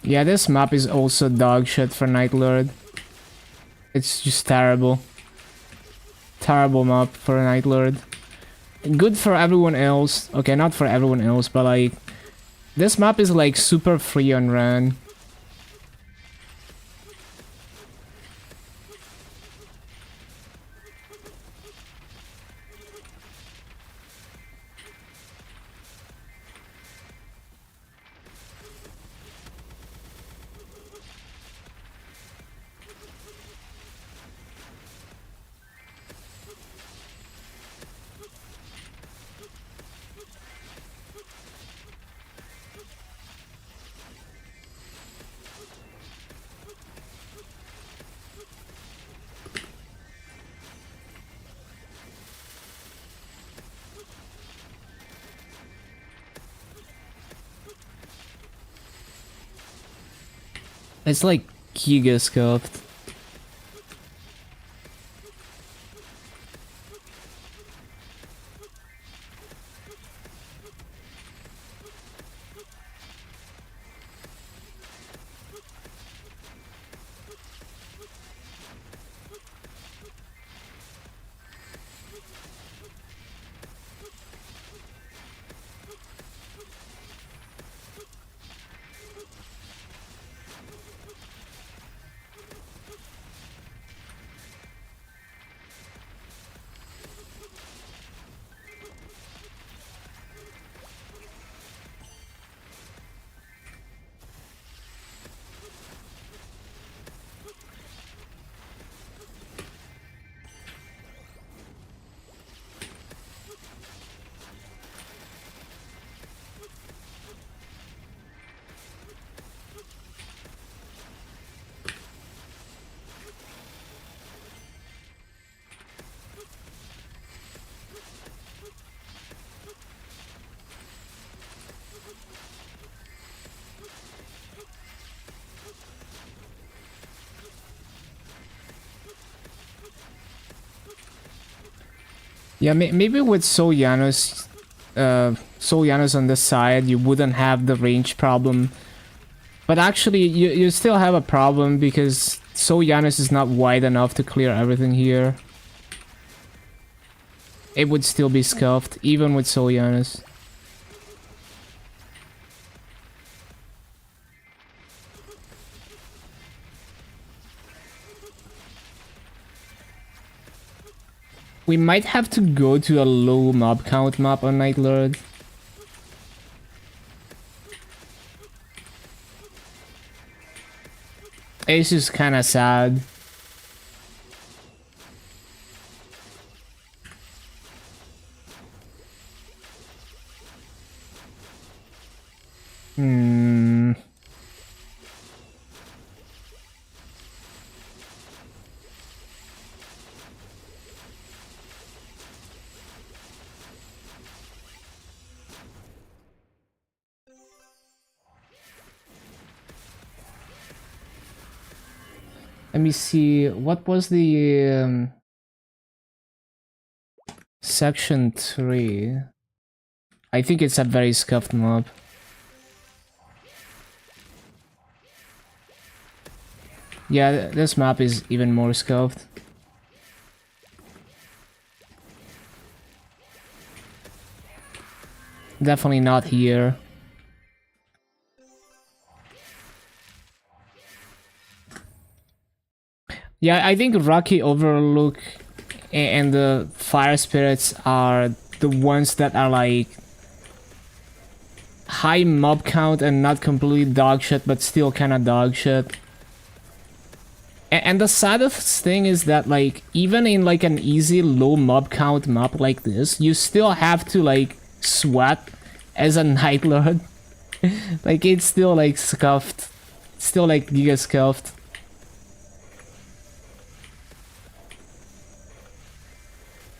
Yeah, this map is also dog shit for Night Lord. It's just terrible. Terrible map for a Night Lord. Good for everyone else. Okay, not for everyone else, but like... This map is like super free on run. It's like Giga scuffed. Yeah, maybe with Solyanos on the side, you wouldn't have the range problem. But actually, you still have a problem because Solyanos is not wide enough to clear everything here. It would still be scuffed, even with Solyanos. We might have to go to a low mob count map on Night Lord. It's just kinda sad. Hmm. Let me see, what was the section 3? I think it's a very scuffed mob. Yeah, this map is even more scuffed. Definitely not here. Yeah, I think Rocky Overlook and the Fire Spirits are the ones that are like high mob count and not completely dog shit, but still kind of dog shit. And the saddest thing is that like even in like an easy low mob count map like this, you still have to like sweat as a Night Lord. Like it's still like scuffed. It's still like giga scuffed.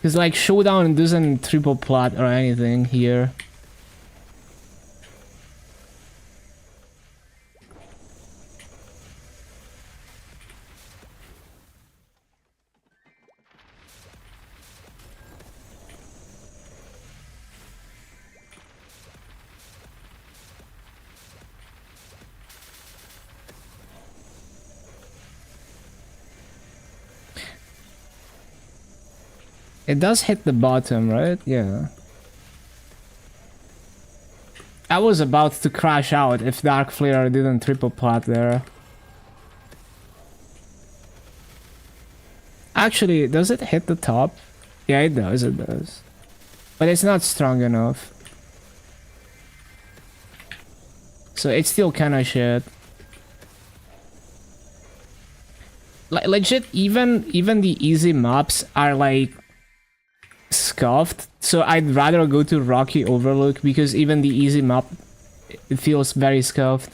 Cause like Showdown doesn't triple plot or anything here. It does hit the bottom, right? Yeah. I was about to crash out if Dark Flare didn't triple plot there. Actually, does it hit the top? Yeah, it does, it does. But it's not strong enough. So it's still kinda shit. Legit, even the easy maps are like scuffed. So I'd rather go to Rocky Overlook because even the easy map, it feels very scuffed.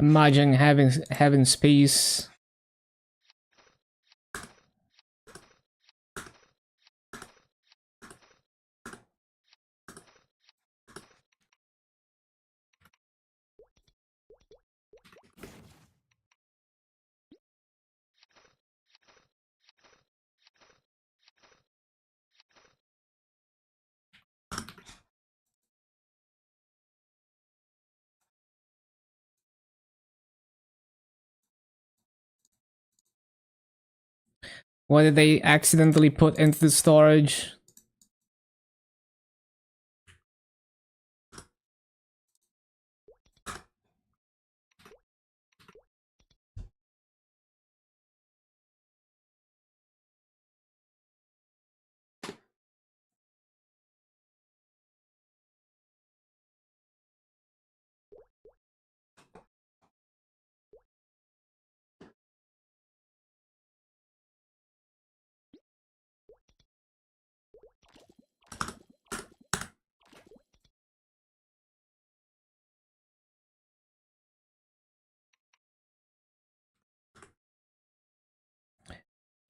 Imagine having space. What did they accidentally put into the storage?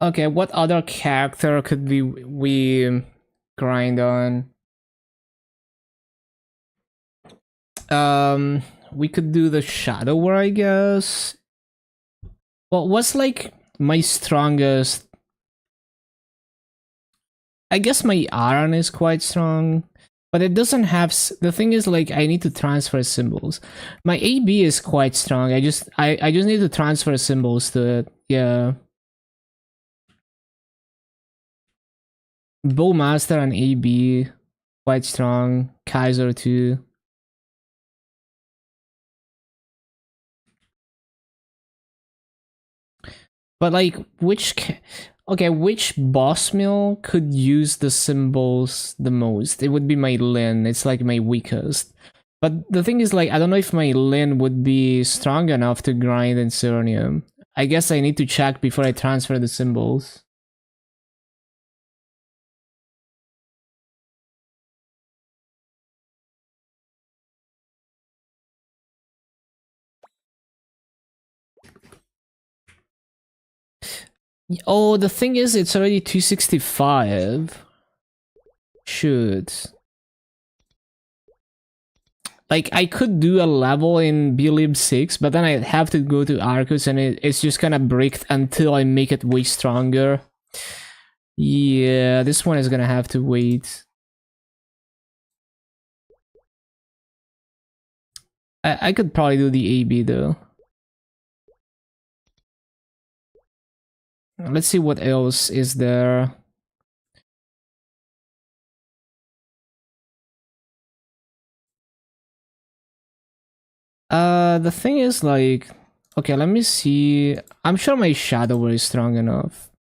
Okay, what other character could we grind on? We could do the Shadower, I guess. Well, what's like my strongest? I guess my Aran is quite strong, but it doesn't have. The thing is, like, I need to transfer symbols. My AB is quite strong. I just need to transfer symbols to it. Yeah. Bowmaster and AB, quite strong. Kaiser too. But like, which boss mill could use the symbols the most? It would be my Lin. It's like my weakest. But the thing is, like, I don't know if my Lin would be strong enough to grind in Cernium. I guess I need to check before I transfer the symbols. Oh, the thing is, it's already 265. Shoot. Like, I could do a level in Blib 6, but then I'd have to go to Arcus and it's just gonna break until I make it way stronger. Yeah, this one is gonna have to wait. I could probably do the AB though. Let's see what else is there. The thing is, like, okay, let me see. I'm sure my Shadower is strong enough.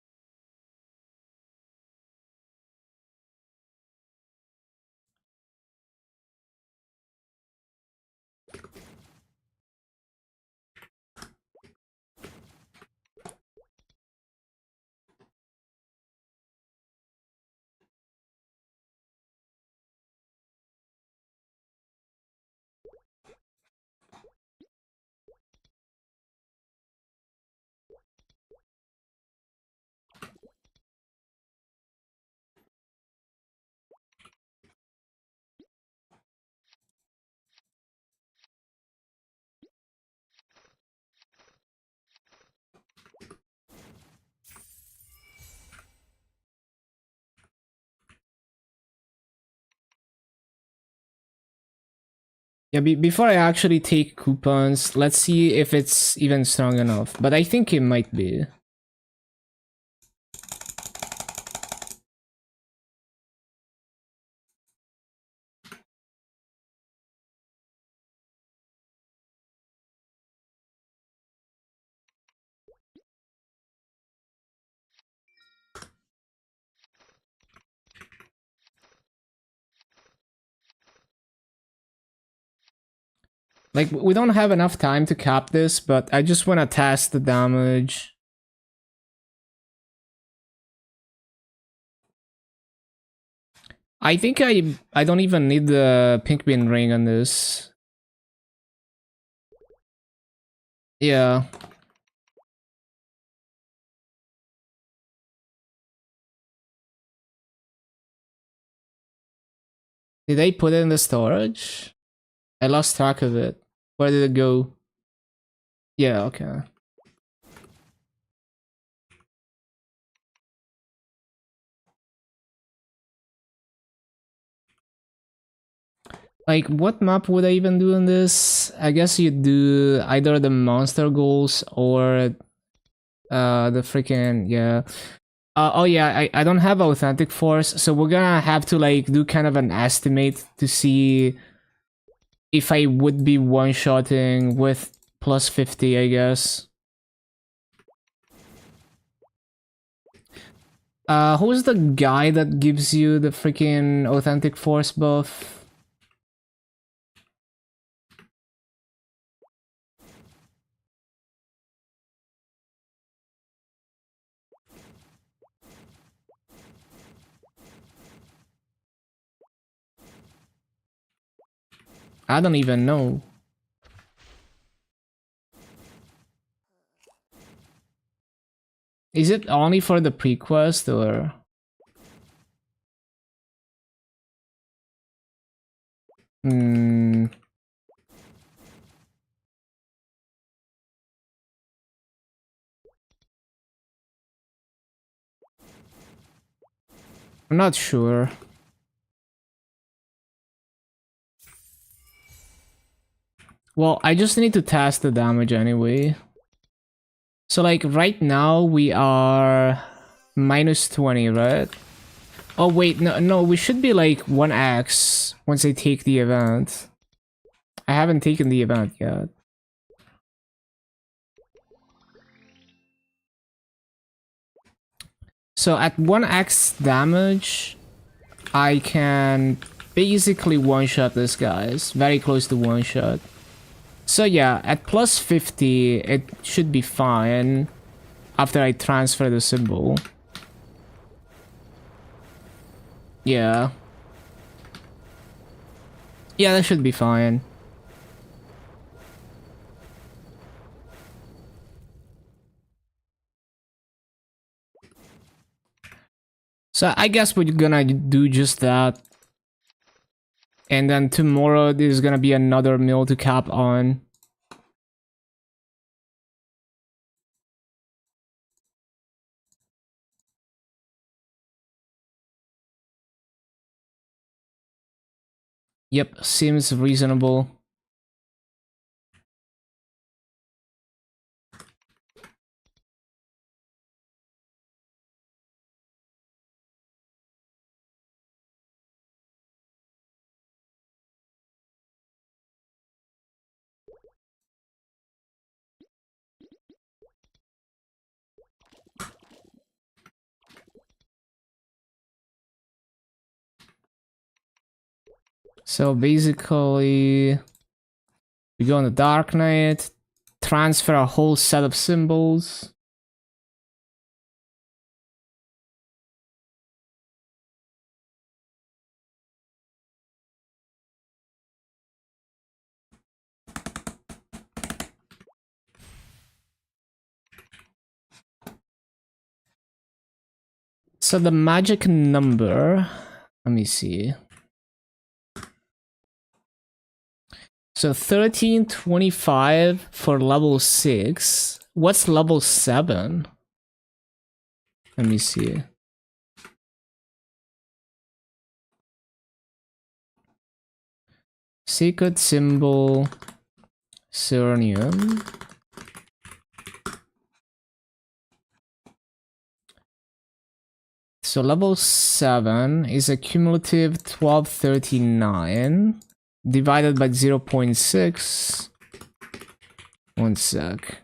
Yeah, before I actually take coupons, let's see if it's even strong enough. But I think it might be. Like, we don't have enough time to cap this, but I just want to test the damage. I think I don't even need the pink bean ring on this. Yeah. Did they put it in the storage? I lost track of it. Where did it go? Yeah, okay. Like, what map would I even do in this? I guess you'd do either the monster goals or the freaking, yeah. Oh yeah, I don't have authentic force, so we're gonna have to like do kind of an estimate to see if I would be one-shotting with plus 50, I guess. Who's the guy that gives you the freaking authentic force buff? I don't even know. Is it only for the pre-quest or? Hmm. I'm not sure. Well, I just need to test the damage anyway. So like right now we are minus 20, right? Oh wait, no, we should be like 1x once I take the event. I haven't taken the event yet. So at 1x damage, I can basically one-shot this guy. It's very close to one-shot. So yeah, at plus 50, it should be fine after I transfer the symbol. Yeah. Yeah, that should be fine. So I guess we're gonna do just that. And then tomorrow there's gonna be another mill to cap on. Yep, seems reasonable. So basically, we go on the Dark Knight, transfer a whole set of symbols. So the magic number, let me see. So 1325 for level 6. What's level 7? Let me see. Secret symbol, Cernium. So level 7 is a cumulative 1239 divided by 0.6. One sec.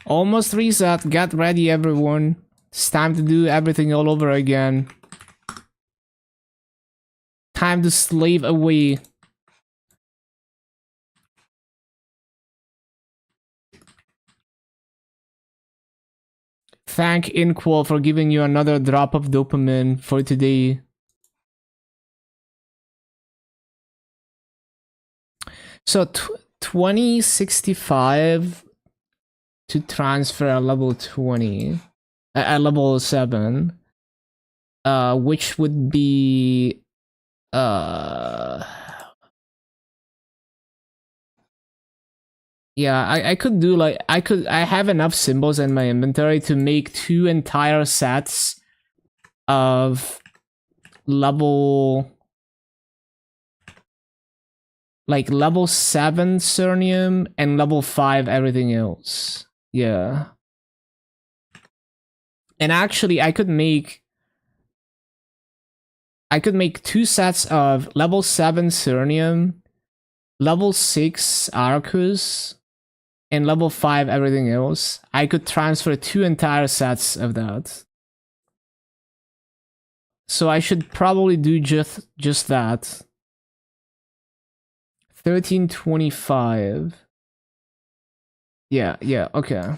Almost reset. Get ready, everyone. It's time to do everything all over again. Time to slave away. Thank Inkwell for giving you another drop of dopamine for today. So 2065 to transfer a level 20, a level 7, which would be yeah, I could do like I have enough symbols in my inventory to make 2 entire sets of level level 7 Cernium and level 5 everything else. Yeah. And actually I could make 2 sets of level 7 Cernium, level 6 Arcus, and level 5 everything else. I could transfer 2 entire sets of that. So I should probably do just that. 1325. Yeah, okay.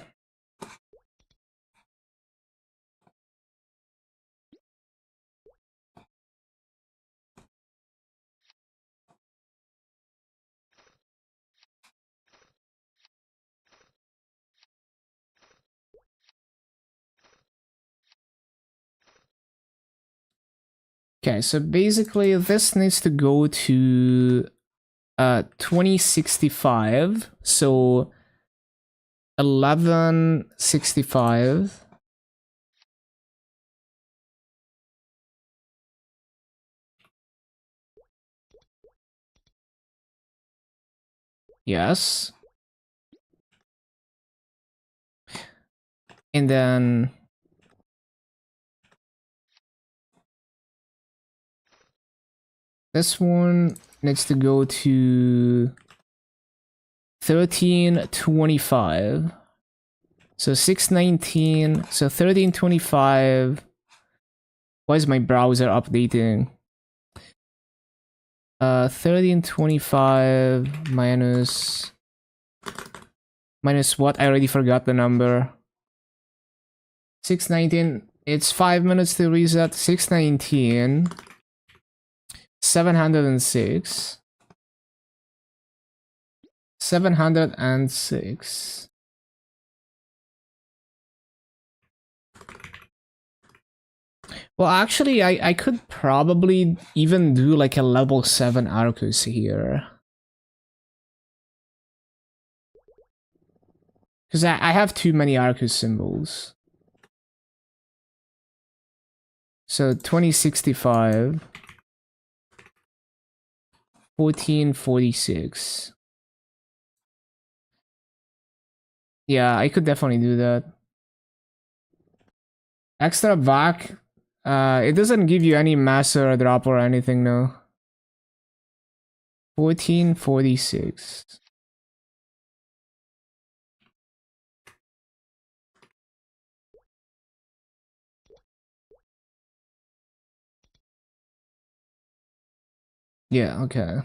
Okay, so basically this needs to go to 2065. So 1165. Yes. And then this one needs to go to 1325. So 619. So 1325. Why is my browser updating? 1325 minus what? I already forgot the number. 619. It's 5 minutes to reset. 619. 706. 706. Well, actually, I could probably even do like a level 7 Arcus here. Because I have too many Arcus symbols. So 2065. 1446. Yeah, I could definitely do that. Extra back. It doesn't give you any master drop or anything, no. 1446. Yeah, okay.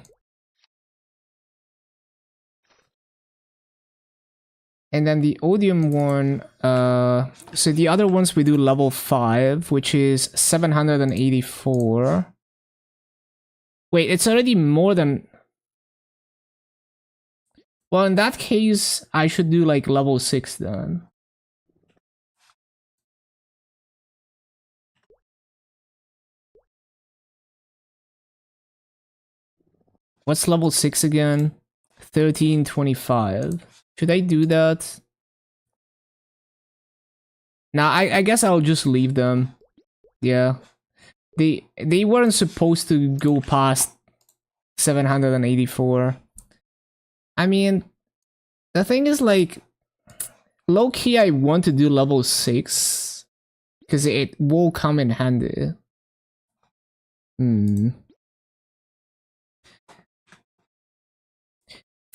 And then the Odium one, so the other ones we do level 5, which is 784. Wait, it's already more than... Well, in that case, I should do like level 6 then. What's level 6 again? 1325. Should I do that? Now, I guess I'll just leave them. Yeah. They weren't supposed to go past 784. I mean, the thing is like, low key I want to do level 6 because it will come in handy.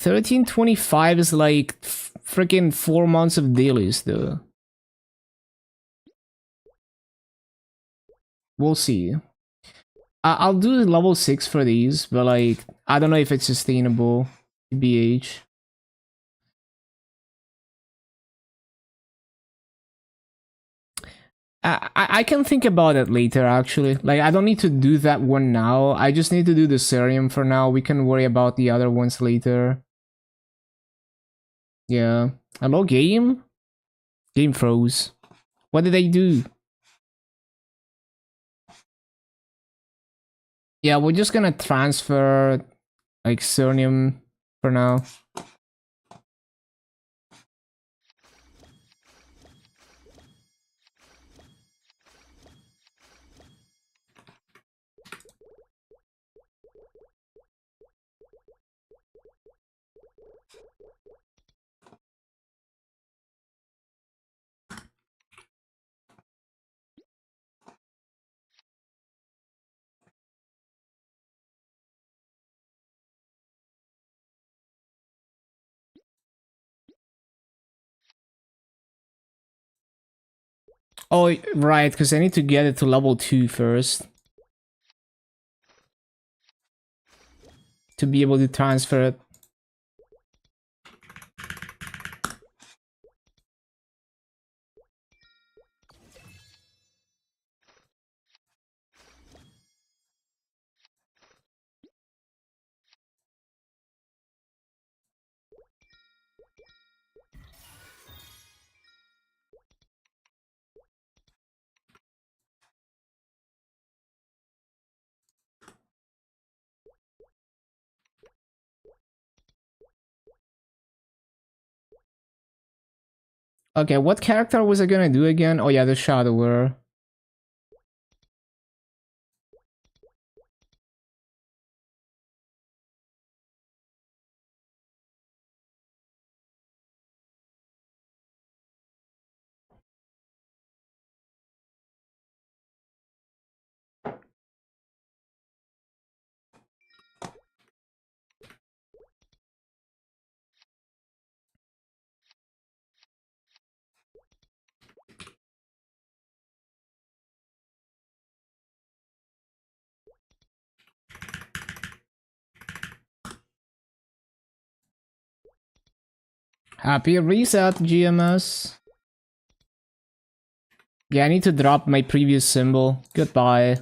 1325 is like freaking 4 months of dailies though. We'll see. I'll do level 6 for these, but like, I don't know if it's sustainable. BH. I can think about it later, actually. Like, I don't need to do that one now. I just need to do the Cerium for now. We can worry about the other ones later. Yeah. Hello, game? Game froze. What did I do? Yeah, we're just gonna transfer, like, Cerium for now. Oh, right, because I need to get it to level 2 first. To be able to transfer it. Okay, what character was I gonna do again? Oh yeah, the Shadower. Happy reset, GMS. Yeah, I need to drop my previous symbol. Goodbye.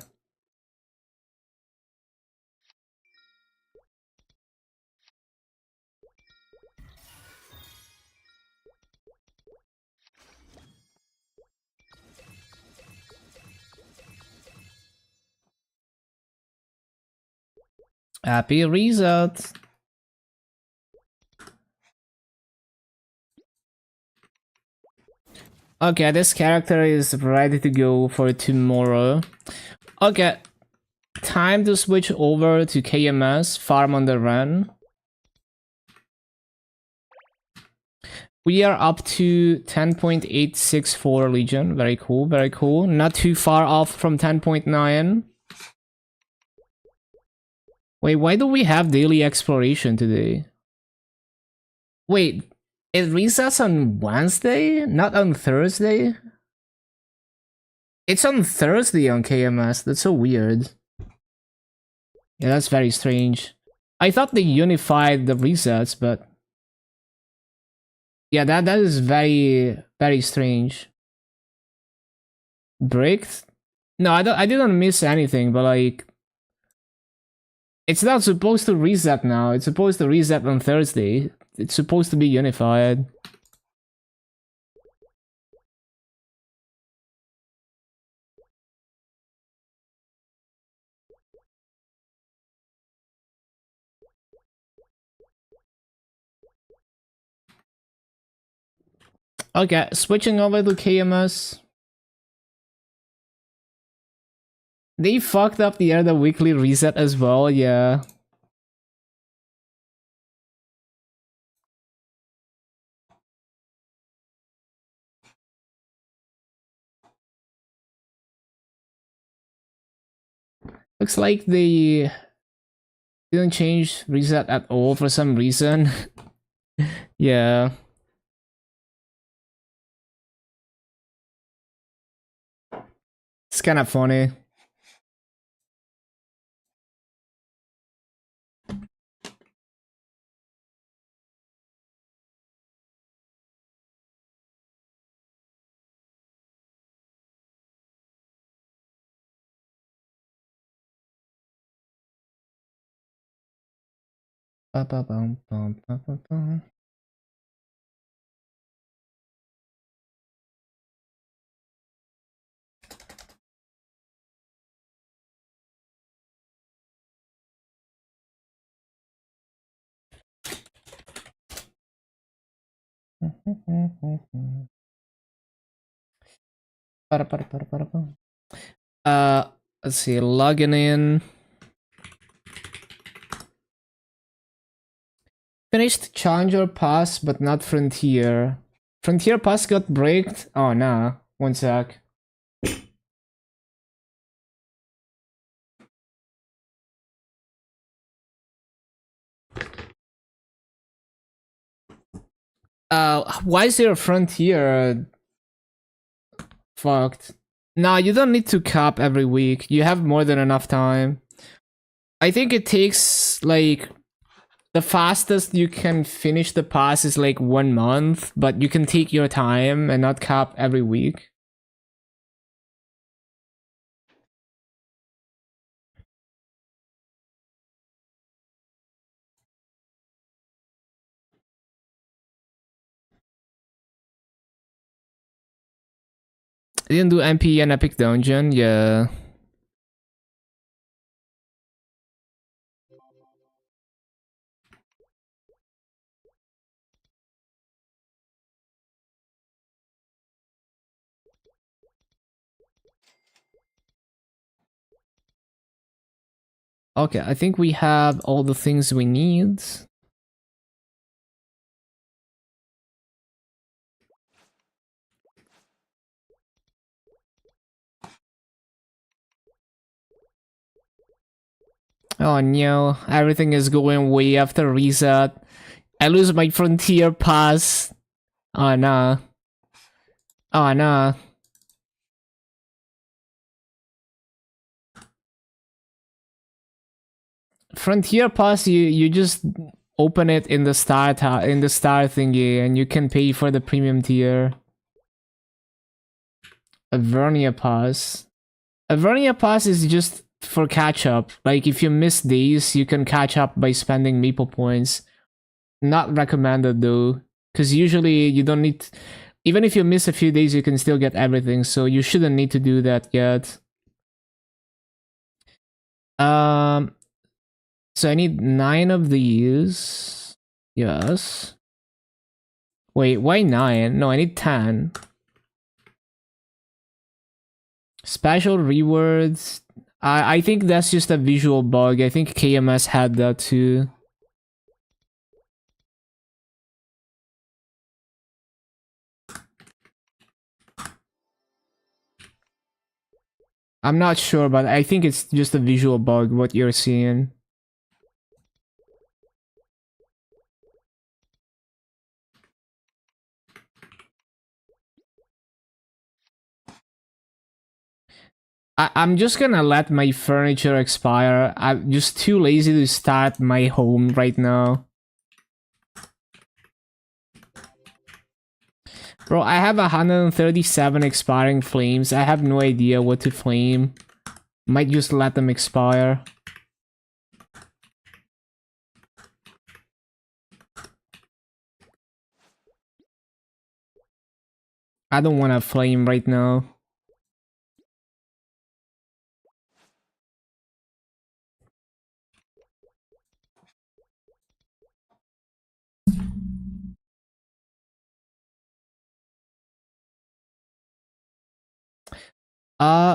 Happy reset. Okay, this character is ready to go for tomorrow. Okay, time to switch over to KMS, farm on the run. We are up to 10.864 Legion. Very cool, very cool. Not too far off from 10.9. Wait, why do we have daily exploration today? Wait, it resets on Wednesday, not on Thursday? It's on Thursday on KMS. That's so weird. Yeah, that's very strange. I thought they unified the resets, but yeah, that is very strange. Bricked? No, I didn't miss anything, but like it's not supposed to reset now. It's supposed to reset on Thursday. It's supposed to be unified. Okay, switching over to KMS. They fucked up the other weekly reset as well, yeah. Looks like they didn't change reset at all for some reason. Yeah. It's kind of funny. Ba, ba, bum, bum, ba, ba, bum. Para, para, bum. Let's see, logging in. Finished Challenger Pass, but not Frontier. Frontier Pass got breaked? Oh, no. One sec. Why is there a Frontier fucked? Nah, you don't need to cap every week. You have more than enough time. I think it takes, like, the fastest you can finish the pass is like 1 month, but you can take your time and not cap every week. I didn't do MP and Epic Dungeon, yeah. Okay, I think we have all the things we need. Oh no, everything is going way after reset. I lose my Frontier Pass. Oh no. Oh no. Frontier Pass, you just open it in the star thingy, and you can pay for the premium tier. Avernia Pass. Avernia Pass is just for catch up. Like if you miss days, you can catch up by spending Maple points. Not recommended though, because usually you don't need. Even if you miss a few days, you can still get everything. So you shouldn't need to do that yet. So I need 9 of these. Yes. Wait, why 9? No, I need 10. Special rewards. I think that's just a visual bug. I think KMS had that too. I'm not sure, but I think it's just a visual bug, what you're seeing. I'm just gonna let my furniture expire. I'm just too lazy to start my home right now. Bro, I have 137 expiring flames. I have no idea what to flame. Might just let them expire. I don't want to flame right now.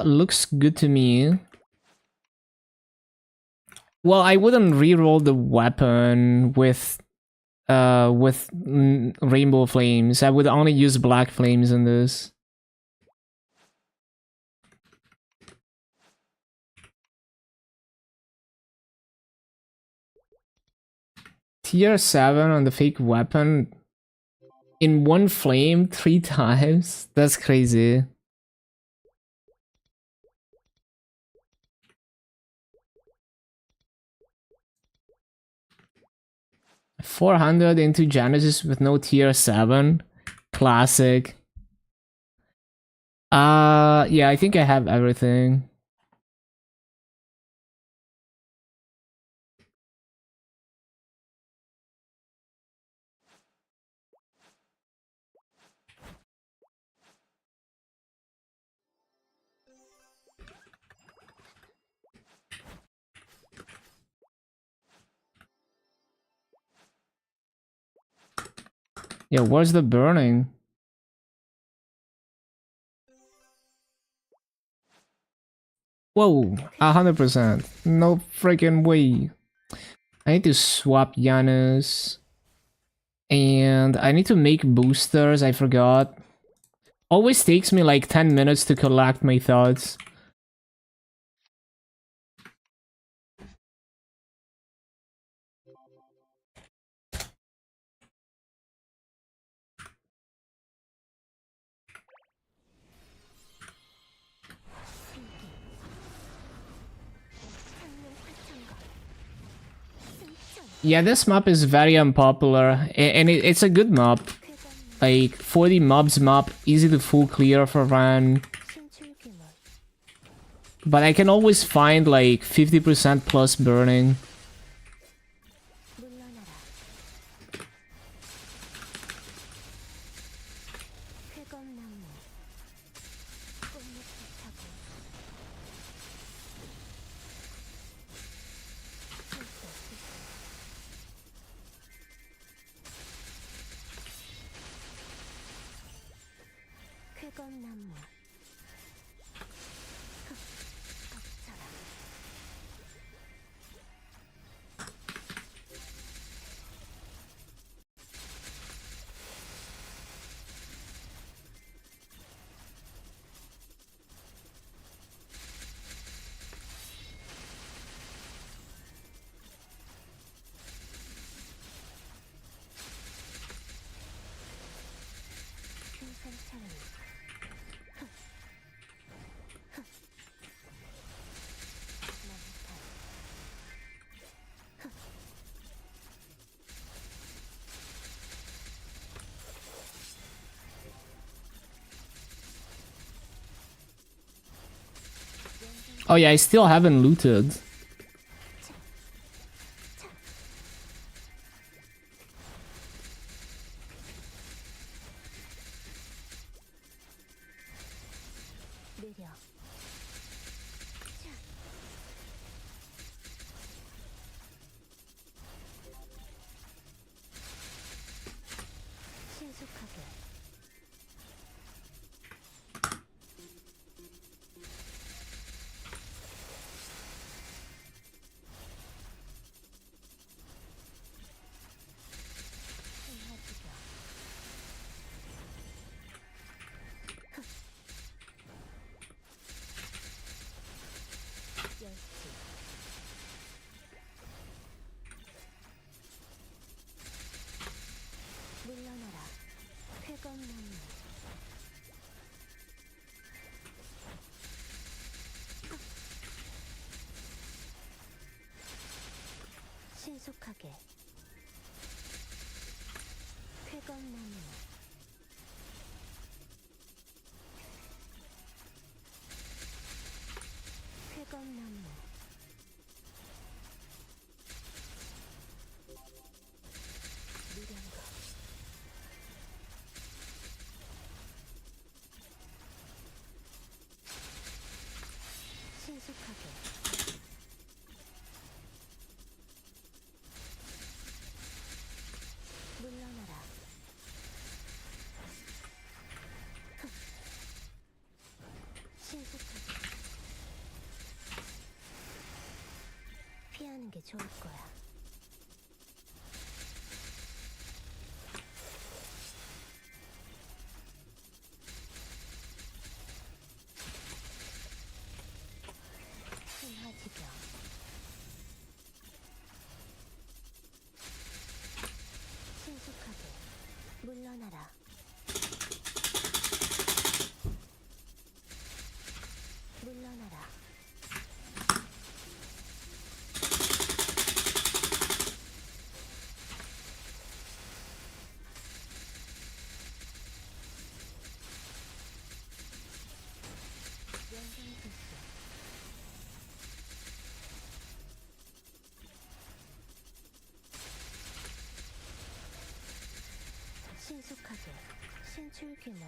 Looks good to me. Well, I wouldn't reroll the weapon with rainbow flames. I would only use black flames in this. Tier 7 on the fake weapon in one flame 3 times? That's crazy. $400 into Genesis with no tier 7. Classic. Yeah, I think I have everything. Yeah, where's the burning? Whoa, 100%. No freaking way. I need to swap Janus. And I need to make boosters, I forgot. Always takes me like 10 minutes to collect my thoughts. Yeah, this map is very unpopular, and it's a good map. Like, 40 mobs map, easy to full clear for run. But I can always find like 50% plus burning. Oh yeah, I still haven't looted. 신속하게 쾌검나무 쾌검나무 무량거 신속하게 물러나라. 신속하게 피하는 게 좋을 거야. 신화지경 신속하게 물러나라. 물러나라. 명상수수 신속하게 신출귀몰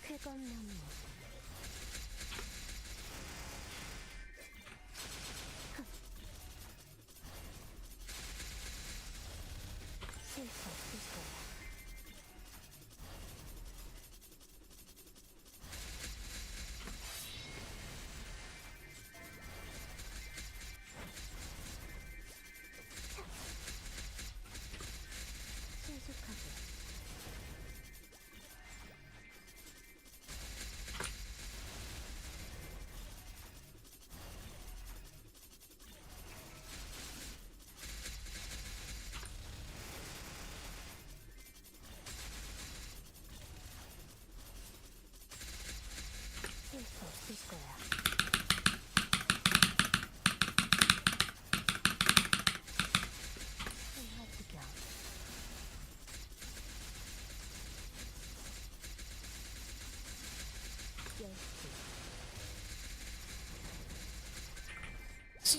쾌검나무 실수 없을 거야.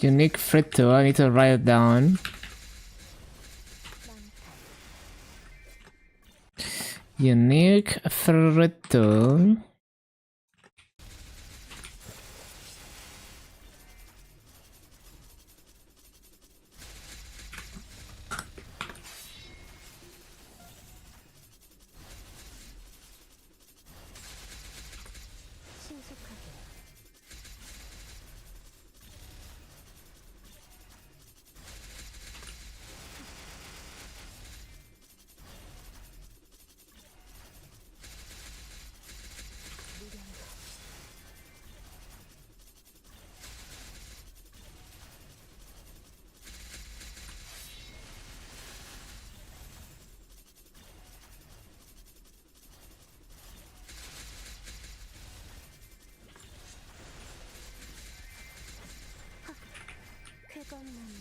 Unique Fritto. I need to write it down. Unique Fritto. 신속하게 무량거 쾌검나무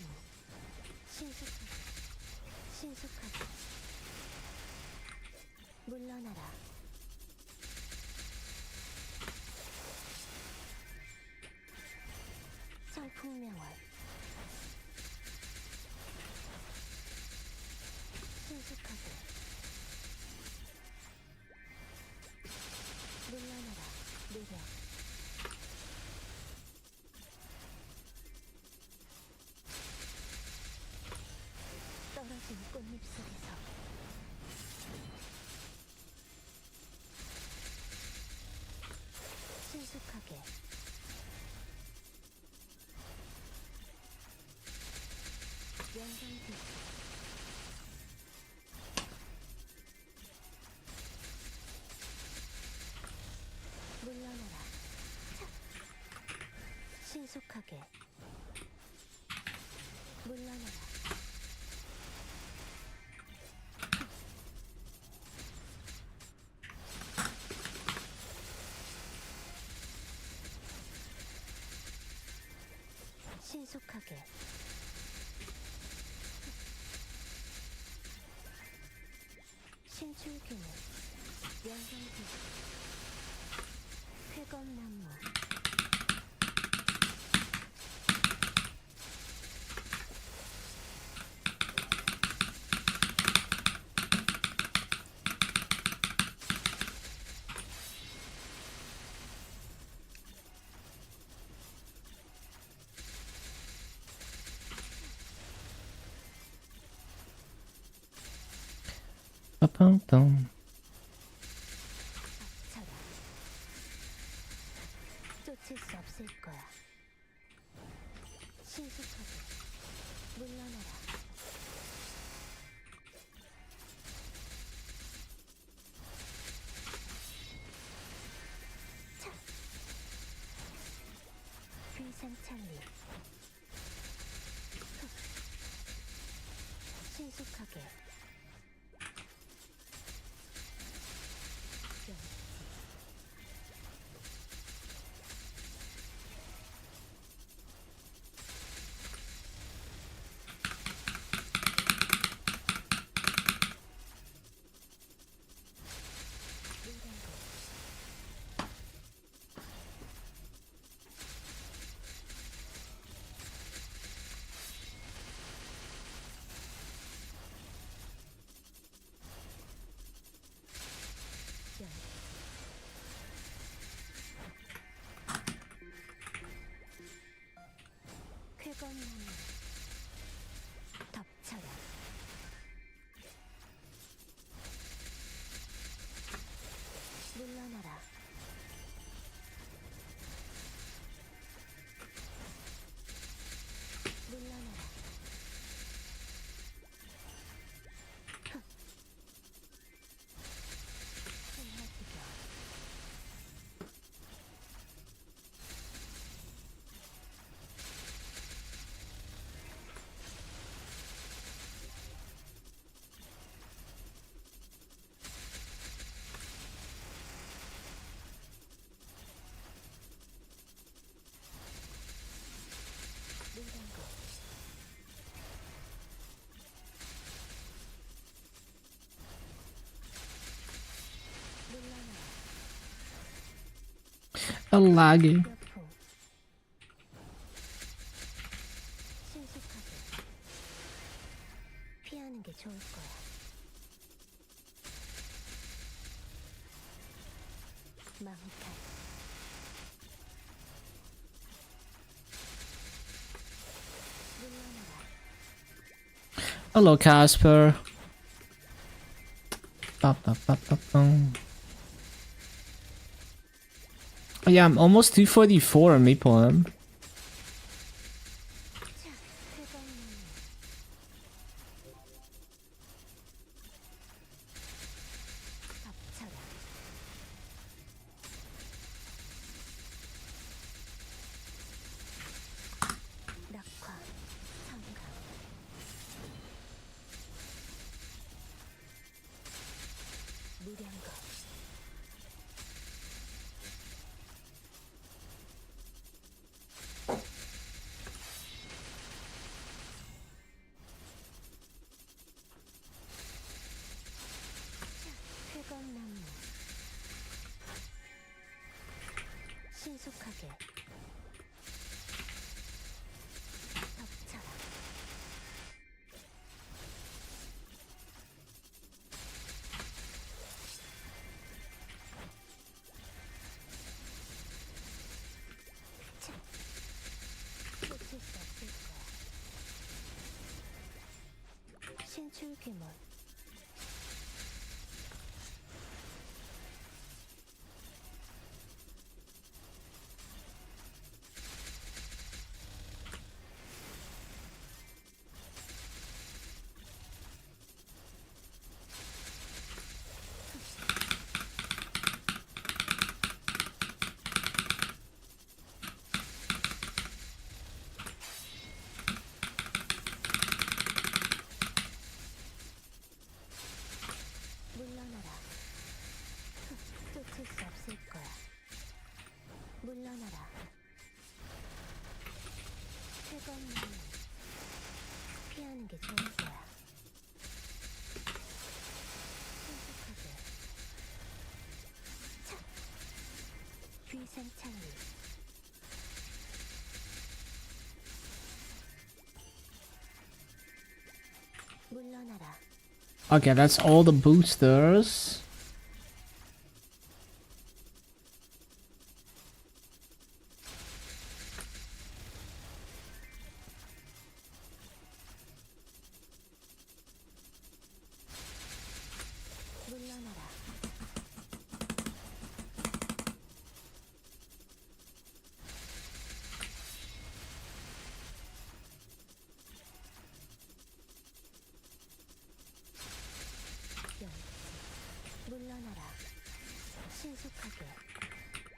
신속하게 물러나라 청풍명월 신속하게 물러나라 노력 떨어진 꽃잎 속에서 신속하게 영광빛 물러나라 신속하게 물러나라 신속하게 신출귀물 영광빛 쾌검나무 빠빵빵. 쳐라 쫓을 수 없을 거야 신속하게 물러나라 차 귀산찬리 신속하게 쾌검나무 덮쳐라 물러나라 물러나라 흥하지겨 물량거 물러나라 A lag. 여포 좋을 거야. 마음껏 물러나라. Hello, Casper. Ba-ba-ba-ba-bum. Oh, yeah, I'm almost 244 on Maple. 자, 뜨거운 눈물. 덮쳐라. 낙화, 성감. 무량거. 뜨거운 나무. 신속하게. 덮쳐라. 자, 놓칠 수 없을 거야. 신출귀몰. 물러나라. 놓칠 수 없을 거야. 물러나라. 뜨거운 나무. 피하는 게 좋을 거야. 신속하게. 차. 위생창리. 물러나라. Okay, that's all the boosters. 물러나라. 연지. 물러나라. 신속하게.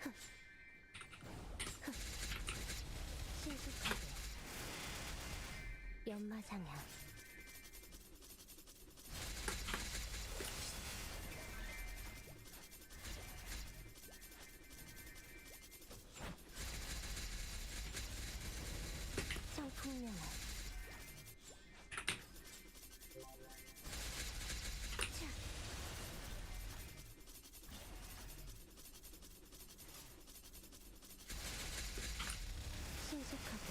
흥. 흥. 신속하게. 연마상향. 청풍명화. 차. 신속하게.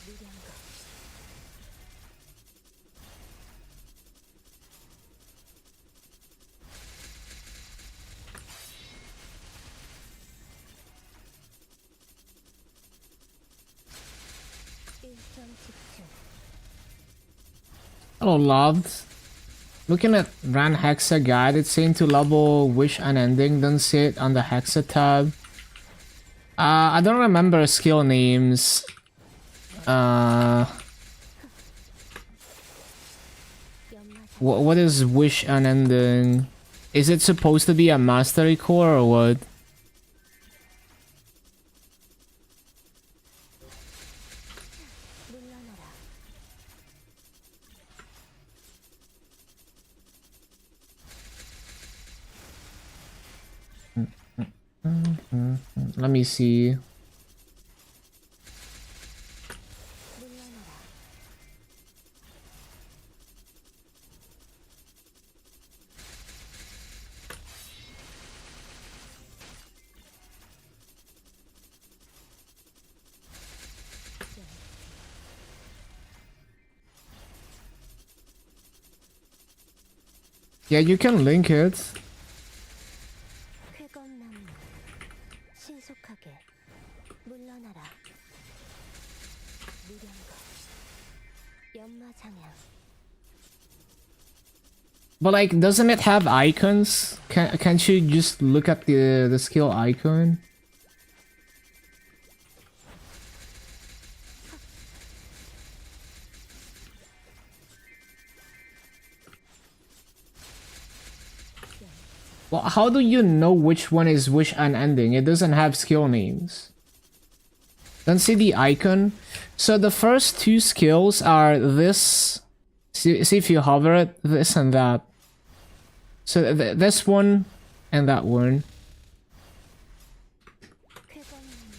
무량거. 일점 집중. Hello, loved. Looking at Ran Hexa guide, it's saying to level Wish Unending, then see it on the Hexa tab. I don't remember skill names. 연마상향. What is Wish Unending? Is it supposed to be a mastery core or what? 물러나라. Let me see. 물러나라. Yeah, you can link it. 쾌검나무 신속하게 물러나라. 무량거 연마장향 But like, doesn't it have icons? Can't you just look at the skill icon? Well, how do you know which one is which unending? It doesn't have skill names. Don't see the icon. So the first two skills are this. See if you hover it, this and that. So this one and that one. 쾌검나무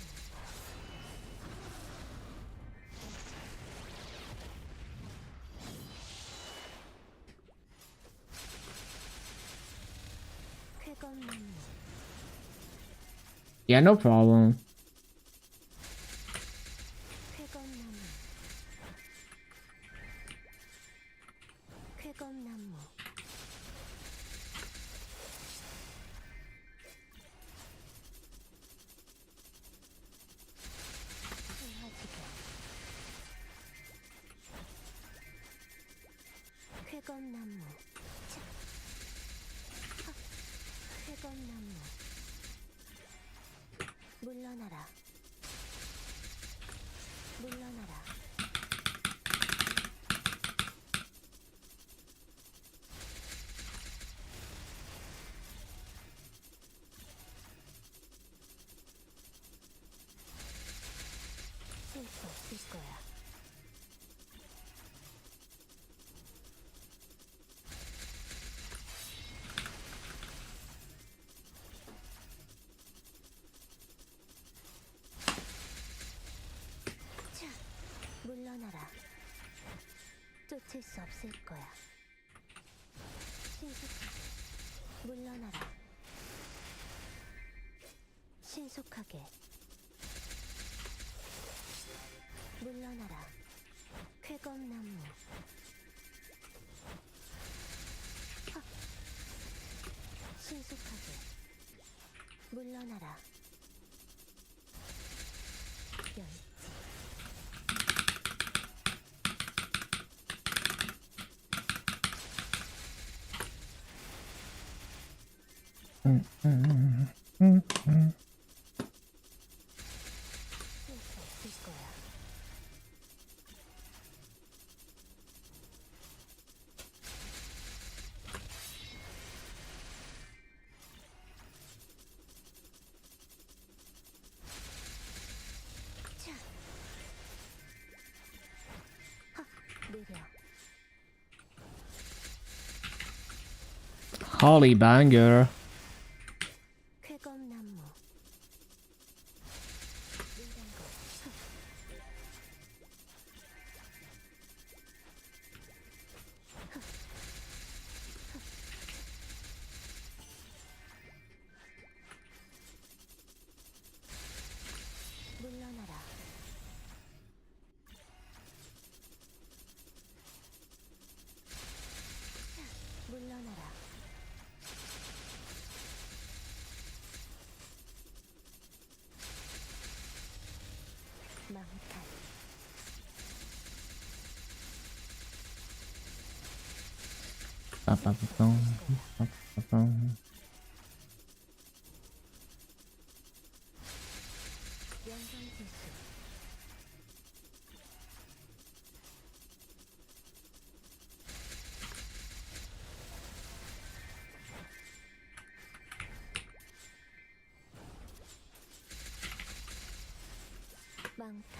쾌검나무 Yeah, no problem. 쾌검나무 쾌검나무 헤어지게 쾌검나무 차. 하. 쾌검나무 물러나라 물러나라 쓸 수 없을 거야. 자, 물러나라. 쫓을 수 없을 거야. 신속하게 물러나라. 신속하게 물러나라. 쾌검나무 하. 신속하게 물러나라. 열지 쓸 수 없을 거야. 자. 하. 느려. Holy banger. 쾌검나무 무량거 물러나라. 자, 물러나라. 망탈 연상지수 망탈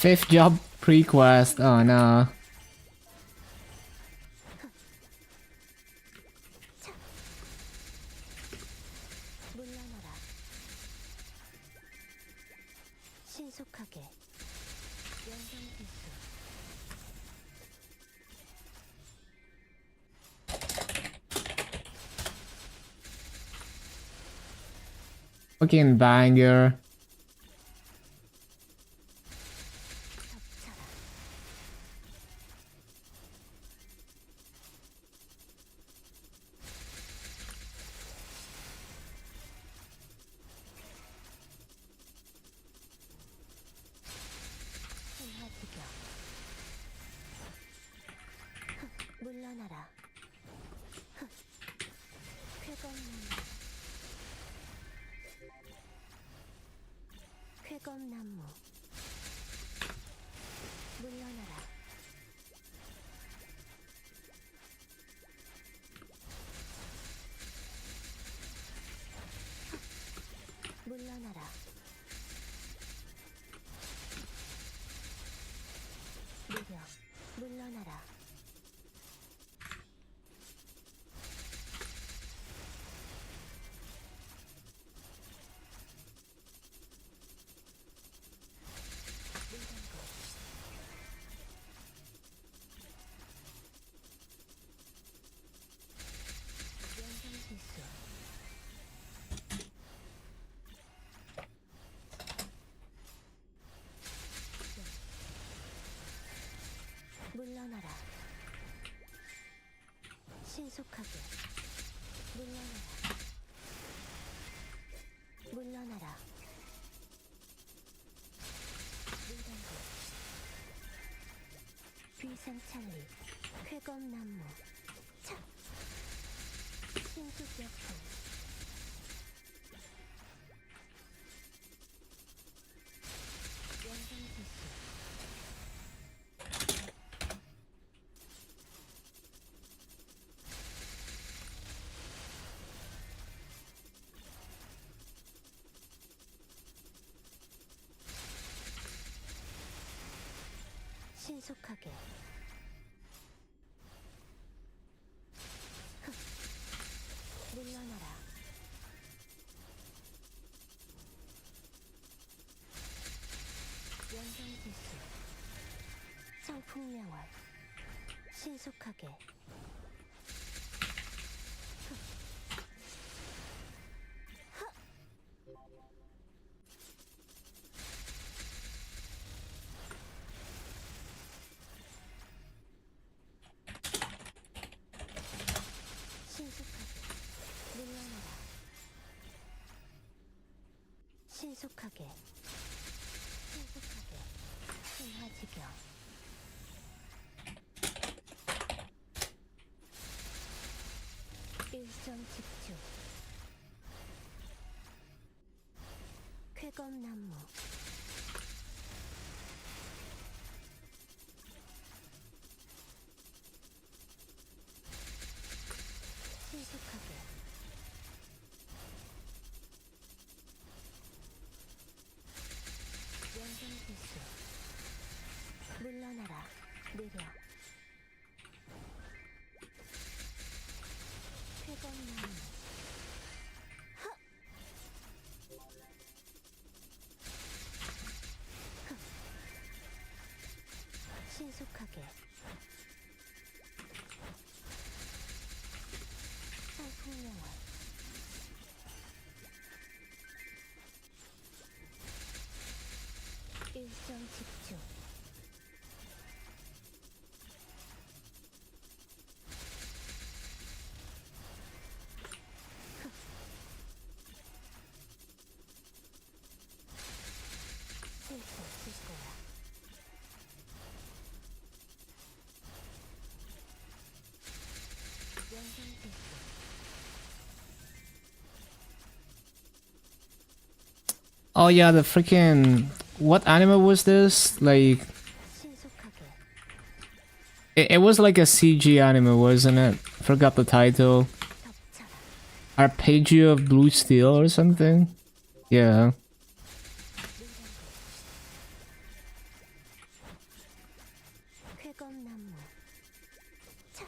Fifth job pre-quest. Oh no. 물러나라. 신속하게 연상지수 Fucking banger. 덮쳐라. 쾌검나무 물러나라. 물러나라. 느려 물러나라. 연장실수. 물러나라. 신속하게. 물러나라. 물러나라. 물단고. 비상찰리. 쾌검나무. 차. 신속약품. 연장실수. 신속하게. 흑. 물러나라. 연장질수. 성풍명월. 신속하게. 흑. 흑. 신속하게. 물러나라. 신속하게. 신속하게. 신화지경. 일정 집중. 쾌검나무. 신속하게. 연장필수. 물러나라. 느려. 쾌검나무. 헉! 흑. 신속하게. 상풍명월. 일정 집중. 흑. 실수 없을 거야. 연장필수. Oh yeah, the freaking what anime was this? Like 신속하게. it was like a CG anime, wasn't it? Forgot the title. 덮쳐라. Arpeggio of Blue Steel or something. Yeah. 쾌검나무. 차.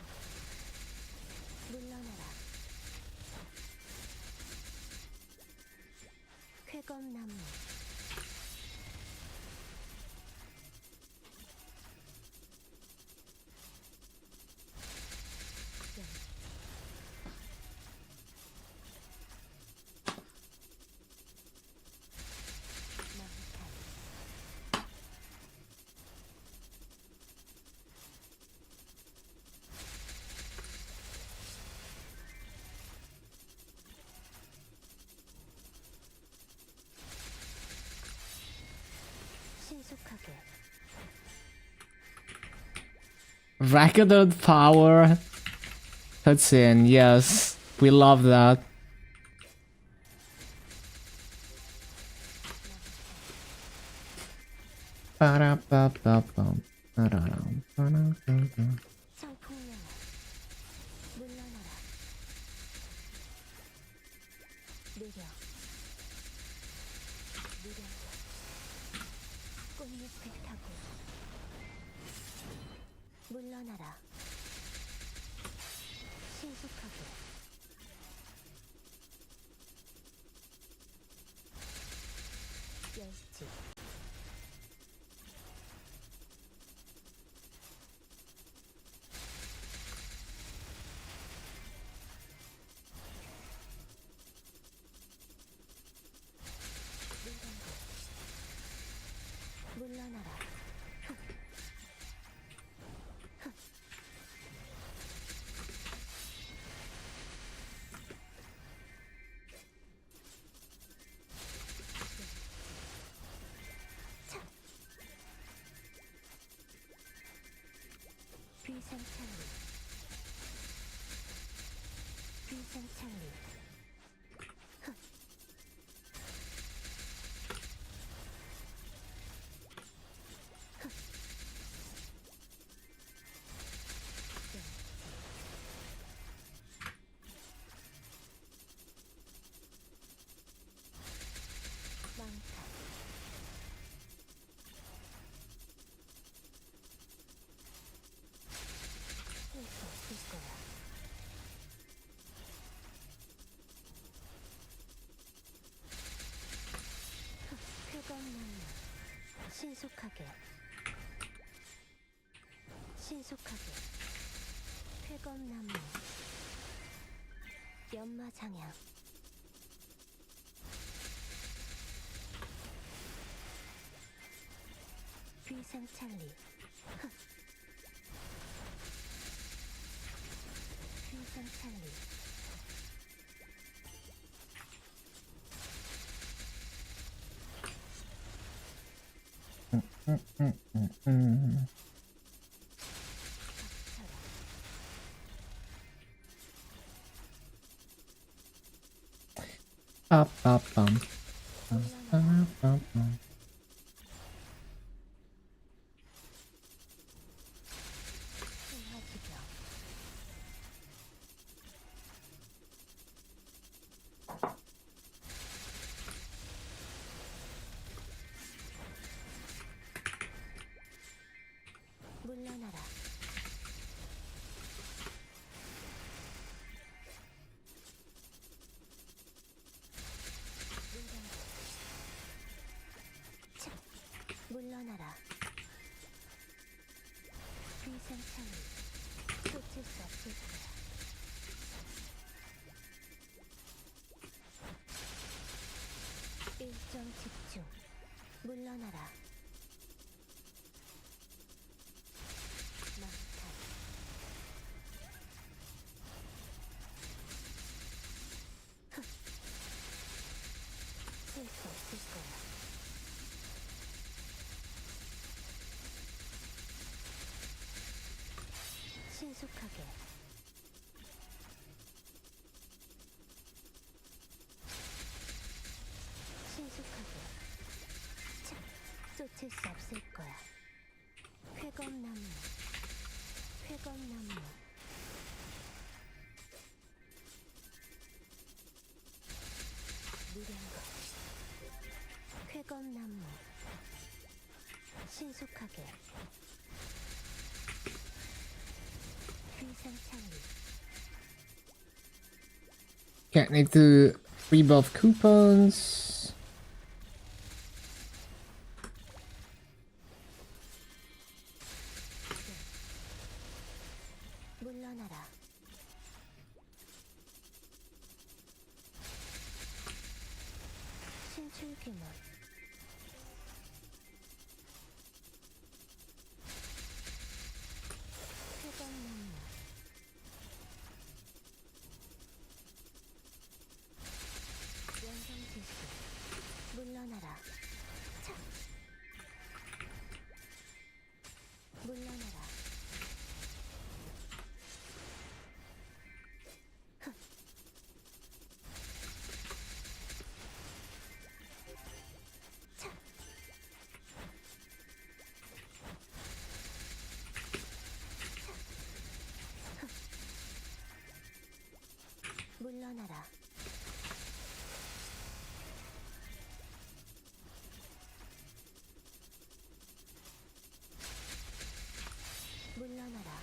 물러나라. 쾌검나무. 신속하게. Racketed power. Cutscene, yes. We love that. 빠라빠빠빰 빠라람 빠라빠빰. 성폭력아 물러나라. 느려 느려 꽃잎을 타고 물러나라. 신속하게 열지 물러나라. 비상창리 비상창리 많다. 할수 없을 거야. 쾌감나무 신속하게 신속하게 쾌검나무 연마장향 비상찰리 비상찰리 빠빠빰 물러나라. 빠빠빰. 신화지병 물러나라. 차, 물러나라. 비상창이 쫓을 수 없을 거야. 일정 집중. 물러나라. 망탈. 쓸 수 없을 거야. 신속하게 신속하게 차, 쫓을 수 없을 거야. 쾌검나무 쾌검나무 느린 것 쾌검나무 신속하게 비상창리 Okay, need to rebuff coupons. 물러나라. 신출귀몰 쾌검나무 연성지수 물러나라. 차 물러나라. 차 물러나라. 물러나라.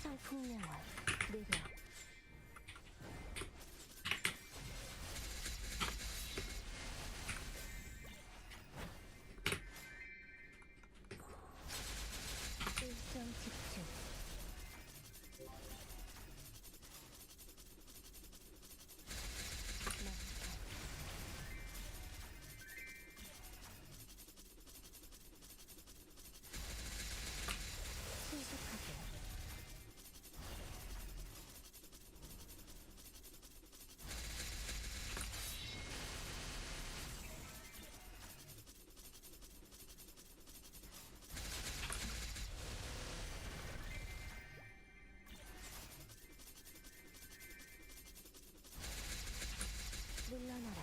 성풍명월 느려. 일정 집중. 신속하게. 물러나라.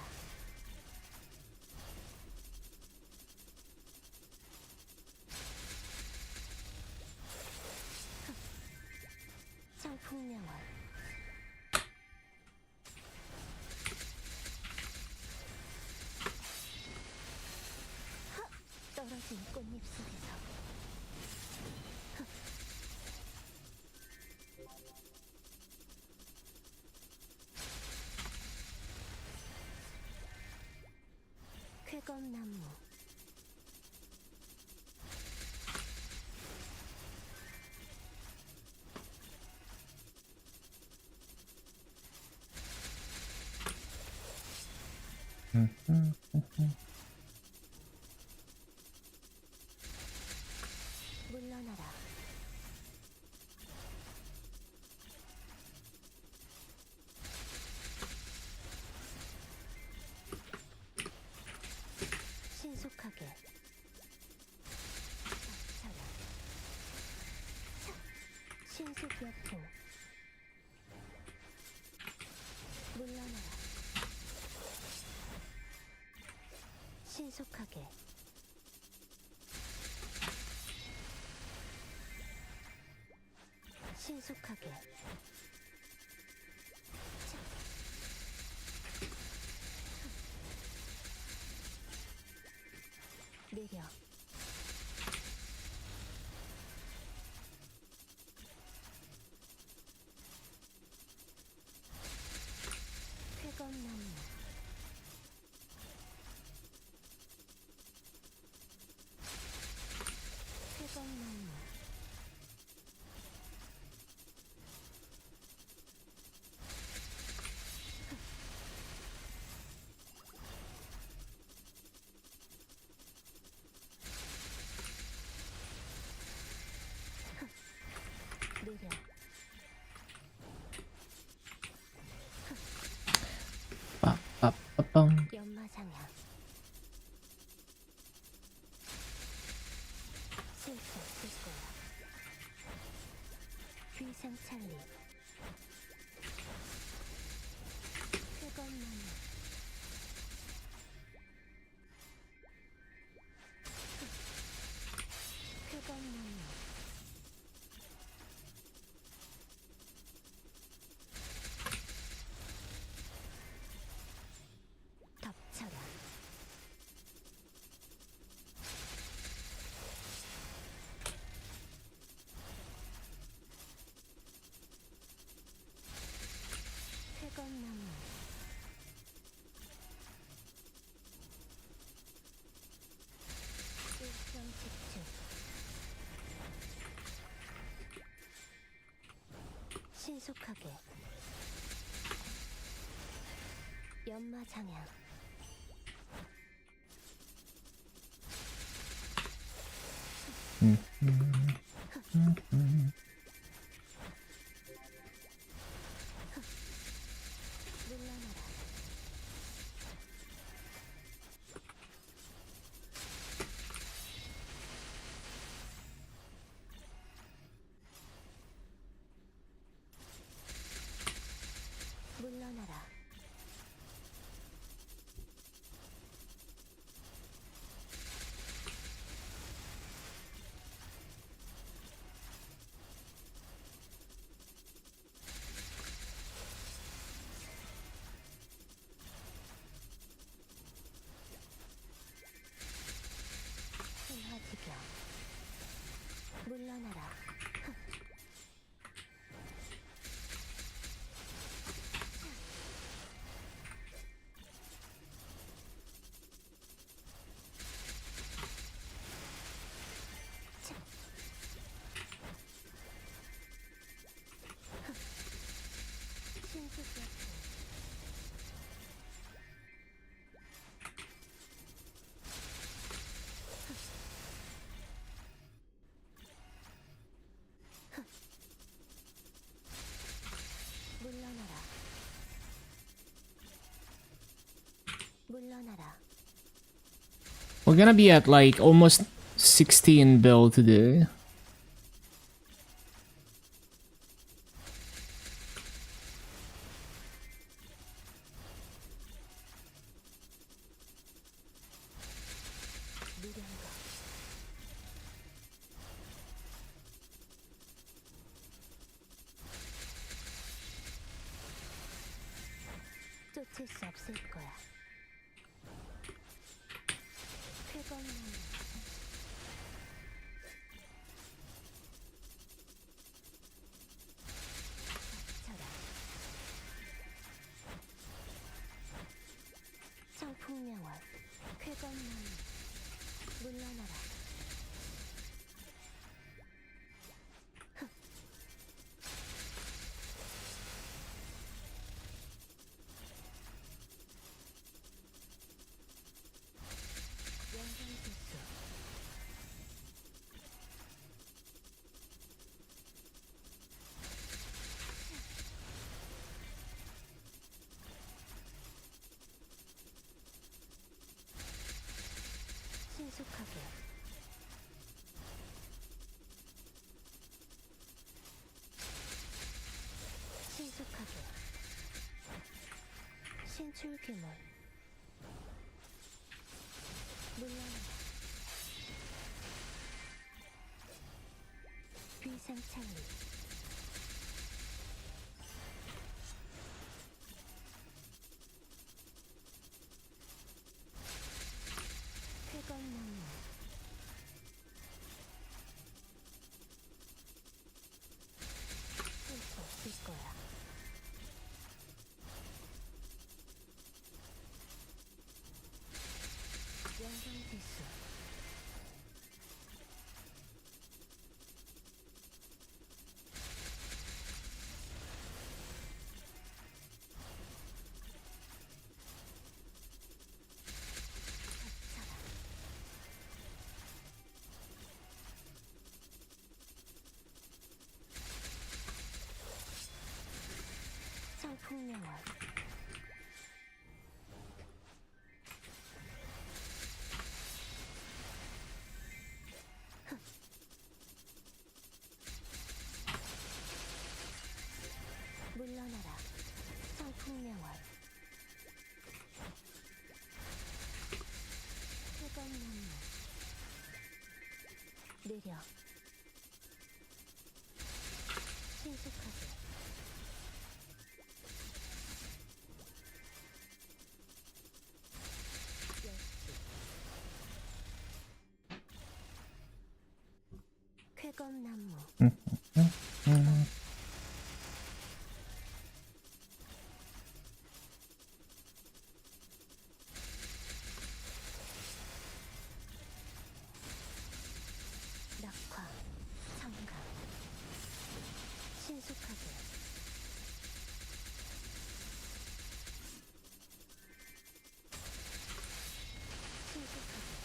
성풍명월. 떨어진 꽃잎 속에서. 쾌검나무. 물러나라. 신속하게. 신속역풍. 물러나라. 신속하게. 신속하게. 느려. 쾌검나무. 쾌검나무. 느려. 빠빠빠빵. 연마장향. 슬퍼 쓸 거야. 귀상찰리. 쾌검나무. 쾌검나무. 덮쳐라. 쾌검나무. 일정 집중. 신속하게. 연마장향. 물러나라. 물러나라. We're gonna be at like almost 16 bill today. 미련과 쫓을 수 없을 거야. 쾌검나무 닥쳐라. 청풍명월 쾌검나무 물러나라. 영광지수 신속하게 신속하게 신출귀몰 물러나라. 비상창리 쾌검나무 쓸 수 없을 거야. 영광지수 닥쳐라. 청풍명월 물러나라. 청풍명월 쾌검나무 느려 신속하게 열시 쾌검나무 낙화 청각 신속하게 신속하게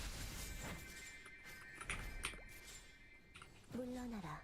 물러나라.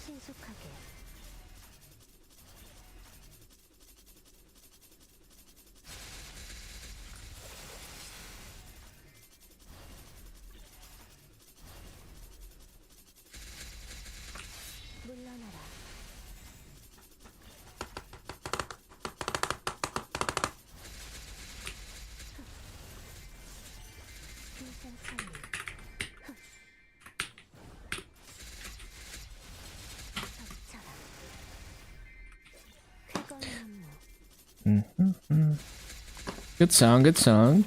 신속하게 물러나라. 비상창리 닥쳐라. 쾌검나무 Good song, good song.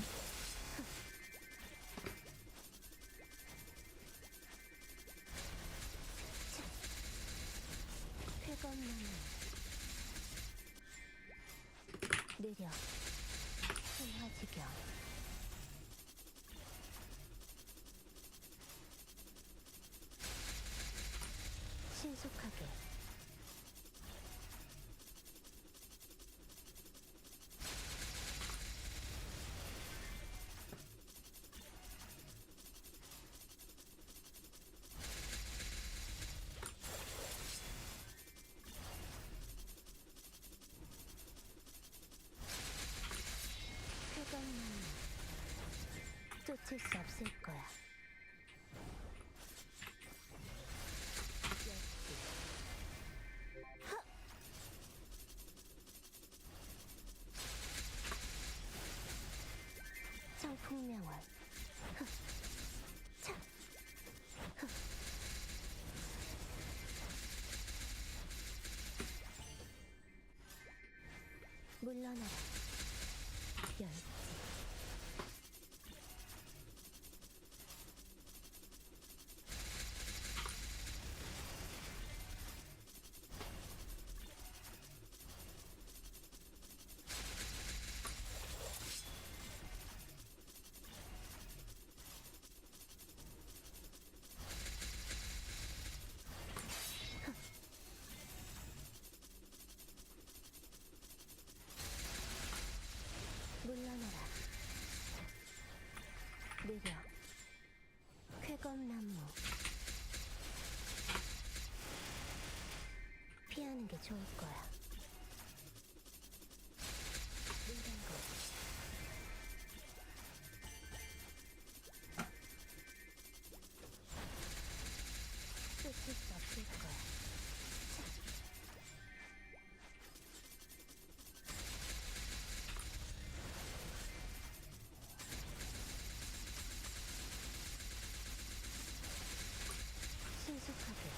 쾌검나무 느려 천하지경 신속하게 그것만 쫓을 수 없을 거야. 청풍명월 차 물러나라 열지 물러나라 느려 쾌검나무 피하는 게 좋을 거야. 물간고 쫓을 수 없을 거야. 신속하게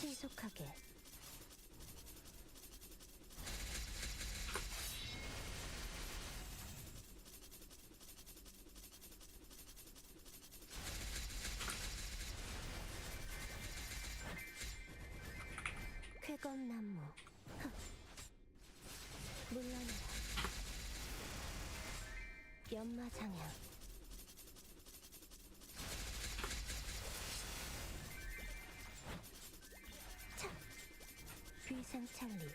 신속하게 쾌검나무 물러나라 연마장향 차 귀상찰리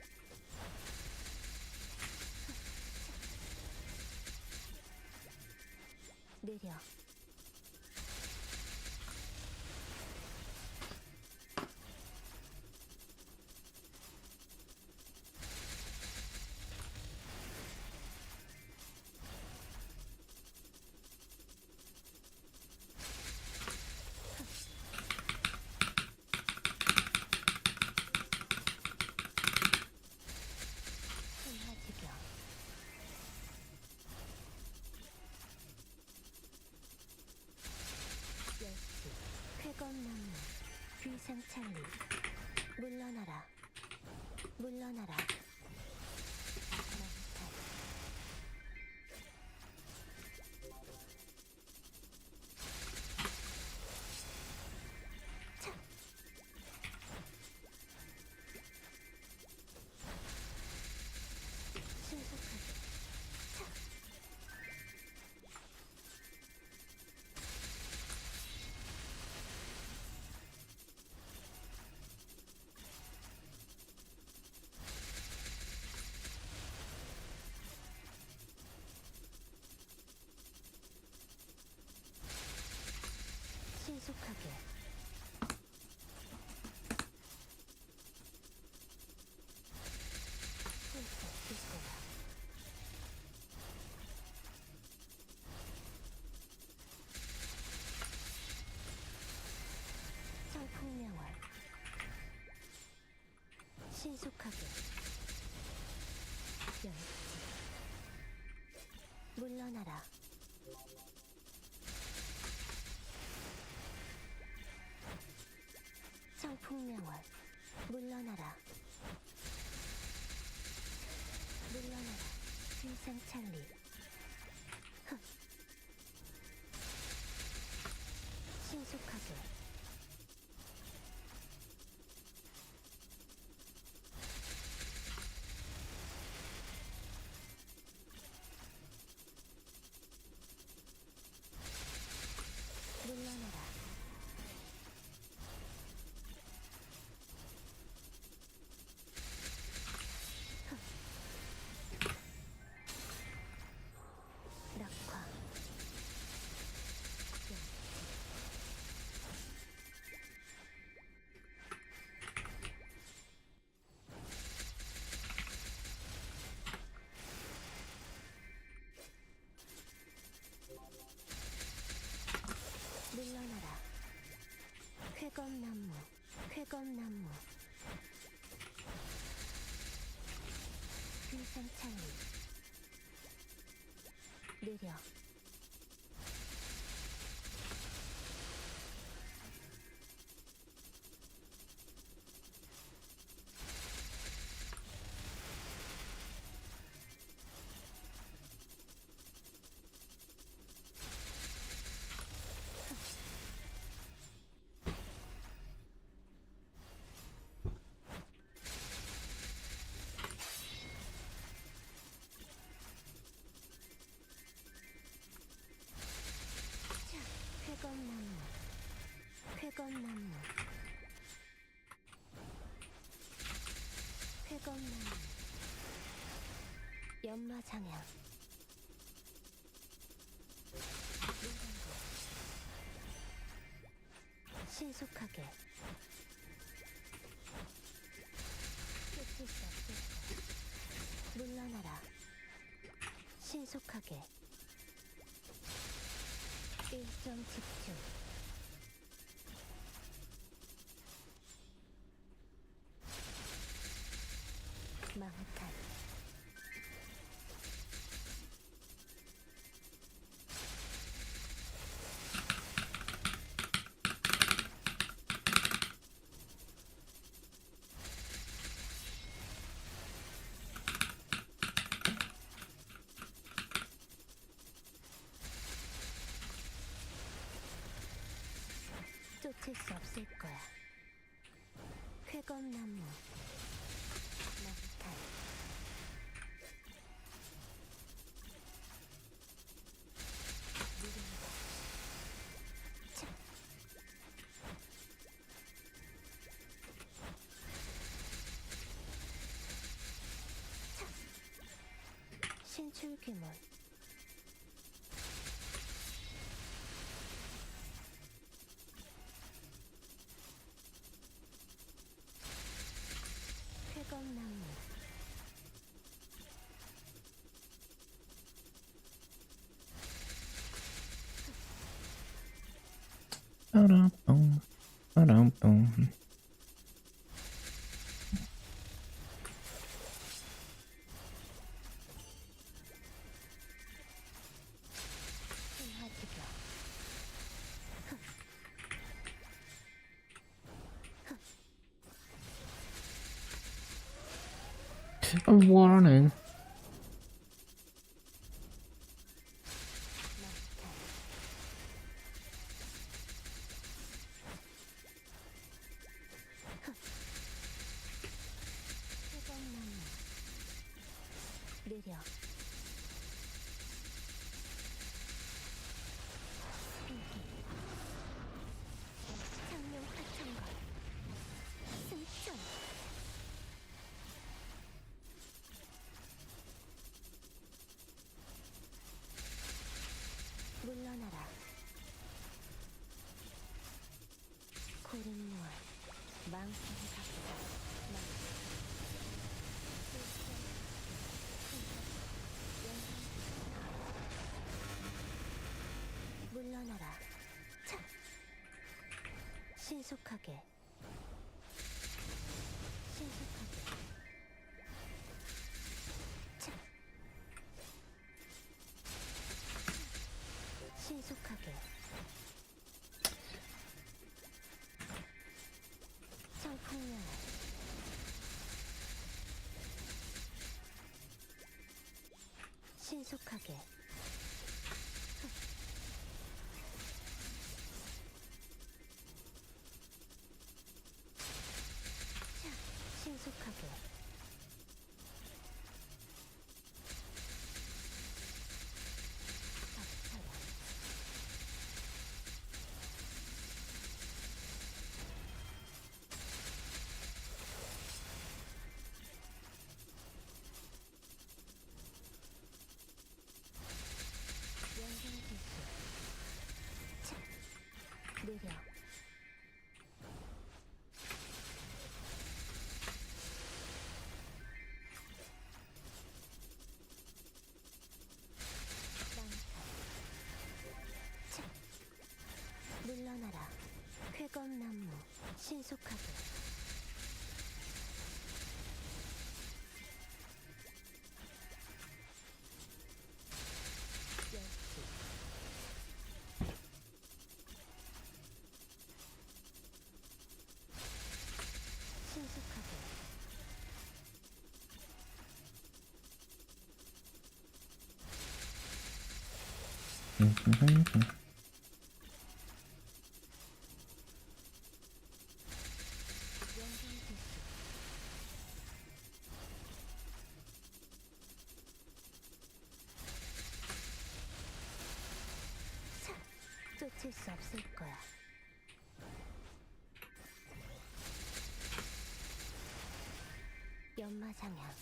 느려 천하지경 열지 쾌검나무 귀상찰리 물러나라 물러나라 멘탈 차 신속하게 차 신속하게 훑어 뒤집어라 청풍명월 신속하게 열지 물러나라 청풍명월 물러나라 물러나라 귀상찰리 신속하게 쾌검나무, 쾌검나무. 위상창이 느려. 쾌검나무, 쾌검나무. 쾌검나무. 연마장향. 신속하게. 끝일 수 없을 거야. 물러나라. 신속하게. 일정 집중. 망탈. 쫓을 수 없을 거야. 쾌검나무. 망탈. 차. 신출귀몰. 쾌검나무. 빠라뽕, 빠라뽕. 신화지경. A warning. 망탈. 쾌검나무. 느려. 장룡 파천거. 승천. 물러나라. 고름무얼. 망상의 각도다. 물러나라. 차. 신속하게. 신속하게. 차. 신속하게. 성풍열. 신속하게. 차. 신속하게. 덮쳐라. 연장지수. 차. 느려. 망탈. 차. 물러나라. 쾌검 쾌검나무 신속하게 열쇠 신속하게 쫓을 수 없을 거야. 연마장향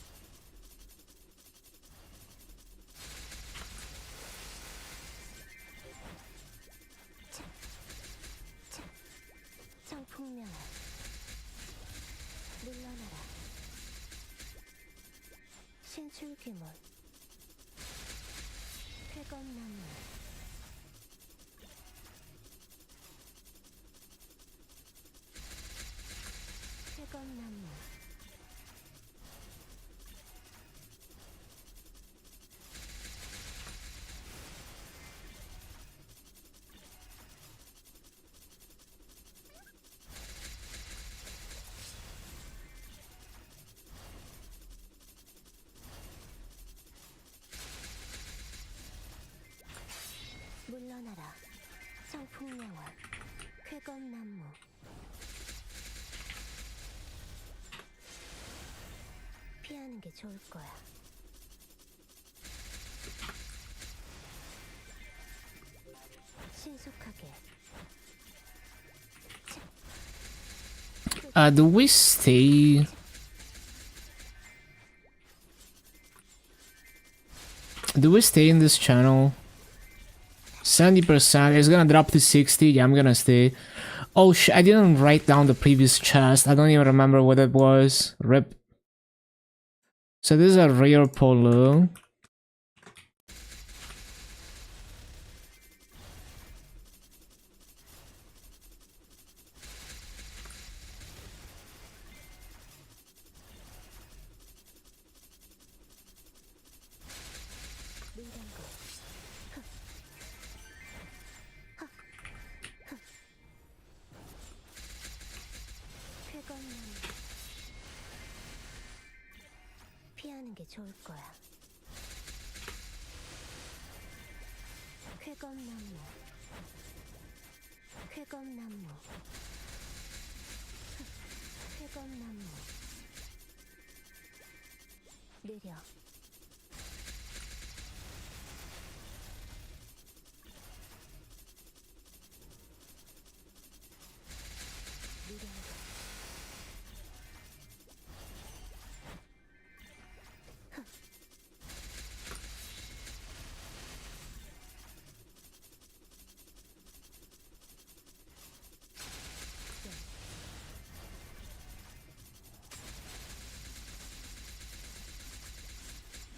청풍명화 물러나라 신출귀몰 쾌검나무 쾌검나무 물러나라 청풍명화 쾌검나무 피하는 게 좋을 거야. 신속하게 Do we stay? Do we stay in this channel? 70%. It's gonna drop to 60. Yeah, I'm gonna stay. Oh I didn't write down the previous chest. I don't even remember what it was. Rip. So this is a rare polo. 물량거 쾌검나무 피하는 게 좋을 거야. 쾌검나무 쾌검나무 쾌검나무 느려 물량거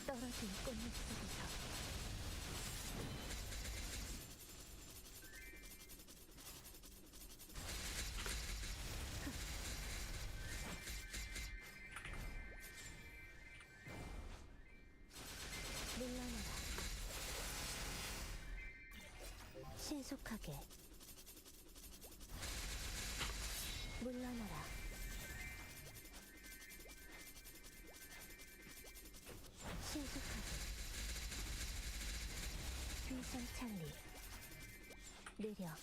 떨어진 꽃잎 속에서 물러나라 신속하게 물러나라 신속하게 휘성찬리 느려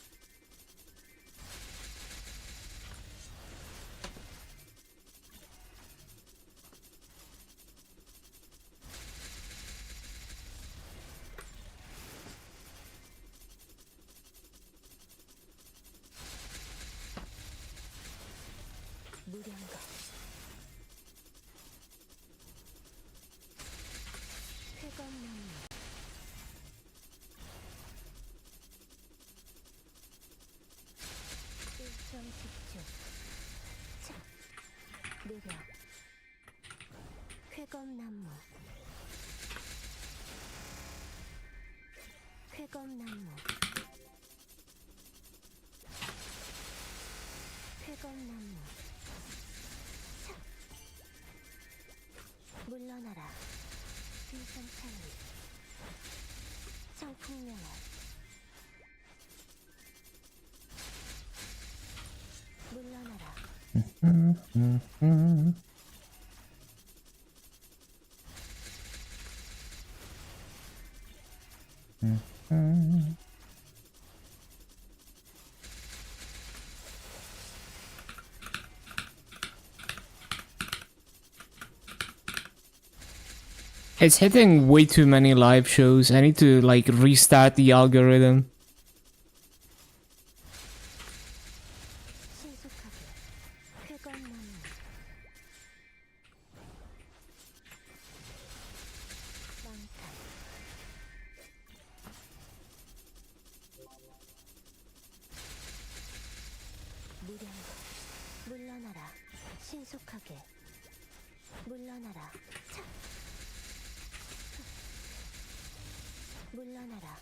무량거 쾌검나무 일정집중 차 느려 쾌검나무 쾌검나무 성풍명을 물러나라. It's hitting way too many live shows. I need to like restart the algorithm. 신속하게 쾌감나는 망탈 무량 물러나라. 신속하게 물러나라. 차 물러나라.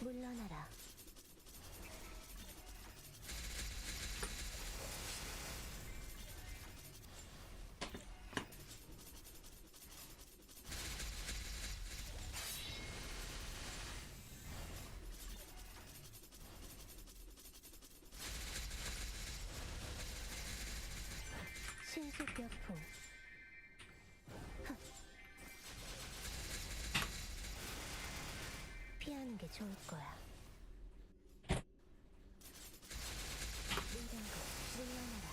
물러나라. 신속격풍 피하는 게 좋을 거야. 무당고 물러나라.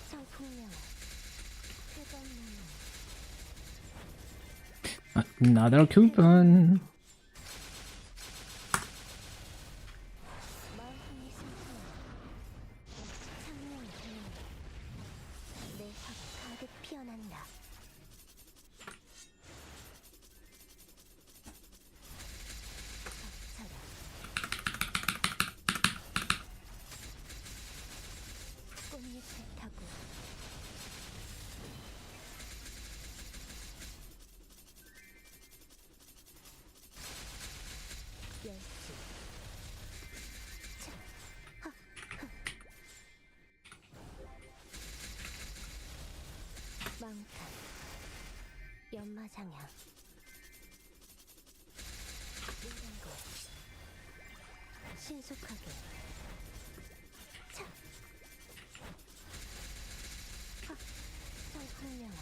성풍명 쾌감나는 Another coupon. 마음이 상승하는 상명이 되는 내 화가 가득 피어난다. 덮쳐라. 꽃잎을 타고 열시 차, 하, 하. 망탈 연마장향 무당고 신속하게 차 하, 성풍명을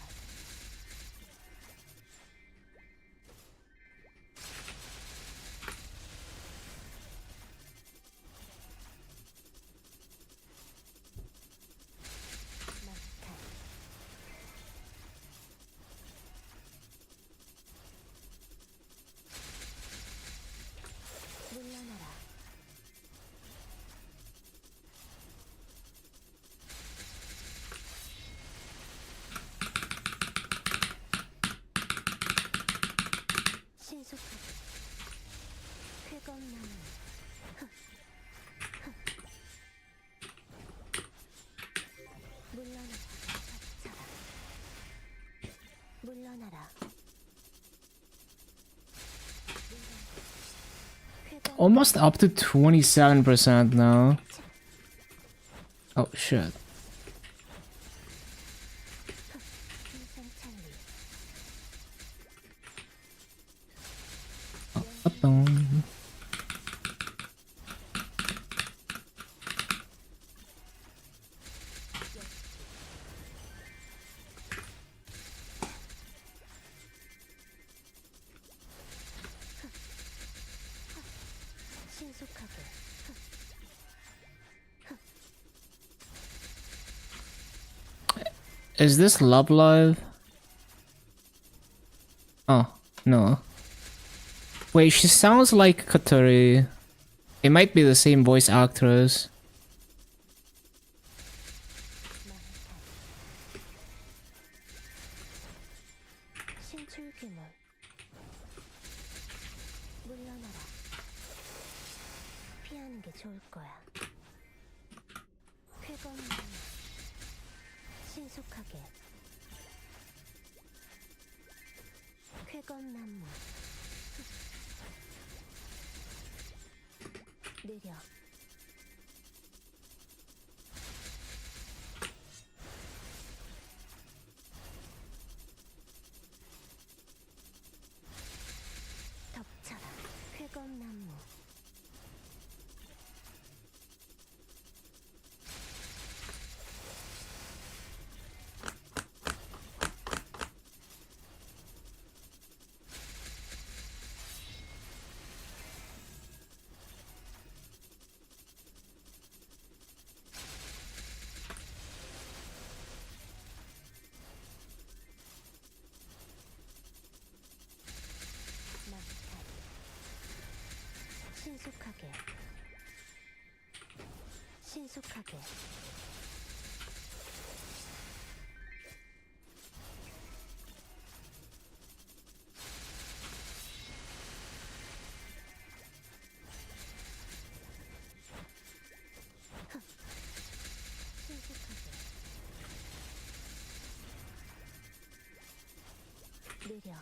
망탈 물러나라. 신속하게 쾌감나는 물러나라. 덮쳐라. 물러나라. 쾌감 Almost up to 27% now. Oh shit. 인상찬리 Ba-bum. 신속하게 Is this Love Live? Oh, no. Wait, she sounds like Katori. It might be the same voice actress. 신출귀물 물러나라. 피하는 게 좋을 거야. 신속하게 쾌검나무 느려 덮쳐라 쾌검나무 낙타 신속하게 신속하게 흥. 신속하게 느려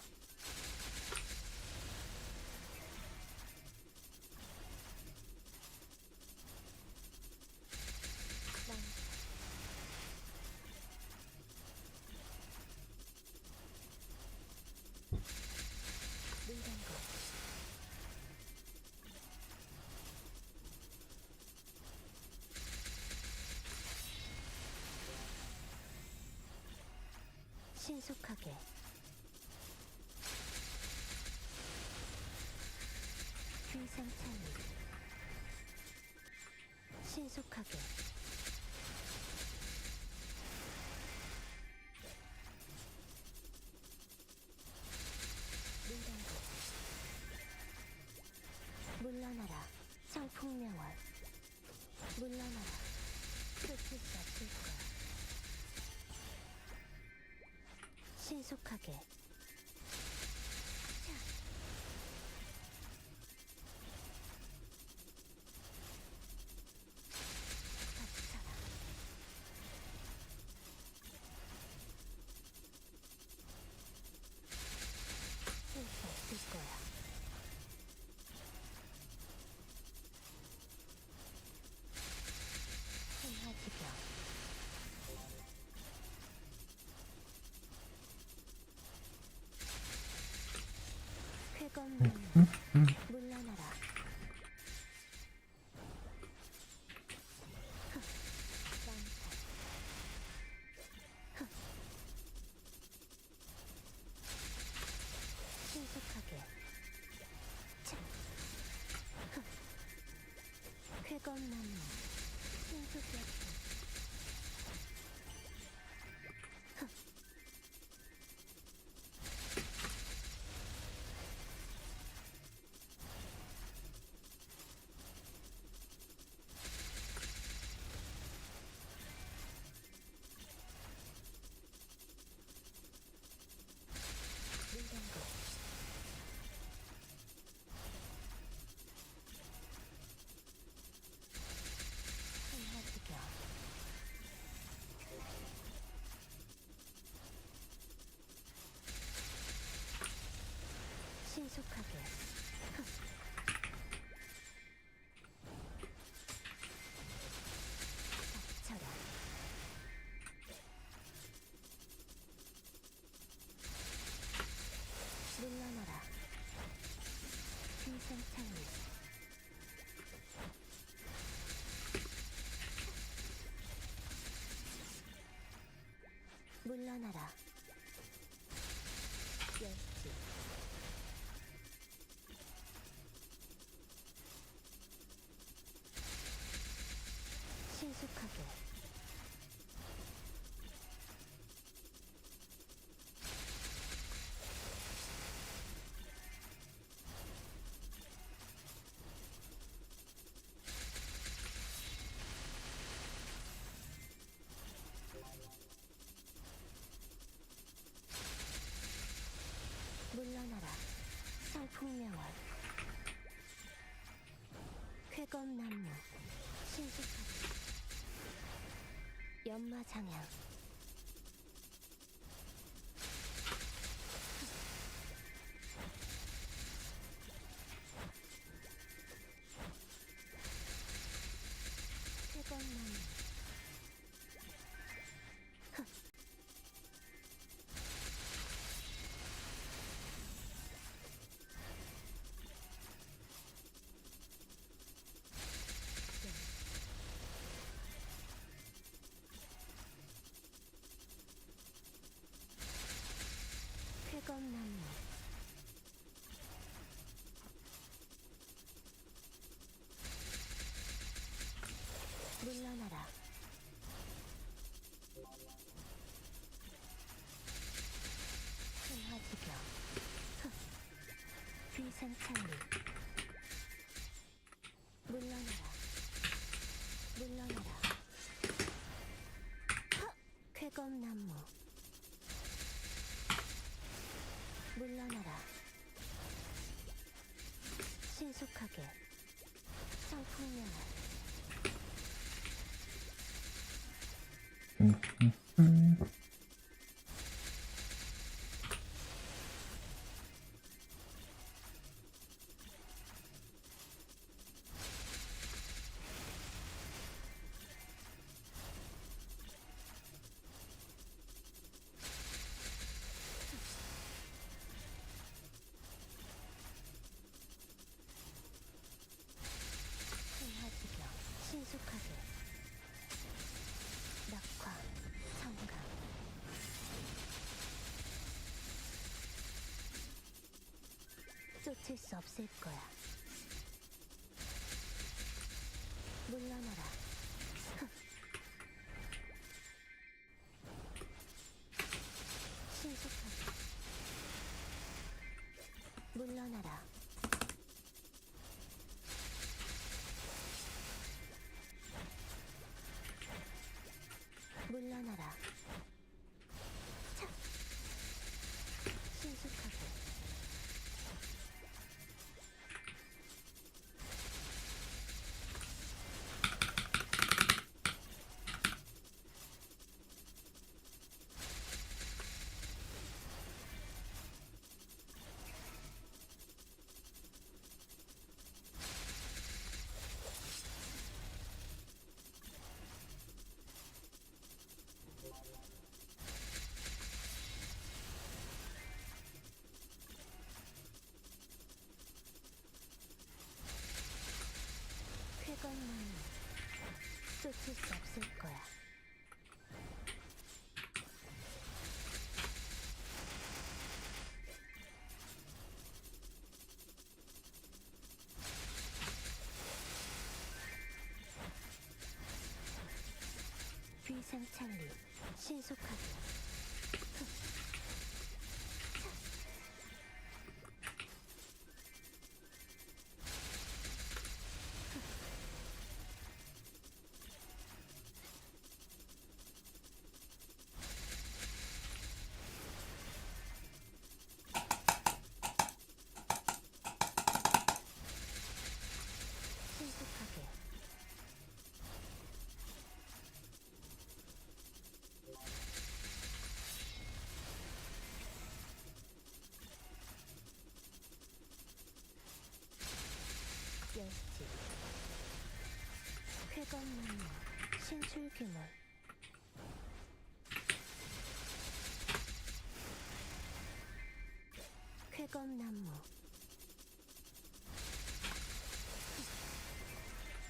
난 물건거 신속하게 귀상창이 신속하게 물건거 물러나라 성풍명월 물러나라 끝을 수 없을 거야 신속하게 자 덮쳐라 쓸 수 없을 거야 한하지경 쾌검나무 물러나라 흥. 낭타 흥. 신속하게 자 흥. 쾌검나무 신속하게 물건거 한하지경 신속하게 흥. 닥쳐라 물러나라 귀상창이 물러나라 열지 신속하게 물러나라 성풍명월 쾌검나무 신속하게 연마장양 물러나라. 흥화지경. 귀생찰리. 물러나라. 물러나라. 쾌검나무. 물러나라. 신속하게. 성풍명을. 흥화지경. 신속하게. 낙화. 성강. 쫓을 수 없을 거야. 물러나라. 흥. 신속하게. 물러나라. 물러나라. 차. 신속하게. 쾌검나무. 쫓을 수 없을 거야. 귀생찰리. 신속하게. 흥. 신속하게. 열지. 쾌검나무. 신출귀물. 쾌검나무.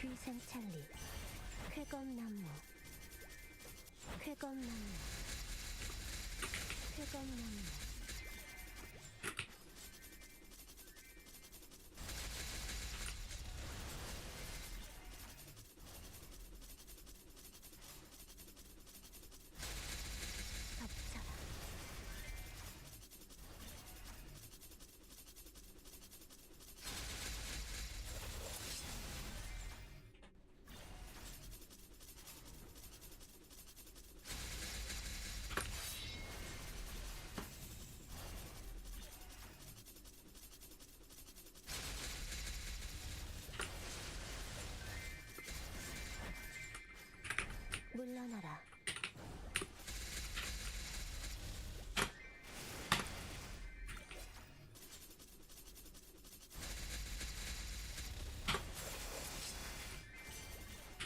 귀생찰리. 쾌검나무. 쾌검나무. 쾌검나무. 덮쳐라. 물러나라.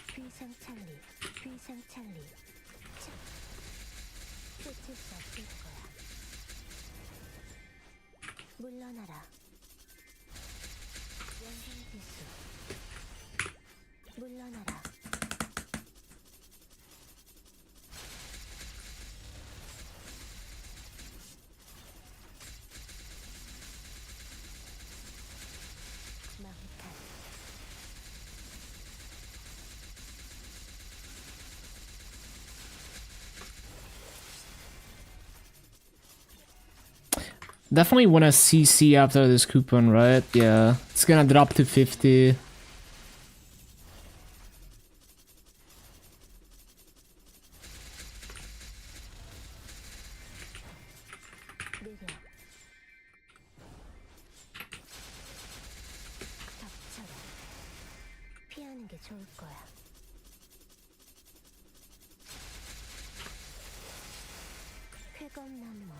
귀생찰리. 귀생찰리. 차. 쫓을 수 없을 거야. 물러나라. 연상지수. 물러나라. 망탈. definitely want to CC after this coupon, right? Yeah, it's gonna drop to 50. 느려. 덮쳐라. 피하는 게 좋을 거야. 쾌검나무.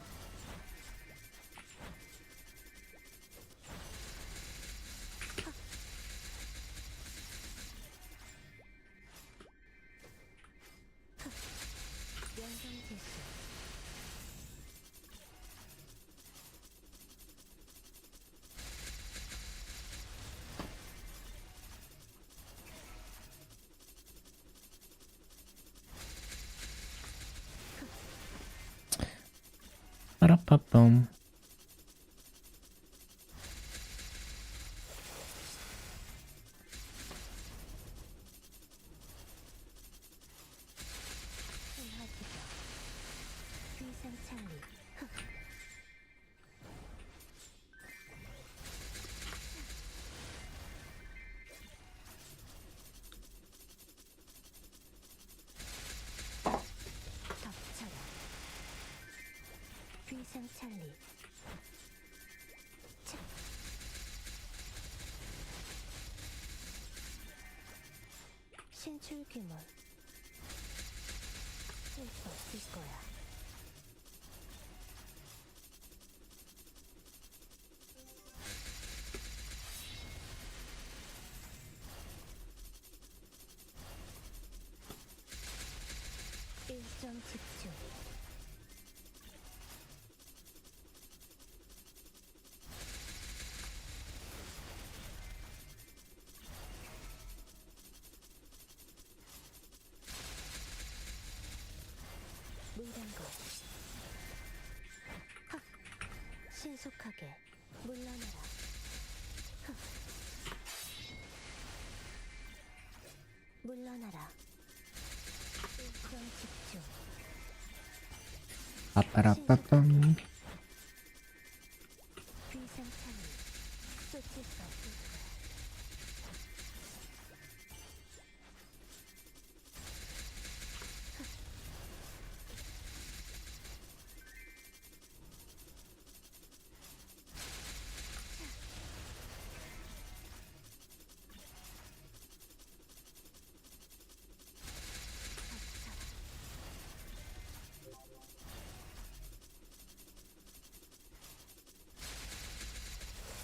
명성지수. 빠라빠밤. 흥하지가. 귀상창리. 덮쳐라. 귀상창리. 차. 신출귀몰. 쓸 수 없을 거야. 일점 집중. 물단거. 헉. 신속하게 물러나라. 헉. 물러나라. 일점 집중. 빠빠라빠밤. 귀상창리. 쫓을 수 없을 거야.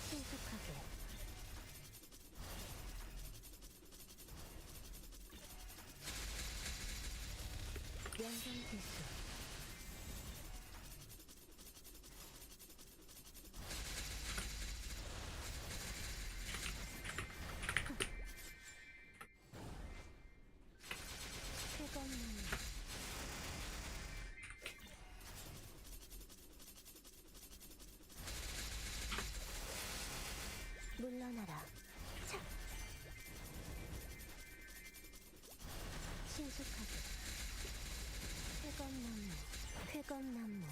신속하게. 명성지수. 쾌검나무. 물러나라. 차. 신속하게. 쾌검나무. 쾌검나무.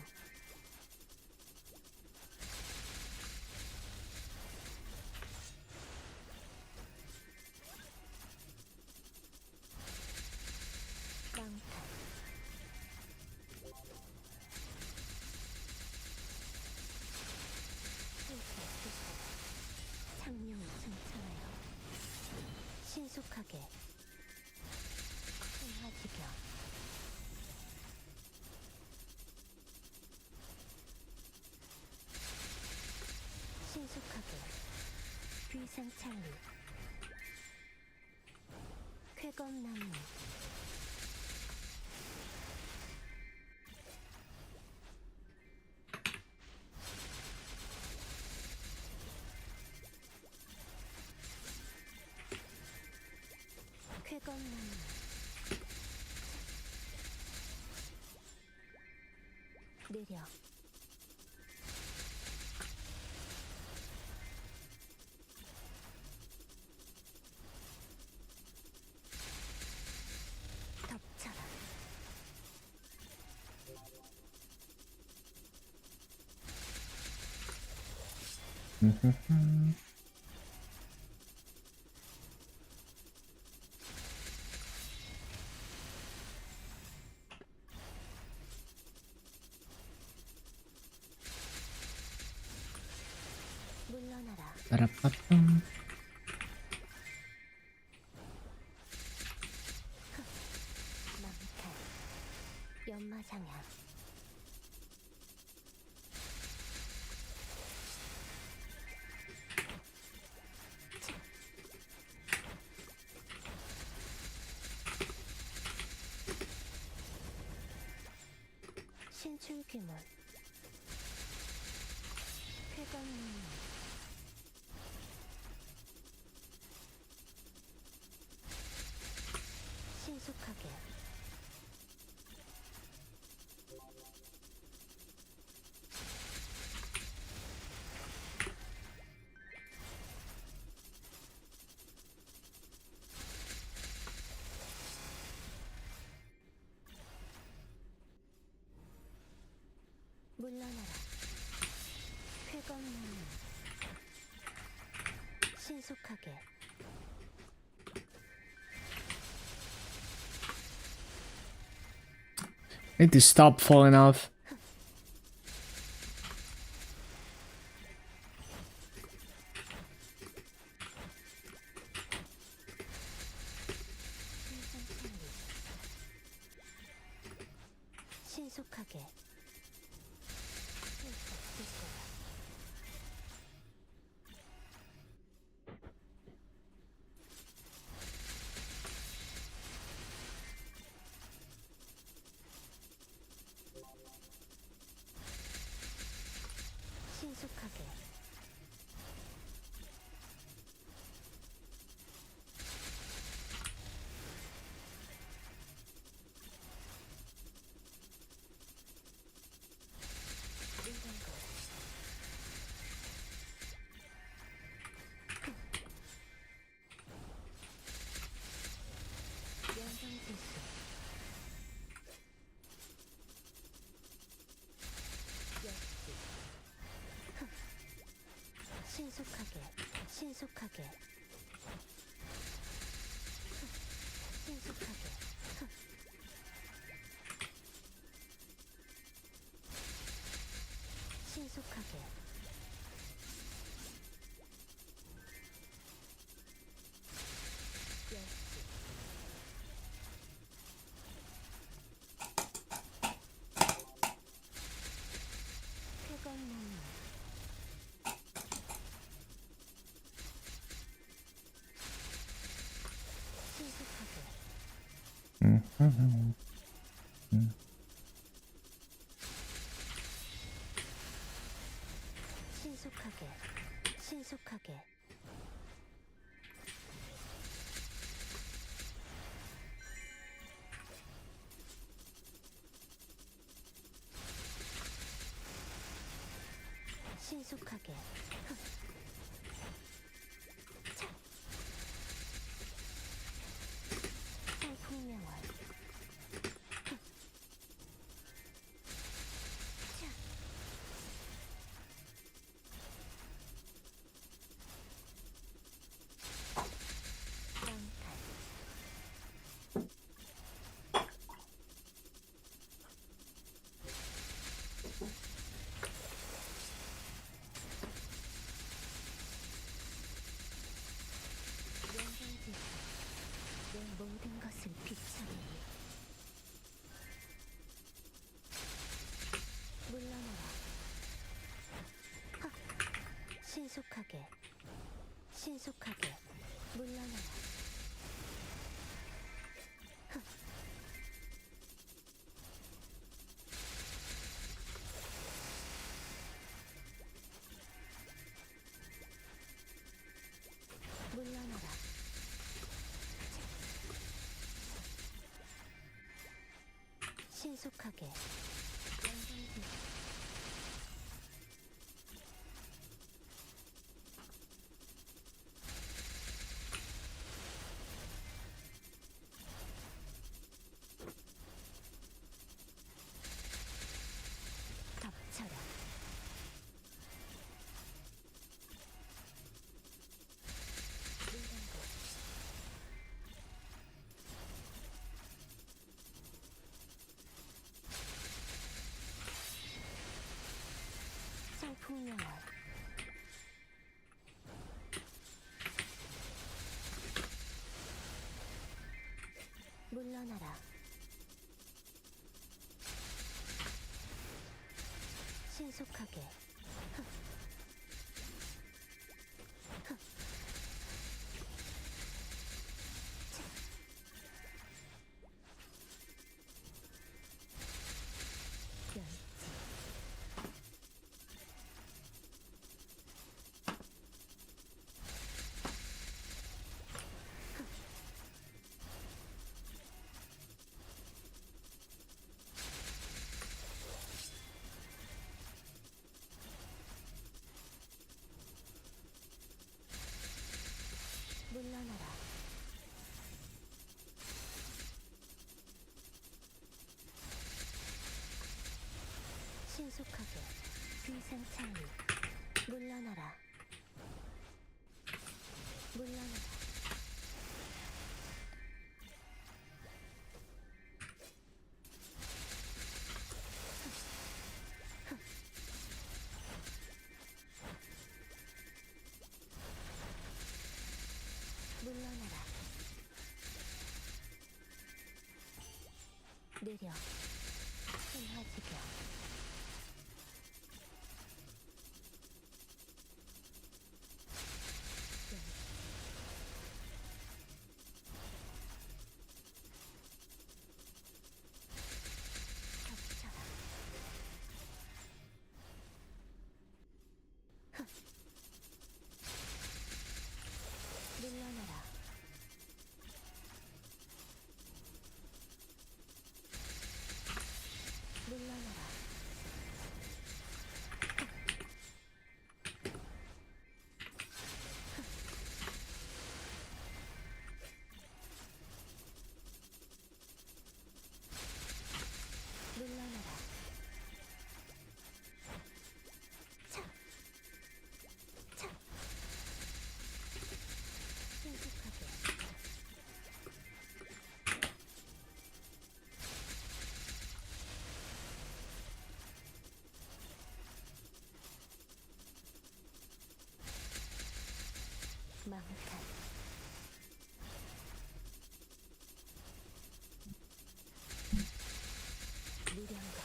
깡탄. 쓸수 없을 거야. 창룡을 승천하여. 신속하게. 흥하지경. 신속하게. 귀상창리. 쾌검나무. 쾌검나무. 느려. 덮쳐라. 물러나라. 빠라빠빰. 망탈. 연마장향. 신출귀몰. 쾌감문문. 신속하게. 물러나라. 쾌감문문. 신속하게. Need to stop falling off. 신속하게. 신속하게. 연상지수. 역시. 신속하게. 신속하게. 신속하게. 신속하게. 역시. 쾌감문문. 신속하게. 신속하게. 신속하게. 신속하게. 차. 상풍명월. 차. 망탈. 연상지수. 내 모든 것을 비춰내리. 물러나라. 하. 신속하게. 신속하게. 물러나라. 하. 물러나라. 신속하게. 연상지수. 덮쳐라. 청풍명월 물러나라. 신속하게. 물러나라. 신속하게. 비상창리. 물러나라. 물러나라. 물러나라. 느려. 흥하지겨. 겹쳐라. 물러나라. 물러나라. 물러나라. 차. 차. 신속하게. 망탈. 무량각.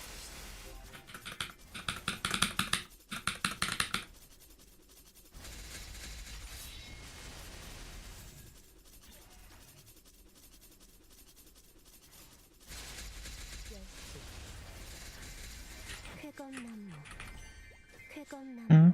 열쇠. 쾌검나무. 쾌검나무.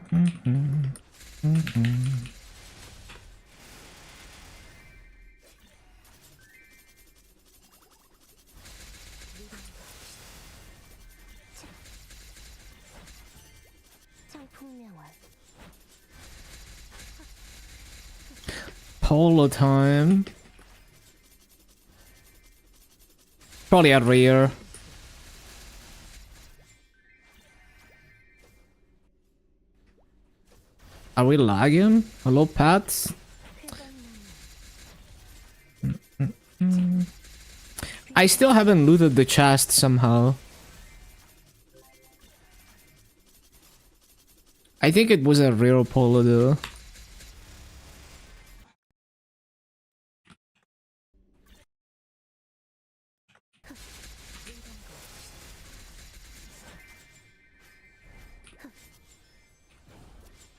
청풍명월. Polo time. Probably at rear. Are we lagging? Hello, Pats? 쾌검나무. I still haven't looted the chest somehow. I think it was a real polo though.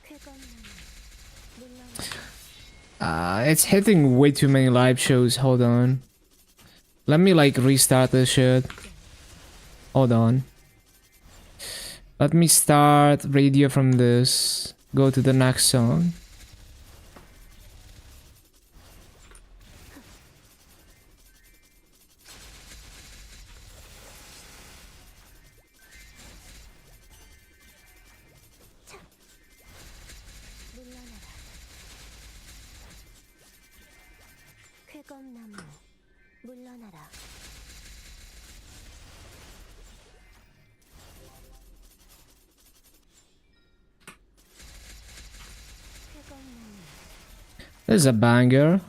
쾌검나무. 물러나라. It's hitting way too many live shows. Hold on. Let me like restart this shit. Hold on. Let me start radio from this. Go to the next song. 물러나라. 쾌검나무. 물러나라. 쾌검나무. This is a banger.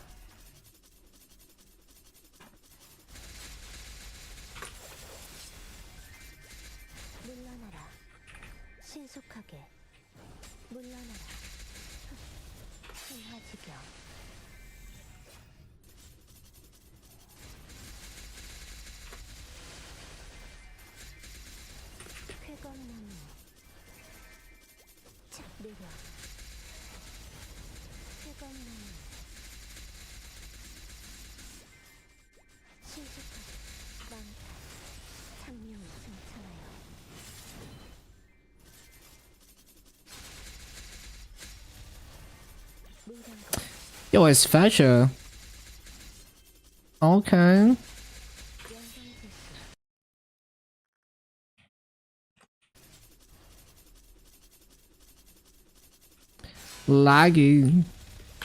물러나라. 신속하게. 물러나라. 한화지경. 쾌검나무. 착 내려. 쾌검나무. 신속하게 망타. 창룡을 승천하여. 물건거. Yo, it's Fasher. Okay. 영광지수. Laggy.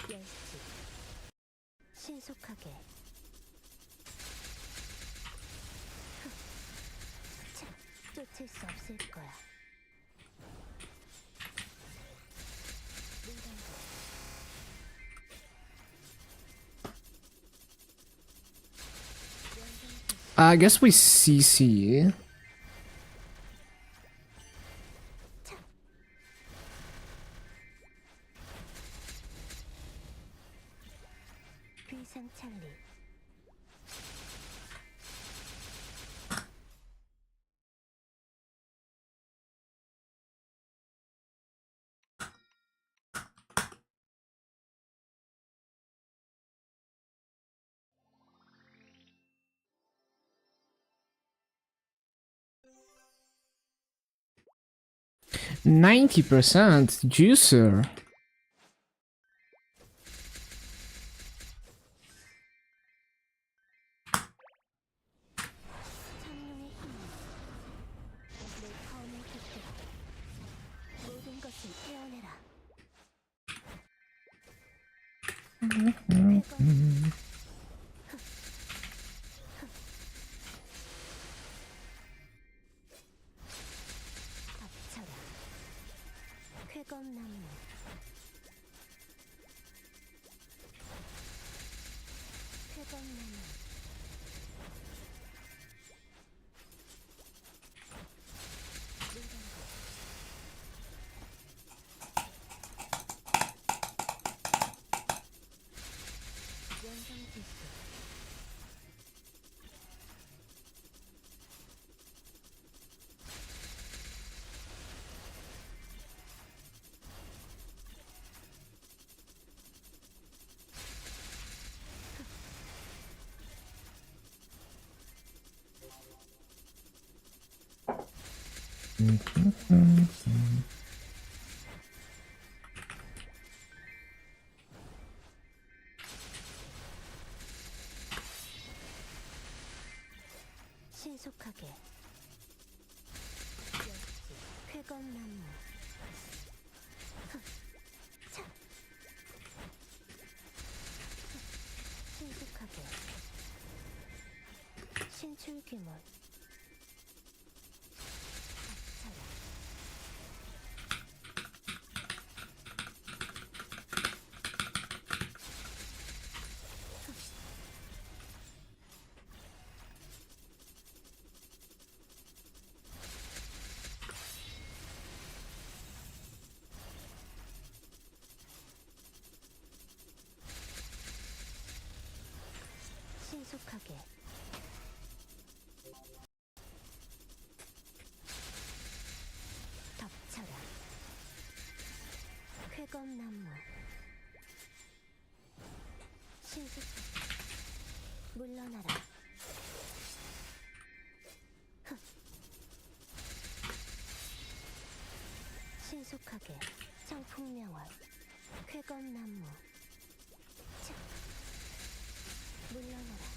열지. 신속하게. 차, 쫓을 수 없을 거야. 물건거. 영광지수. I guess we CC. 비상찰리. %90 juicer. 창룡의 힘. 내 검을 깃들어. 모든 것을 깨어내라. 쾌검. 덮쳐라. 쾌검나무. 쾌검나무. 물건거. 영광지수. 신속하게. 열지. 쾌검나무. 차. 신속하게. 신출귀몰. 덮쳐라. 신속하게. 덮쳐라. 쾌검나무. 신속하게. 물러나라. 흑. 신속하게. 청풍명월. 쾌검나무. 차. 물러나라.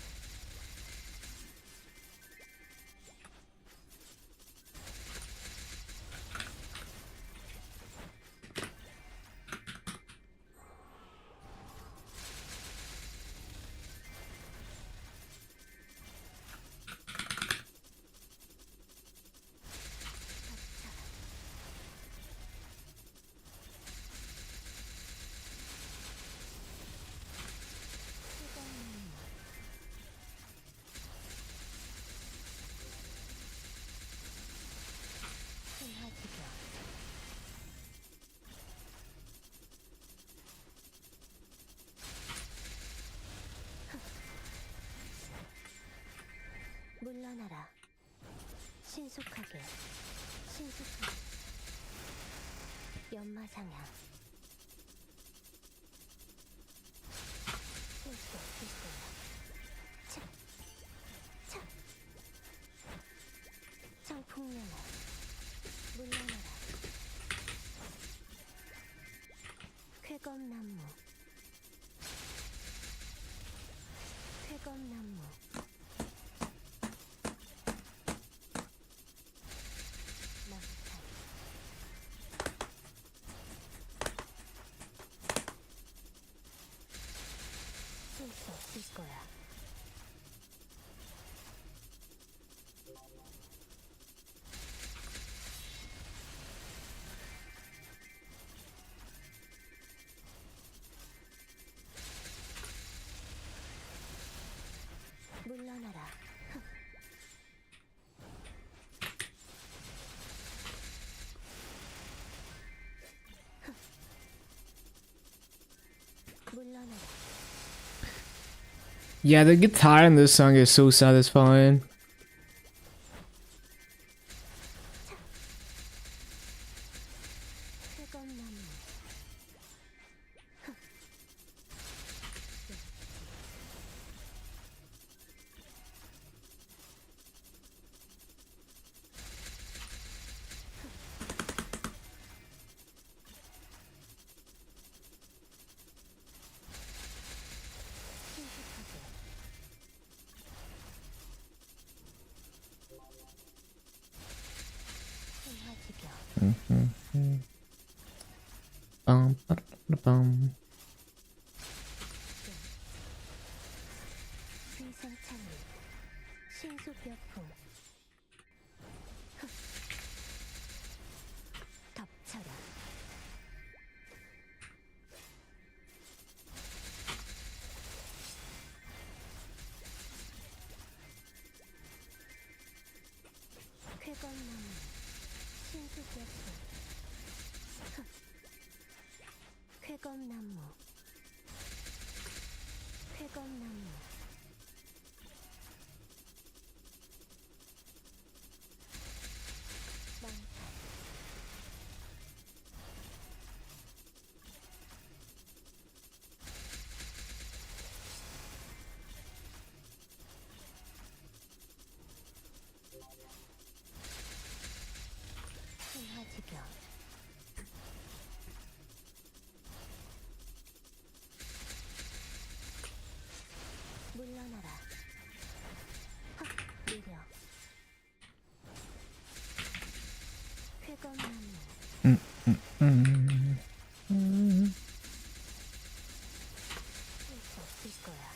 쾌검나무. 물러나라. 신속하게. 신속하게. 연마상향. 쓸수 없을 거야. 차. 차. 청풍명화. 물러나라. 쾌검나무. 쾌검나무. 망탈. 쓸 수 없을 거야. 물러나라. 물러나라. Yeah, the guitar in this song is so satisfying. 쾌검나무. 신화지경. Bum. 위생찬리. 신수벽풍. 덮쳐라. 쾌검나무. 신수벽풍. 쾌검나무. 쾌검나무. 망탈. 신화지경. 물러나라. 헉, 느려. 쾌검나무. 쓸 수 없을 거야.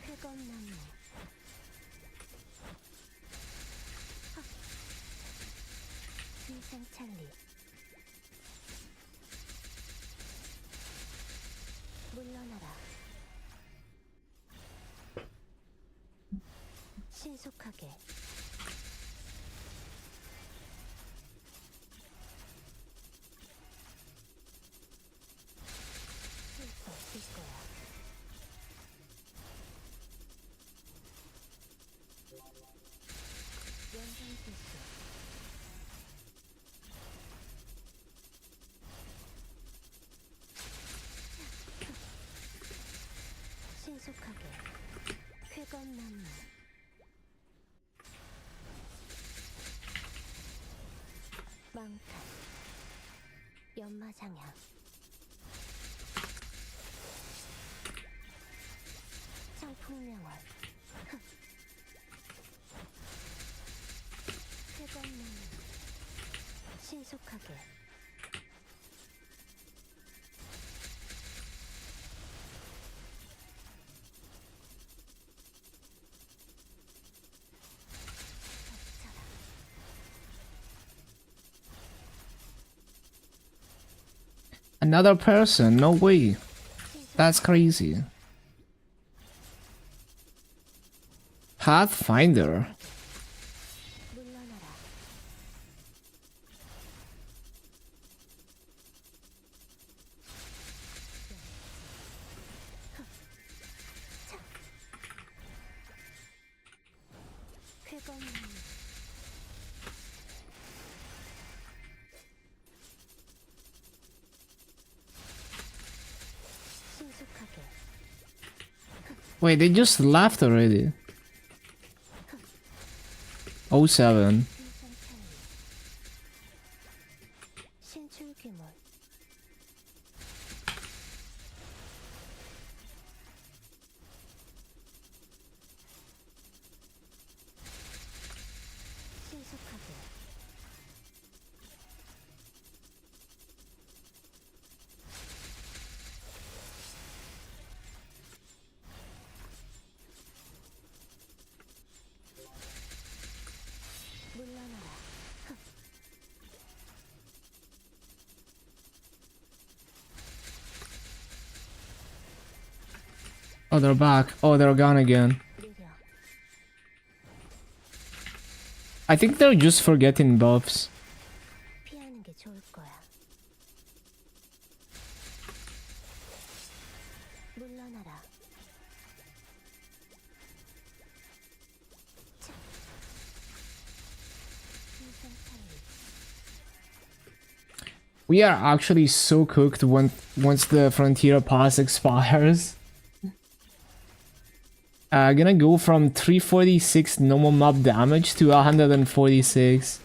쾌검나무. 헉. 위생찬리. 물러나라. 신속하게. 쓸 수 없을 거야. 연장필수. 신속하게. 쾌검나무. 망탈. 연마상향. 청풍명월. 쾌검나무. 신속하게. 덮쳐라. Another person? No way. That's crazy. Pathfinder. 물러나라. 쾌감나무 신속하게 Wait, they just left already. 07. 풍선 차이 신출귀몰 신속하게 물러나라 Oh, they're back. Oh, they're gone again. 느려 I think they're just forgetting buffs. 피하는 게 좋을 거야 물러나라 차. 풍선 차이 We are actually so cooked once the Frontier Pass expires. Gonna go from 346 normal map damage to 146.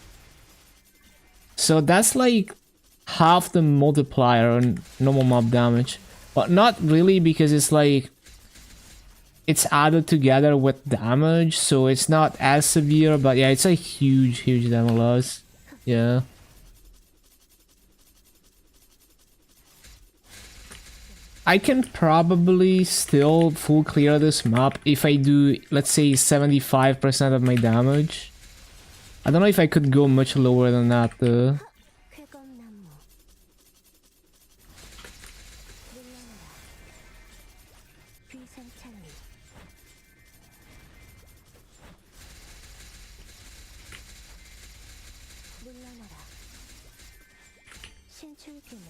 So that's like half the multiplier on normal map damage. But not really, because it's like it's added together with damage, so it's not as severe, but yeah, it's a huge damage loss. Yeah. I can probably still full clear this map if I do, let's say, 75% of my damage. I don't know if I could go much lower than that though. 쾌감나무 물러나라 귀상창리 물러나라 신출귀몰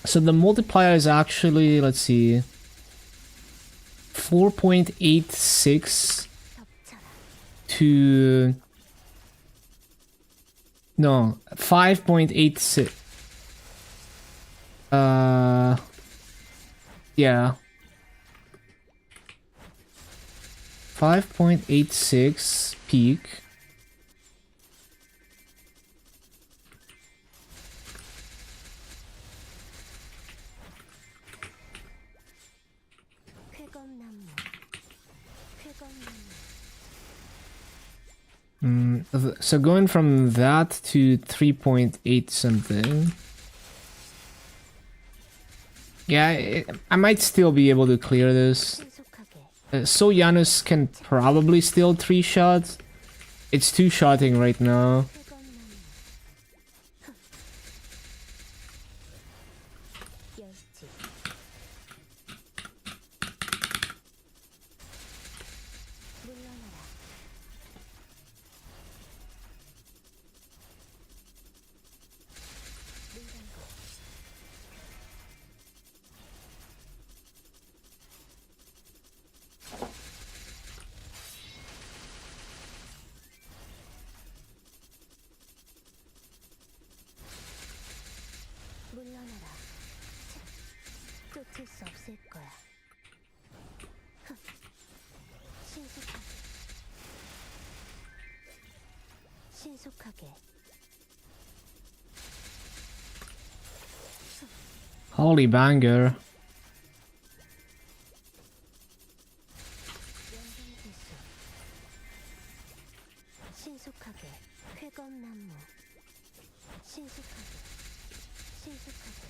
So the multiplier is actually, let's see, 4.86 덮쳐라 to... No, 5.86. Yeah. 5.86 peak. 쾌감나무 쾌감나무 So going from that to 3.8 something. Yeah, I might still be able to clear this. 신속하게 So Janus can probably steal 3 shots. It's 2-shotting right now. 쾌감나무 열지 물러나라 문단거 물러나라 쫓을 수 없을 거야 신속하게 신속하게 Holy banger. 연장기수 신속하게 쾌검나무 신속하게 신속하게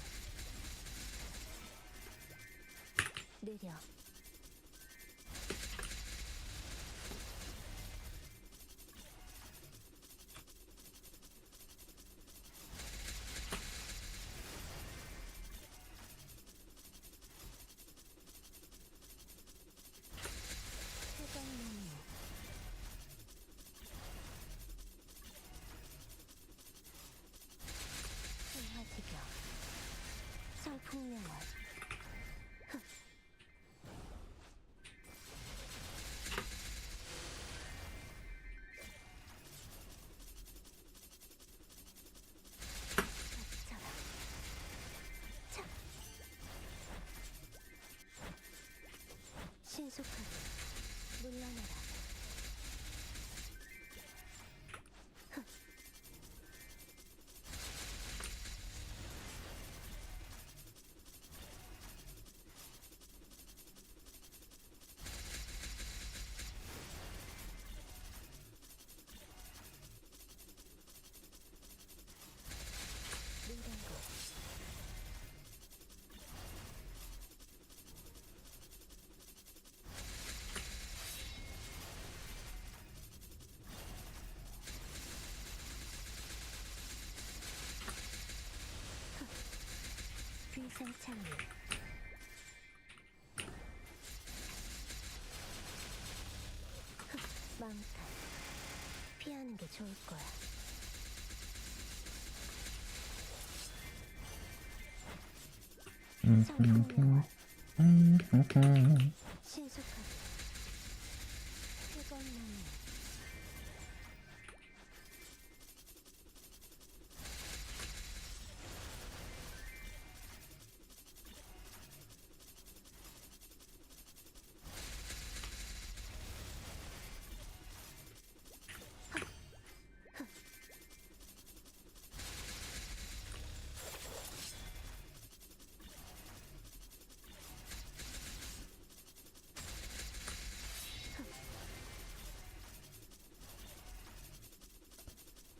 느려 쾌검나무 신화지경 성풍명월 물러나라. 물건고. 비상창리. 망탈. 피하는 게 좋을 거야. 청풍명월. 신속하게. 쾌검나무.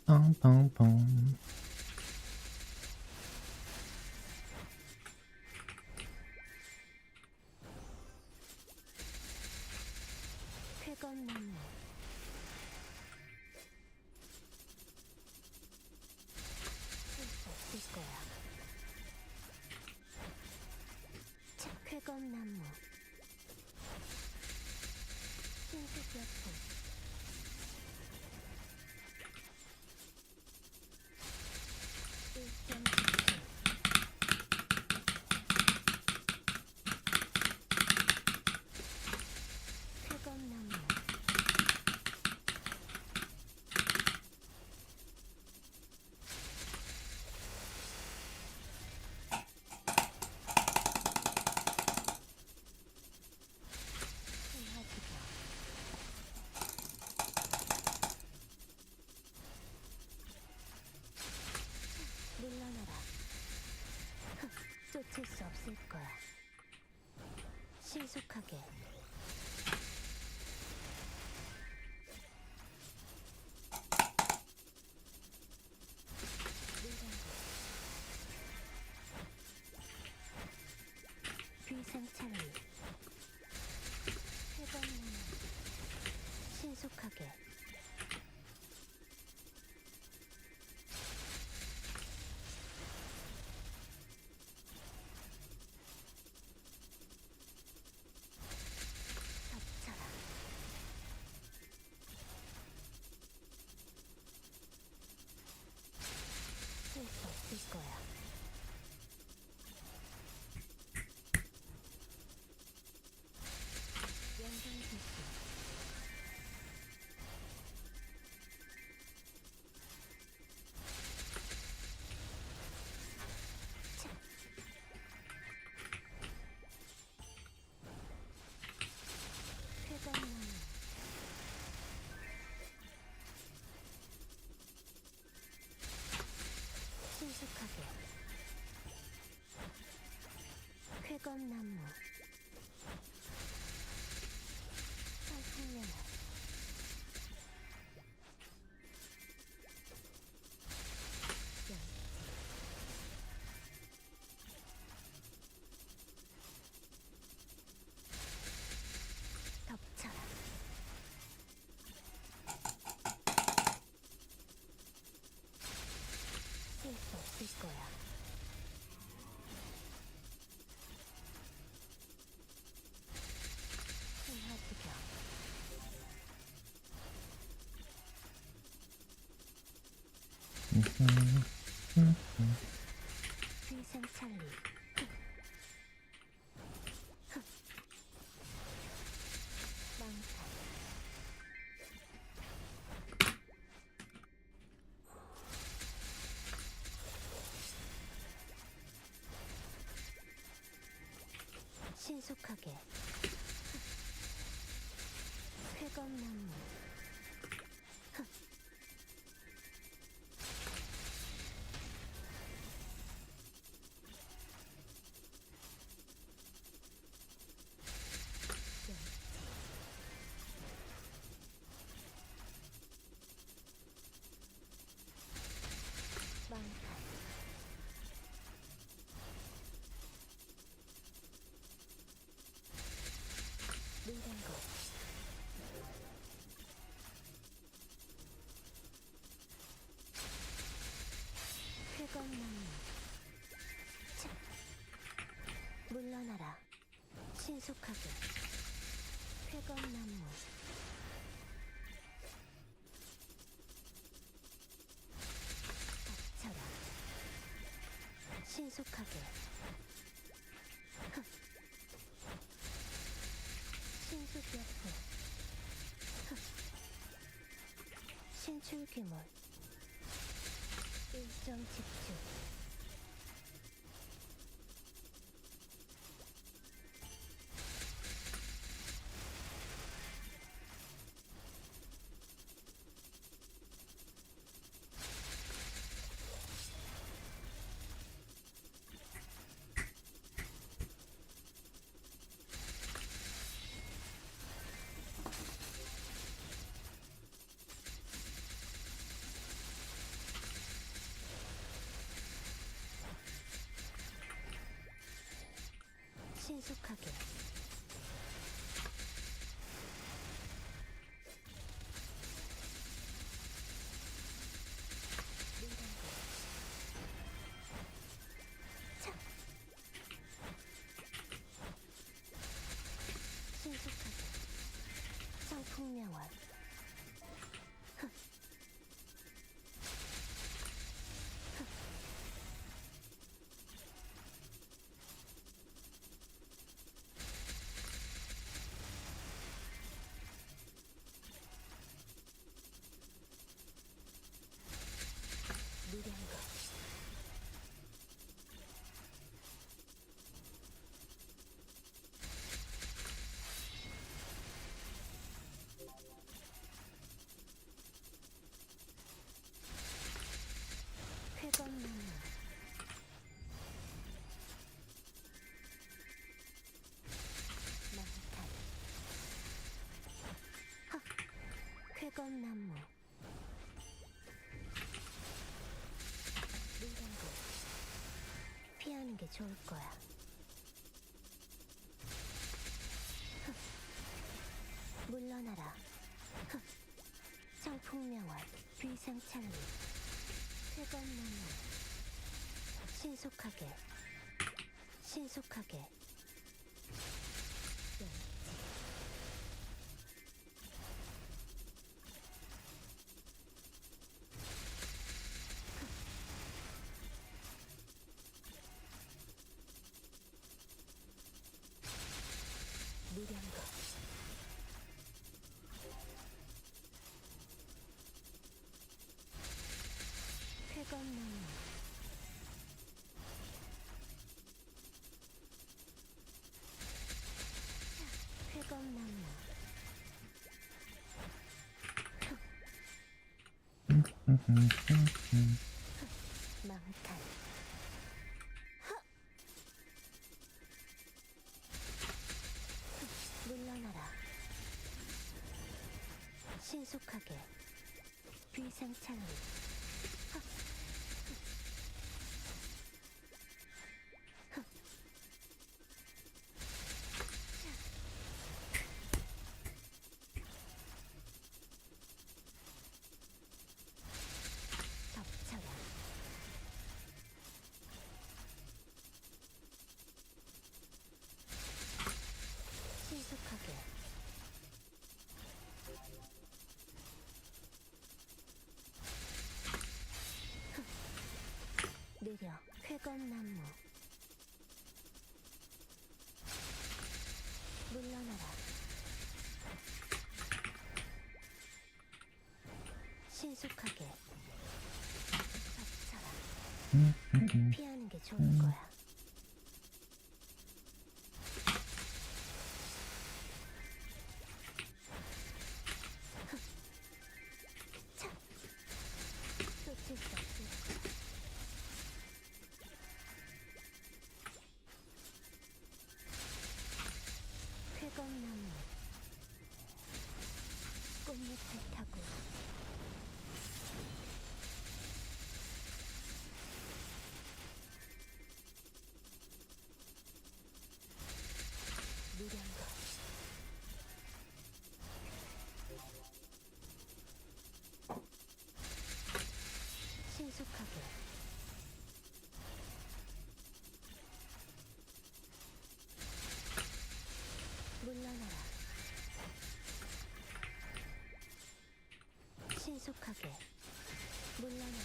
뻥뻥뻥. 쾌검나무. 쓸수 없을 거야. 쾌검나무. 신속약품. 일점 집중. 쾌검나무. 신화지경. 물러나라. 쫓을 수 없을 거야. 신속하게. 물건고. 비상창리. 쾌검나무. 신속하게. 덮쳐라. 쓸 수 없을 거야. 연장지수. 차. 쾌검나무. 신속하게. 쾌검나무. 청풍명월. 연지. 덮쳐라. 쓸 수 없을 거야. 신화지경. 비상창리. 망탈. 신속하게. 쾌검나무 망탈 물량고 쾌검나무 차 물러나라 신속하게 쾌검나무 닥쳐라 신속하게 신수격포 신출귀몰 일정 집중 신속하게 물량고 차 신속하게 성풍명월 무량거 쾌검나무 망탈 쾌검나무 물량고 피하는 게 좋을 거야 물러나라 청풍명월 비상찰리 쾌검나무 신속하게 신속하게 연지 무량거 쾌검나무 쾌검나무 망탈 물러나라 신속하게 비상찰리 덮쳐라 신속하게 느려 쾌검나무 물러나라 신속하게 덮쳐라 피하는 게 좋을 거야 꽃잎을 타고 무량과 신속하게 물러나라. 신속하게 물러나라.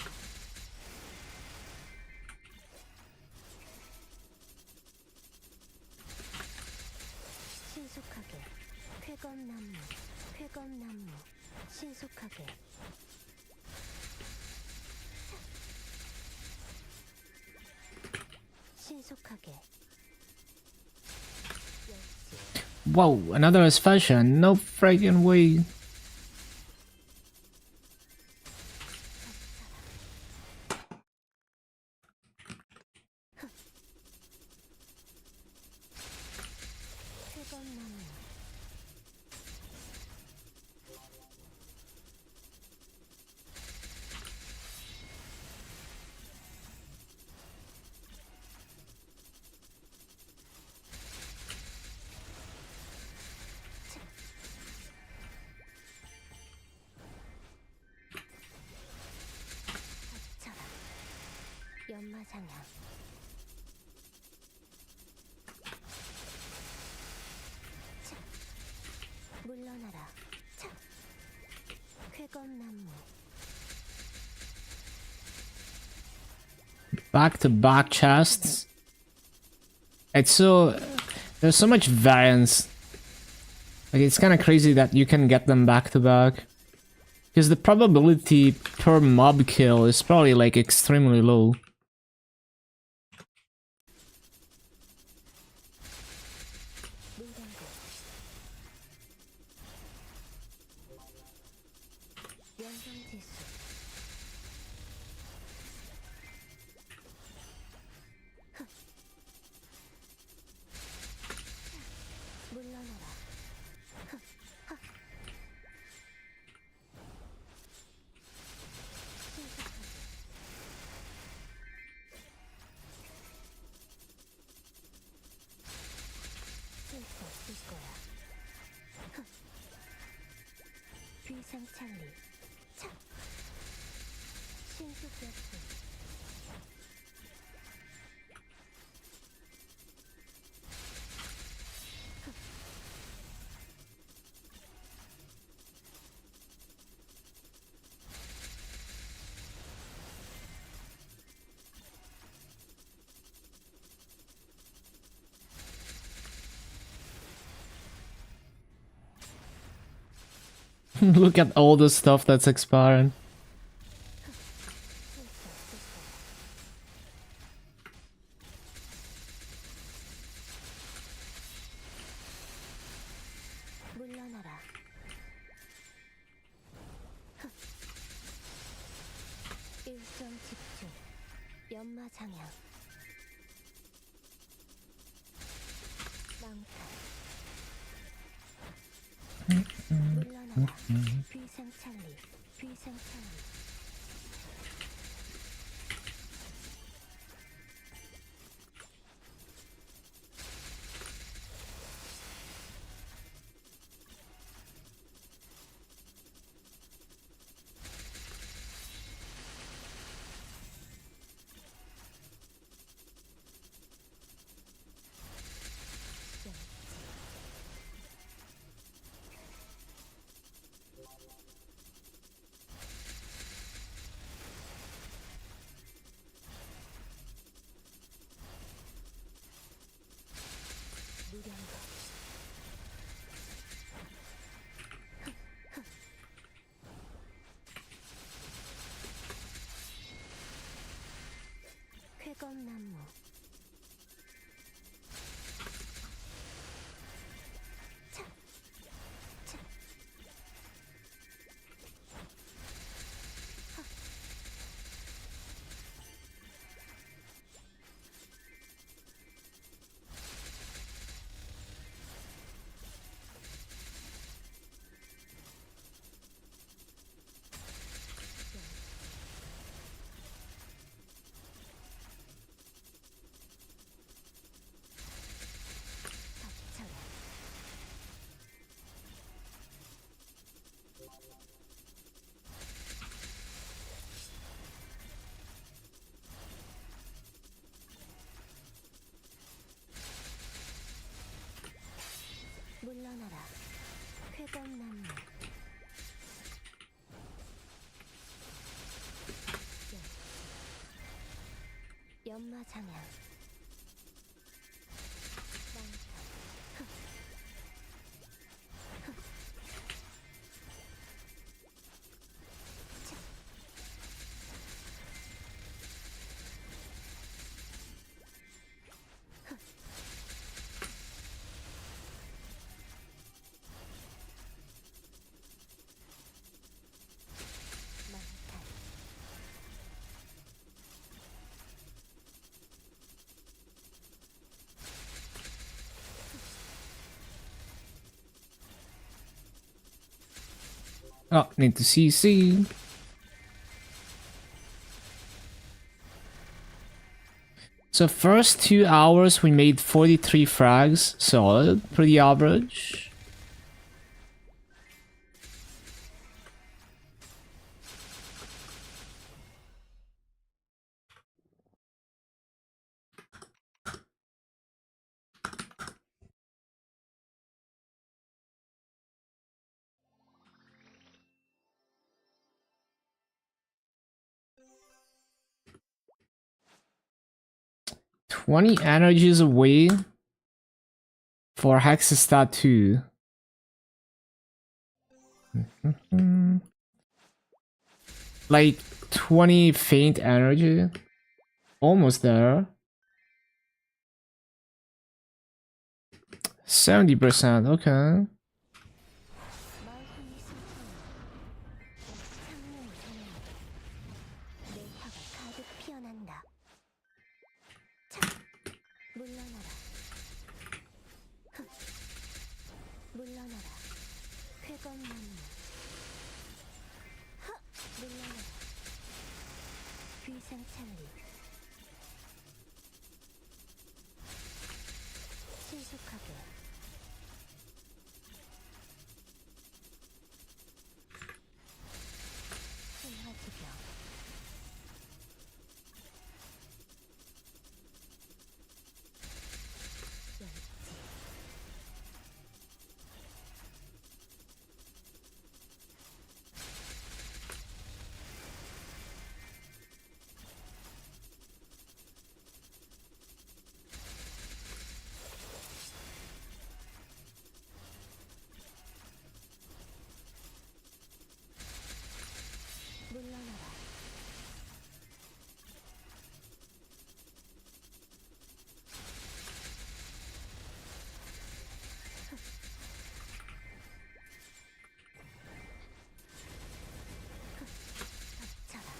신속하게 쾌검나무 쾌검나무 신속하게 신속하게 역시 Whoa, another fashion. No friggin' way. 쾌검나무 차라 연마장향 차 물러나라. 차 쾌검나무 Back-to-back chests. It's so... There's so much variance. Like, it's kind of crazy that you can get them back-to-back. Because the probability per mob kill is probably, like, extremely low. 물광고 연성지수 물러나라. 쓸 수 없을 거야. 비상찰리 차 신수격분 Look at all the stuff that's expiring. 물러나라. 일정 집중 연마장향 망탈 물러나라. 비상찰리 비상찰리 쾌검나무 연마장양 Oh, need to CC. So first 2 hours we made 43 frags. Solid. Pretty average. $20 energies away for Hexastat 2. Like 20 faint energy. Almost there. 70%, okay. 마음이 숨차는 창문 하늘 내 혀가 가득 피어난다. 차 물러나라. 물러나라. 쾌검나무 물러나라. 귀상찰리 신속하게 신화지병 열지 물러나라. 덮쳐라.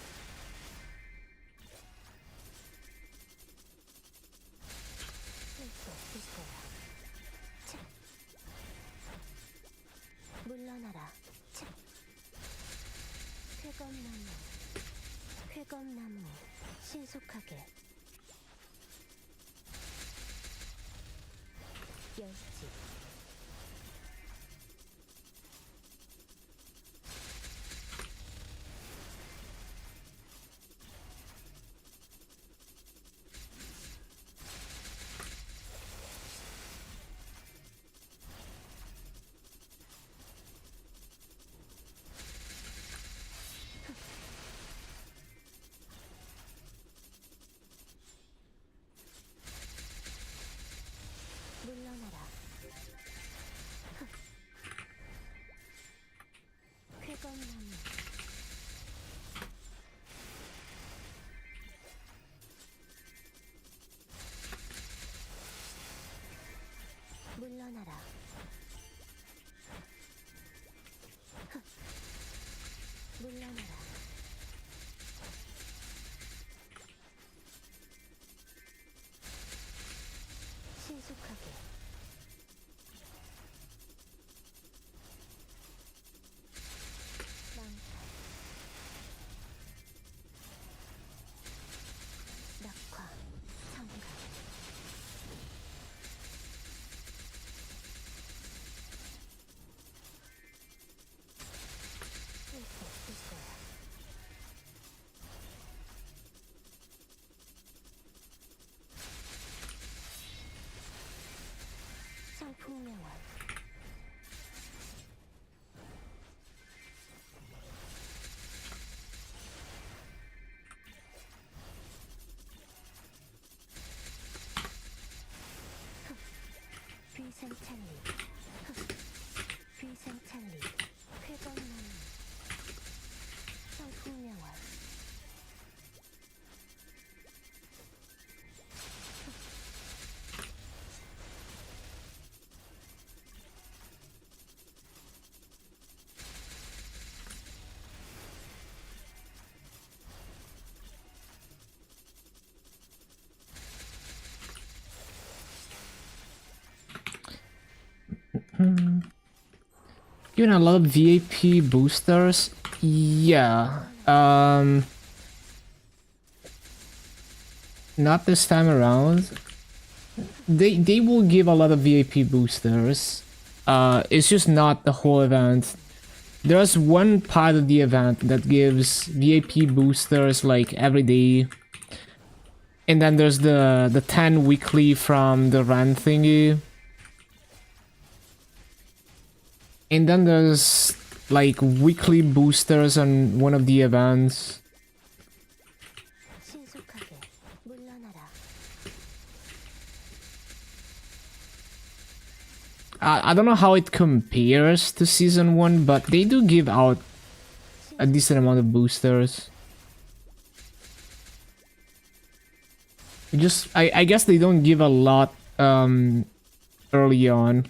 쓸수 없을 거야. 차. 물러나라. 차. 쾌검나무 쾌검나무 신속하게 열지 물러나라. 비생찬리 비생찬리 쾌건나무 성풍명월 Given a lot of VAP boosters, yeah. Not this time around. They will give a lot of VAP boosters. It's just not the whole event. There's one part of the event that gives VAP boosters like every day. And then there's the 10 weekly from the run thingy. And then there's like weekly boosters on one of the events. 신속하게 물러나라 I don't know how it compares to season 1, but they do give out a decent amount of boosters. Just I guess they don't give a lot early on.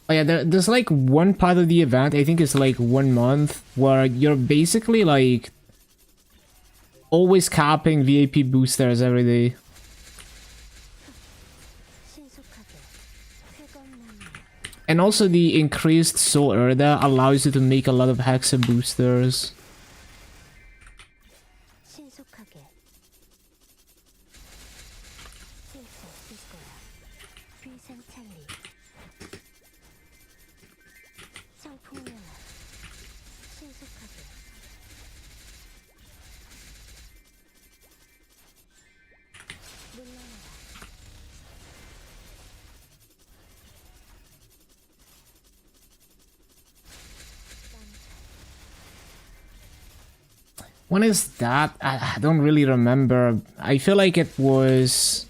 Oh yeah, there's like one part of the event, I think it's like 1 month, where you're basically like always capping VAP boosters every day. 신속하게 쾌건나무 And also the increased Soul Erda allows you to make a lot of Hexa boosters. 신속하게 쓸 수 없을 거야 비생찬리 성풍명월 신속하게 물러나라 When is that? I don't really remember. I feel like it was...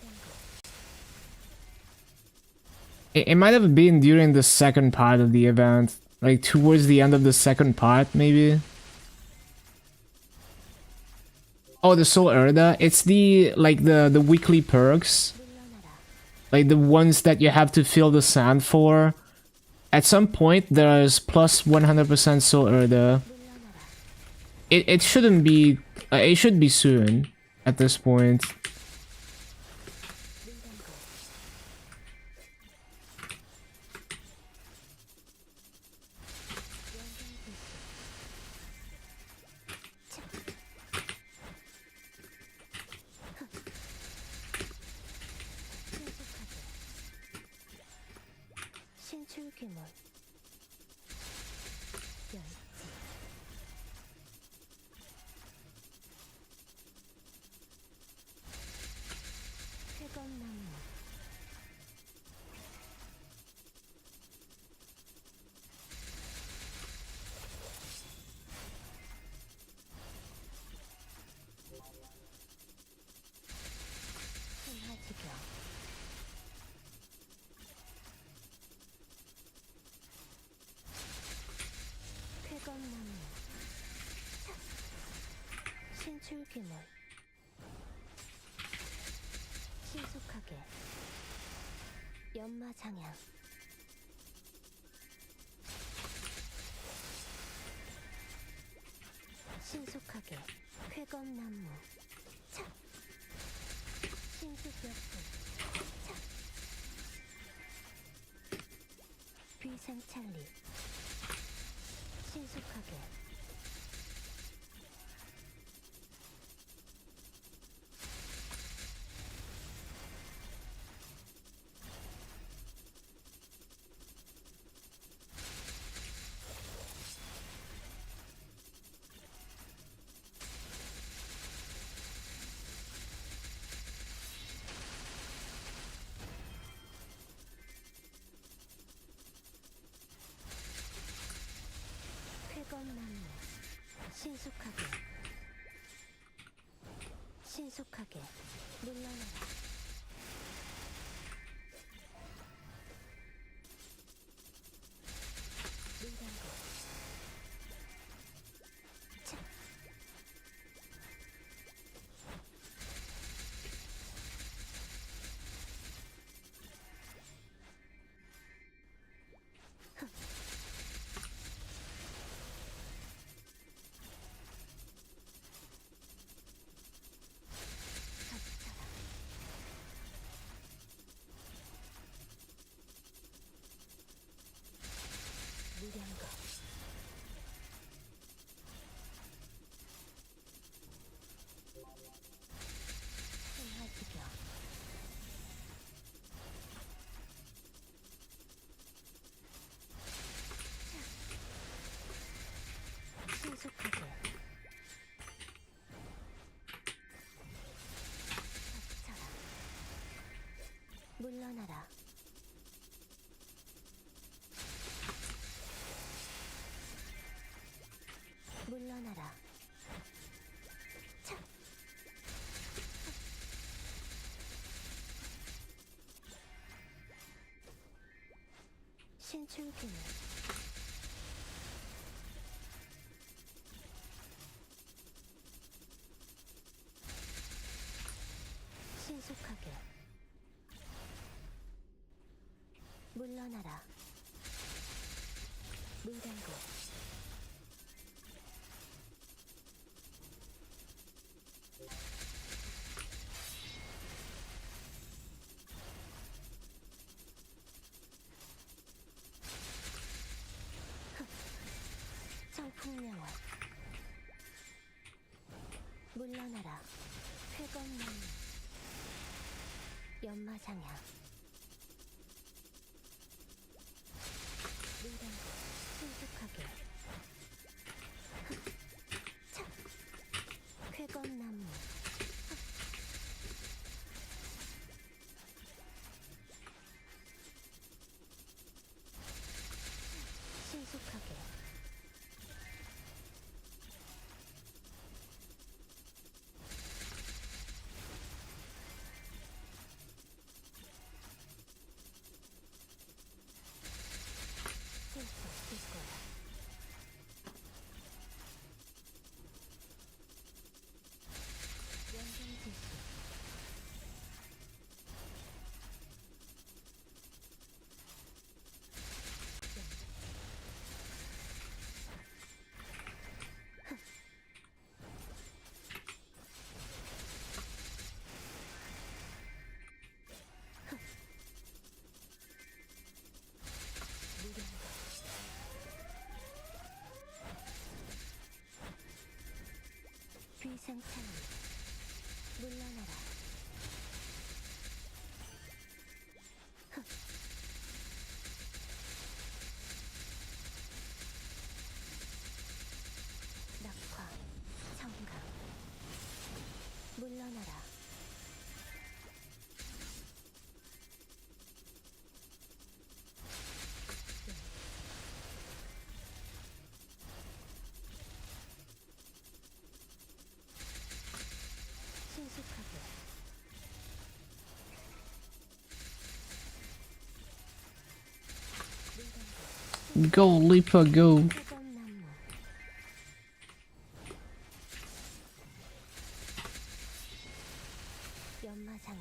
It might have been during the second part of the event. Like towards the end of the second part, maybe? Oh, the Soul Erda? It's the, like, the weekly perks. 물러나라 Like the ones that you have to fill the sand for. At some point, there's plus 100% Soul Erda. 물러나라 It shouldn't be... it should be soon, at this point. 신출귀몰 열지 쾌건나무 신화지경 쾌건나무 신출귀몰 신속하게 연마장향 신속하게 쾌건나무 차 신수벽불 차 비생찬리 신속하게 쾌건나무 신속하게 신속하게 물러나라. 물담고. 차. 무량거. 생활지경. 신속하게. 닥쳐라. 물러나라. 물러나라. 차. 신출기는 신속하게. 물러나라. 물담고. 청풍명화. 물러나라. 회건나무. 연마장향. 물담고. 신속하게. 차. 회건나무. 신속하게. 쓸수 없을 거야. 연장질수. 무량거. 비상창. 물러나라. 낙화. 청강. 물러나라. 신속하게. 물담고. Go, Lipa, go. 회건나무. 연마장향.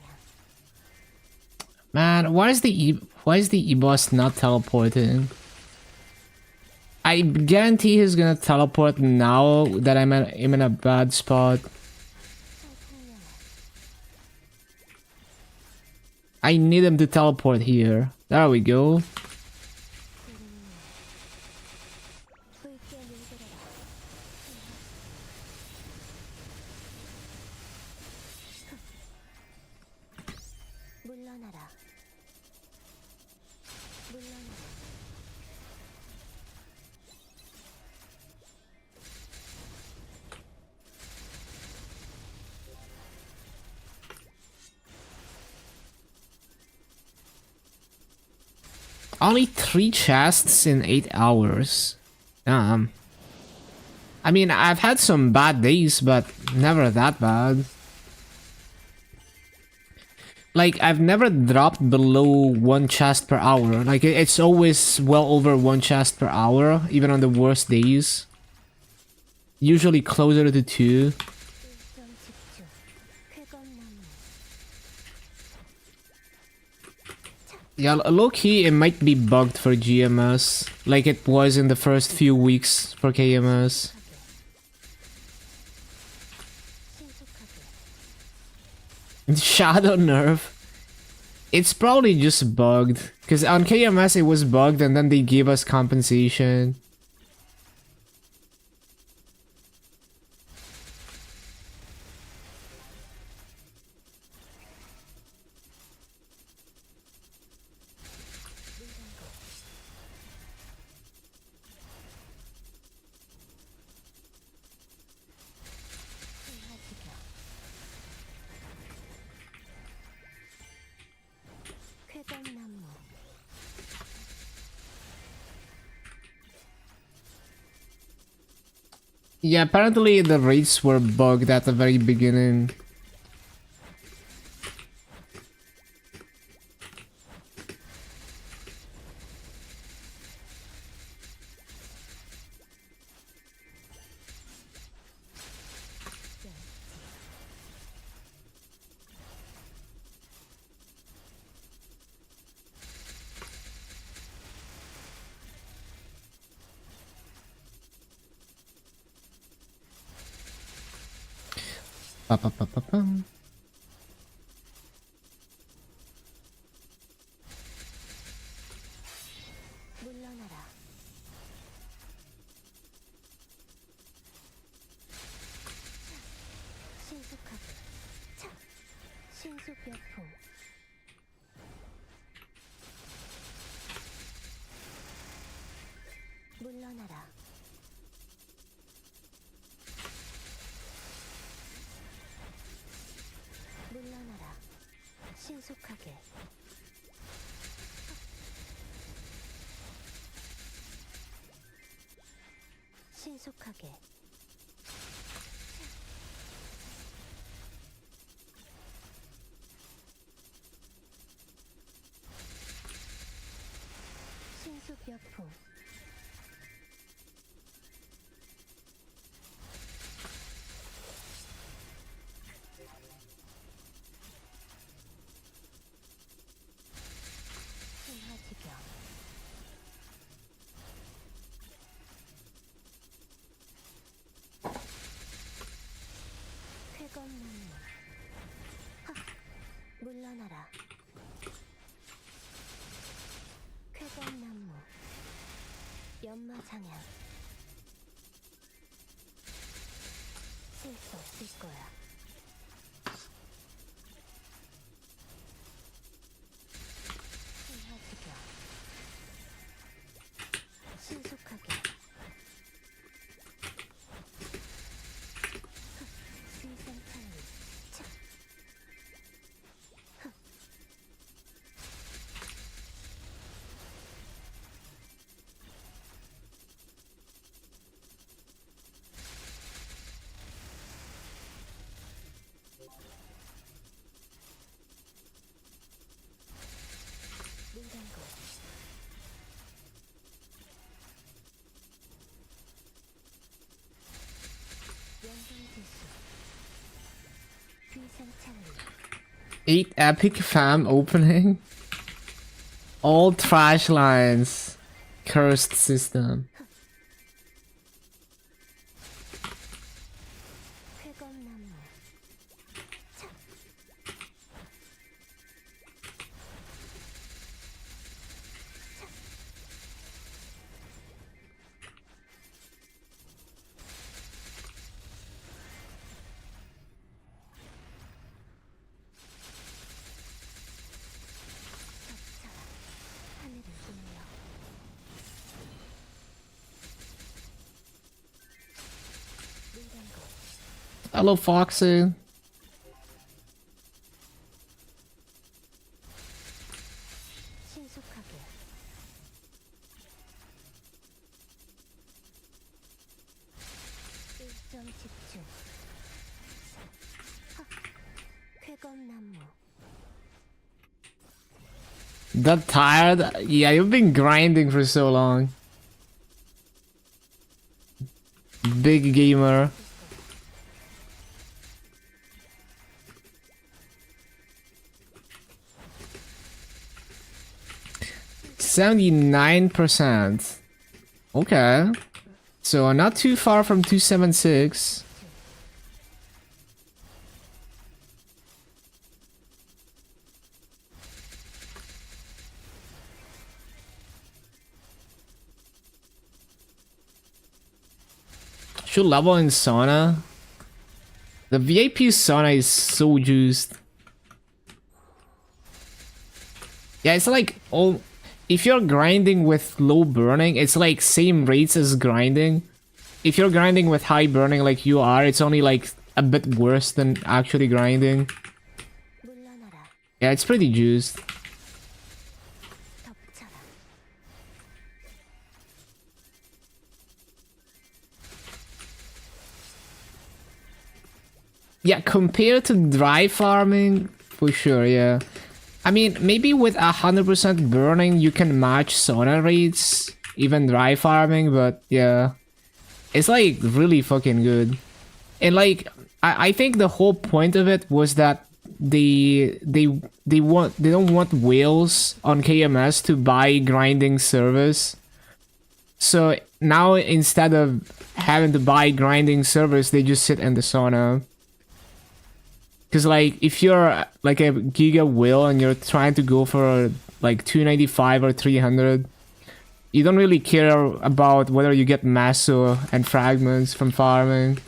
Man, why is the E-boss not teleporting? I guarantee he's gonna teleport now that I'm in a bad spot. 청풍명화. I need him to teleport here. There we go. 붉게 물들어라. 물러나라. 물러나라. Only 3 chests in 8 hours. I mean, I've had some bad days, but never that bad. Like, I've never dropped below 1 chest per hour. Like, it's always well over 1 chest per hour, even on the worst days. Usually closer to 2. 일정 집중. 쾌검나무. Yeah, low-key, it might be bugged for GMS, like it was in the first few weeks for KMS. 신속하게. Shadow nerf. It's probably just bugged. Because on KMS it was bugged and then they gave us compensation. 쾌검나무. Yeah, apparently the rates were bugged at the very beginning. Ba-ba-ba-ba-bum. 물러나라. 신속하게. 차. 신속벽풍. 물러나라. 물러나라. 신속하게. 신속하게. 신속벽풍. 신화지경. 쾌검나무. 하. 물러나라. 쾌검나무. 연마장향. 쓸 수 없을 거야. 신화지경. 신속하게. 수의성찬리. 차. 문단고. 연성지수. 귀성찬리. 8 epic fam opening. All trash lines. Cursed system. 쾌검나무. 차. 덮쳐라. 하늘을 울려. 문단고. Hello, Foxy. 신속하게. 일정 집중. 하. 쾌검나무. That tired? Yeah, you've been grinding for so long. Big gamer. %79%. Okay. So not too far from 276. Should level in sauna. The VIP sauna is so juiced. Yeah, it's like all. If you're grinding with low burning, it's like same rates as grinding. If you're grinding with high burning like you are, it's only like a bit worse than actually grinding. Yeah, it's pretty juiced. Yeah, compared to dry farming, for sure, yeah. I mean, maybe with 100% burning, you can match sauna rates, even dry farming, but yeah. It's like really fucking good. And like, I think the whole point of it was that they don't want whales on KMS to buy grinding service. So now instead of having to buy grinding service, they just sit in the sauna. Because like if you're like a giga whale and you're trying to go for like 295 or 300, you don't really care about whether you get masso and fragments from farming.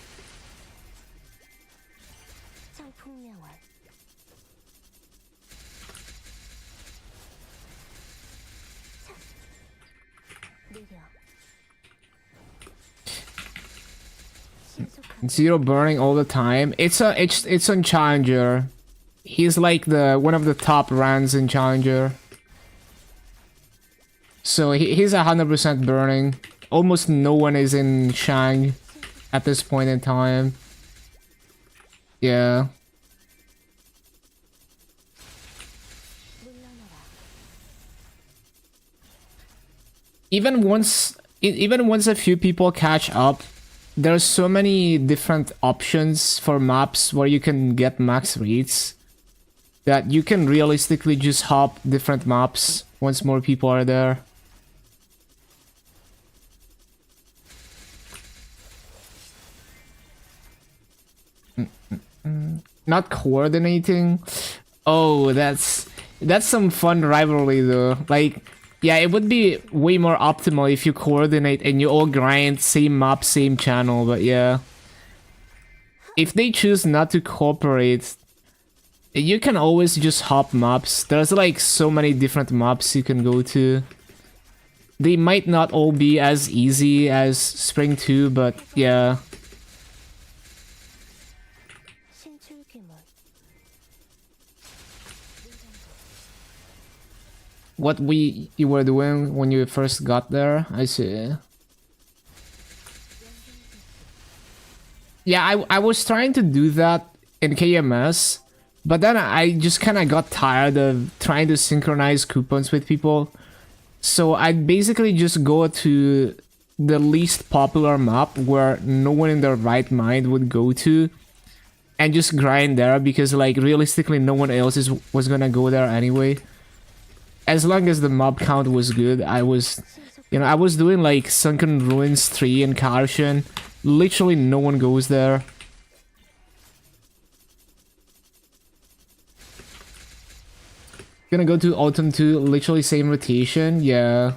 Zero burning all the time. It's on Challenger. He's like the one of the top runs in Challenger. So he's 100% burning. Almost no one is in Shang at this point in time. Yeah. Even once a few people catch up, there's so many different options for maps where you can get max rates that you can realistically just hop different maps once more people are there. Not coordinating. Oh, that's some fun rivalry though. Like, yeah, it would be way more optimal if you coordinate and you all grind same map, same channel, but yeah. If they choose not to cooperate, you can always just hop maps. There's like so many different maps you can go to. They might not all be as easy as Spring 2, but yeah. What you were doing when you first got there? I see. Yeah, I was trying to do that in KMS, but then I just kind of got tired of trying to synchronize coupons with people. So I'd basically just go to the least popular map where no one in their right mind would go to and just grind there because like realistically no one else was gonna go there anyway. As long as the mob count was good, I was doing like Sunken Ruins 3 in Karshan. Literally no one goes there. Gonna go to Autumn 2, literally same rotation, yeah.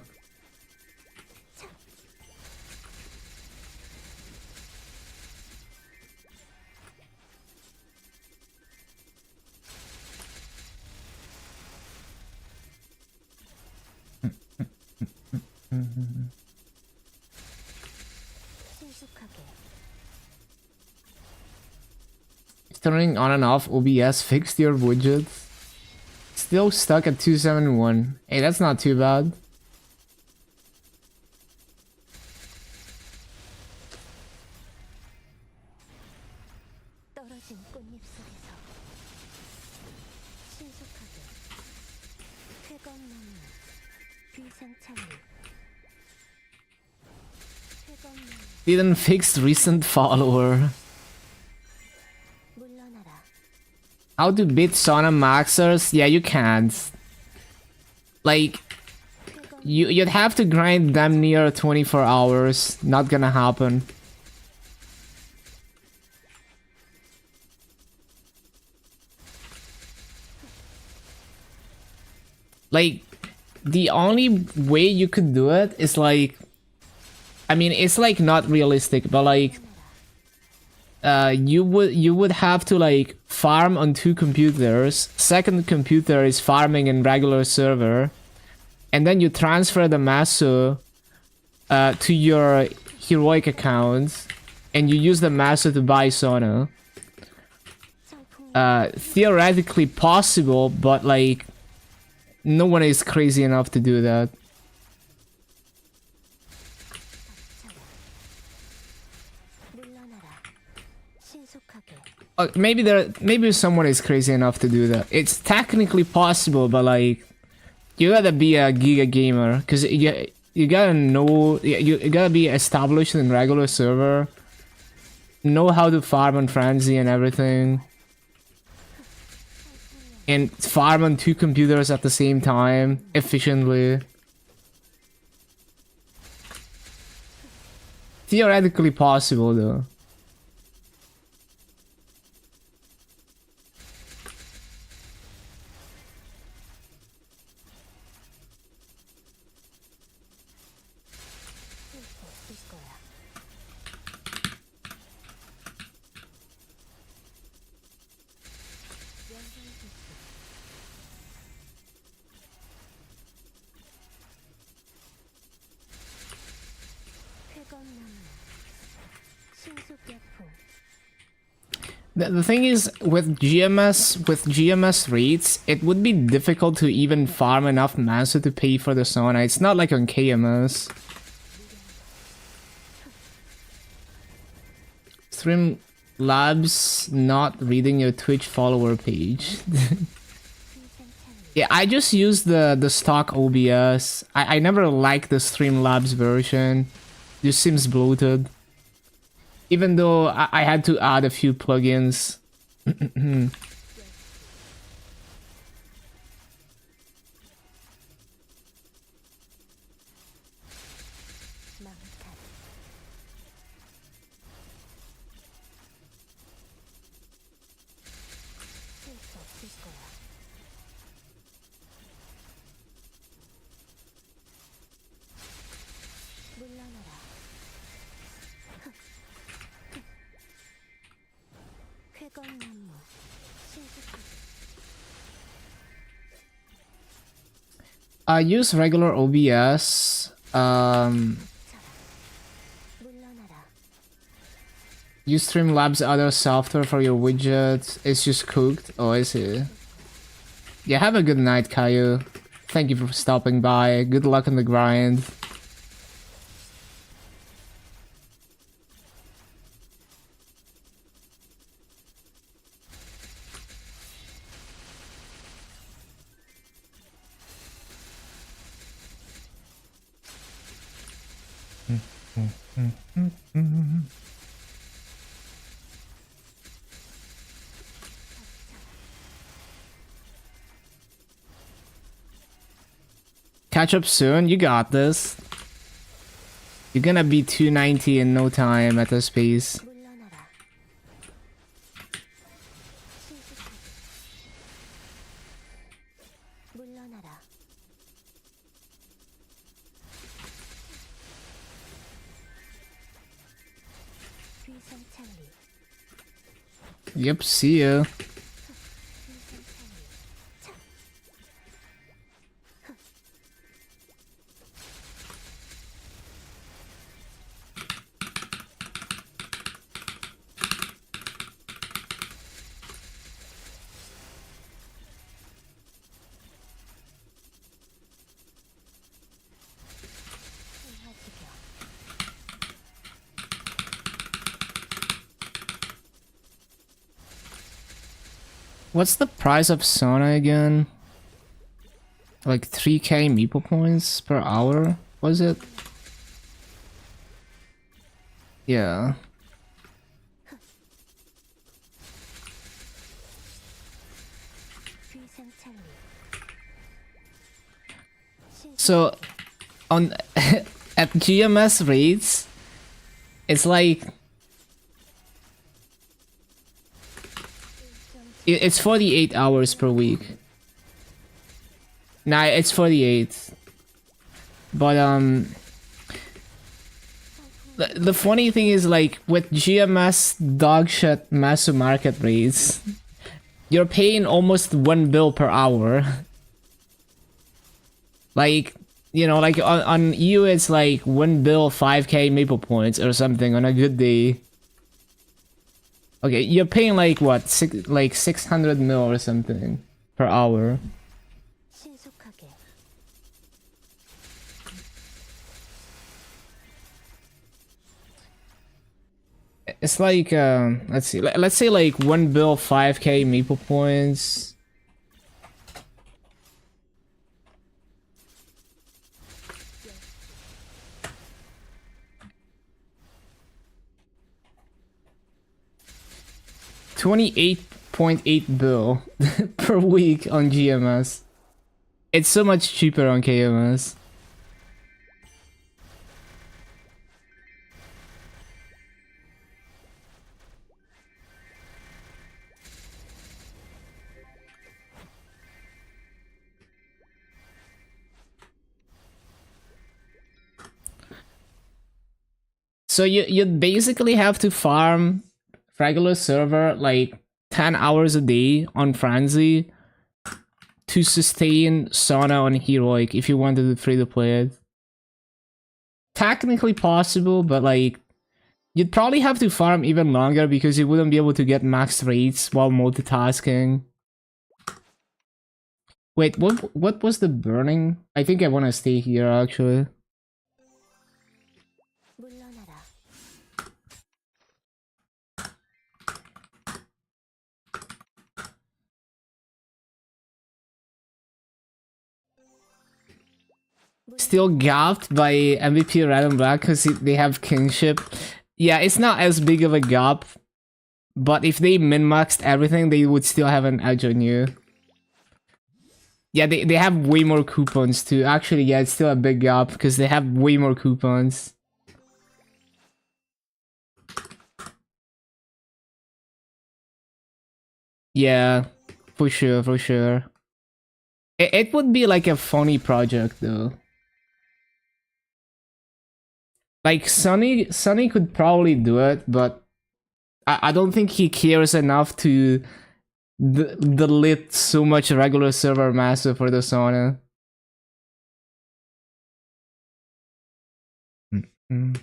Turning on and off OBS fixed your widgets. Still stuck at 271. Hey, that's not too bad. 쾌검나무 귀상천리 쾌검나무 Didn't fix recent follower. 물러나라 How to beat Sona Maxers? Yeah, you can't. Like, you'd have to grind them near 24 hours. Not gonna happen. Like, the only way you could do it is like, I mean, it's like not realistic, but like, you would have to like farm on 2 computers. Second computer is farming in regular server, and then you transfer the Masu to your heroic account, and you use the Masu to buy Sona. Theoretically possible, but like, no one is crazy enough to do that. 물러나라 신속하게 Maybe someone is crazy enough to do that. It's technically possible, but like, you gotta be a giga gamer, because you gotta know, you gotta be established in regular server, know how to farm on frenzy and everything, and farm on 2 computers at the same time efficiently. Theoretically possible though. 쓸 거야 쾌검나무 신속약품 The thing is, with GMS rates, it would be difficult to even farm enough Masu to pay for the Sona. It's not like on KMS. Streamlabs not reading your Twitch follower page. Yeah, I just use the stock OBS. I never liked the Streamlabs version. Just seems bloated. Even though I had to add a few plugins. 마음카드 쓸 수 없을 거야 물러나라 쾌검나무 신속하게 I use regular OBS. 물러나라 Use Streamlabs other software for your widget. It's just cooked. Oh, I see. Yeah, have a good night, Caillou. Thank you for stopping by. Good luck on the grind. Catch up soon. You got this. You're gonna be 290 in no time at this pace. 물러나라 신속하게 물러나라 귀상천리 Yep, see ya. What's the price of Sona again? like 3k Maple points per hour, was it? Yeah. So on at GMS rates, it's like it's 48 hours per week. Nah, it's 48. But the funny thing is, like, with GMS dogshit massive market rates, you're paying almost 1 bill per hour. Like, you know, like on EU it's like 1 bill 5k Maple points or something on a good day. Okay, you're paying like what, 600 mil or something per hour. It's like let's see, let's say like 1 bill 5k Maple points. $28.8 bill per week on GMS. It's so much cheaper on KMS. So you'd basically have to farm regular server like 10 hours a day on Frenzy to sustain Sauna on Heroic if you wanted to free to play it. Technically possible, but like you'd probably have to farm even longer because you wouldn't be able to get max rates while multitasking. Wait, what was the burning? I think I want to stay here actually. Still gapped by MVP Red and Black because they have kingship. Yeah, it's not as big of a gap, but if they min-maxed everything, they would still have an edge on you. Yeah, they have way more coupons too. Actually, yeah, it's still a big gap because they have way more coupons. Yeah, for sure, for sure. It would be like a funny project though. Like Sunny could probably do it, but I don't think he cares enough to delete so much regular server massive for the sauna. Mm.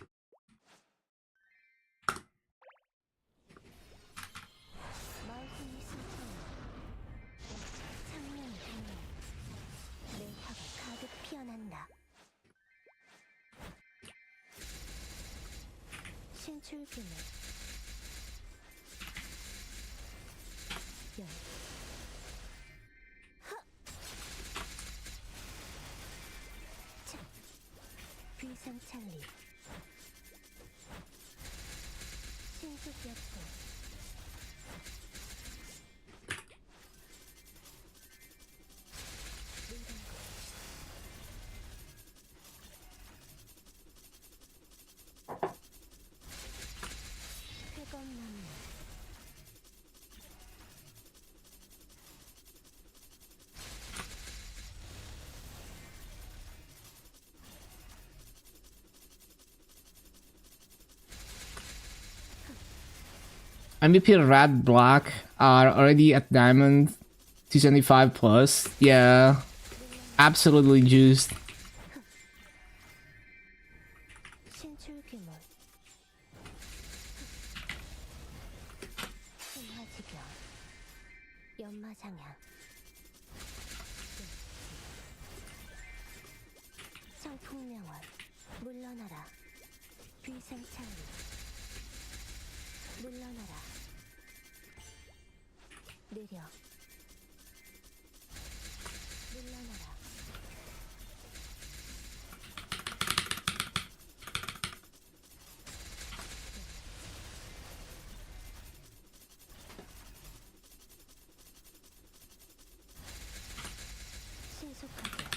MVP Red Black are already at Diamond 275 plus. Yeah, absolutely juiced. 신속하게.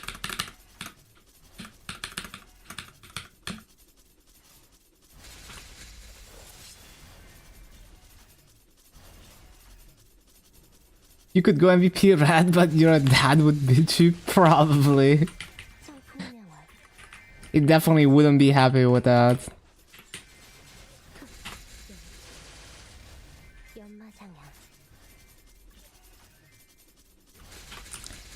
You could go MVP red, but your dad would beat you, probably. 성풍명월. He definitely wouldn't be happy with that. 연마장향.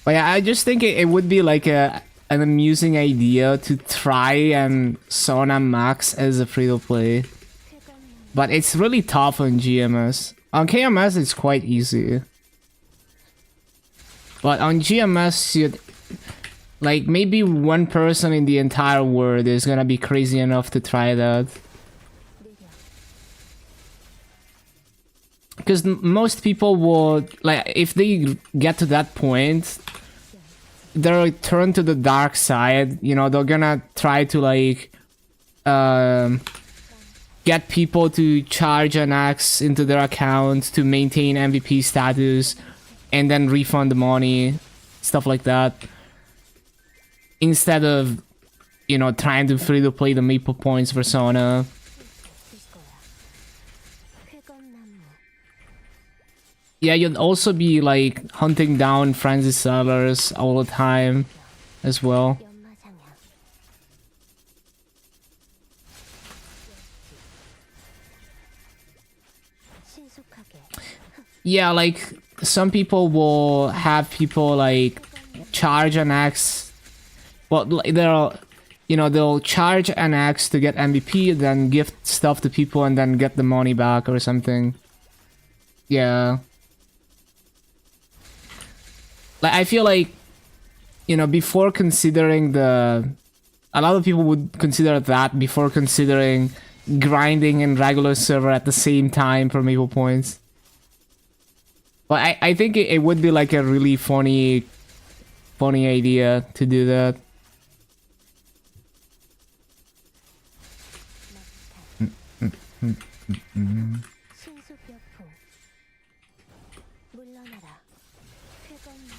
But yeah, I just think it would be like an amusing idea to try and Sona Max as a free-to-play. But it's really tough on GMS. On KMS, it's quite easy. But on GMS, you'd, like, maybe one person in the entire world is gonna be crazy enough to try that. Because most people would, like, if they get to that point, they'll turn to the dark side. You know, they're gonna try to, like, get people to charge an axe into their account to maintain MVP status and then refund the money, stuff like that. Instead of, you know, trying to free to play the Maple Points persona. 회건나무. Yeah, you'd also be like hunting down frenzy sellers all the time as well. 연마장향. 신속하게. Yeah, like some people will have people like charge an axe. Well, they'll charge an axe to get MVP, then gift stuff to people, and then get the money back or something. Yeah. Like, I feel like, you know, before considering a lot of people would consider that before considering grinding in regular server at the same time for Maple Points. But I think it would be like a really funny idea to do that. 신속여풍. 물러나라. 회건나무.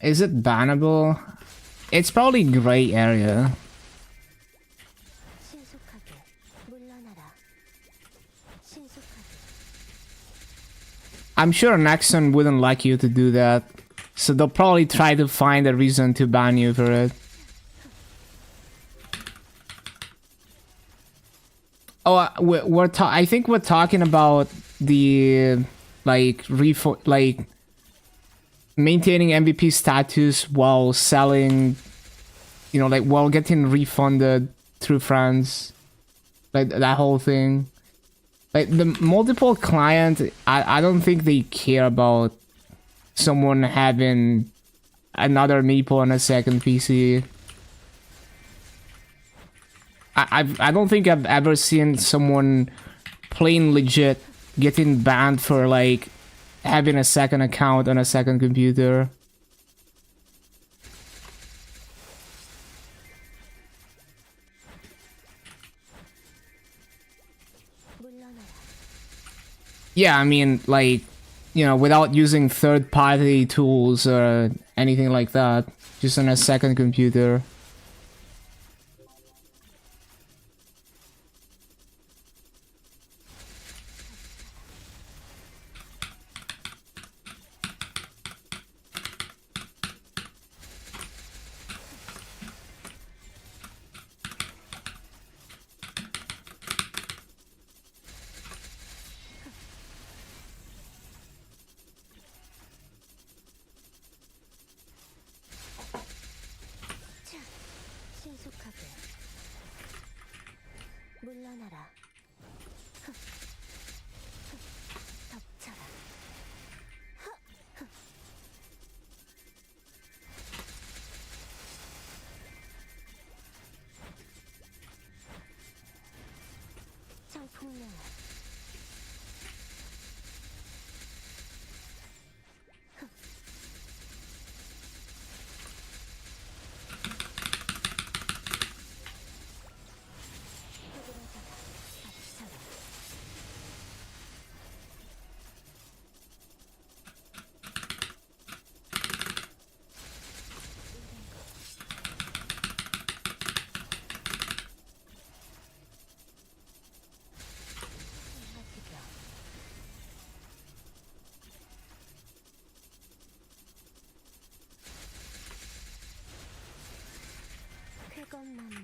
Is it bannable? It's probably gray area. 신속하게. 물러나라. 신속하게. I'm sure Nexon wouldn't like you to do that, so they'll probably try to find a reason to ban you for it. Oh, I think we're talking about the like maintaining MVP status while selling, you know, like while getting refunded through friends, like that whole thing. Like the multiple client, I don't think they care about someone having another Maple on a second PC. I don't think I've ever seen someone plain legit getting banned for like having a second account on a second computer. 물러나라. Yeah, I mean, like, you know, without using third-party tools or anything like that, just on a second computer. 신속하게. 물러나라. 덮쳐라. 청풍명월. 쾌검나무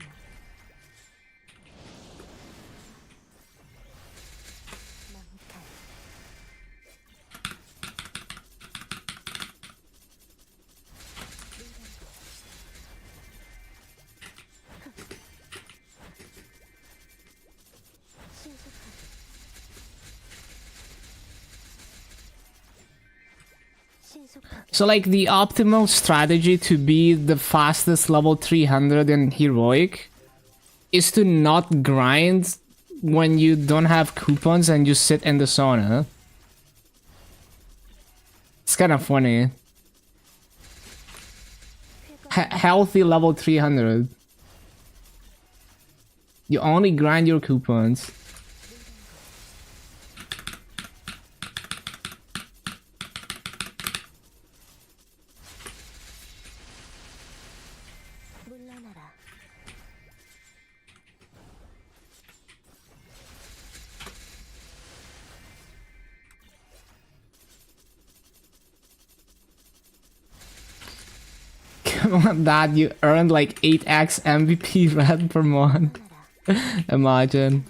망탈 신속하게 신속하게 So like the optimal strategy to be the fastest level 300 in heroic is to not grind when you don't have coupons and you sit in the sauna. It's kind of funny. Healthy level 300. You only grind your coupons. 물러나라 Come on, Dad, you earned like 8x MVP red per month. 물러나라 Imagine.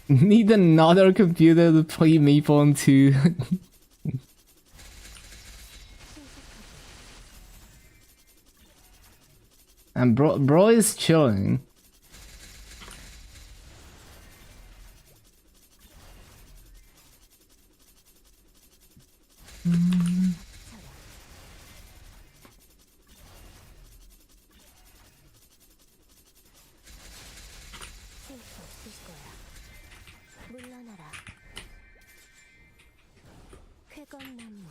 Need another computer to play Maple 2. And bro is chilling. 셀 수 없을 거야 물러나라 쾌검나무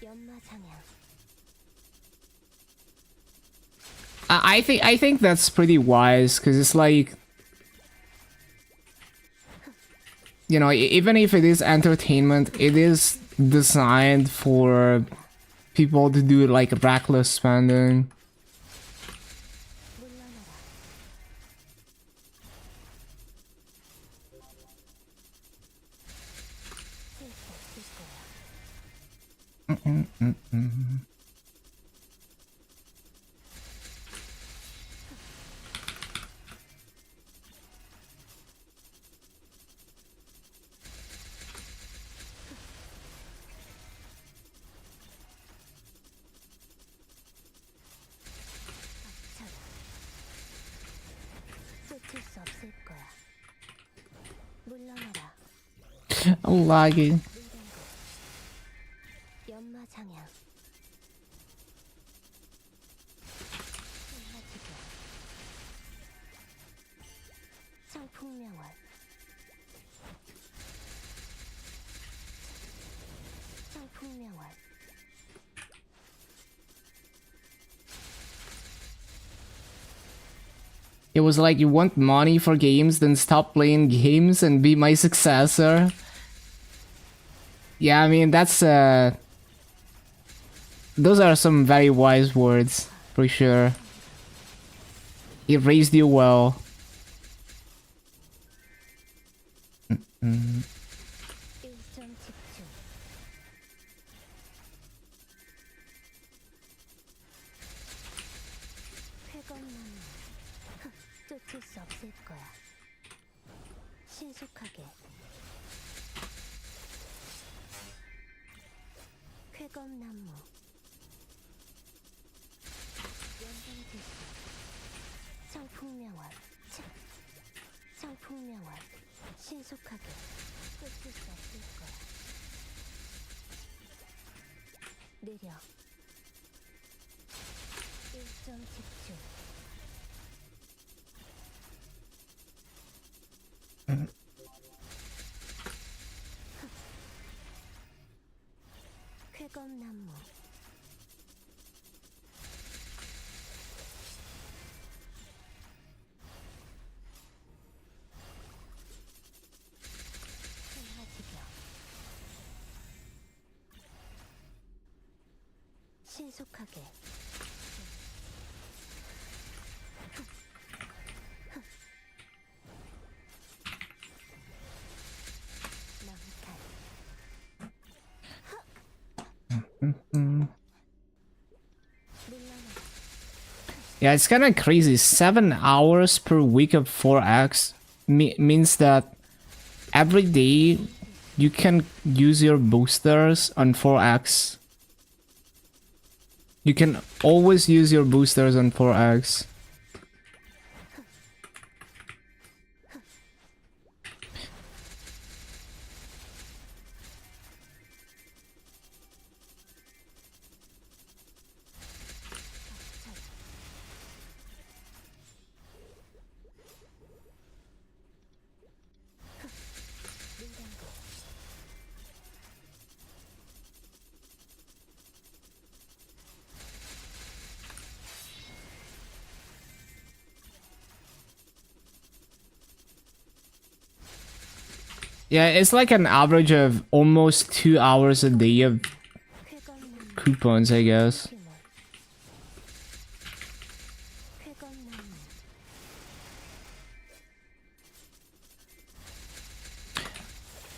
연마장향 I think that's pretty wise because it's like, you know, even if it is entertainment, it is designed for people to do like reckless spending. 물러나라 셀 수 없을 거야 쫓을 수 없을 거야 물러나라 Laggy. 연마장향 한마디가 청풍명월 청풍명월 It was like, you want money for games, then stop playing games and be my successor. Yeah, I mean, that's those are some very wise words, for sure. He raised you well. 일정 집중 쾌검나무 쫓을 수 없을 거야 신속하게 쾌검나무 연장질서 청풍명월 청풍명월 신속하게 쫓을 수 없을 거야 느려 일정 집중 쾌검나무 생화지경 신속하게 Yeah, it's kind of crazy. 7 hours per week of 4x means that every day you can use your boosters on 4x. You can always use your boosters on 4x. Yeah, it's like an average of almost 2 hours a day of coupons, I guess.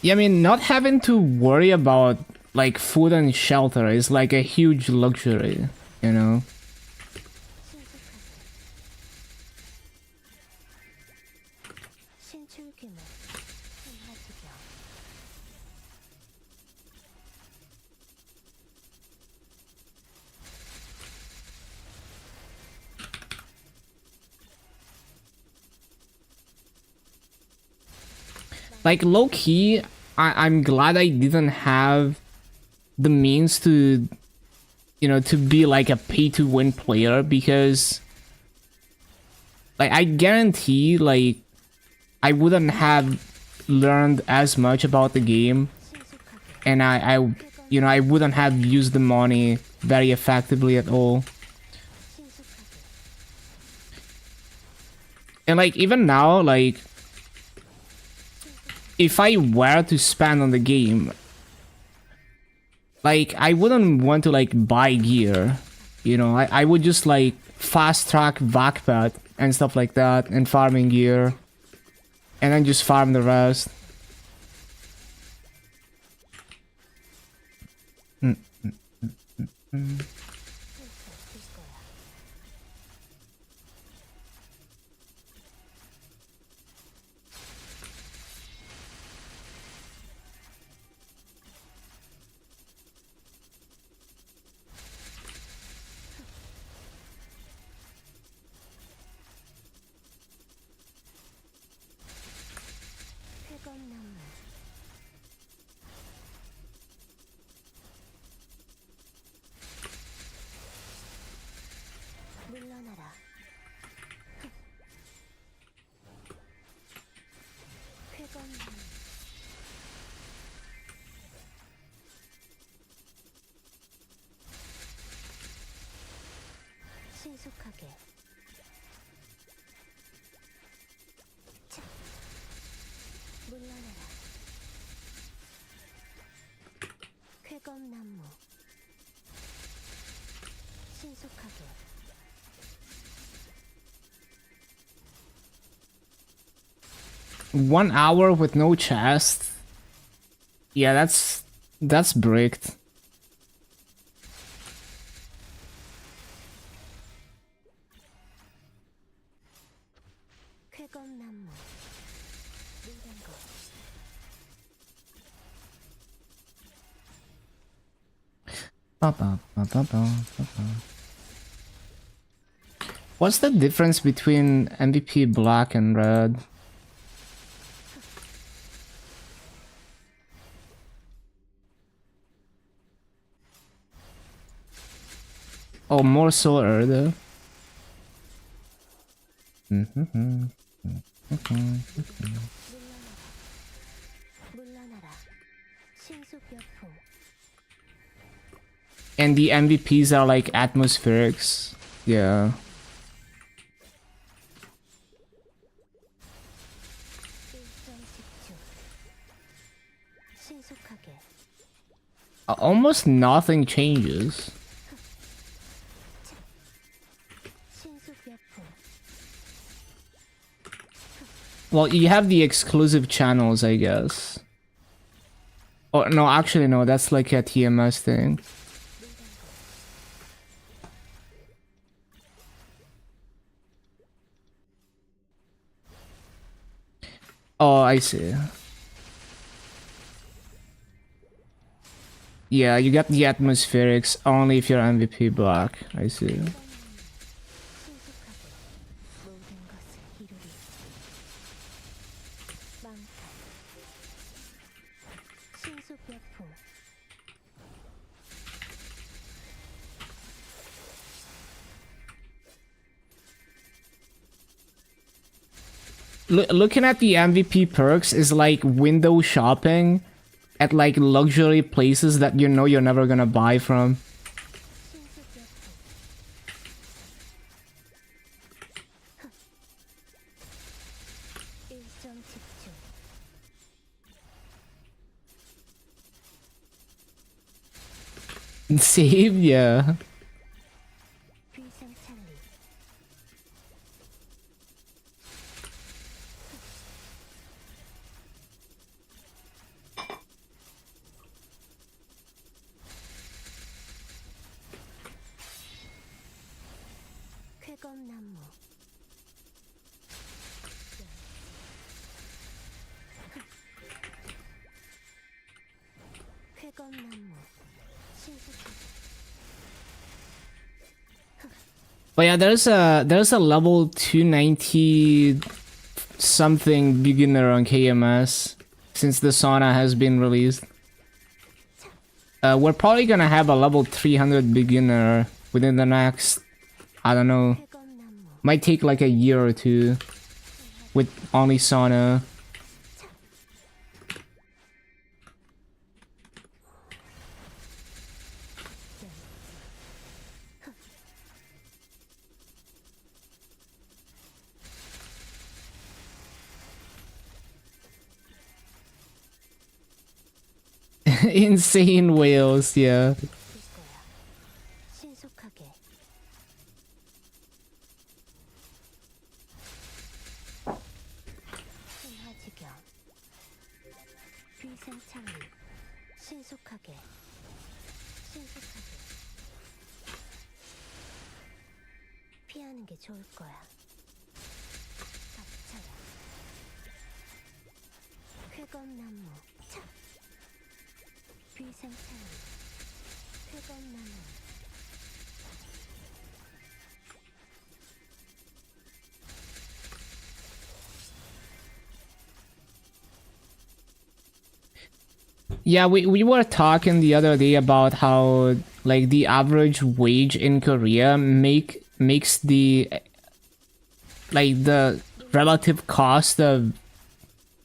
Yeah, I mean, not having to worry about like food and shelter is like a huge luxury, you know? Like low key, I'm glad I didn't have the means to, you know, to be like a pay to win player, because like I guarantee like I wouldn't have learned as much about the game, and you know, I wouldn't have used the money very effectively at all. And like even now, like if I were to spend on the game, like I wouldn't want to like buy gear, you know. I would just like fast track Vakpat and stuff like that, and farming gear, and then just farm the rest. 쾌검나무 신속하게 1 hour with no chest. Yeah, that's bricked. 쾌검나무 물단거 What's the difference between MVP black and red? Oh, more solar though. 물러나라 신속역풍 And the MVPs are like atmospherics. Yeah. 일정집중 신속하게 Almost nothing changes. 신속역풍 Well, you have the exclusive channels, I guess. Oh, no, actually, no, that's like a TMS thing. Oh, I see. Yeah, you get the atmospherics only if you're MVP black. I see. Looking at the MVP perks is like window shopping at like luxury places that you know you're never gonna buy from. Save, yeah. But yeah, there's a level 290 something beginner on KMS since the sauna has been released. We're probably gonna have a level 300 beginner within the next, I don't know, might take like a year or two with only sauna. Insane whales, yeah. Yeah, we were talking the other day about how like the average wage in Korea makes the like the relative cost of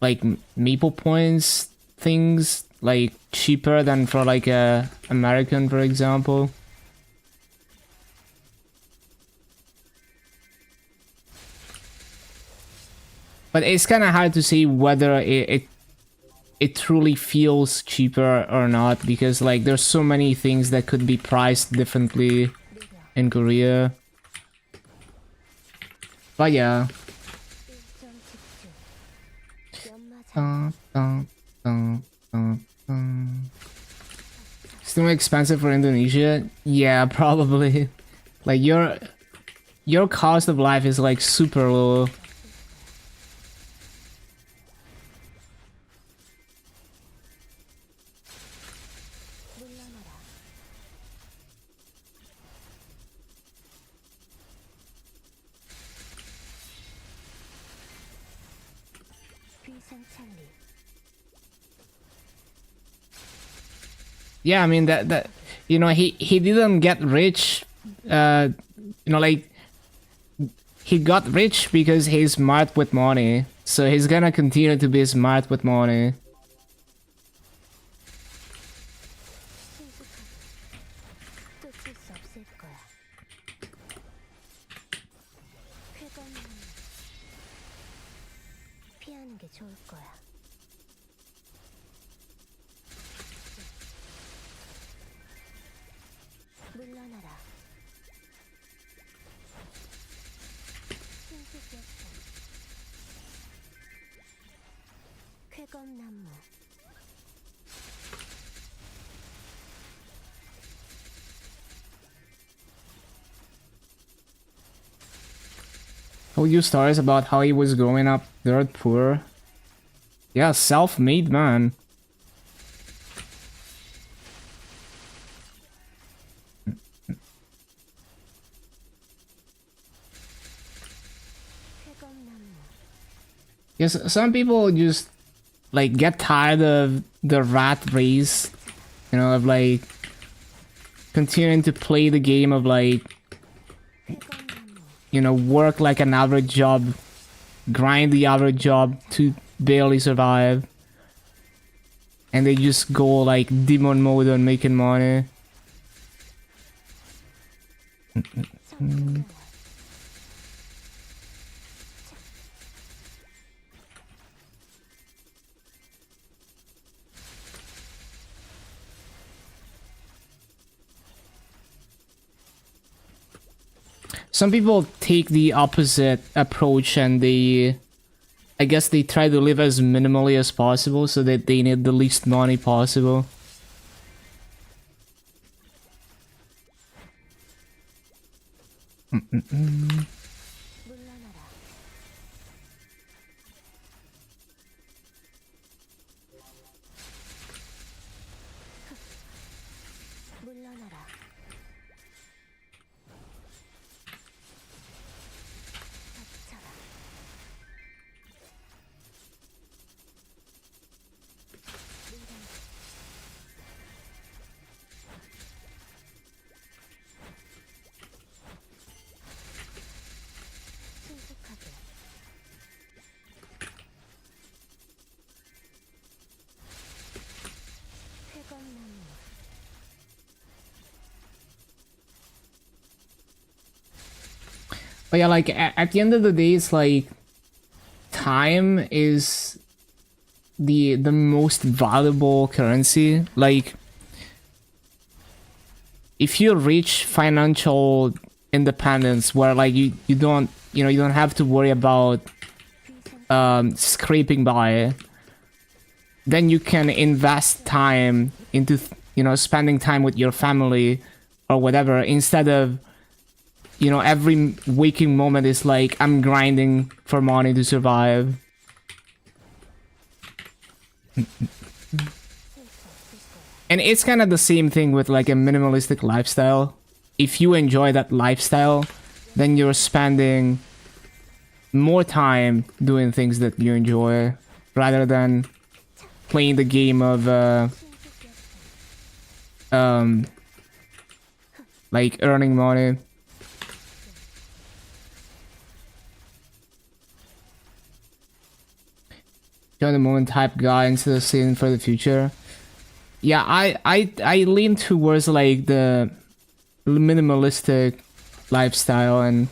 like Maple Points things like cheaper than for like a American, for example. But it's kind of hard to say whether it truly feels cheaper or not, because like there's so many things that could be priced differently in Korea. But yeah. Still expensive for Indonesia? Yeah, probably. Like your cost of life is like super low. Yeah, I mean that you know he didn't get rich, you know, like he got rich because he's smart with money, so he's gonna continue to be smart with money. Told you stories about how he was growing up dirt poor. Yeah, self-made man. Yes, some people just like get tired of the rat race, you know, of like continuing to play the game of like, you know, work like an average job, grind the average job to barely survive, and they just go like demon mode on making money. Some people take the opposite approach and they, I guess they try to live as minimally as possible so that they need the least money possible. But yeah, like at the end of the day, it's like time is the most valuable currency. Like if you reach financial independence where like you don't, you know, you don't have to worry about scraping by, then you can invest time into, you know, spending time with your family or whatever, instead of, you know, every waking moment is like, I'm grinding for money to survive. And it's kind of the same thing with like a minimalistic lifestyle. If you enjoy that lifestyle, then you're spending more time doing things that you enjoy rather than playing the game of like earning money. The moment type guy instead of saving for the future. Yeah, I lean towards like the minimalistic lifestyle, and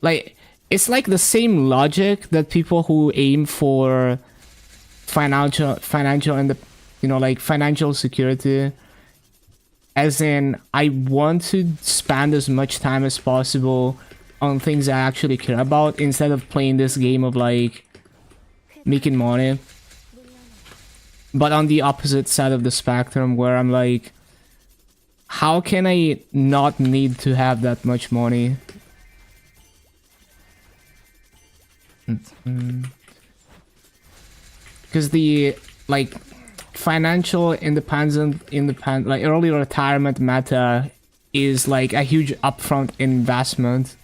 like it's like the same logic that people who aim for financial and the, you know, like financial security, as in I want to spend as much time as possible on things I actually care about instead of playing this game of like making money. But on the opposite side of the spectrum, where I'm like, how can I not need to have that much money? Because the like financial independent like early retirement meta is like a huge upfront investment,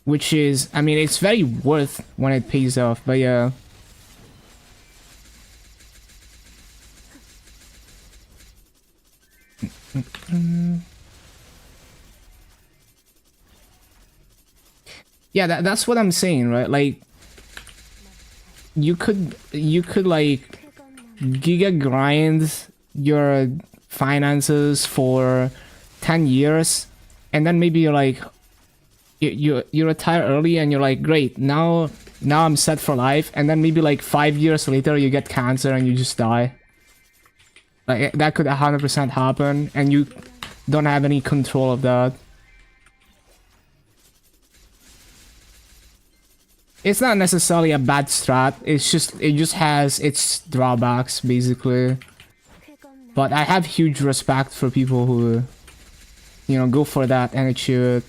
which is, I mean, it's very worth when it pays off. But yeah, yeah, that's what I'm saying, right? Like you could like giga grind your finances for 10 years, and then maybe you're like, you retire early and you're like, great, now I'm set for life, and then maybe like 5 years later you get cancer and you just die. Like that could 100% happen, and you don't have any control of that. It's not necessarily a bad strat, it just has its drawbacks basically. But I have huge respect for people who, you know, go for that and achieve it.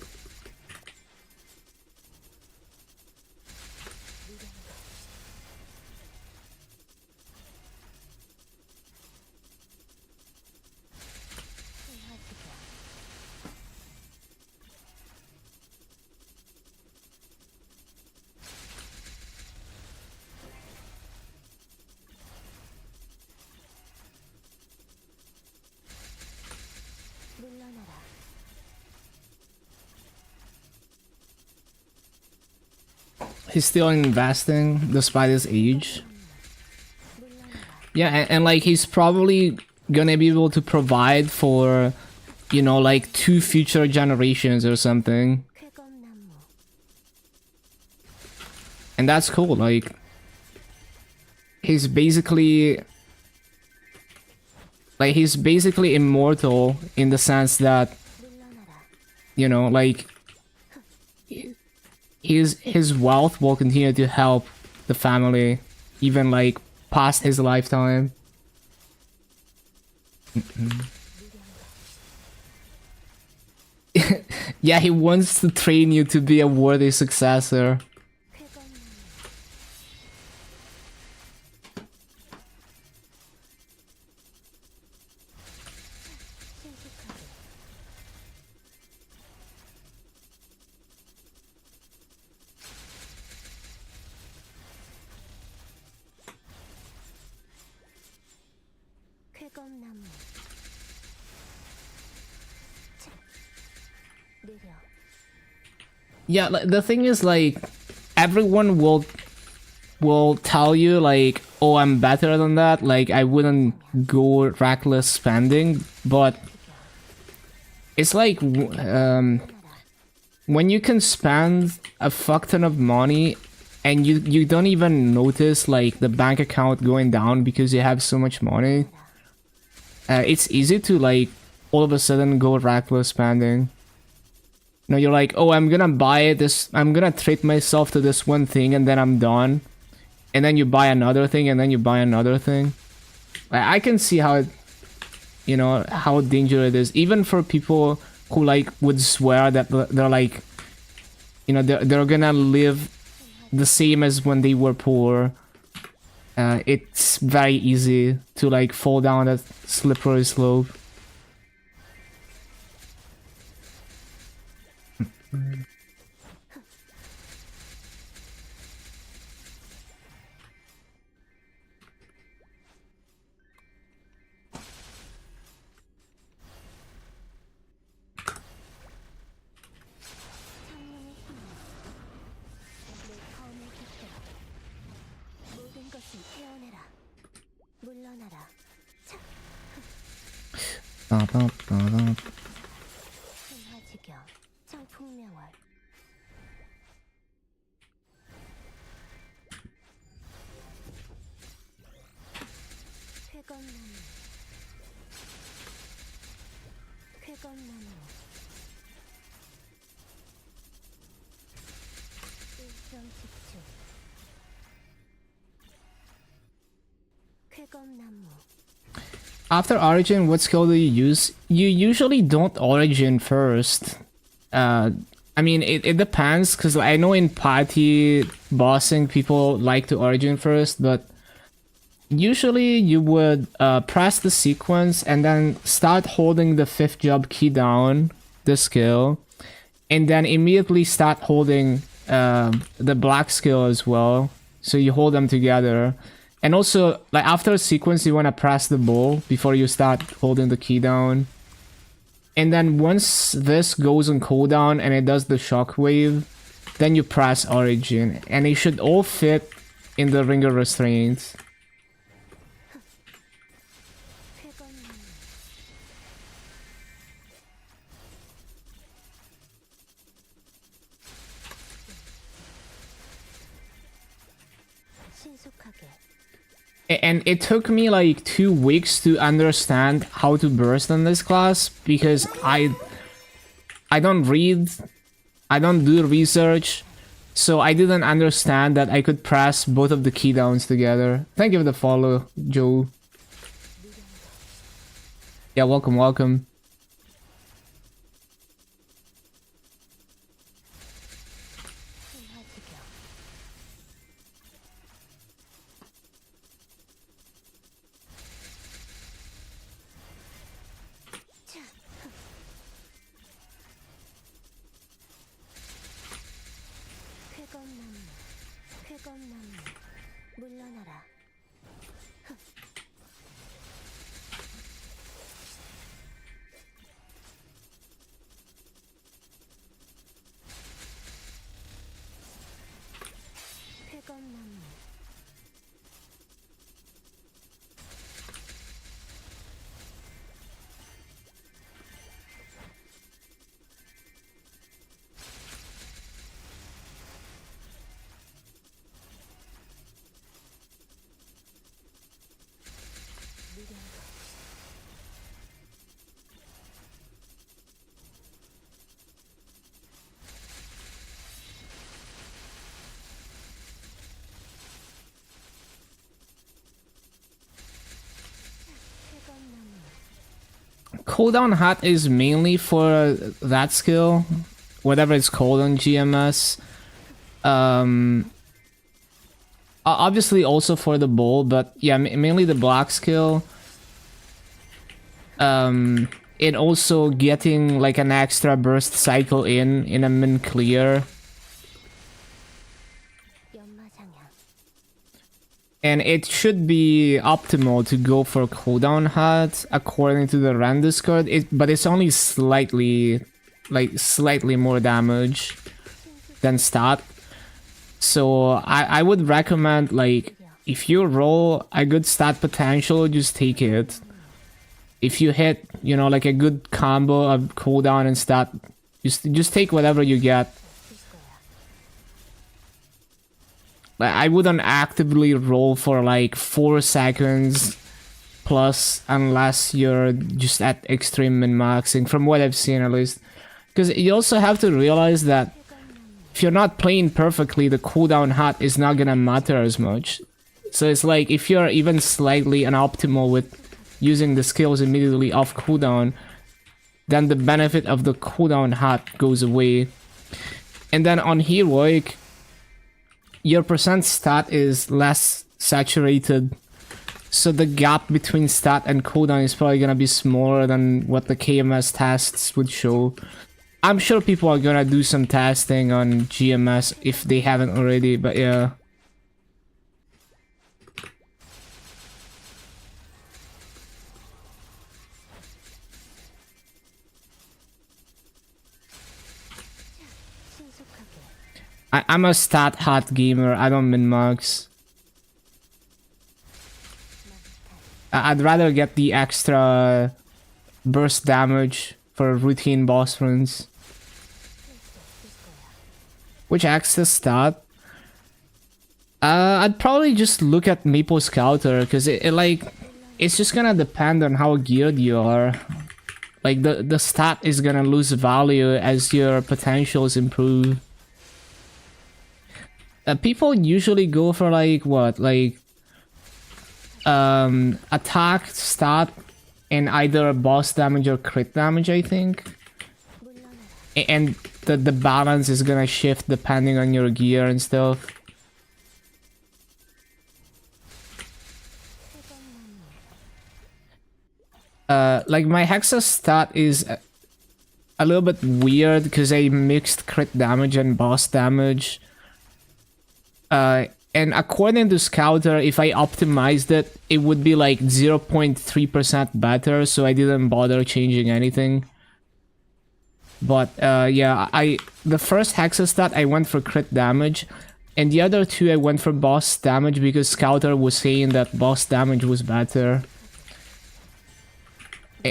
he's still investing despite his age. Yeah, and like he's probably gonna be able to provide for, you know, like 2 future generations or something. 쾌검나무 And that's cool. Like he's basically immortal in the sense that, 물러나라. you know, like his wealth will continue to help the family even like past his lifetime. Yeah, he wants to train you to be a worthy successor. 쾌검나무 신속하게 쾌검나무 차. 느려 Yeah, like, the thing is, like, everyone will tell you like, oh, I'm better than that, like I wouldn't go reckless spending, but it's like when you can spend a fuck ton of money and you don't even notice like the bank account going down because you have so much money, it's easy to like all of a sudden go reckless spending. You know, you're like, oh, I'm gonna treat myself to this one thing and then I'm done. And then you buy another thing and then you buy another thing. I can see how it, you know, how dangerous it is. Even for people who like would swear that they're like, you know, they're gonna live the same as when they were poor. It's very easy to like fall down that slippery slope. 창문의 힘. 내 검을 깃들어. 모든 것을 태어내라. 물러나라. 차. 신화지경. 청풍명월. 쾌검나무. 쾌검나무. 일정집중. 쾌검나무. After Origin, what skill do you use? You usually don't Origin first. I mean, it depends, because I know in party bossing, people like to Origin first, but usually you would press the sequence and then start holding the 5th job key down, the skill, and then immediately start holding the black skill as well. So you hold them together. And also, like after a sequence, you want to press the bow before you start holding the key down. And then once this goes on cooldown and it does the shockwave, then you press Origin. And they should all fit in the ring of restraints. 쾌검나무. 신속하게. And it took me like 2 weeks to understand how to burst in this class, because I don't read, I don't do research, so I didn't understand that I could press both of the key downs together. Thank you for the follow, Joe. Yeah, welcome, welcome. 신화지경. 차. 쾌검나무. 쾌검나무. 물러나라. cooldown hat is mainly for that skill, whatever it's called on GMS. Obviously also for the bowl, but yeah, mainly the block skill. And also getting like an extra burst cycle in a min clear. And it should be optimal to go for cooldown hat according to the random discard. But it's only slightly more damage than stat. So I would recommend, like, if you roll a good stat potential, just take it. If you hit, you know, like a good combo of cooldown and stat, just take whatever you get. Like, I wouldn't actively roll for like 4 seconds plus unless you're just at extreme min-maxing, from what I've seen at least. Because you also have to realize that if you're not playing perfectly, the cooldown hat is not gonna matter as much. So it's like, if you're even slightly unoptimal with using the skills immediately off cooldown, then the benefit of the cooldown hat goes away. And then on heroic, your percent stat is less saturated, so the gap between stat and cooldown is probably gonna be smaller than what the KMS tests would show. I'm sure people are gonna do some testing on GMS if they haven't already, but yeah. I'm a stat hat gamer, I don't min-max. I'd rather get the extra burst damage for routine boss runs. Which access stat? I'd probably just look at Maple Scouter, because it's just gonna depend on how geared you are. Like, the stat is gonna lose value as your potentials improve. People usually go for like what, like attack, stat, and either boss damage or crit damage, I think. And the balance is gonna shift depending on your gear and stuff. Like, my Hexa stat is a little bit weird because I mixed crit damage and boss damage. And according to Scouter, if I optimized it, it would be like 0.3% better, so I didn't bother changing anything. But yeah, the first Hexa stat I went for crit damage, and the other two I went for boss damage because Scouter was saying that boss damage was better.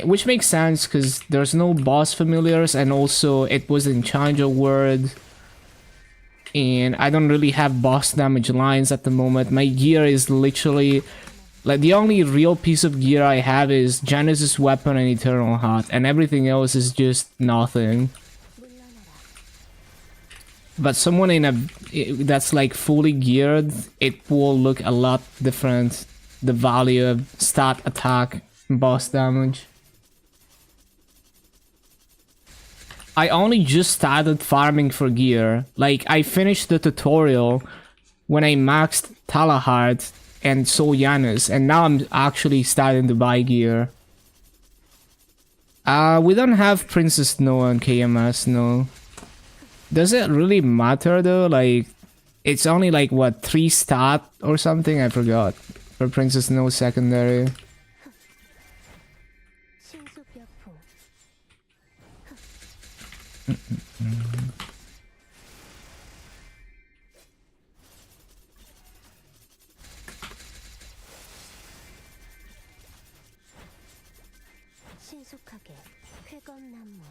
Which makes sense, because there's no boss familiars, and also it was in Challenger World. And I don't really have boss damage lines at the moment. My gear is literally... like, the only real piece of gear I have is Genesis Weapon and Eternal Heart, and everything else is just nothing. But someone in a... that's like fully geared, it will look a lot different. The value of stat, attack, and boss damage. I only just started farming for gear. Like, I finished the tutorial when I maxed Talahart and Soul Janus, and now I'm actually starting to buy gear. We don't have Princess Snow on KMS, no. Does it really matter though? Like, it's only like, what, 3 stat or something? I forgot. For Princess Snow secondary. 신속하게 쾌검나무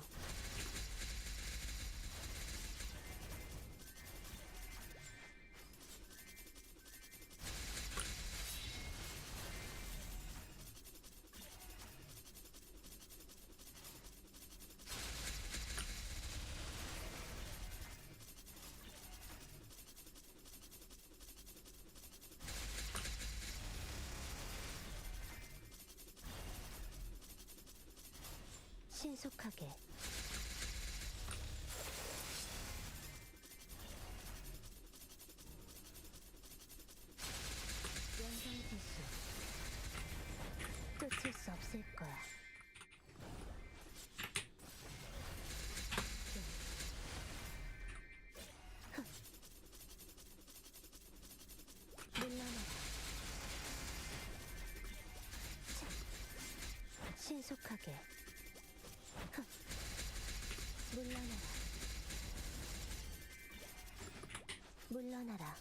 신속하게 연성 기술 끝일 수 없을 거야. 물러나라. 신속하게 물러나라. 물러나라.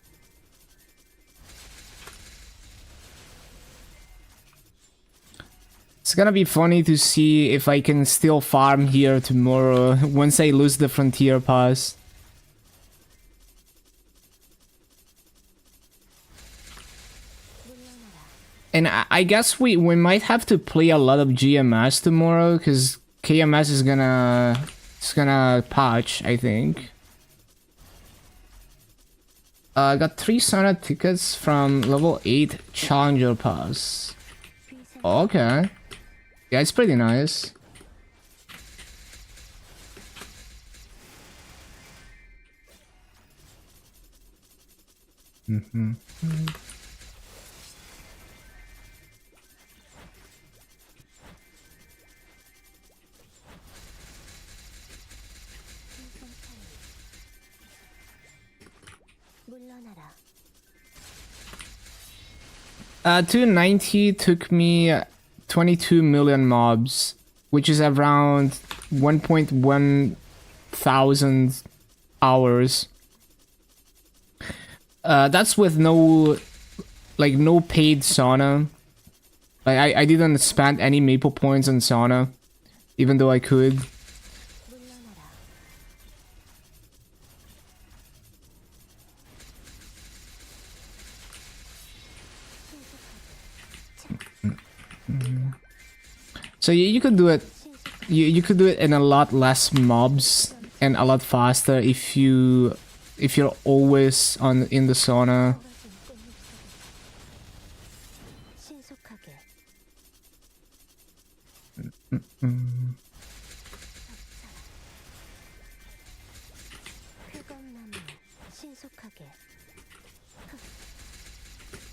It's gonna be funny to see if I can still farm here tomorrow once I lose the frontier pass. And I guess we might have to play a lot of GMS tomorrow because KMS is gonna patch, I think. I got 3 Sona tickets from level 8 Challenger Pass. Okay. Yeah, it's pretty nice. 물러나라. 290 took me 22 million mobs, which is around 1.1 thousand hours. That's with no paid sauna. Like I didn't spend any maple points on sauna, even though I could. 물러나라. So you could do it. You could do it in a lot less mobs and a lot faster if you're always in the sauna. 신속하게 쾌검나무 신속하게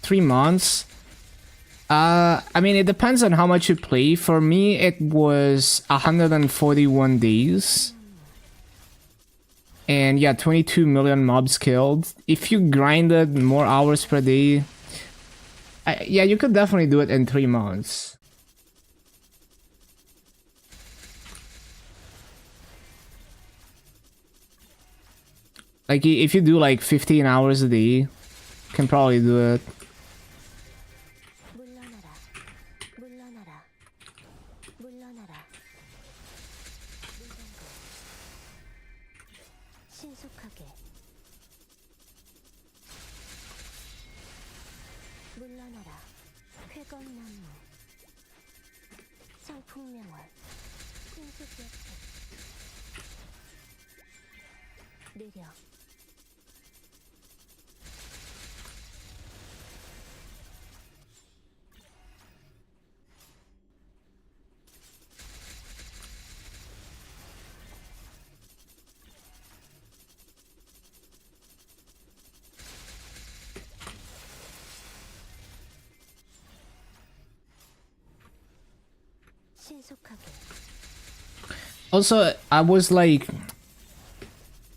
3 months. I mean, it depends on how much you play. For me, it was 141 days. And yeah, 22 million mobs killed. If you grinded more hours per day, yeah, you could definitely do it in 3 months. Like, if you do like 15 hours a day, you can probably do it. 물러나라. 물러나라. 물러나라. 신속하게 물러나라. 쾌검나무 청풍명월 신속역행 느려 신속하게 Also, I was like,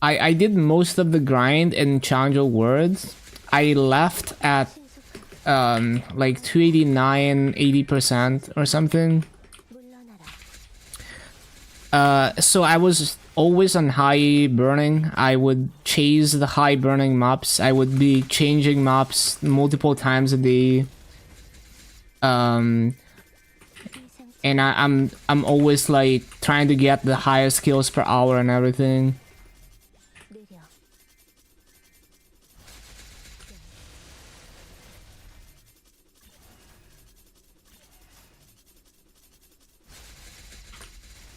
I did most of the grind in Challenger Worlds. I left at like 289, 80% or something. 물러나라. So I was always on high burning. I would chase the high burning maps. I would be changing maps multiple times a day. And I'm always like trying to get the highest kills per hour and everything. 느려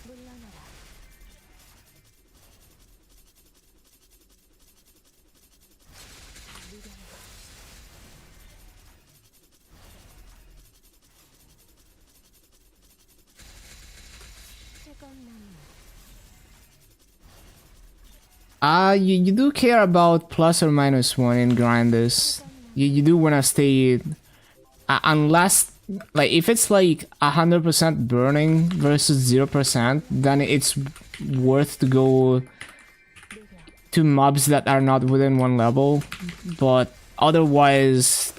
물러나라. 쾌검나무 You do care about plus or minus 1 in grinders. You do want to stay... unless... Like, if it's like 100% burning versus 0%, then it's worth to go to mobs that are not within 1 level. But otherwise,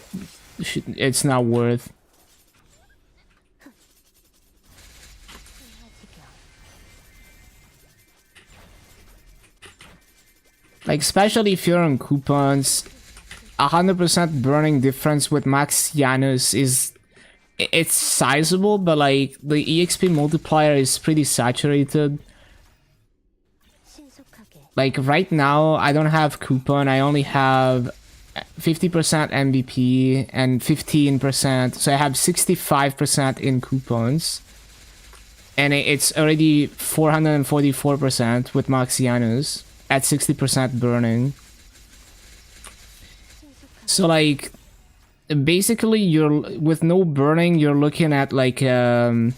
it's not worth. Like, especially if you're on coupons, 100% burning difference with Max Janus is... It's sizable, but like, the EXP multiplier is pretty saturated. Like, right now, I don't have coupon, I only have 50% MVP and 15%, so I have 65% in coupons. And it's already 444% with Max Janus at 60% burning. So like, basically you're with no burning, you're looking at like a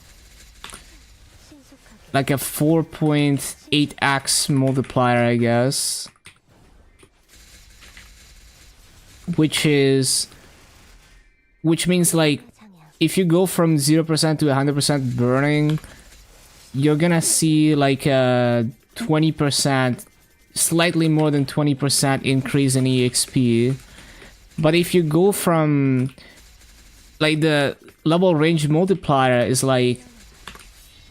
4.8x multiplier, I guess, which means like if you go from 0% to 100% burning, you're gonna see like a 20%, slightly more than 20% increase in EXP. But if you go from, like, the level range multiplier is like,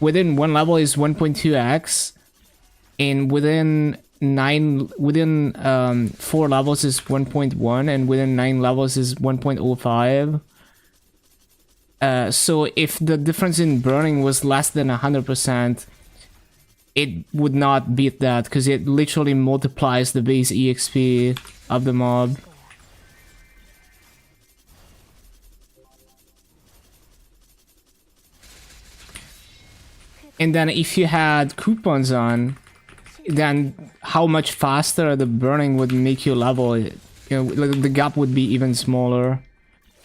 within 1 level is 1.2x, and within 4 levels is 1.1, and within 9 levels is 1.05. So if the difference in burning was less than 100%, it would not beat that, because it literally multiplies the base EXP of the mob. And then if you had coupons on, then how much faster the burning would make you level, you know, the gap would be even smaller.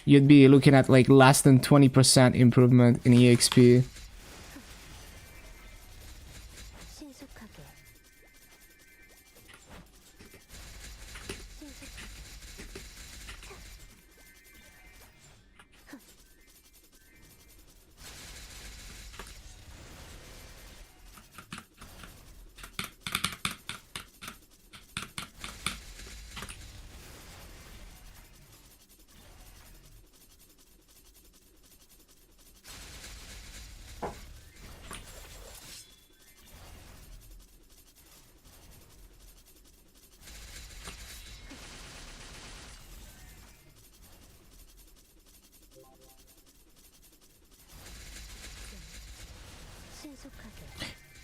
You'd be looking at like less than 20% improvement in EXP.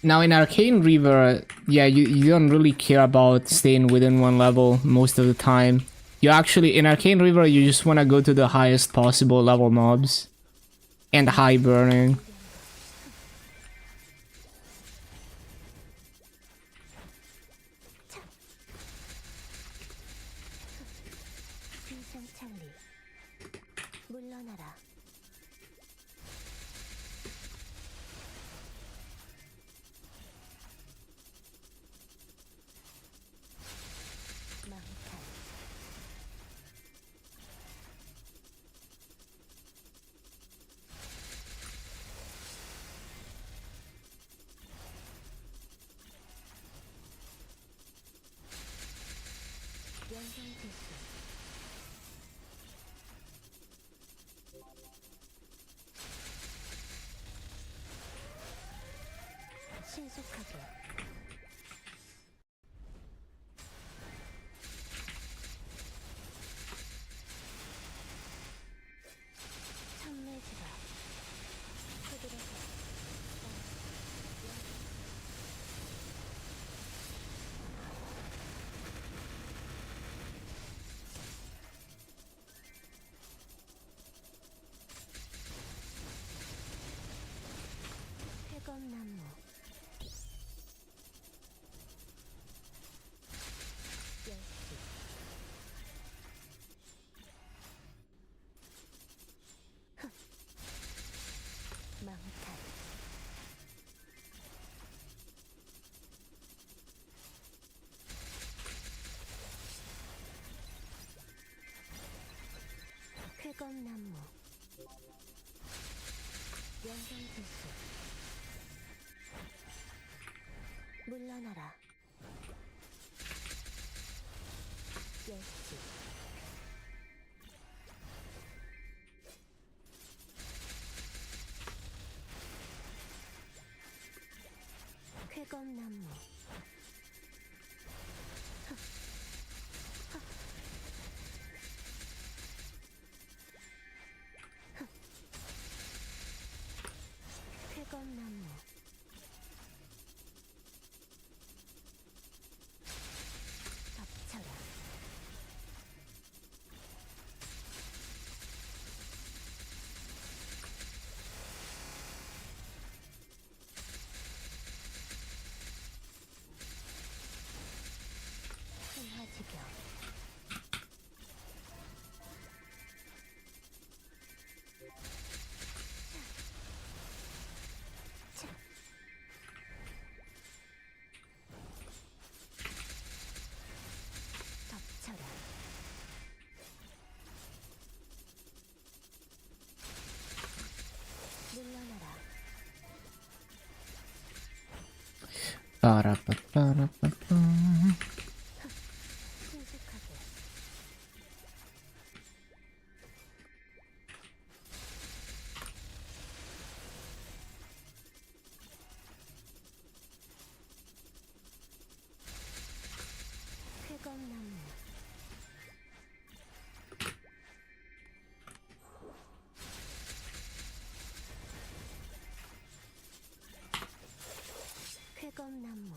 Now in Arcane River, yeah, you don't really care about staying within 1 level most of the time. You actually, in Arcane River, you just want to go to the highest possible level mobs. And high burning. 쾌검나무 연장지수 물러나라 열지 쾌검나무 쾌검나무 덮쳐라 신화지경 차. 덮쳐라 물러나라 빠라빠빠라빠빠. 신속하게 쾌검나무 쾌검나무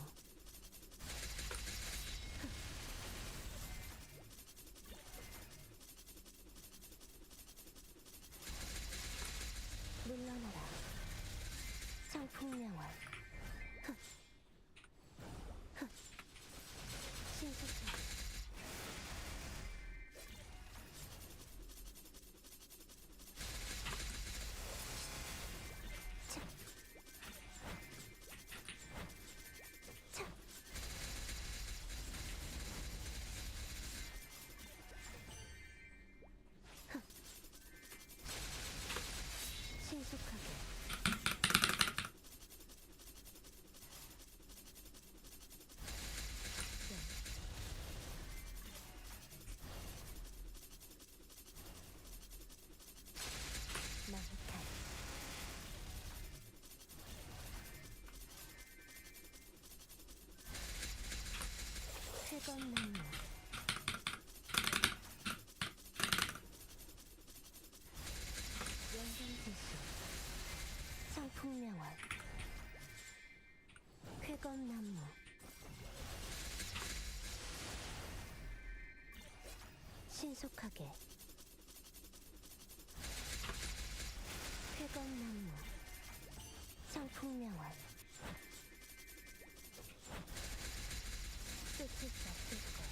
물러나라 성풍명월 신속해 차. 차. 신속하게 마흑칼 쾌검나무 연장지수 성풍명월 쾌검나무 신속하게 쾌검나무 성풍명월 끝이 없을 거야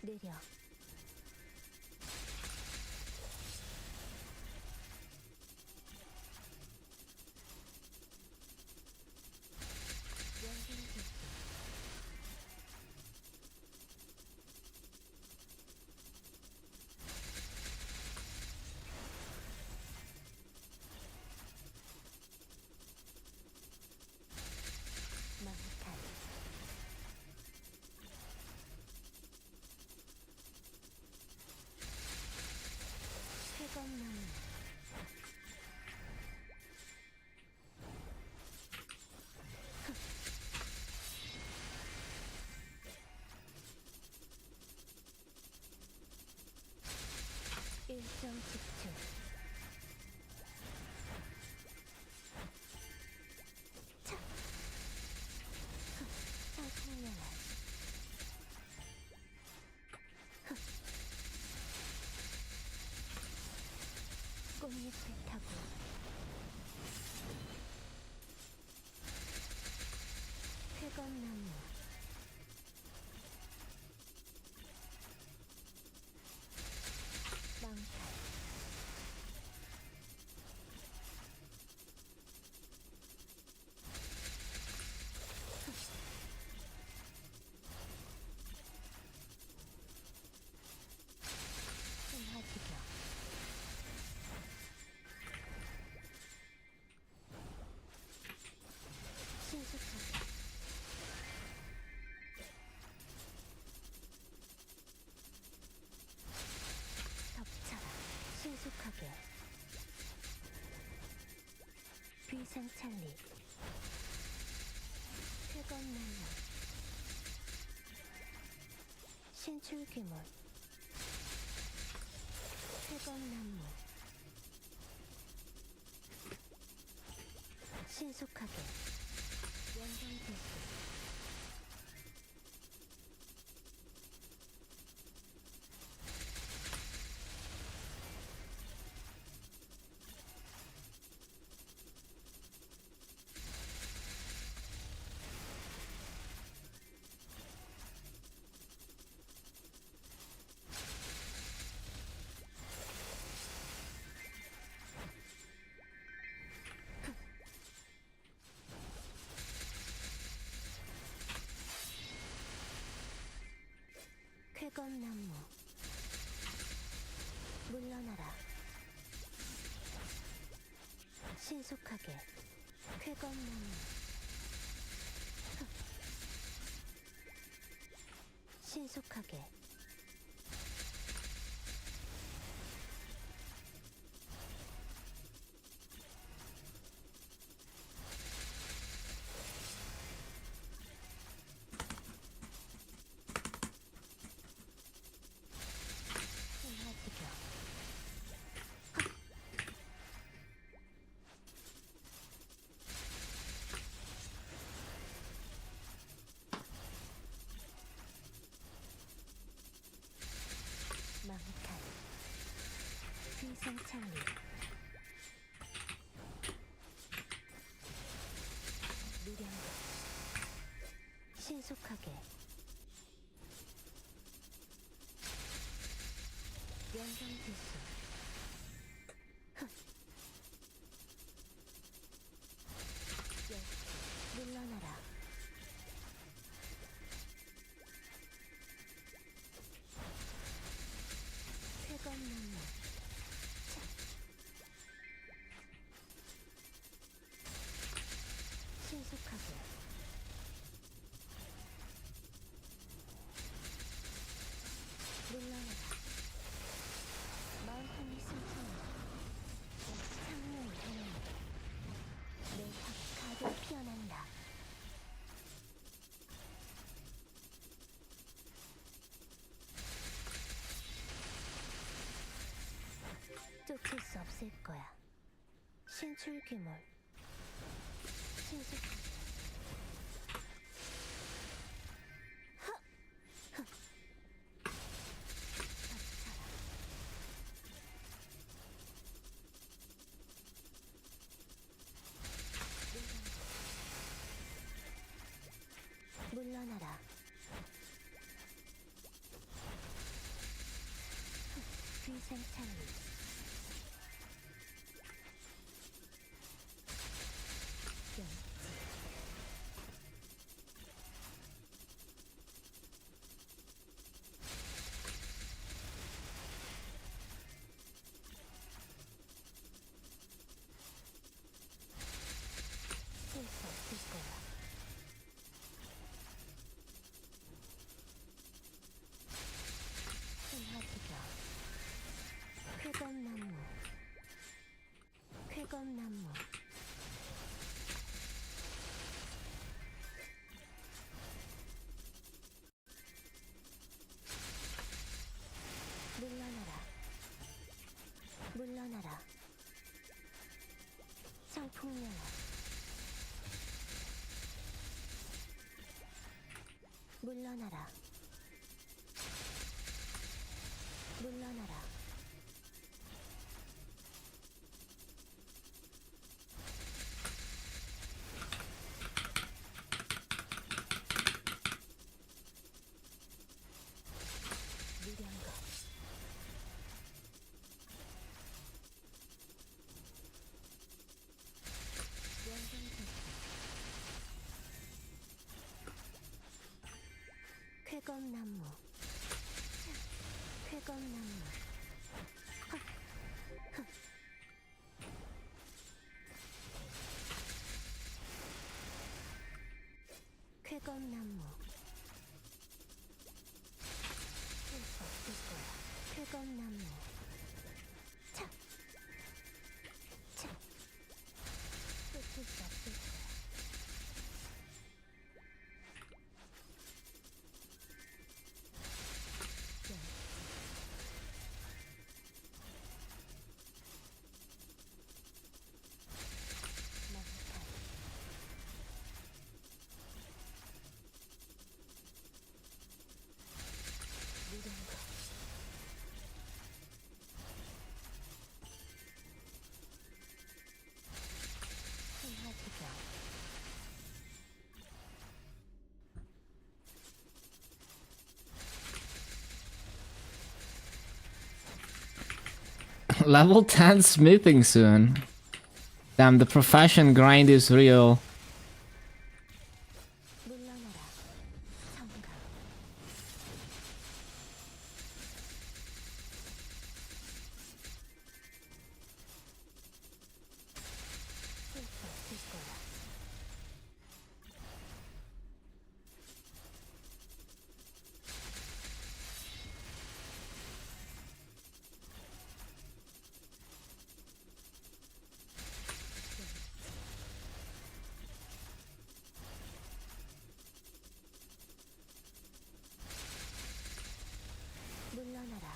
느려 연장지수 마흑칼 쾌검나무 일정 집중 차 성풍명월 꽃잎을 타고 쾌검나무 망탈 필생찬리 쾌검나무 신출귀몰 쾌검나무 신속하게 연장대수 쾌검나무 물러나라 신속하게 쾌검나무 신속하게 신화지경 망탈 비생창리 무량각 신속하게 연장지수 물러나라 쾌검나무 신속하게 물러나라 마운틴이 승천해 창문을 향해 내 가득 피어난다 쫓을 수 없을 거야 신출귀몰 신속하게 물러나라 비생찬리 쓸 수 없을 거야 신화지경 쾌검나무 쾌검나무 물러나라 물러나라 청풍년아 물러나라 물러나라 무량각 쾌검나무 쾌검나무 쾌검나무 쓸 수 없을 거야 쾌검나무 착 쫓을 수 없을 Level 10 smithing soon. Damn, the profession grind is real. 물러나라. 성가. 쓸수 없을 거야. 물러나라.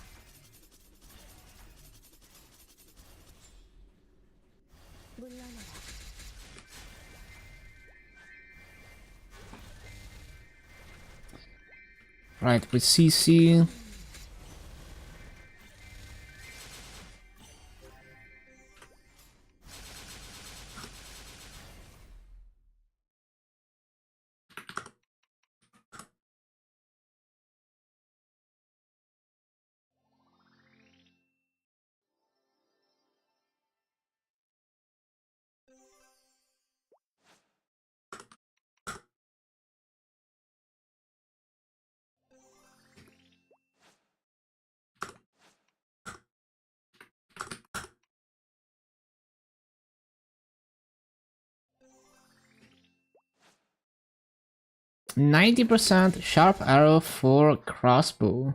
물러나라. Right, with CC. %90 sharp arrow for crossbow.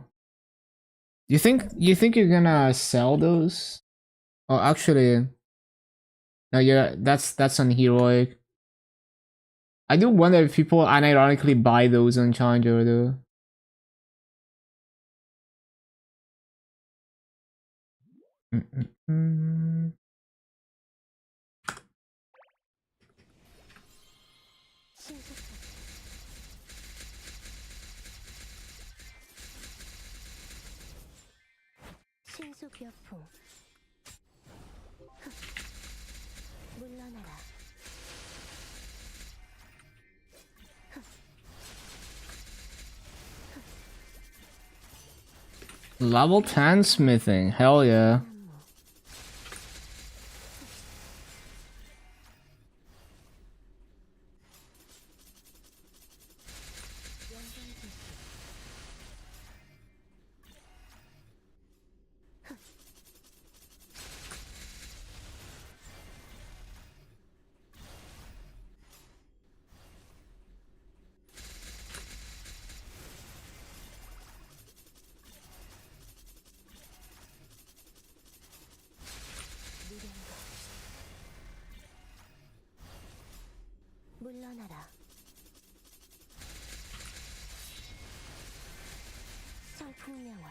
You think you're gonna sell those? Oh, actually, no. Yeah, that's on heroic. I do wonder if people unironically buy those on Challenger though. Mm-mm-mm. 신속여풍. 물러나라. Level 10 smithing, hell yeah. 물러나라. 성풍명월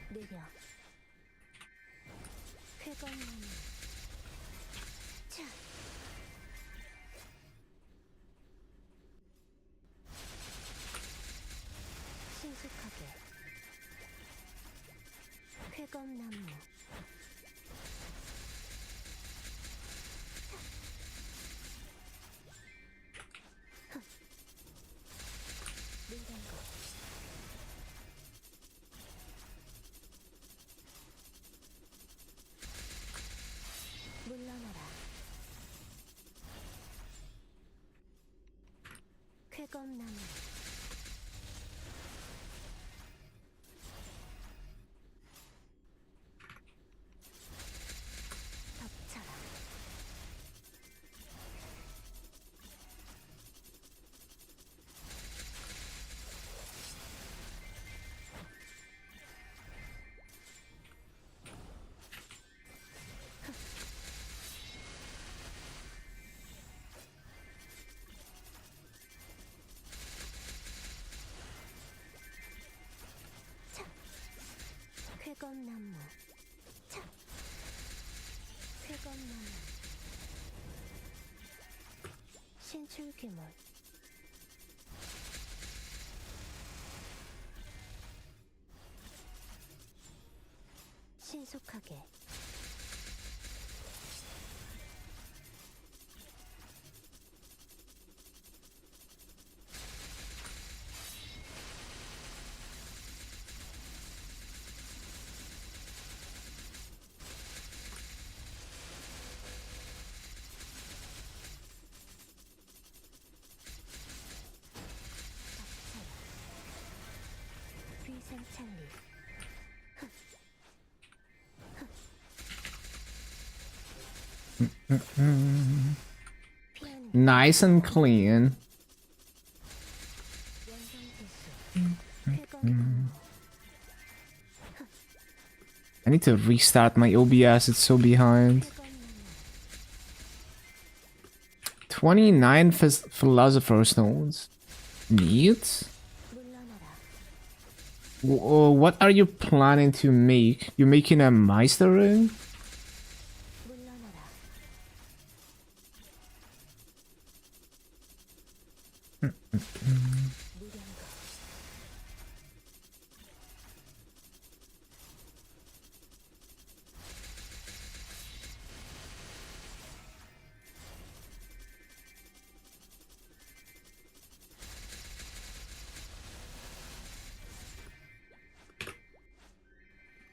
느려. 쾌검나무. 자. 신속하게. 쾌검나무. 냉장고. 물러나라. 쾌검나무. 덮쳐라. 쾌검나무. 차. 쾌검나무. 신출귀물. 신속하게. 찰리. 피하는 Nice and clean. 연성지수. 쾌검나무. I need to restart my OBS, it's so behind. 쾌검나무. 29 Philosopher Stones. Neat? 물러나라. What are you planning to make? You're making a Meister ring? 물러나라. 무량거.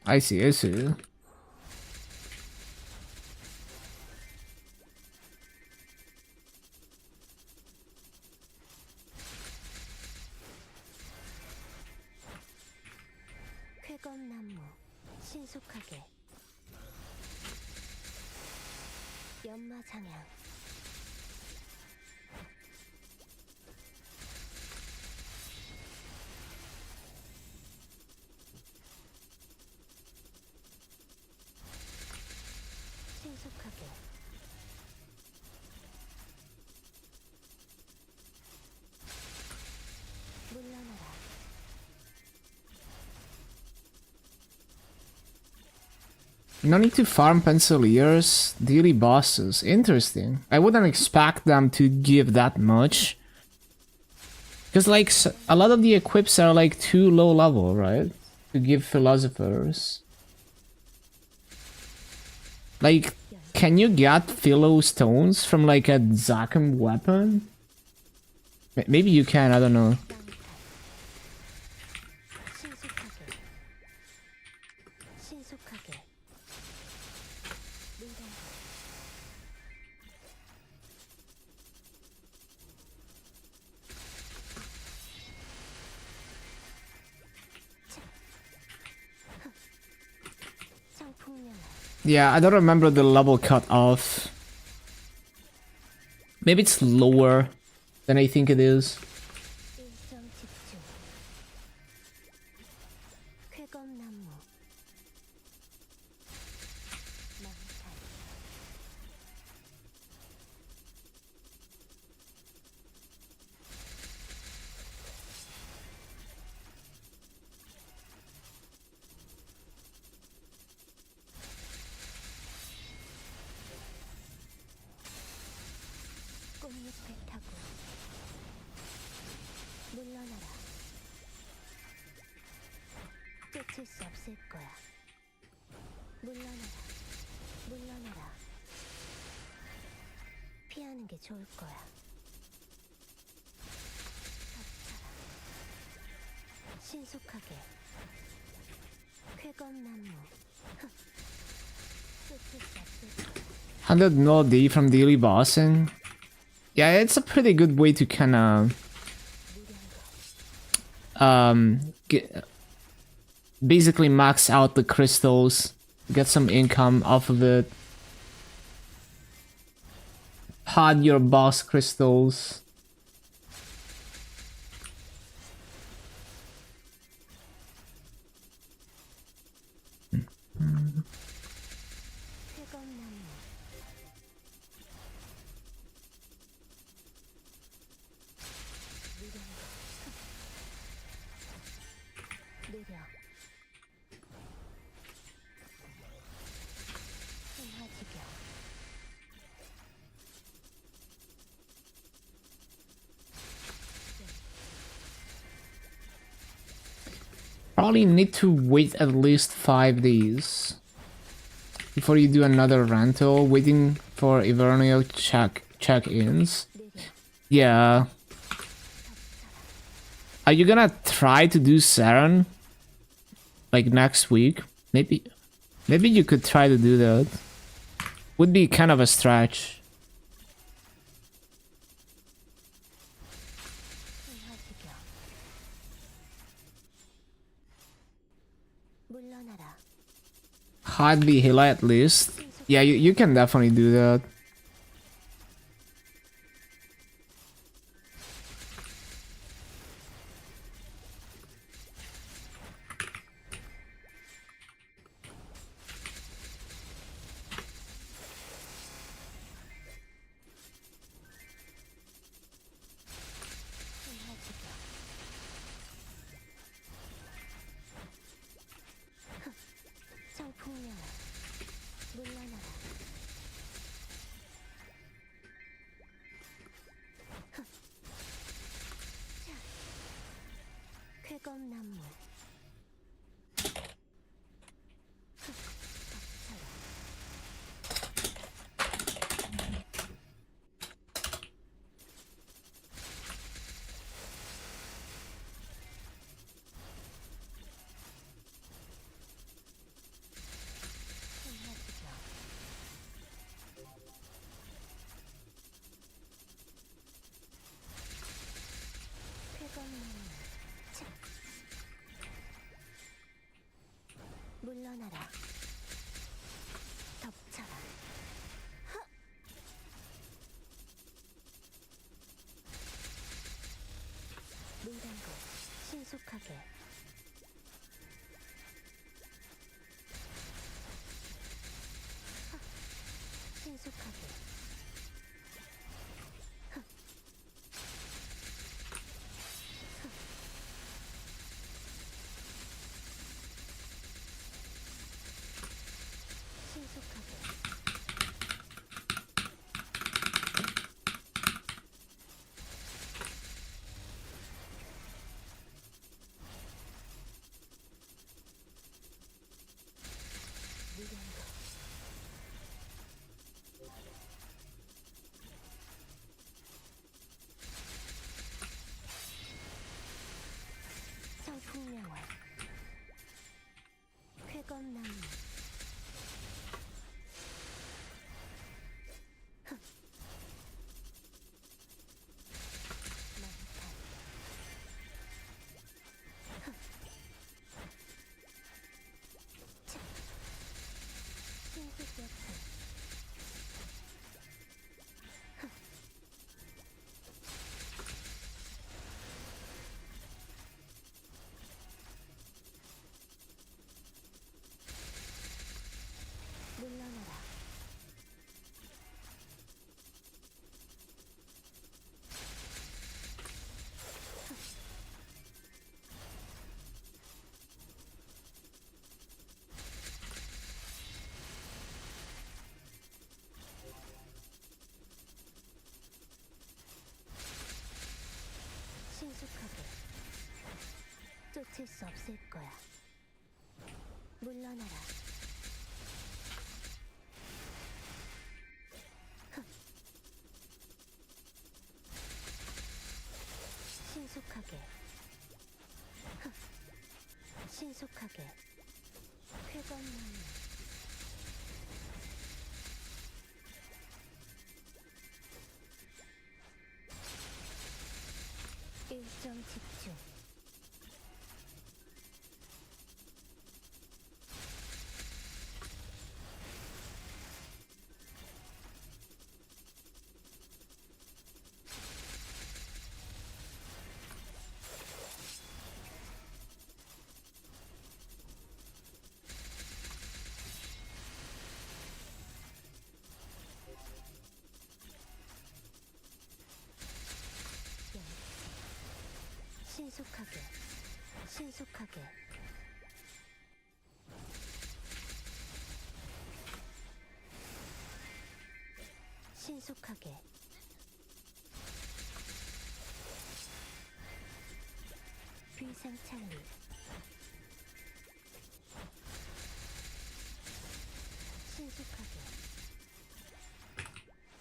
I see, I see. 쾌검나무. 신속하게. 연마장향. 신속하게. 물러나라. No need to farm penciliers, daily bosses. Interesting. I wouldn't expect them to give that much. Because like a lot of the equips are like too low level, right? To give philosophers. Like, can you get philo stones from like a Zakum weapon? Maybe you can, I don't know. 신속하게. 신속하게. 물량거. 성풍년화. Yeah, I don't remember the level cut off. Maybe it's lower than I think it is. 일정 집중. 쾌검나무. 망탈. 꽃잎을 타고. 물러나라. 쫓을 수 없을 거야. 물러나라. 물러나라. 피하는 게 좋을 거야. 덮쳐라. 신속하게. 쾌검나무. 쫓을 수 없을 거야. 100 mil a day from daily bossing. Yeah, it's a pretty good way to kind of basically max out the crystals, get some income off of it. Pad your boss crystals. 쾌검나무. 느려. 흥하지경. Probably need to wait at least 5 days before you do another rental, waiting for Evernio check-ins. 느려. Yeah. Are you gonna try to do Saren? Like next week? Maybe you could try to do that. Would be kind of a stretch. 흥하지경. 물러나라. Hide the hill at least. Yeah, you can definitely do that. 성풍령아, 물러나라. 쾌검나무. 물러나라. 덮쳐라. 문단고 신속하게. 신속하게. 성풍명화. 쾌검나무. 물러나라. 신속하게. 쫓을 수 없을 거야. 물러나라. 신속하게. 신속하게. 쾌검나무. 일정 집중. 신속하게. 신속하게. 신속하게. 비상찰리. 신속하게.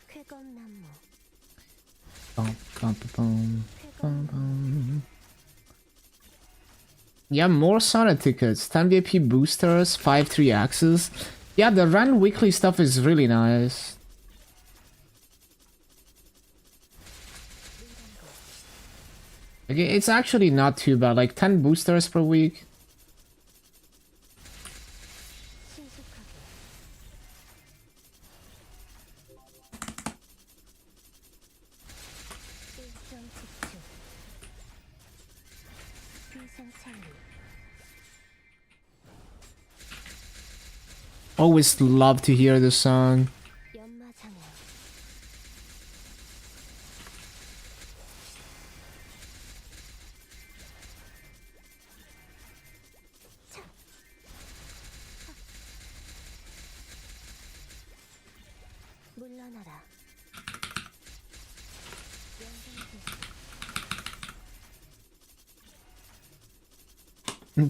쾌검나무. Bum, bum, bum, bum, bum. Yeah, more Sonic tickets, 10 VIP boosters, 5 3-axes. Yeah, the run weekly stuff is really nice. Okay, it's actually not too bad, like 10 boosters per week. 상상리 Always love to hear the song. 연마장애 물러나라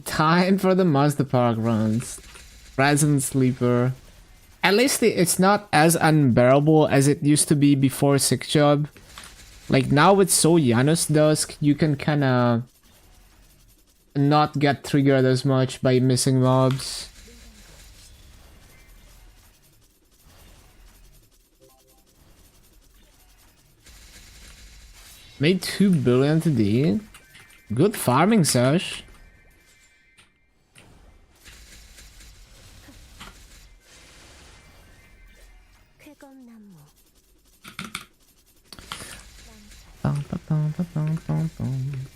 Time for the Monster Park runs. Present Sleeper. At least it's not as unbearable as it used to be before Sick Job. Like now with So Janus Dusk, you can kinda not get triggered as much by missing mobs. Made 2 billion today. Good farming, Sash. 쾌검나무 Bum, ba, bum, ba, bum, bum, bum.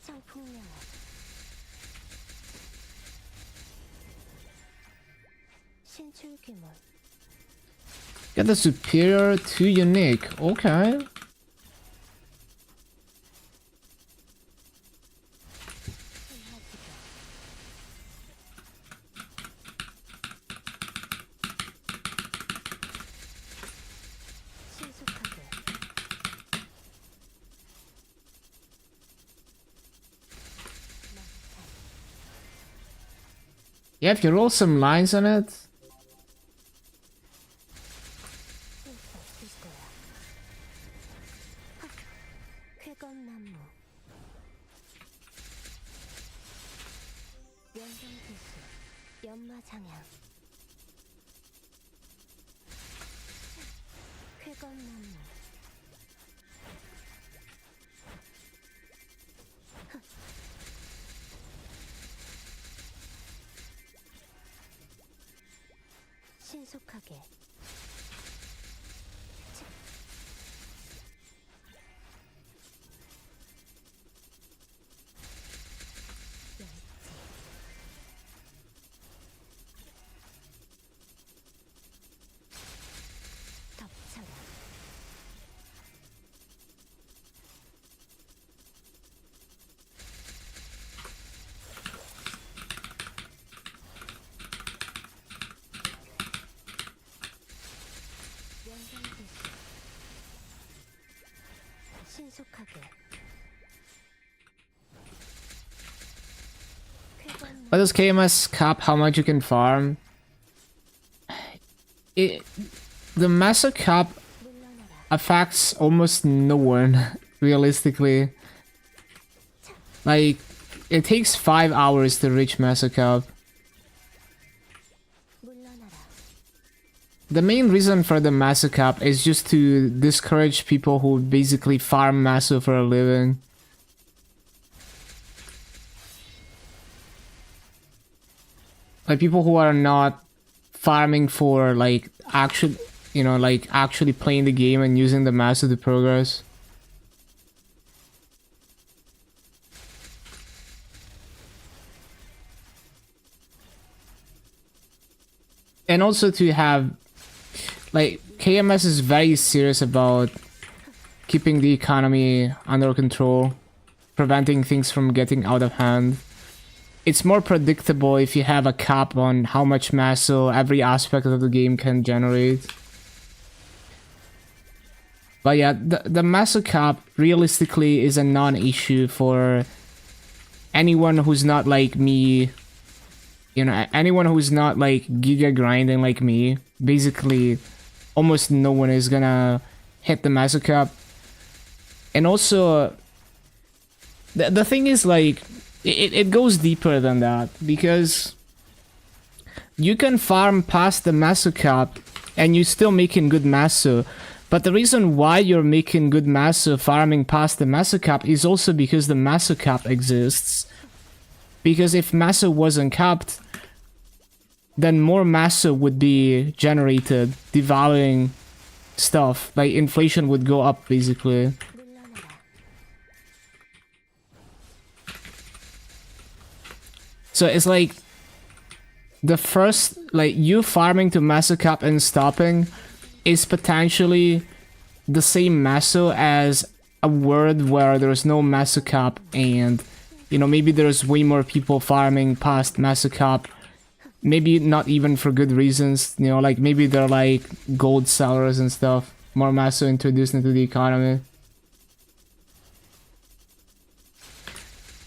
청풍령 신출귀몰 Get the superior to unique. Okay. 신속하게 Yeah, if you roll some lines on it. 쓸수 없을 거야 쾌검나무 연성기수 연마장향 쾌검나무 신속하게 덮쳐라 연성기수 신속하게 What does KMS cap how much you can farm? The master cap 물러나라 affects almost no one, realistically. Like, it takes 5 hours to reach master cap. 물러나라 The main reason for the master cap is just to discourage people who basically farm master for a living. Like people who are not farming for like actual, you know, like actually playing the game and using the master to progress. And also to have, like, KMS is very serious about keeping the economy under control, preventing things from getting out of hand. It's more predictable if you have a cap on how much muscle every aspect of the game can generate. But yeah, the muscle cap realistically is a non-issue for anyone who's not like me. You know, anyone who's not like giga grinding like me. Basically, almost no one is gonna hit the muscle cap. And also, the thing is like, it goes deeper than that, because you can farm past the master cap and you're still making good master. But the reason why you're making good master farming past the master cap is also because the master cap exists. Because if master wasn't capped, then more master would be generated, devaluing stuff. Like inflation would go up basically. 물러나라 So it's like the first, like you farming to meso cap and stopping is potentially the same meso as a world where there's no meso cap, and you know, maybe there's way more people farming past meso cap, maybe not even for good reasons, you know, like maybe they're like gold sellers and stuff, more meso introduced into the economy.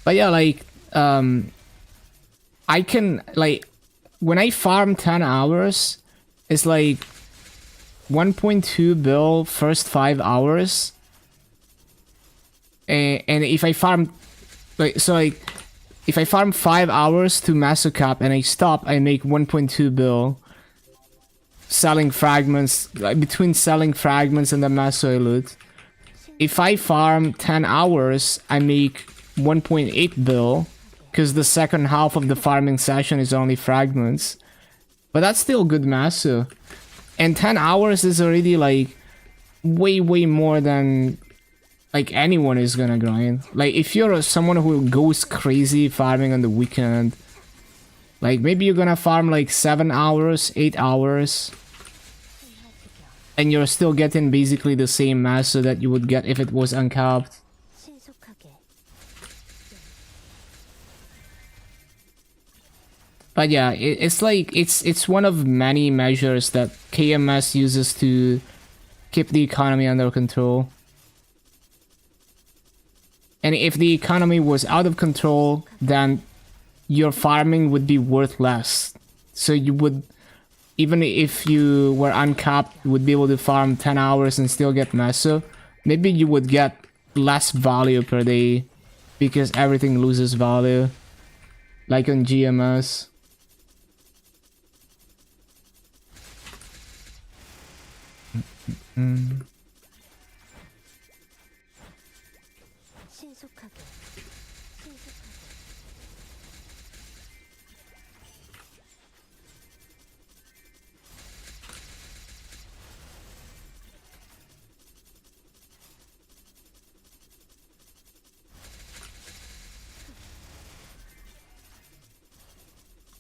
But yeah, like I can, like, when I farm 10 hours, it's like 1.2 bill first 5 hours. And if I farm, like, so like, if I farm 5 hours to meso cap and I stop, I make 1.2 bill selling fragments, like between selling fragments and the meso I loot. If I farm 10 hours, I make 1.8 bill, because the second half of the farming session is only fragments. But that's still good meso. And 10 hours is already like way more than like anyone is gonna grind. Like if you're someone who goes crazy farming on the weekend, like maybe you're gonna farm like 7 hours, 8 hours, and you're still getting basically the same meso that you would get if it was uncapped. But yeah, it's like it's one of many measures that KMS uses to keep the economy under control. And if the economy was out of control, then your farming would be worth less. So you would, even if you were uncapped, you would be able to farm 10 hours and still get meso. Maybe you would get less value per day because everything loses value, like on GMS.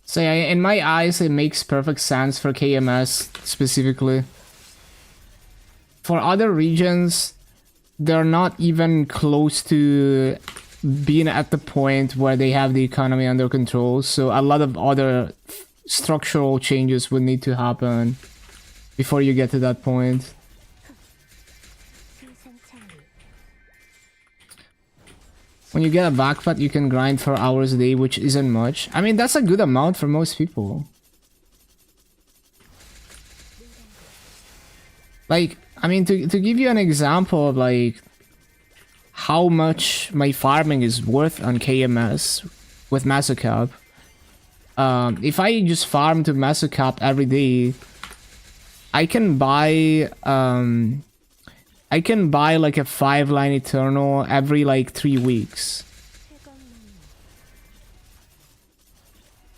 So yeah, in my eyes, it makes perfect sense for KMS specifically. For other regions, they're not even close to being at the point where they have the economy under control. So a lot of other structural changes would need to happen before you get to that point. When you get a backpack, you can grind for hours a day, which isn't much. I mean, that's a good amount for most people. Like, I mean, to give you an example of like how much my farming is worth on KMS with meso cap. If I just farm to meso cap every day, I can buy like a 5-line Eternal every like 3 weeks.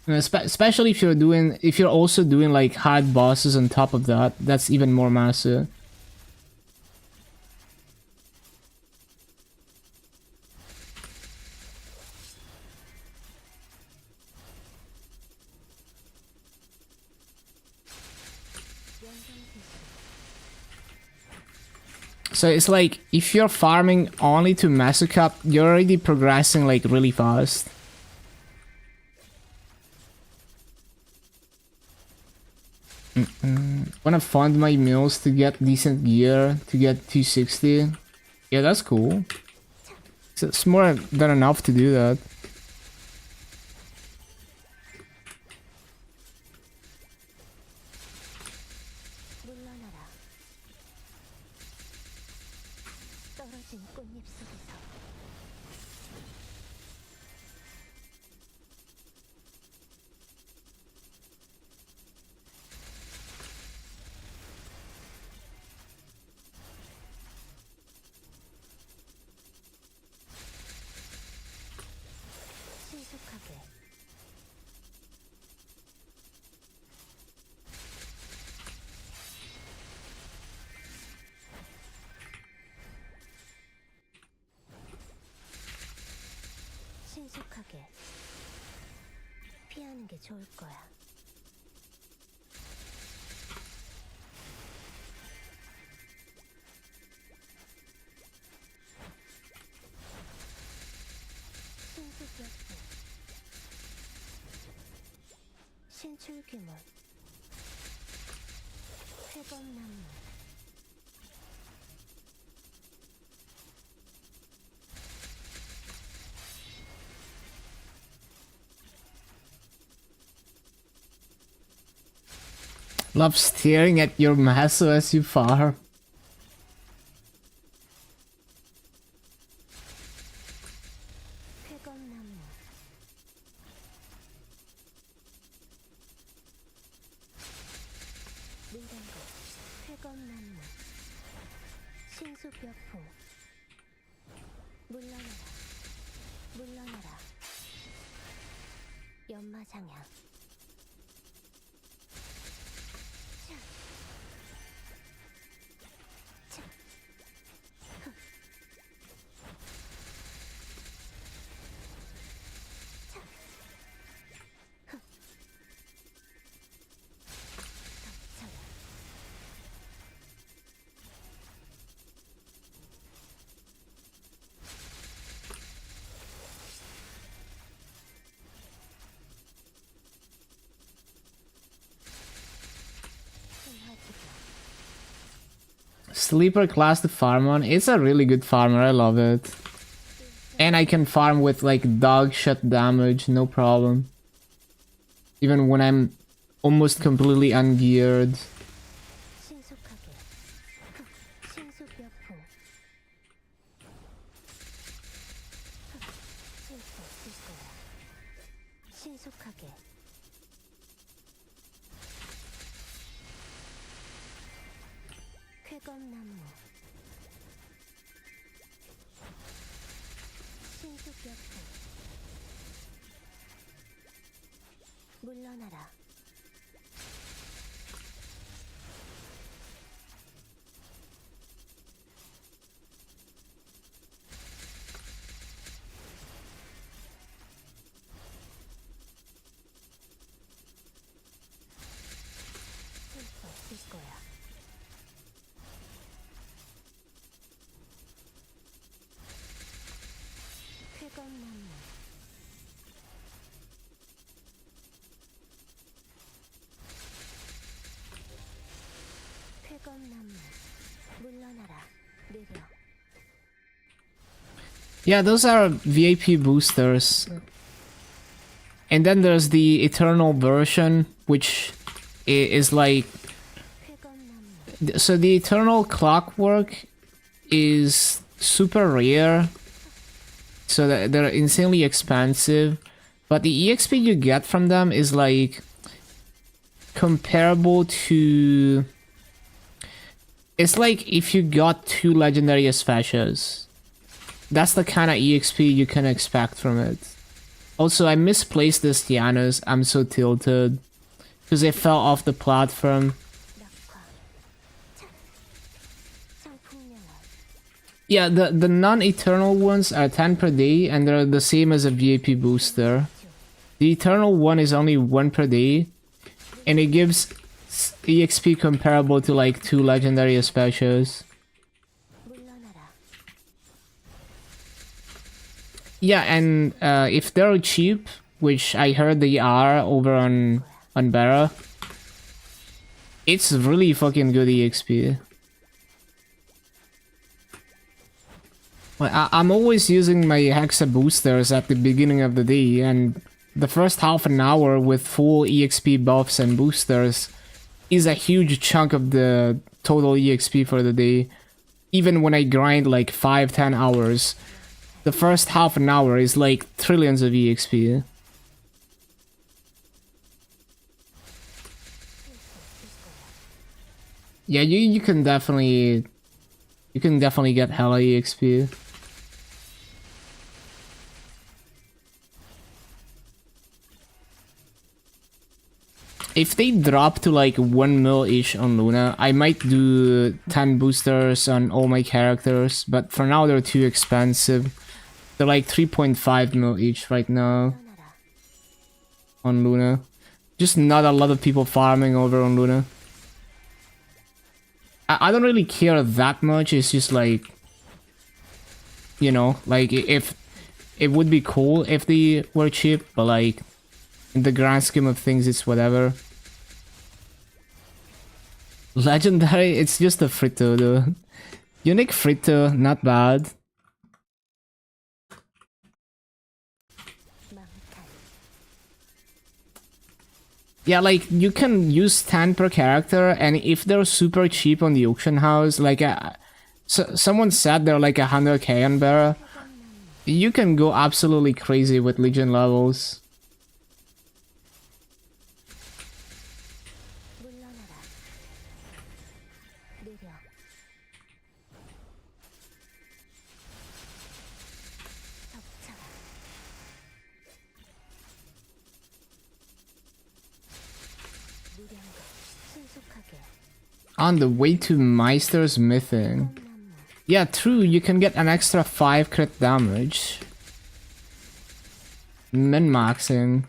Especially if you're also doing like hard bosses on top of that, that's even more massive. So it's like, if you're farming only to meso cap, you're already progressing like really fast. Wanna fund my meals to get decent gear, to get 260. Yeah, that's cool. It's more than enough to do that. 피하는 게 좋을 거야. 신수격부. 신출규모. 회검나무. Love staring at your maso as you farm. 회검나무. 물단거. 회검나무. 신수벽풍. 물러나라. 물러나라. 연마장향. Sleeper class to farm on. It's a really good farmer. I love it. And I can farm with like dog shot damage, no problem. Even when I'm almost completely ungeared. 신속하게. 신수벽풍. 쓸 수 없을 거야. 신속하게. 쾌검나무. 신수벽풍. 물러나라. 쓸 수 없을 거야. 쾌검나무. 쾌검나무. 물러나라. 느려. Yeah, those are VIP boosters. And then there's the Eternal version, which is like... 쾌검나무. So the Eternal Clockwork is super rare. So they're insanely expensive. But the EXP you get from them is like... comparable to... It's like if you got 2 legendary Aspecias. That's the kind of EXP you can expect from it. Also, I misplaced this Dianas. I'm so tilted. Because they fell off the platform. 낙화. 차. 성풍명화. Yeah, the non-eternal ones are 10 per day, and they're the same as a VIP booster. The eternal one is only 1 per day, and it gives EXP comparable to like 2 legendary Aspecias. 물러나라. Yeah, and if they're cheap, which I heard they are over on Barra, it's really fucking good EXP. Well, I'm always using my Hexa boosters at the beginning of the day, and the first half an hour with full EXP buffs and boosters is a huge chunk of the total EXP for the day. Even when I grind like 5-10 hours, the first half an hour is like trillions of EXP. Yeah, you can definitely get hella EXP. If they drop to like 1 mil each on Luna, I might do 10 boosters on all my characters, but for now they're too expensive. They're like 3.5 mil each right now. 물러나라. on Luna. Just not a lot of people farming over on Luna. I don't really care that much. It's just like, you know, like if it would be cool if they were cheap, but like in the grand scheme of things, it's whatever. Legendary, it's just a Frito though. Unique Frito, not bad. Yeah, like you can use 10 per character, and if they're super cheap on the auction house, like someone said they're like 100k on Barra, you can go absolutely crazy with Legion levels. On the way to Meister's Mything. Yeah, true, you can get an extra 5 crit damage. Min-maxing.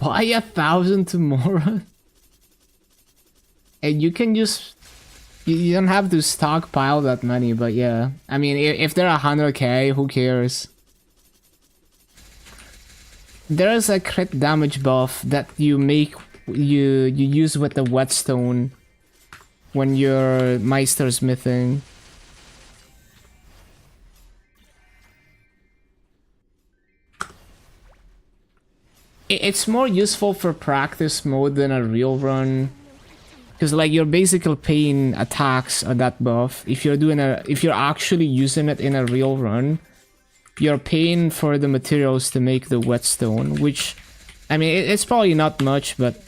Buy 1,000 tomorrow? And you can just... You don't have to stockpile that many, but yeah. I mean, if they're 100k, who cares? There is a crit damage buff that you use with the whetstone when you're Meister's Mything. It's more useful for practice mode than a real run. Because like you're basically paying attacks on that buff. If you're actually using it in a real run, you're paying for the materials to make the whetstone, which, I mean, it's probably not much, but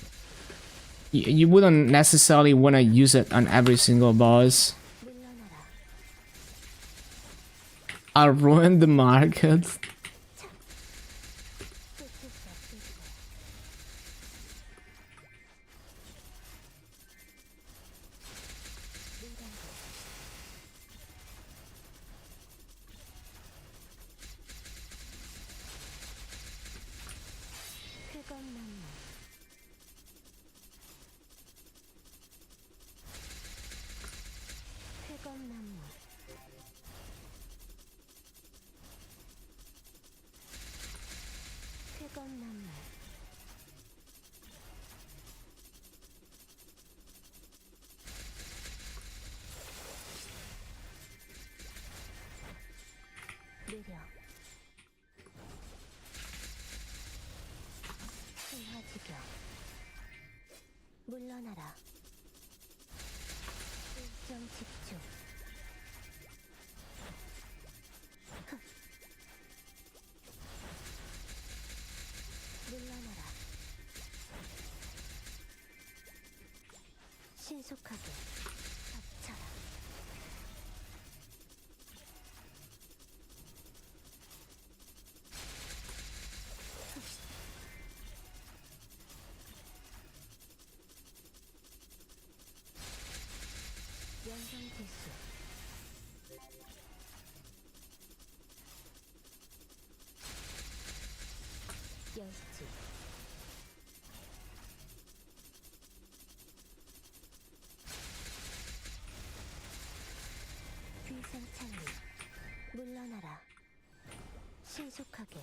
you wouldn't necessarily want to use it on every single boss. I'll ruin the market. 물러나라. 일정 집중. 물러나라. 신속하게 덮쳐라. 연성 개수. 열지. 위상 창리. 물러나라. 신속하게.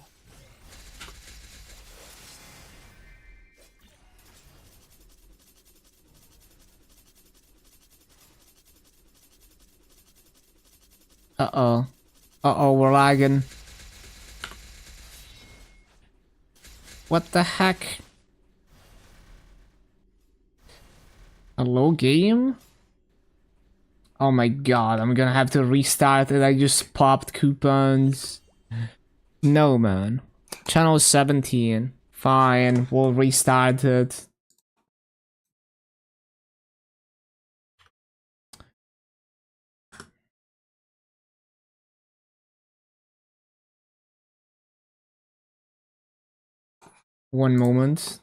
Uh-oh. Uh-oh, we're lagging. What the heck? A low game? Oh my god, I'm gonna have to restart it. I just popped coupons. No, man. Channel 17. Fine, we'll restart it. One moment.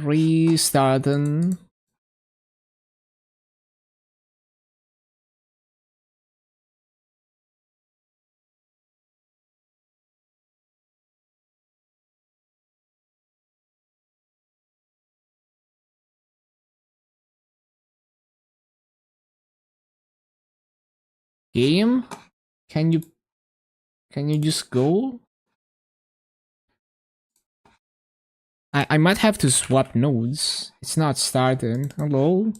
Restarting. Game? Can you just go? I might have to swap nodes. It's not starting. Hello?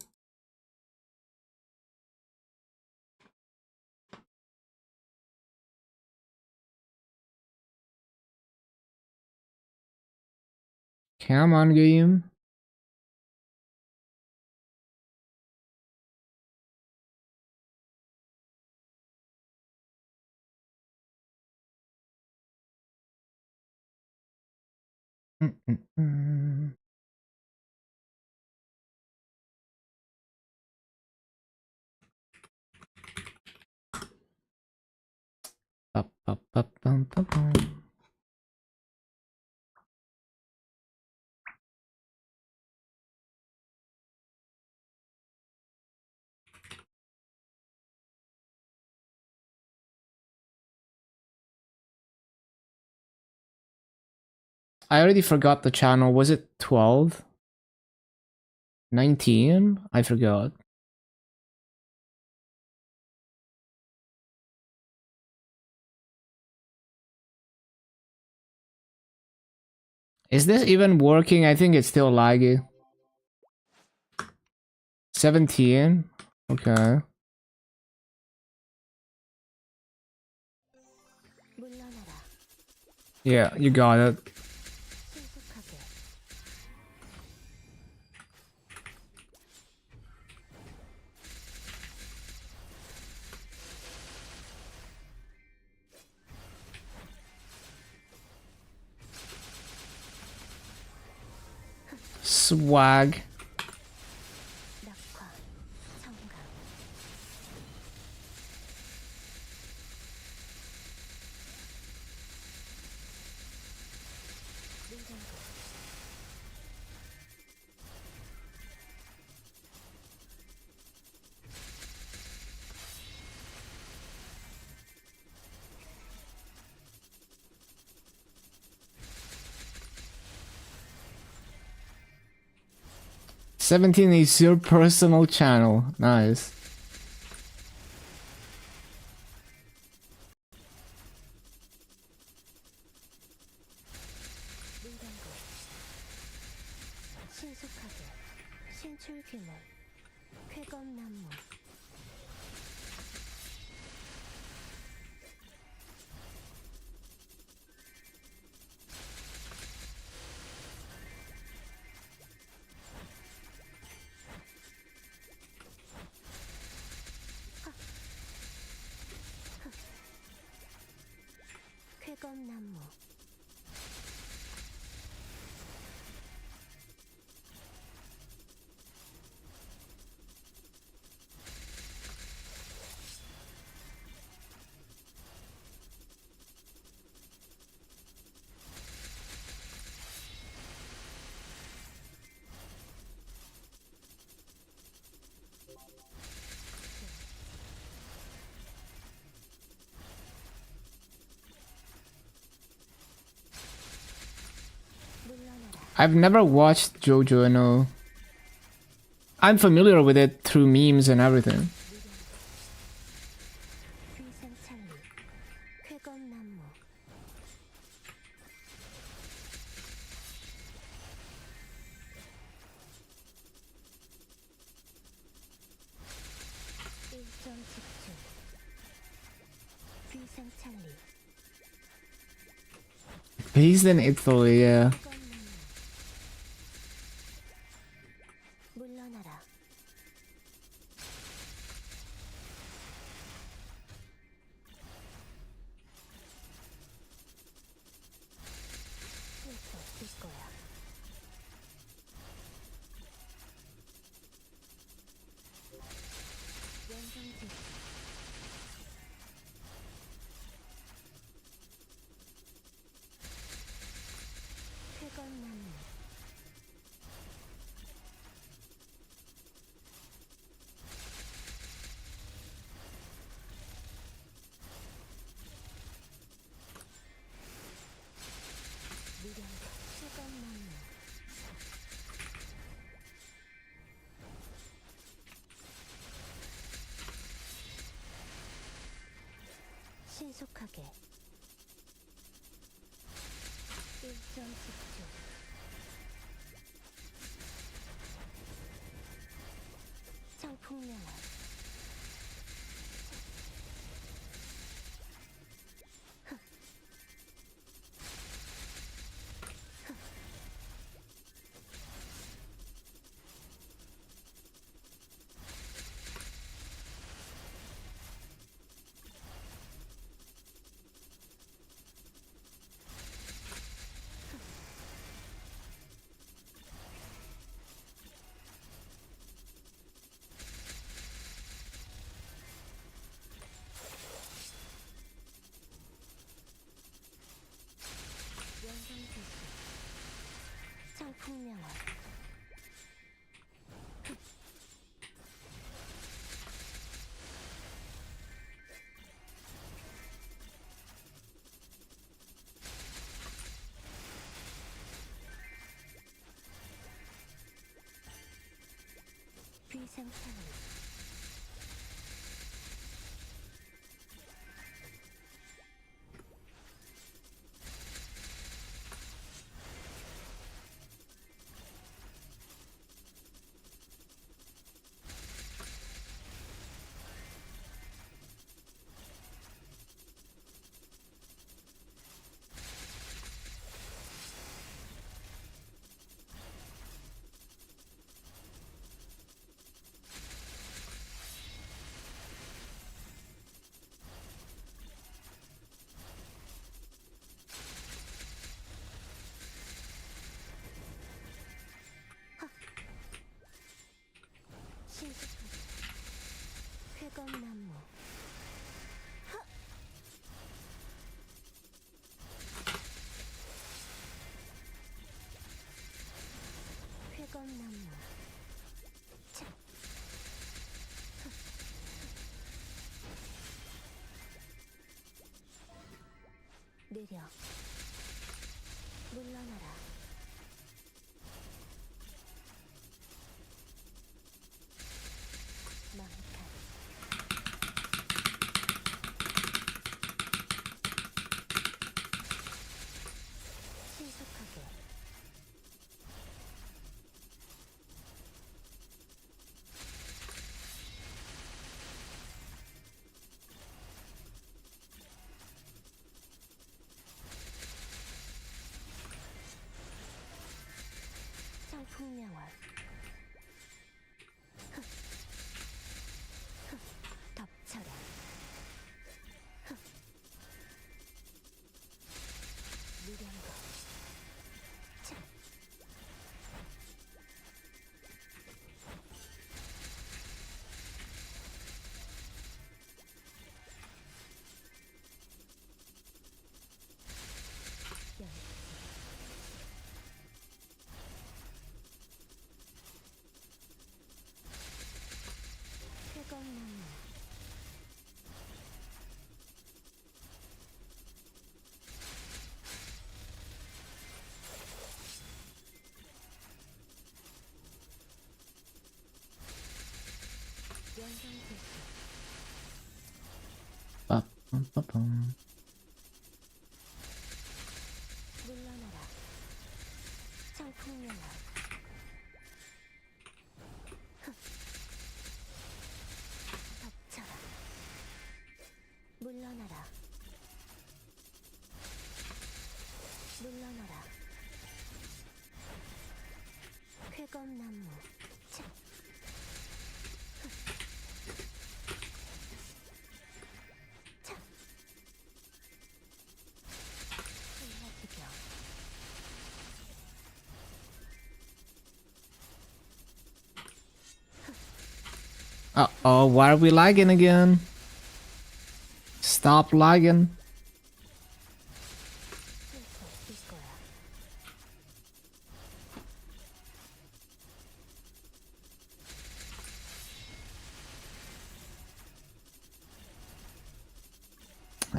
Come on, game. Mm-mm-mm. Ba-ba-ba-bum-ba-bum. I already forgot the channel. Was it 12? 19? I forgot. Is this even working? I think it's still laggy. 17? Okay. 물러나라. Yeah, you got it. 신속하게. Swag. 낙화. 청각. 냉장고. 17 is your personal channel. Nice. 냉장고. 신속하게. 신출귀물. 쾌검나무. 쾌검나무. 물러나라. I've never watched JoJo, no. I'm familiar with it through memes and everything. 귀생찰리. 쾌검나무. 일점 집중. 귀생찰리. Based in Italy, yeah. 쾌검나무. 물러나라. 할수 없을 거야. 연정지. 쾌검나무. 신속하게. 일정 집중. 청풍명화. 청풍명화. 비상창을. 신속하게. 회검나무. 회검나무. 차. 느려. 물러나라. 망탈. 신속하게. 청풍명화. 덮쳐라. 무량거. 차. 연. 회검나무. 연상태수. 빠밤빠밤. 물러나라. 청풍명화. 덮쳐라. 물러나라. 물러나라. 회검나무. 차. 차. 한라지병. Uh-oh, why are we lagging again? Stop lagging. 할수 없을 거야.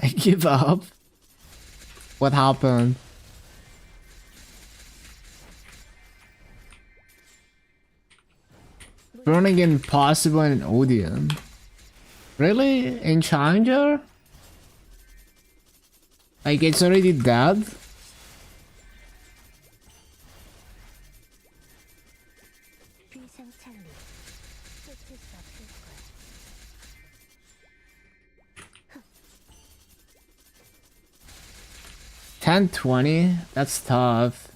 I give up. What happened? Burning impossible in Odeon. Really? In Challenger? Like, it's already dead? 비상창리. 쫓을 수 없을 거야. 10-20? That's tough.